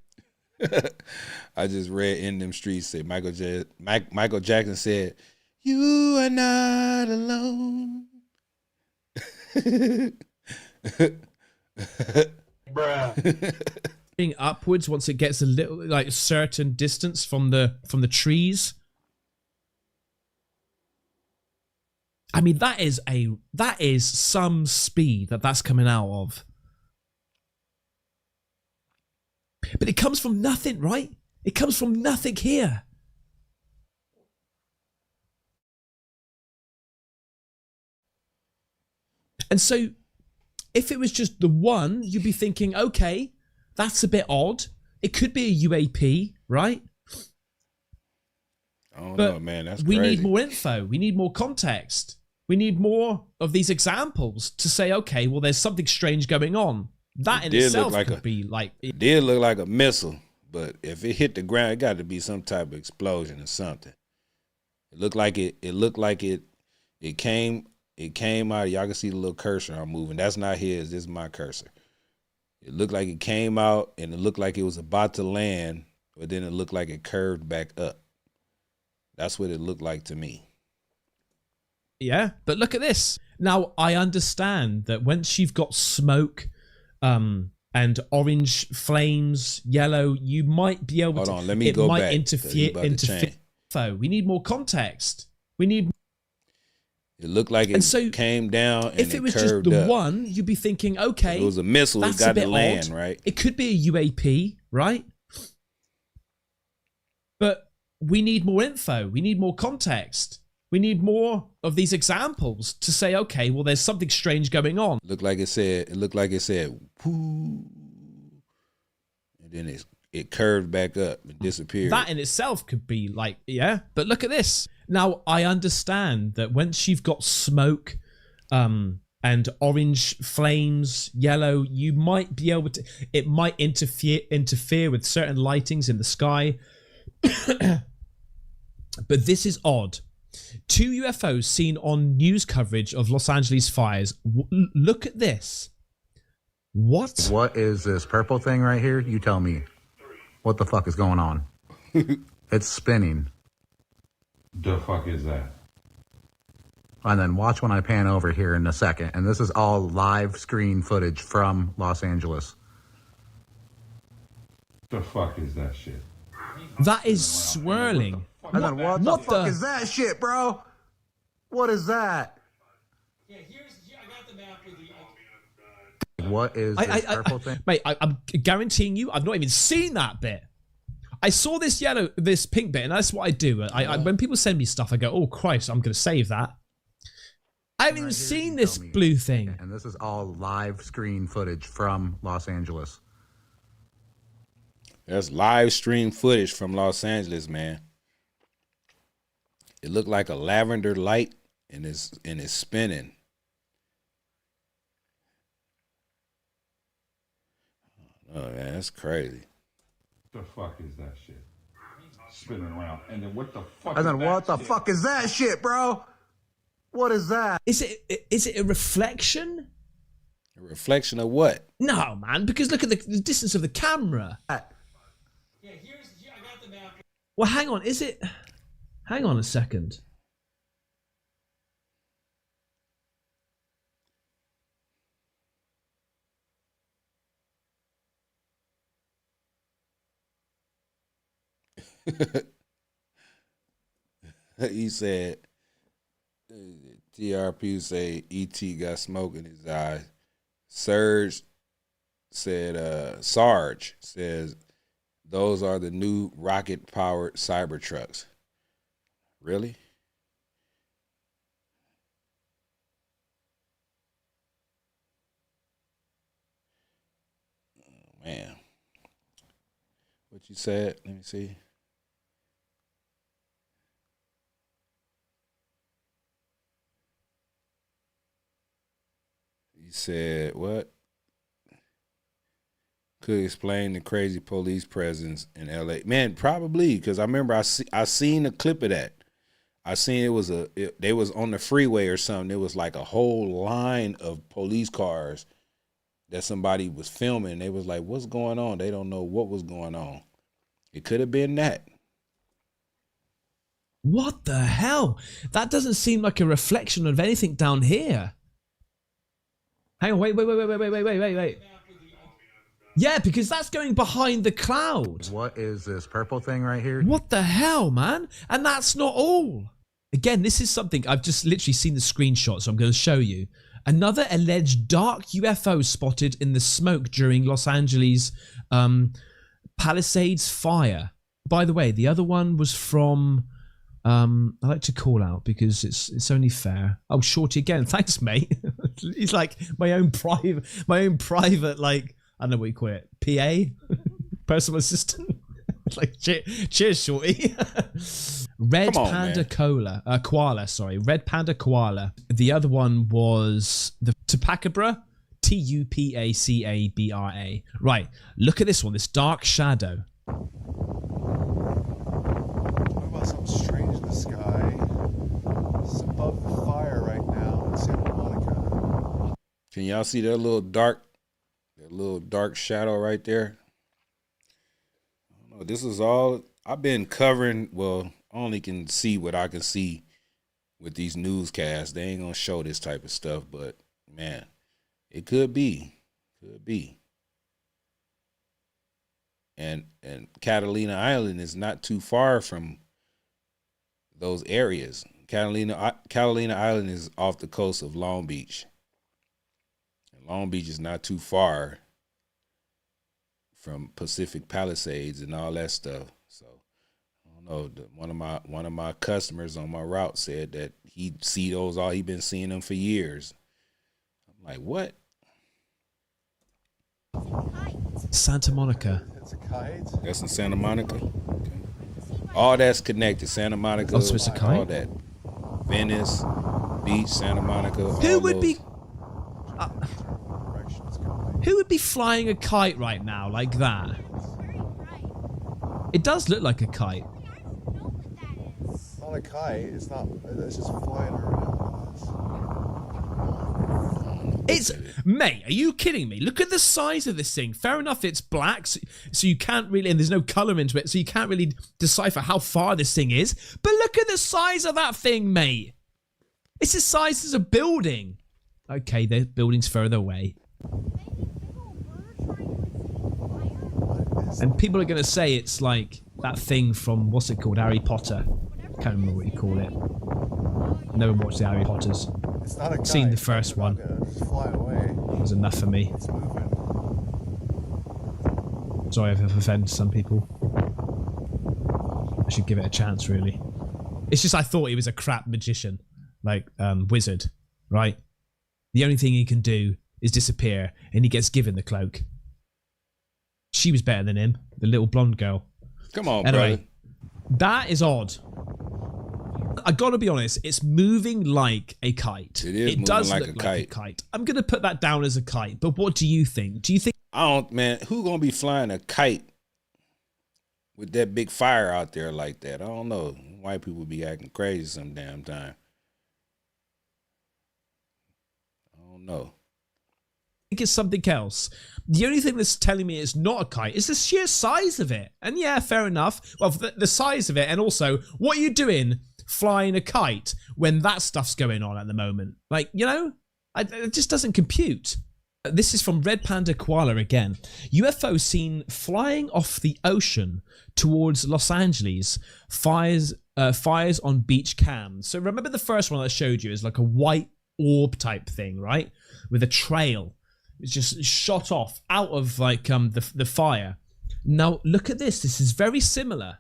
I just read In Them Streets said Michael Jackson said, "You are not alone." Bruh. Upwards once it gets a little like a certain distance from the trees. I mean, that is some speed that's coming out of. But it comes from nothing, right? It comes from nothing here. And so, if it was just the one, you'd be thinking, okay, that's a bit odd. It could be a UAP, right? I don't know, man. That's we crazy. need more info. We need more context. We need more of these examples to say, okay, well, there's something strange going on. That in itself could be like... It did look like a missile, but if it hit the ground, it got to be some type of explosion or something. It looked like it came out. Y'all can see the little cursor I'm moving. That's not his. This is my cursor. It looked like it came out, and it looked like it was about to land, but then it looked like it curved back up. That's what it looked like to me. Yeah, but look at this. Now, I understand that once you've got smoke and orange flames, yellow, you might be able to... Hold on, let me go back. It might interfere. We need more context. We need... It looked like it came down and if it was just the one, you'd be thinking, okay, if it was a missile, it got to land, right? It could be a UAP, right? But we need more info. We need more context. We need more of these examples to say, okay, well, there's something strange going on. It looked like it said, whoo, and then it curved back up and disappeared. That in itself could be like, yeah, but look at this. Now, I understand that once you've got smoke and orange flames, yellow, you might be able to... It might interfere with certain lightings in the sky. But this is odd. 2 UFOs seen on news coverage of Los Angeles fires. Look at this. What? What is this purple thing right here? You tell me. What the fuck is going on? It's spinning. The fuck is that? And then watch when I pan over here in a second. And this is all live screen footage from Los Angeles. The fuck is that shit? That is swirling. And then what the fuck is that shit, bro? What is that? Yeah, I got the map with you. What is this purple thing? Mate, I'm guaranteeing you, I've not even seen that bit. I saw this pink bit, and that's what I do. When people send me stuff, I go, oh Christ, I'm going to save that. I haven't even seen this blue thing. And this is all live screen footage from Los Angeles. That's live stream footage from Los Angeles, man. It looked like a lavender light, and it's spinning. Oh man, that's crazy. The fuck is that shit? Spinning around, and then what the fuck? And then what the fuck is that shit, bro? What is that? Is it a reflection? A reflection of what? No, man, because look at the distance of the camera. Yeah, I got the map. Well, hang on, is it? Hang on a second. He said, TRP say ET got smoke in his eye. Sarge says those are the new rocket-powered Cybertrucks. Really? Oh, man. What you said? Let me see. You said what? Could explain the crazy police presence in LA. Man, probably, because I remember I seen a clip of that. I seen they was on the freeway or something. It was like a whole line of police cars that somebody was filming. They was like, what's going on? They don't know what was going on. It could have been that. What the hell? That doesn't seem like a reflection of anything down here. Hang on, wait. Yeah, because that's going behind the cloud. What is this purple thing right here? What the hell, man? And that's not all. Again, this is something I've just literally seen the screenshot, so I'm going to show you. Another alleged dark UFO spotted in the smoke during Los Angeles Palisades fire. By the way, the other one was from I like to call out because it's only fair. Oh, Shorty again. Thanks, mate. He's like my own private, like, I don't know what you call it, PA, personal assistant. Like, cheers, Shorty. Red Panda Koala. Sorry, Red Panda Koala. The other one was the Tupacabra, Tupacabra. Right, look at this one. This dark shadow. Something strange in the sky. It's above the fire right now in Santa Monica. Can y'all see that little dark shadow right there? I don't know. This is all I've been covering. Well, I only can see what I can see with these newscasts. They ain't gonna show this type of stuff, but man, it could be. And Catalina Island is not too far from those areas. Catalina Island is off the coast of Long Beach. And Long Beach is not too far from Pacific Palisades and all that stuff. So I don't know. One of my customers on my route said that he'd see those all. He'd been seeing them for years. I'm like, what? Santa Monica. It's a kite. That's in Santa Monica. Okay. All that's connected. Santa Monica. Oh, so it's a kite? All that. Venice Beach, Santa Monica. Who would be flying a kite right now like that? It does look like a kite. It's not a kite. It's just flying around. Mate, are you kidding me? Look at the size of this thing. Fair enough, it's black, so you can't really, and there's no color into it, so you can't really decipher how far this thing is. But look at the size of that thing, mate. It's the size as a building. Okay, the building's further away. And people are going to say it's like that thing from, what's it called, Harry Potter. Can't remember what you call it. Never watched the Harry Potters. It's not a guy. Seen the first one. Just fly away. It was enough for me. It's moving. Sorry if I've offended some people. I should give it a chance, really. It's just I thought he was a crap magician. Like, wizard, right? The only thing he can do is disappear, and he gets given the cloak. She was better than him, the little blonde girl. Come on, anyway, brother. That is odd. I gotta be honest, it's moving like a kite. It is. It does like look a like a kite. I'm gonna put that down as a kite. But what do you think? Do you think? I don't, man. Who gonna be flying a kite with that big fire out there like that? I don't know. White people be acting crazy some damn time. I don't know. I think it's something else. The only thing that's telling me it's not a kite is the sheer size of it. And yeah, fair enough. Well, the size of it, and also, what are you doing flying a kite when that stuff's going on at the moment? Like, you know, it just doesn't compute. This is from Red Panda Koala again. UFO seen flying off the ocean towards Los Angeles. Fires on beach cams. So remember the first one I showed you is like a white orb type thing, right? With a trail. It's just shot off out of like the fire. Now look at this. This is very similar.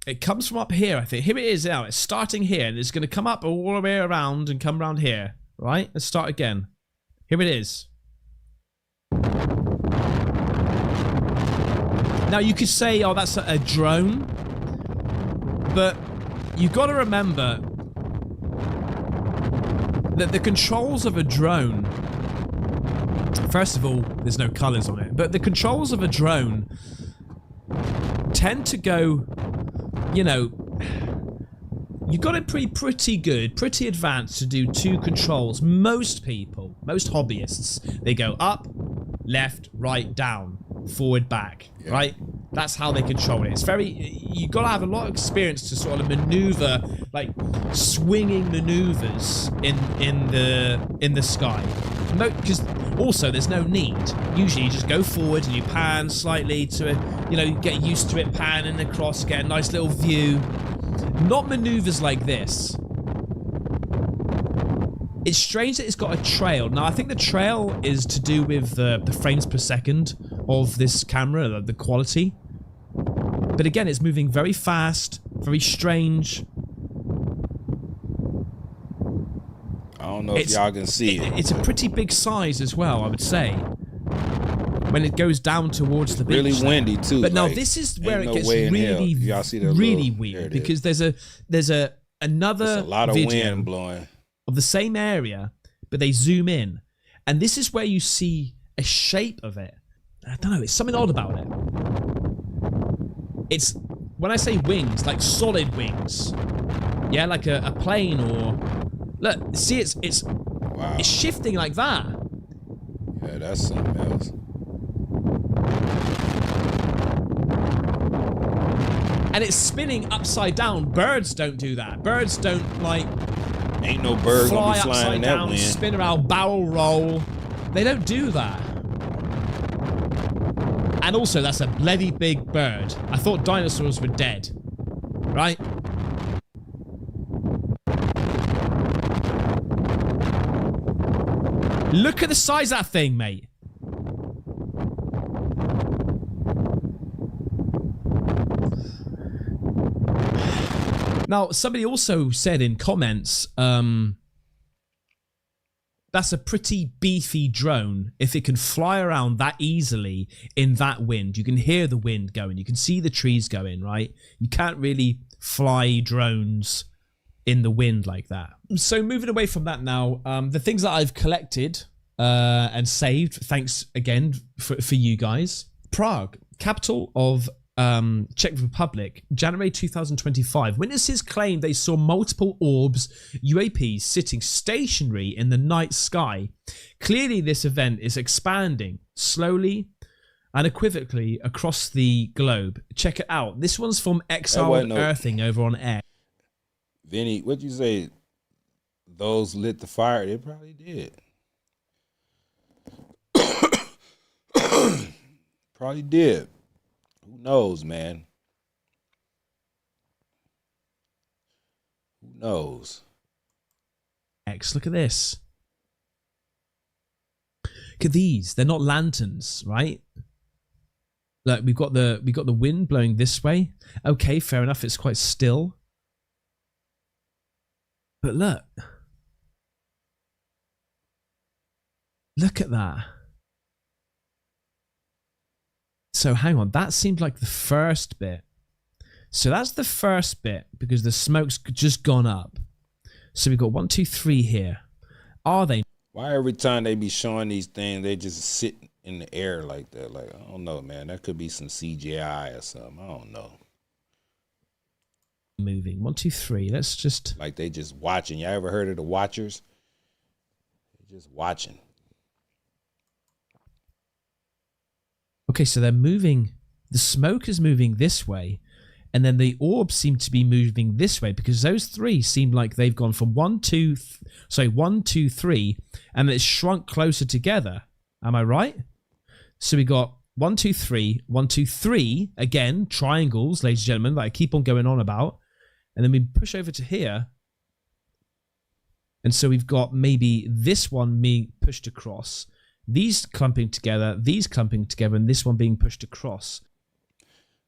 It comes from up here, I think. Here it is now. It's starting here, and it's going to come up all the way around and come around here. Right? Let's start again. Here it is. Now you could say, oh, that's a drone, but you've got to remember that the controls of a drone, first of all, there's no colors on it, but the controls of a drone tend to go, you know, you got it pretty good, pretty advanced to do two controls. Most people, most hobbyists, they go up, left, right, down, forward, back, right? That's how they control it. It's very, you got to have a lot of experience to sort of maneuver, like swinging maneuvers in the sky. Because also there's no need. Usually you just go forward and you pan slightly to, you know, get used to it, panning across, get a nice little view. Not maneuvers like this. It's strange that it's got a trail. Now, I think the trail is to do with the frames per second of this camera, the quality. But again, it's moving very fast, very strange. I don't know if y'all can see it. It's a pretty big size as well, I would say. When it goes down towards the beach. Really windy too. But now like, this is where it no gets really, y'all see that really little, weird, because there's another a lot of video wind blowing of the same area, but they zoom in, and this is where you see a shape of it. I don't know, it's something odd about it. It's, when I say wings, like solid wings. Yeah, like a plane, or look, see, it's shifting like that. Yeah, that's something else. And it's spinning upside down. Birds don't do that. Birds don't, like, ain't no bird gonna be flying in that down, wind. Spin around, barrel roll. They don't do that. And also, that's a bloody big bird. I thought dinosaurs were dead. Right? Look at the size of that thing, mate. Now, somebody also said in comments, that's a pretty beefy drone if it can fly around that easily in that wind. You can hear the wind going. You can see the trees going, right? You can't really fly drones in the wind like that. So moving away from that now, the things that I've collected and saved, thanks again for you guys. Prague, capital of Czech Republic, January 2025. Witnesses claim they saw multiple orbs, UAPs, sitting stationary in the night sky. Clearly, this event is expanding slowly, unequivocally across the globe. Check it out. This one's from Exiled Earthing over on X. Vinny, what'd you say? those lit the fire, they probably did. Probably did. Who knows, man? Who knows? X, look at this. Look at these. They're not lanterns, right? Look, we've got the wind blowing this way. Okay, fair enough. It's quite still. But look. Look at that. So hang on. That seemed like the first bit. So that's the first bit because the smoke's just gone up. So we've got 1, 2, 3 here. Are they? Why every time they be showing these things, they just sit in the air like that? Like, I don't know, man. That could be some CGI or something. I don't know. Moving. 1, 2, 3. Let's just... Like they just watching. Y'all ever heard of the Watchers? They're just watching. Okay, so they're moving. The smoke is moving this way. And then the orbs seem to be moving this way because those three seem like they've gone from 1, 2, 3, and it's shrunk closer together. Am I right? So we got 1, 2, 3, 1, 2, 3. Again, triangles, ladies and gentlemen, that I keep on going on about. And then we push over to here. And so we've got maybe this one being pushed across, these clumping together, and this one being pushed across.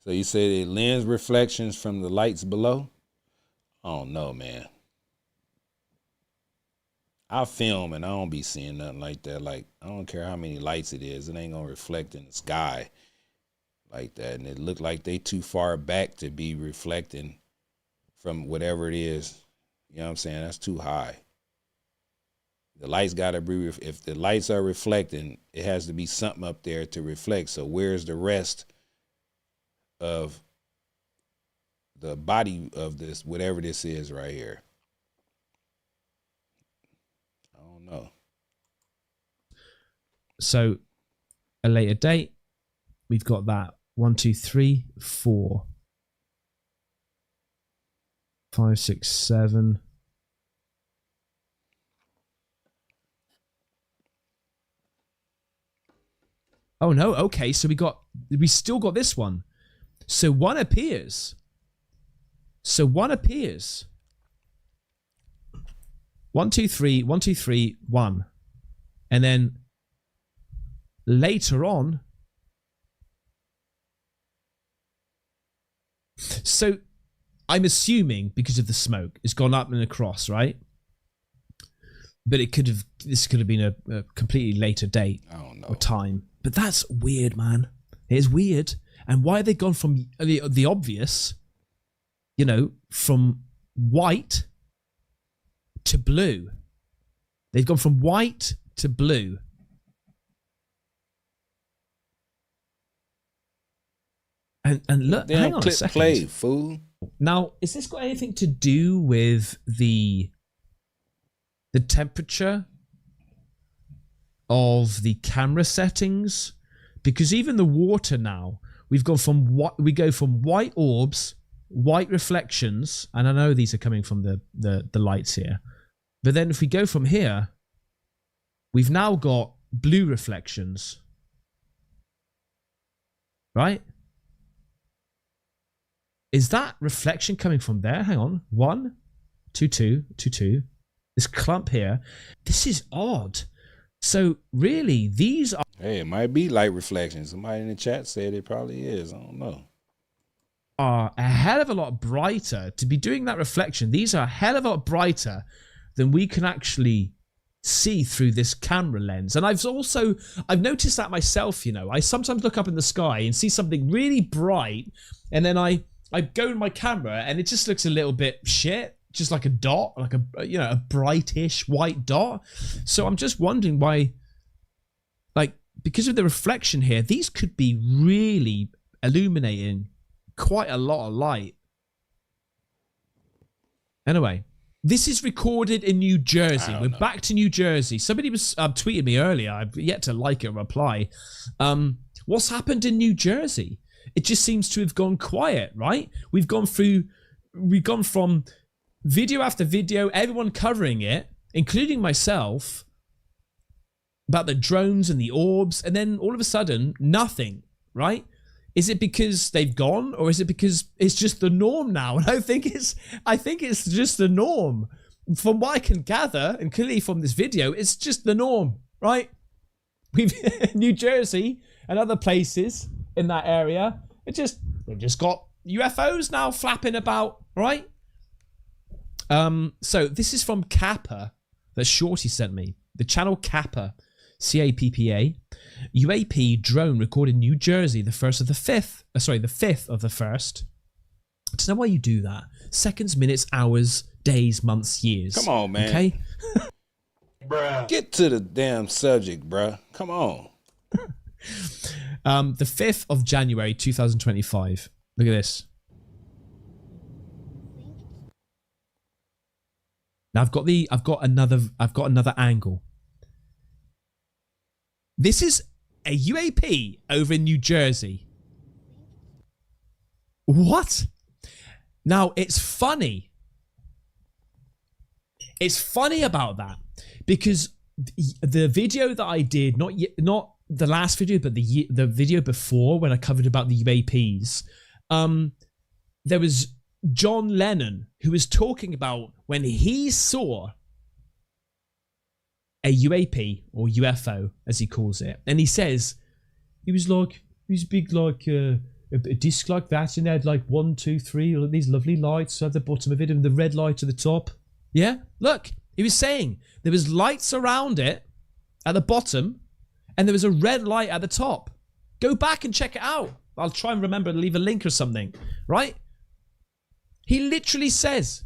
So you say they lens reflections from the lights below? I don't know, man. I film and I don't be seeing nothing like that. Like, I don't care how many lights it is. It ain't going to reflect in the sky like that. And it looked like they too far back to be reflecting from whatever it is. You know what I'm saying? That's too high. The lights got to be, if the lights are reflecting, it has to be something up there to reflect. So where's the rest of the body of this, whatever this is right here? I don't know. So a later date, we've got that 1, 2, 3, 4, 5, 6, 7. Oh no, okay, so we still got this one. So one appears. 1, 2, 3, 1, 2, 3, 1. And then later on. So I'm assuming because of the smoke, it's gone up and across, right? But this could have been a completely later date or time. But that's weird, man. It is weird. And why have they gone from the obvious, from white to blue? They've gone from white to blue. And look, hang on a second. Play, fool. Now, is this got anything to do with the temperature of the camera settings? Because even the water now, we go from white orbs, white reflections, and I know these are coming from the lights here. But then if we go from here, we've now got blue reflections. Right? Is that reflection coming from there? Hang on. 1, 2, 2, 2, 2. This clump here. This is odd. So really, these are... Hey, it might be light reflections. Somebody in the chat said it probably is. I don't know. Are a hell of a lot brighter to be doing that reflection. These are a hell of a lot brighter than we can actually see through this camera lens. And I've noticed that myself, I sometimes look up in the sky and see something really bright, and then I go in my camera and it just looks a little bit shit. Just like a dot, like a brightish white dot. So I'm just wondering why, because of the reflection here, these could be really illuminating quite a lot of light. Anyway, this is recorded in New Jersey. We're back to New Jersey. Somebody was tweeting me earlier. I've yet to like it or reply. What's happened in New Jersey? It just seems to have gone quiet, right? We've gone from video after video, everyone covering it, including myself, about the drones and the orbs, and then all of a sudden, nothing, right? Is it because they've gone, or is it because it's just the norm now? And I think it's just the norm. From what I can gather, and clearly from this video, it's just the norm, right? We've New Jersey and other places in that area, they've just got UFOs now flapping about, right? So this is from Kappa that Shorty sent me. The channel Kappa, CAPPA. UAP drone recorded in New Jersey, the 5th of the 1st. I don't know why you do that. Seconds, minutes, hours, days, months, years. Come on, man. Okay? Bruh. Get to the damn subject, bruh. Come on. The 5th of January 2025. Look at this. Now I've got another angle. This is a UAP over in New Jersey. What? Now it's funny. It's funny about that because the video that I did, not the last video, but the video before when I covered about the UAPs, there was John Lennon who was talking about when he saw a UAP or UFO as he calls it, and he says he was big like a disc like that, and they had like 1, 2, 3 these lovely lights at the bottom of it and the red light at the top. Yeah, look, he was saying there was lights around it at the bottom and there was a red light at the top. Go back and check it out. I'll try and remember to leave a link or something, right? He literally says,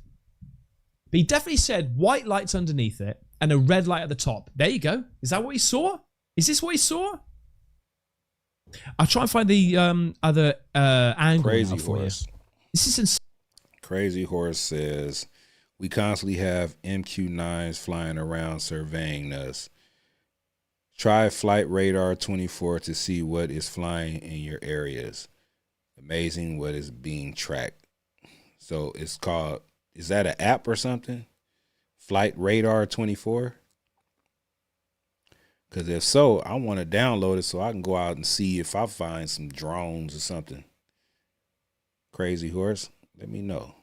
but he definitely said white lights underneath it and a red light at the top. There you go. Is that what he saw? Is this what he saw? I'll try and find the other angle Crazy for Horse. you. This is insane. Crazy Horse says, we constantly have MQ-9s flying around surveying us. Try Flight Radar 24 to see what is flying in your areas. Amazing what is being tracked. So it's called, is that an app or something? Flight Radar 24? Because if so, I want to download it so I can go out and see if I find some drones or something. Crazy Horse, let me know.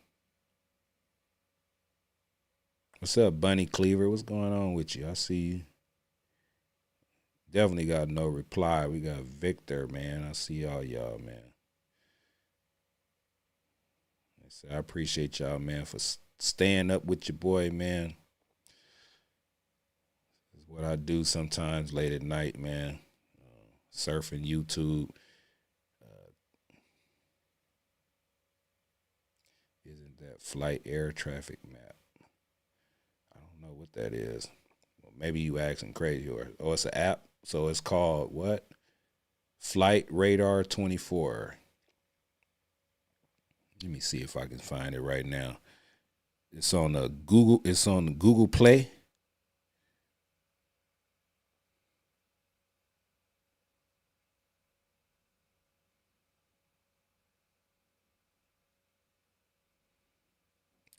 What's up, Bunny Cleaver? What's going on with you? I see you. Definitely got no reply. We got Victor, man. I see all y'all, man. I appreciate y'all, man, for staying up with your boy, man. This is what I do sometimes late at night, man. Surfing YouTube. Isn't that flight air traffic map? I don't know what that is. Well, maybe you asking Crazy or it's an app. So it's called what? Flight Radar 24. Let me see if I can find it right now. It's on the Google. It's on the Google Play.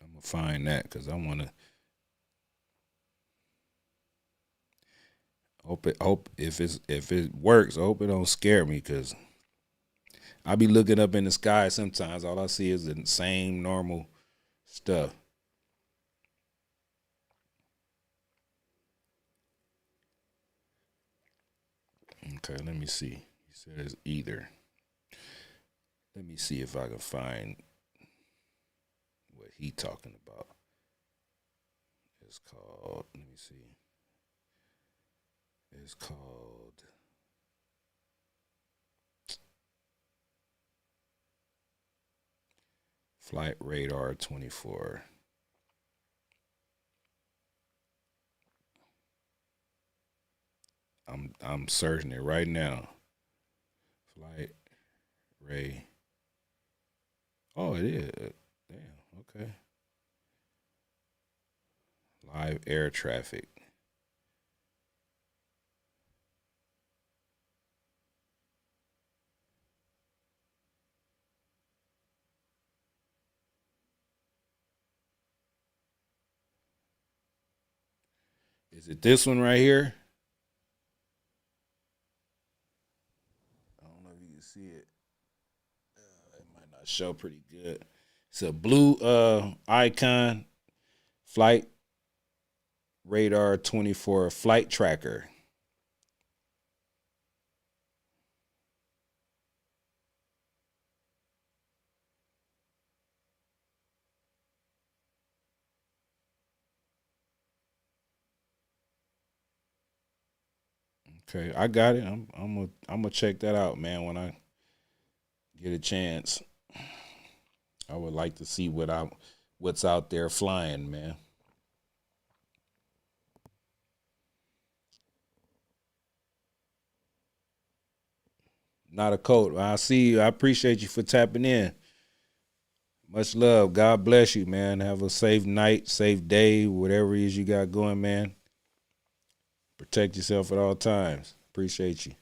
I'm gonna find that because I want to. Hope if it works, I hope it don't scare me because I be looking up in the sky sometimes. All I see is the same normal stuff. Okay, let me see. He says either. Let me see if I can find what he talking about. It's called, let me see. It's called Flight Radar 24. I'm searching it right now. Flight Ray. Oh, it is. Damn, okay. Live air traffic. Is it this one right here? I don't know if you can see it. It might not show pretty good. It's a blue icon, flight radar 24 flight tracker. Okay, I got it. I'm gonna check that out, man, when I get a chance. I would like to see what's out there flying, man. Not a coat. I see you. I appreciate you for tapping in. Much love. God bless you, man. Have a safe night, safe day, whatever it is you got going, man. Protect yourself at all times. Appreciate you.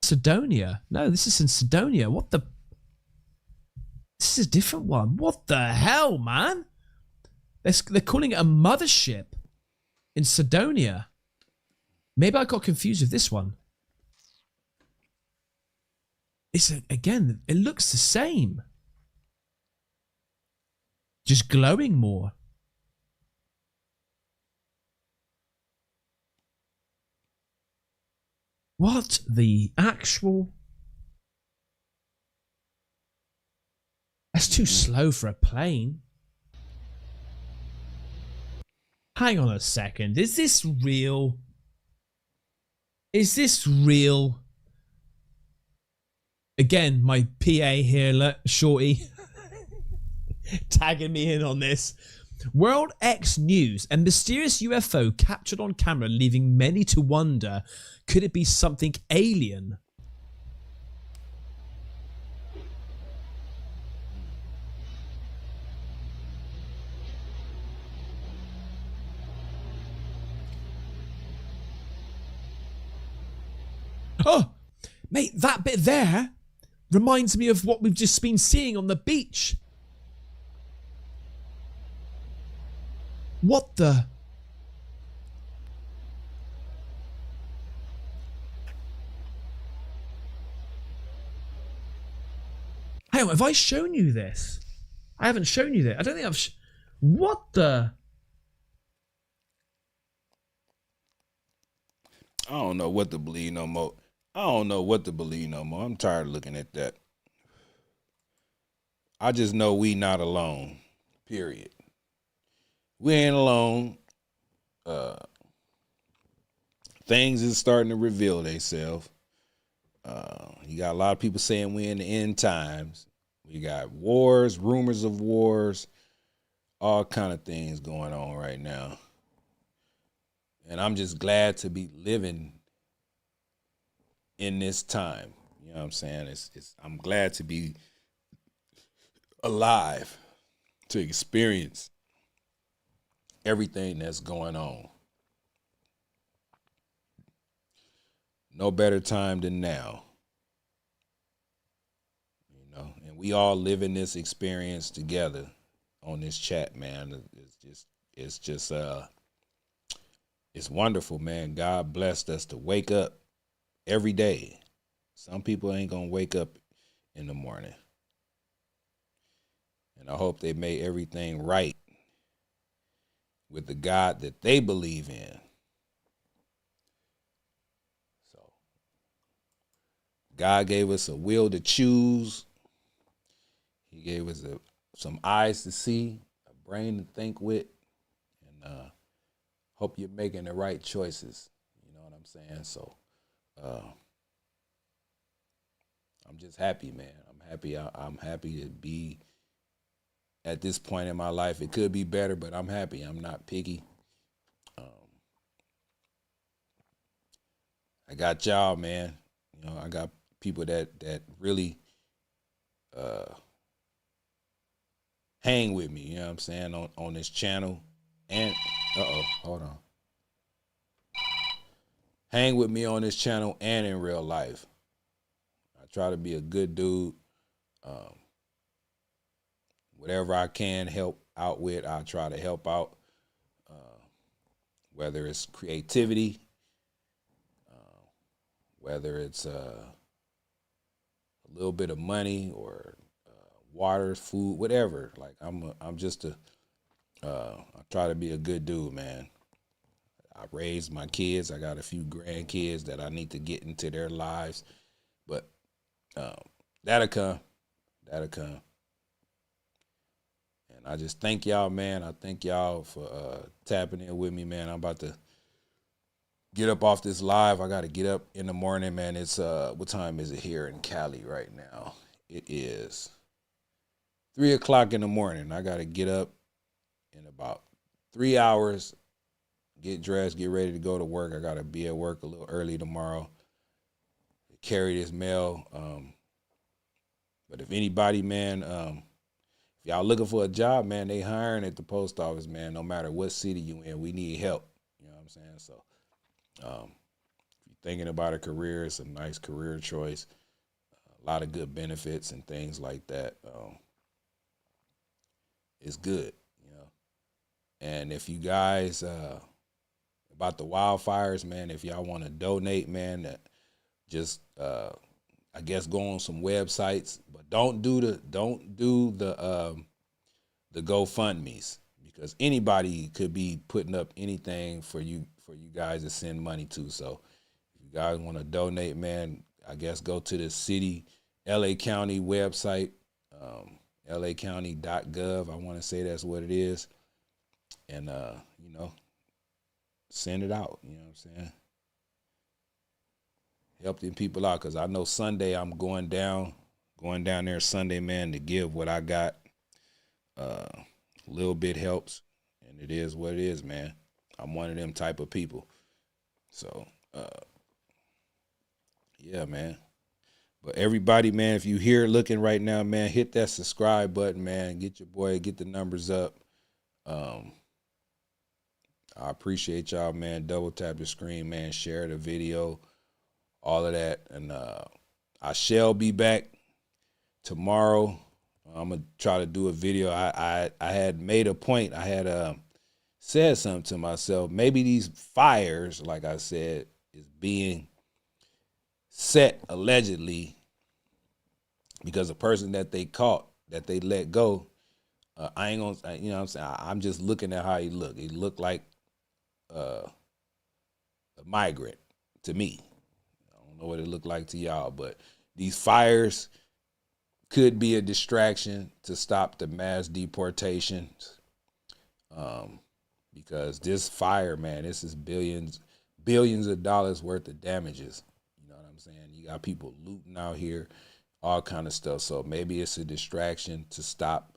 Sidonia. No, this is in Sidonia. What the? This is a different one. What the hell, man? They're calling it a mothership in Sidonia. Maybe I got confused with this one. Again, it looks the same. Just glowing more. What the actual... That's too slow for a plane. Hang on a second. Is this real? Is this real? Again, my PA here, Shorty, tagging me in on this. World X News, a mysterious UFO captured on camera, leaving many to wonder, could it be something alien? Oh, mate, that bit there reminds me of what we've just been seeing on the beach. What the? Hang on, have I shown you this? I haven't shown you that. I don't think I've... What the? I don't know what to believe no more. I'm tired of looking at that. I just know we not alone. Period. We ain't alone. Things is starting to reveal themselves. You got a lot of people saying we in the end times. We got wars, rumors of wars, all kind of things going on right now. And I'm just glad to be living in this time. You know what I'm saying? I'm glad to be alive to experience everything that's going on. No better time than now. You know, and we all live in this experience together on this chat, man. It's wonderful, man. God blessed us to wake up every day. Some people ain't gonna wake up in the morning. And I hope they made everything right with the God that they believe in. So God gave us a will to choose. He gave us some eyes to see, a brain to think with, and hope you're making the right choices. You know what I'm saying? So I'm just happy, man. I'm happy to be at this point in my life. It could be better, but I'm happy. I'm not picky. I got y'all, man. You know, I got people that really hang with me, you know what I'm saying, on this channel. And hold on. Hang with me on this channel and in real life. I try to be a good dude. Whatever I can help out with, I try to help out. whether it's creativity, whether it's a little bit of money or water, food, whatever. Like I'm just I try to be a good dude, man. I raised my kids. I got a few grandkids that I need to get into their lives, but that'll come. That'll come. And I just thank y'all, man. I thank y'all for tapping in with me, man. I'm about to get up off this live. I got to get up in the morning, man. It's what time is it here in Cali right now? It is 3 o'clock in the morning. I got to get up in about 3 hours, get dressed, get ready to go to work. I got to be at work a little early tomorrow, carry this mail. But if anybody, man, if y'all looking for a job, man, they hiring at the post office, man, no matter what city you in. We need help. You know what I'm saying? So if you're thinking about a career, it's a nice career choice. A lot of good benefits and things like that. It's good, you know. And if you guys, about the wildfires, man, if y'all want to donate, man, just I guess go on some websites, but don't do the GoFundMe's, because anybody could be putting up anything for you guys to send money to. So if you guys want to donate, man, I guess go to the city, LA County website, lacounty.gov. I want to say that's what it is. And, you know, send it out. You know what I'm saying? Help them people out, because I know Sunday I'm going down there Sunday, man, to give what I got. A little bit helps, and it is what it is, man. I'm one of them type of people. So, yeah, man. But everybody, man, if you here looking right now, man, hit that subscribe button, man. Get the numbers up. I appreciate y'all, man. Double tap the screen, man. Share the video, all of that. And I shall be back tomorrow. I'm going to try to do a video. I had made a point. I had said something to myself. Maybe these fires, like I said, is being set allegedly because the person that they caught, that they let go, I ain't gonna, you know what I'm saying? I'm just looking at how he looked. He looked like a migrant to me. I don't know what it looked like to y'all, but these fires could be a distraction to stop the mass deportations. Because this fire, man, this is billions of dollars worth of damages. You know what I'm saying? You got people looting out here, all kind of stuff. So maybe it's a distraction to stop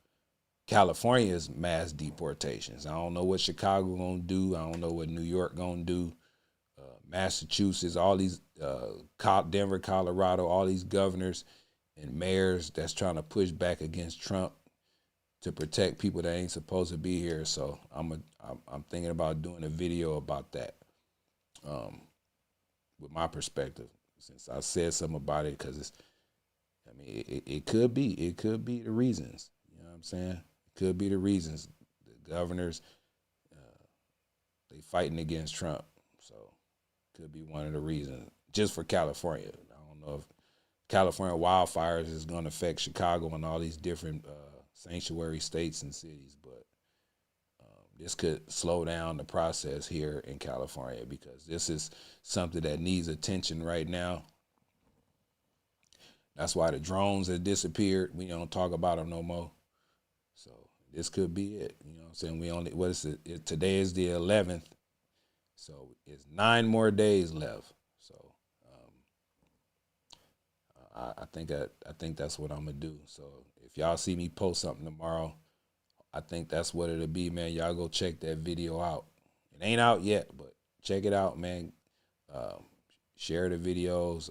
California's mass deportations. I don't know what Chicago gonna do. I don't know what New York gonna do. Massachusetts, all these, Denver, Colorado, all these governors and mayors that's trying to push back against Trump to protect people that ain't supposed to be here. So I'm thinking about doing a video about that, with my perspective, since I said something about it, because it could be the reasons. You know what I'm saying? It could be the reasons. The governors, they fighting against Trump, so could be one of the reasons. Just for California, I don't know if California wildfires is going to affect Chicago and all these different sanctuary states and cities, but this could slow down the process here in California, because this is something that needs attention right now. That's why the drones have disappeared. We don't talk about them no more. So this could be it. You know what I'm saying? We only, what is it? Today is the 11th. So it's 9 more days left. So I think that's what I'm gonna do. So if y'all see me post something tomorrow, I think that's what it'll be, man. Y'all go check that video out. It ain't out yet, but check it out, man. Share the videos.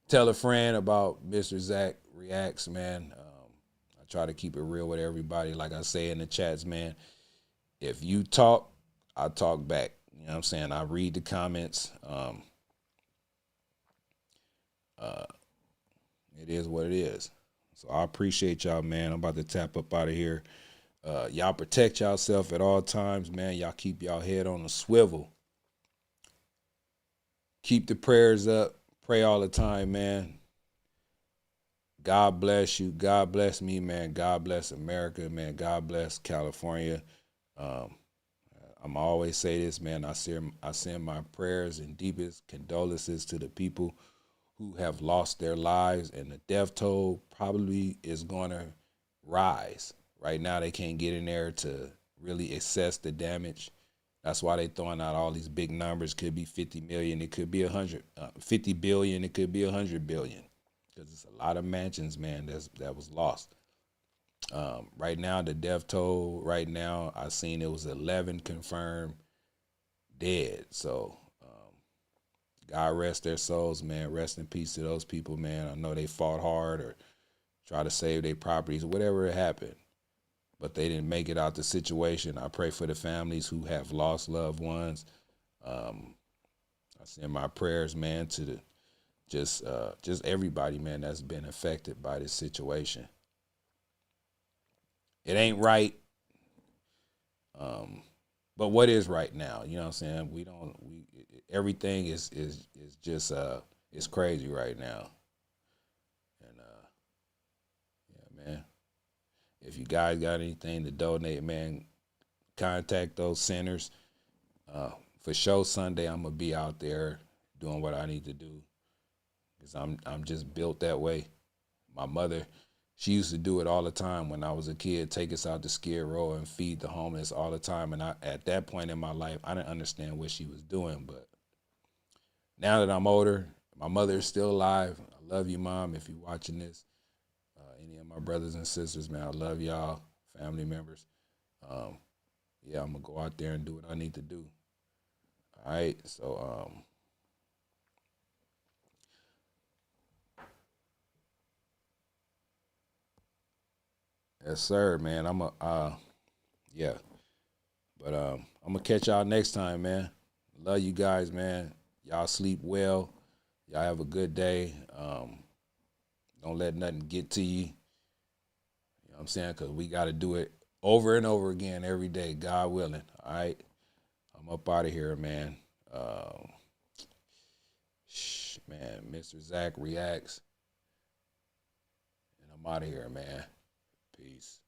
Tell a friend about Mr. Zach Reacts, man. I try to keep it real with everybody. Like I say in the chats, man, if you talk, I talk back. You know what I'm saying? I read the comments. It is what it is. So I appreciate y'all, man. I'm about to tap up out of here. Y'all protect yourself at all times, man. Y'all keep y'all head on a swivel. Keep the prayers up. Pray all the time, man. God bless you. God bless me, man. God bless America, man. God bless California. I'm always say this, man. I send my prayers and deepest condolences to the people who have lost their lives, and the death toll probably is going to rise. Right now, they can't get in there to really assess the damage. That's why they throwing out all these big numbers. Could be 50 million. It could be 50 billion. It could be 100 billion. Because it's a lot of mansions, man, that was lost. Right now, the death toll, right now, I seen it was 11 confirmed dead. So God rest their souls, man. Rest in peace to those people, man. I know they fought hard or try to save their properties, whatever happened. But they didn't make it out the situation. I pray for the families who have lost loved ones. I send my prayers, man, to the just everybody, man, that's been affected by this situation. It ain't right. But what is right now? You know what I'm saying? Everything is just it's crazy right now. And yeah, man. If you guys got anything to donate, man, contact those centers. For sure Sunday I'm gonna be out there doing what I need to do. Because I'm just built that way. My mother, she used to do it all the time when I was a kid, take us out to Skid Row and feed the homeless all the time. And at that point in my life, I didn't understand what she was doing. But now that I'm older, my mother is still alive. I love you, Mom, if you're watching this. Any of my brothers and sisters, man, I love y'all, family members. Yeah, I'm going to go out there and do what I need to do. All right, so yes, sir, man. Yeah. But I'm gonna catch y'all next time, man. Love you guys, man. Y'all sleep well. Y'all have a good day. Don't let nothing get to you. You know what I'm saying? Because we got to do it over and over again every day, God willing. All right? I'm up out of here, man. Man, Mr. Zach reacts. And I'm out of here, man. Peace.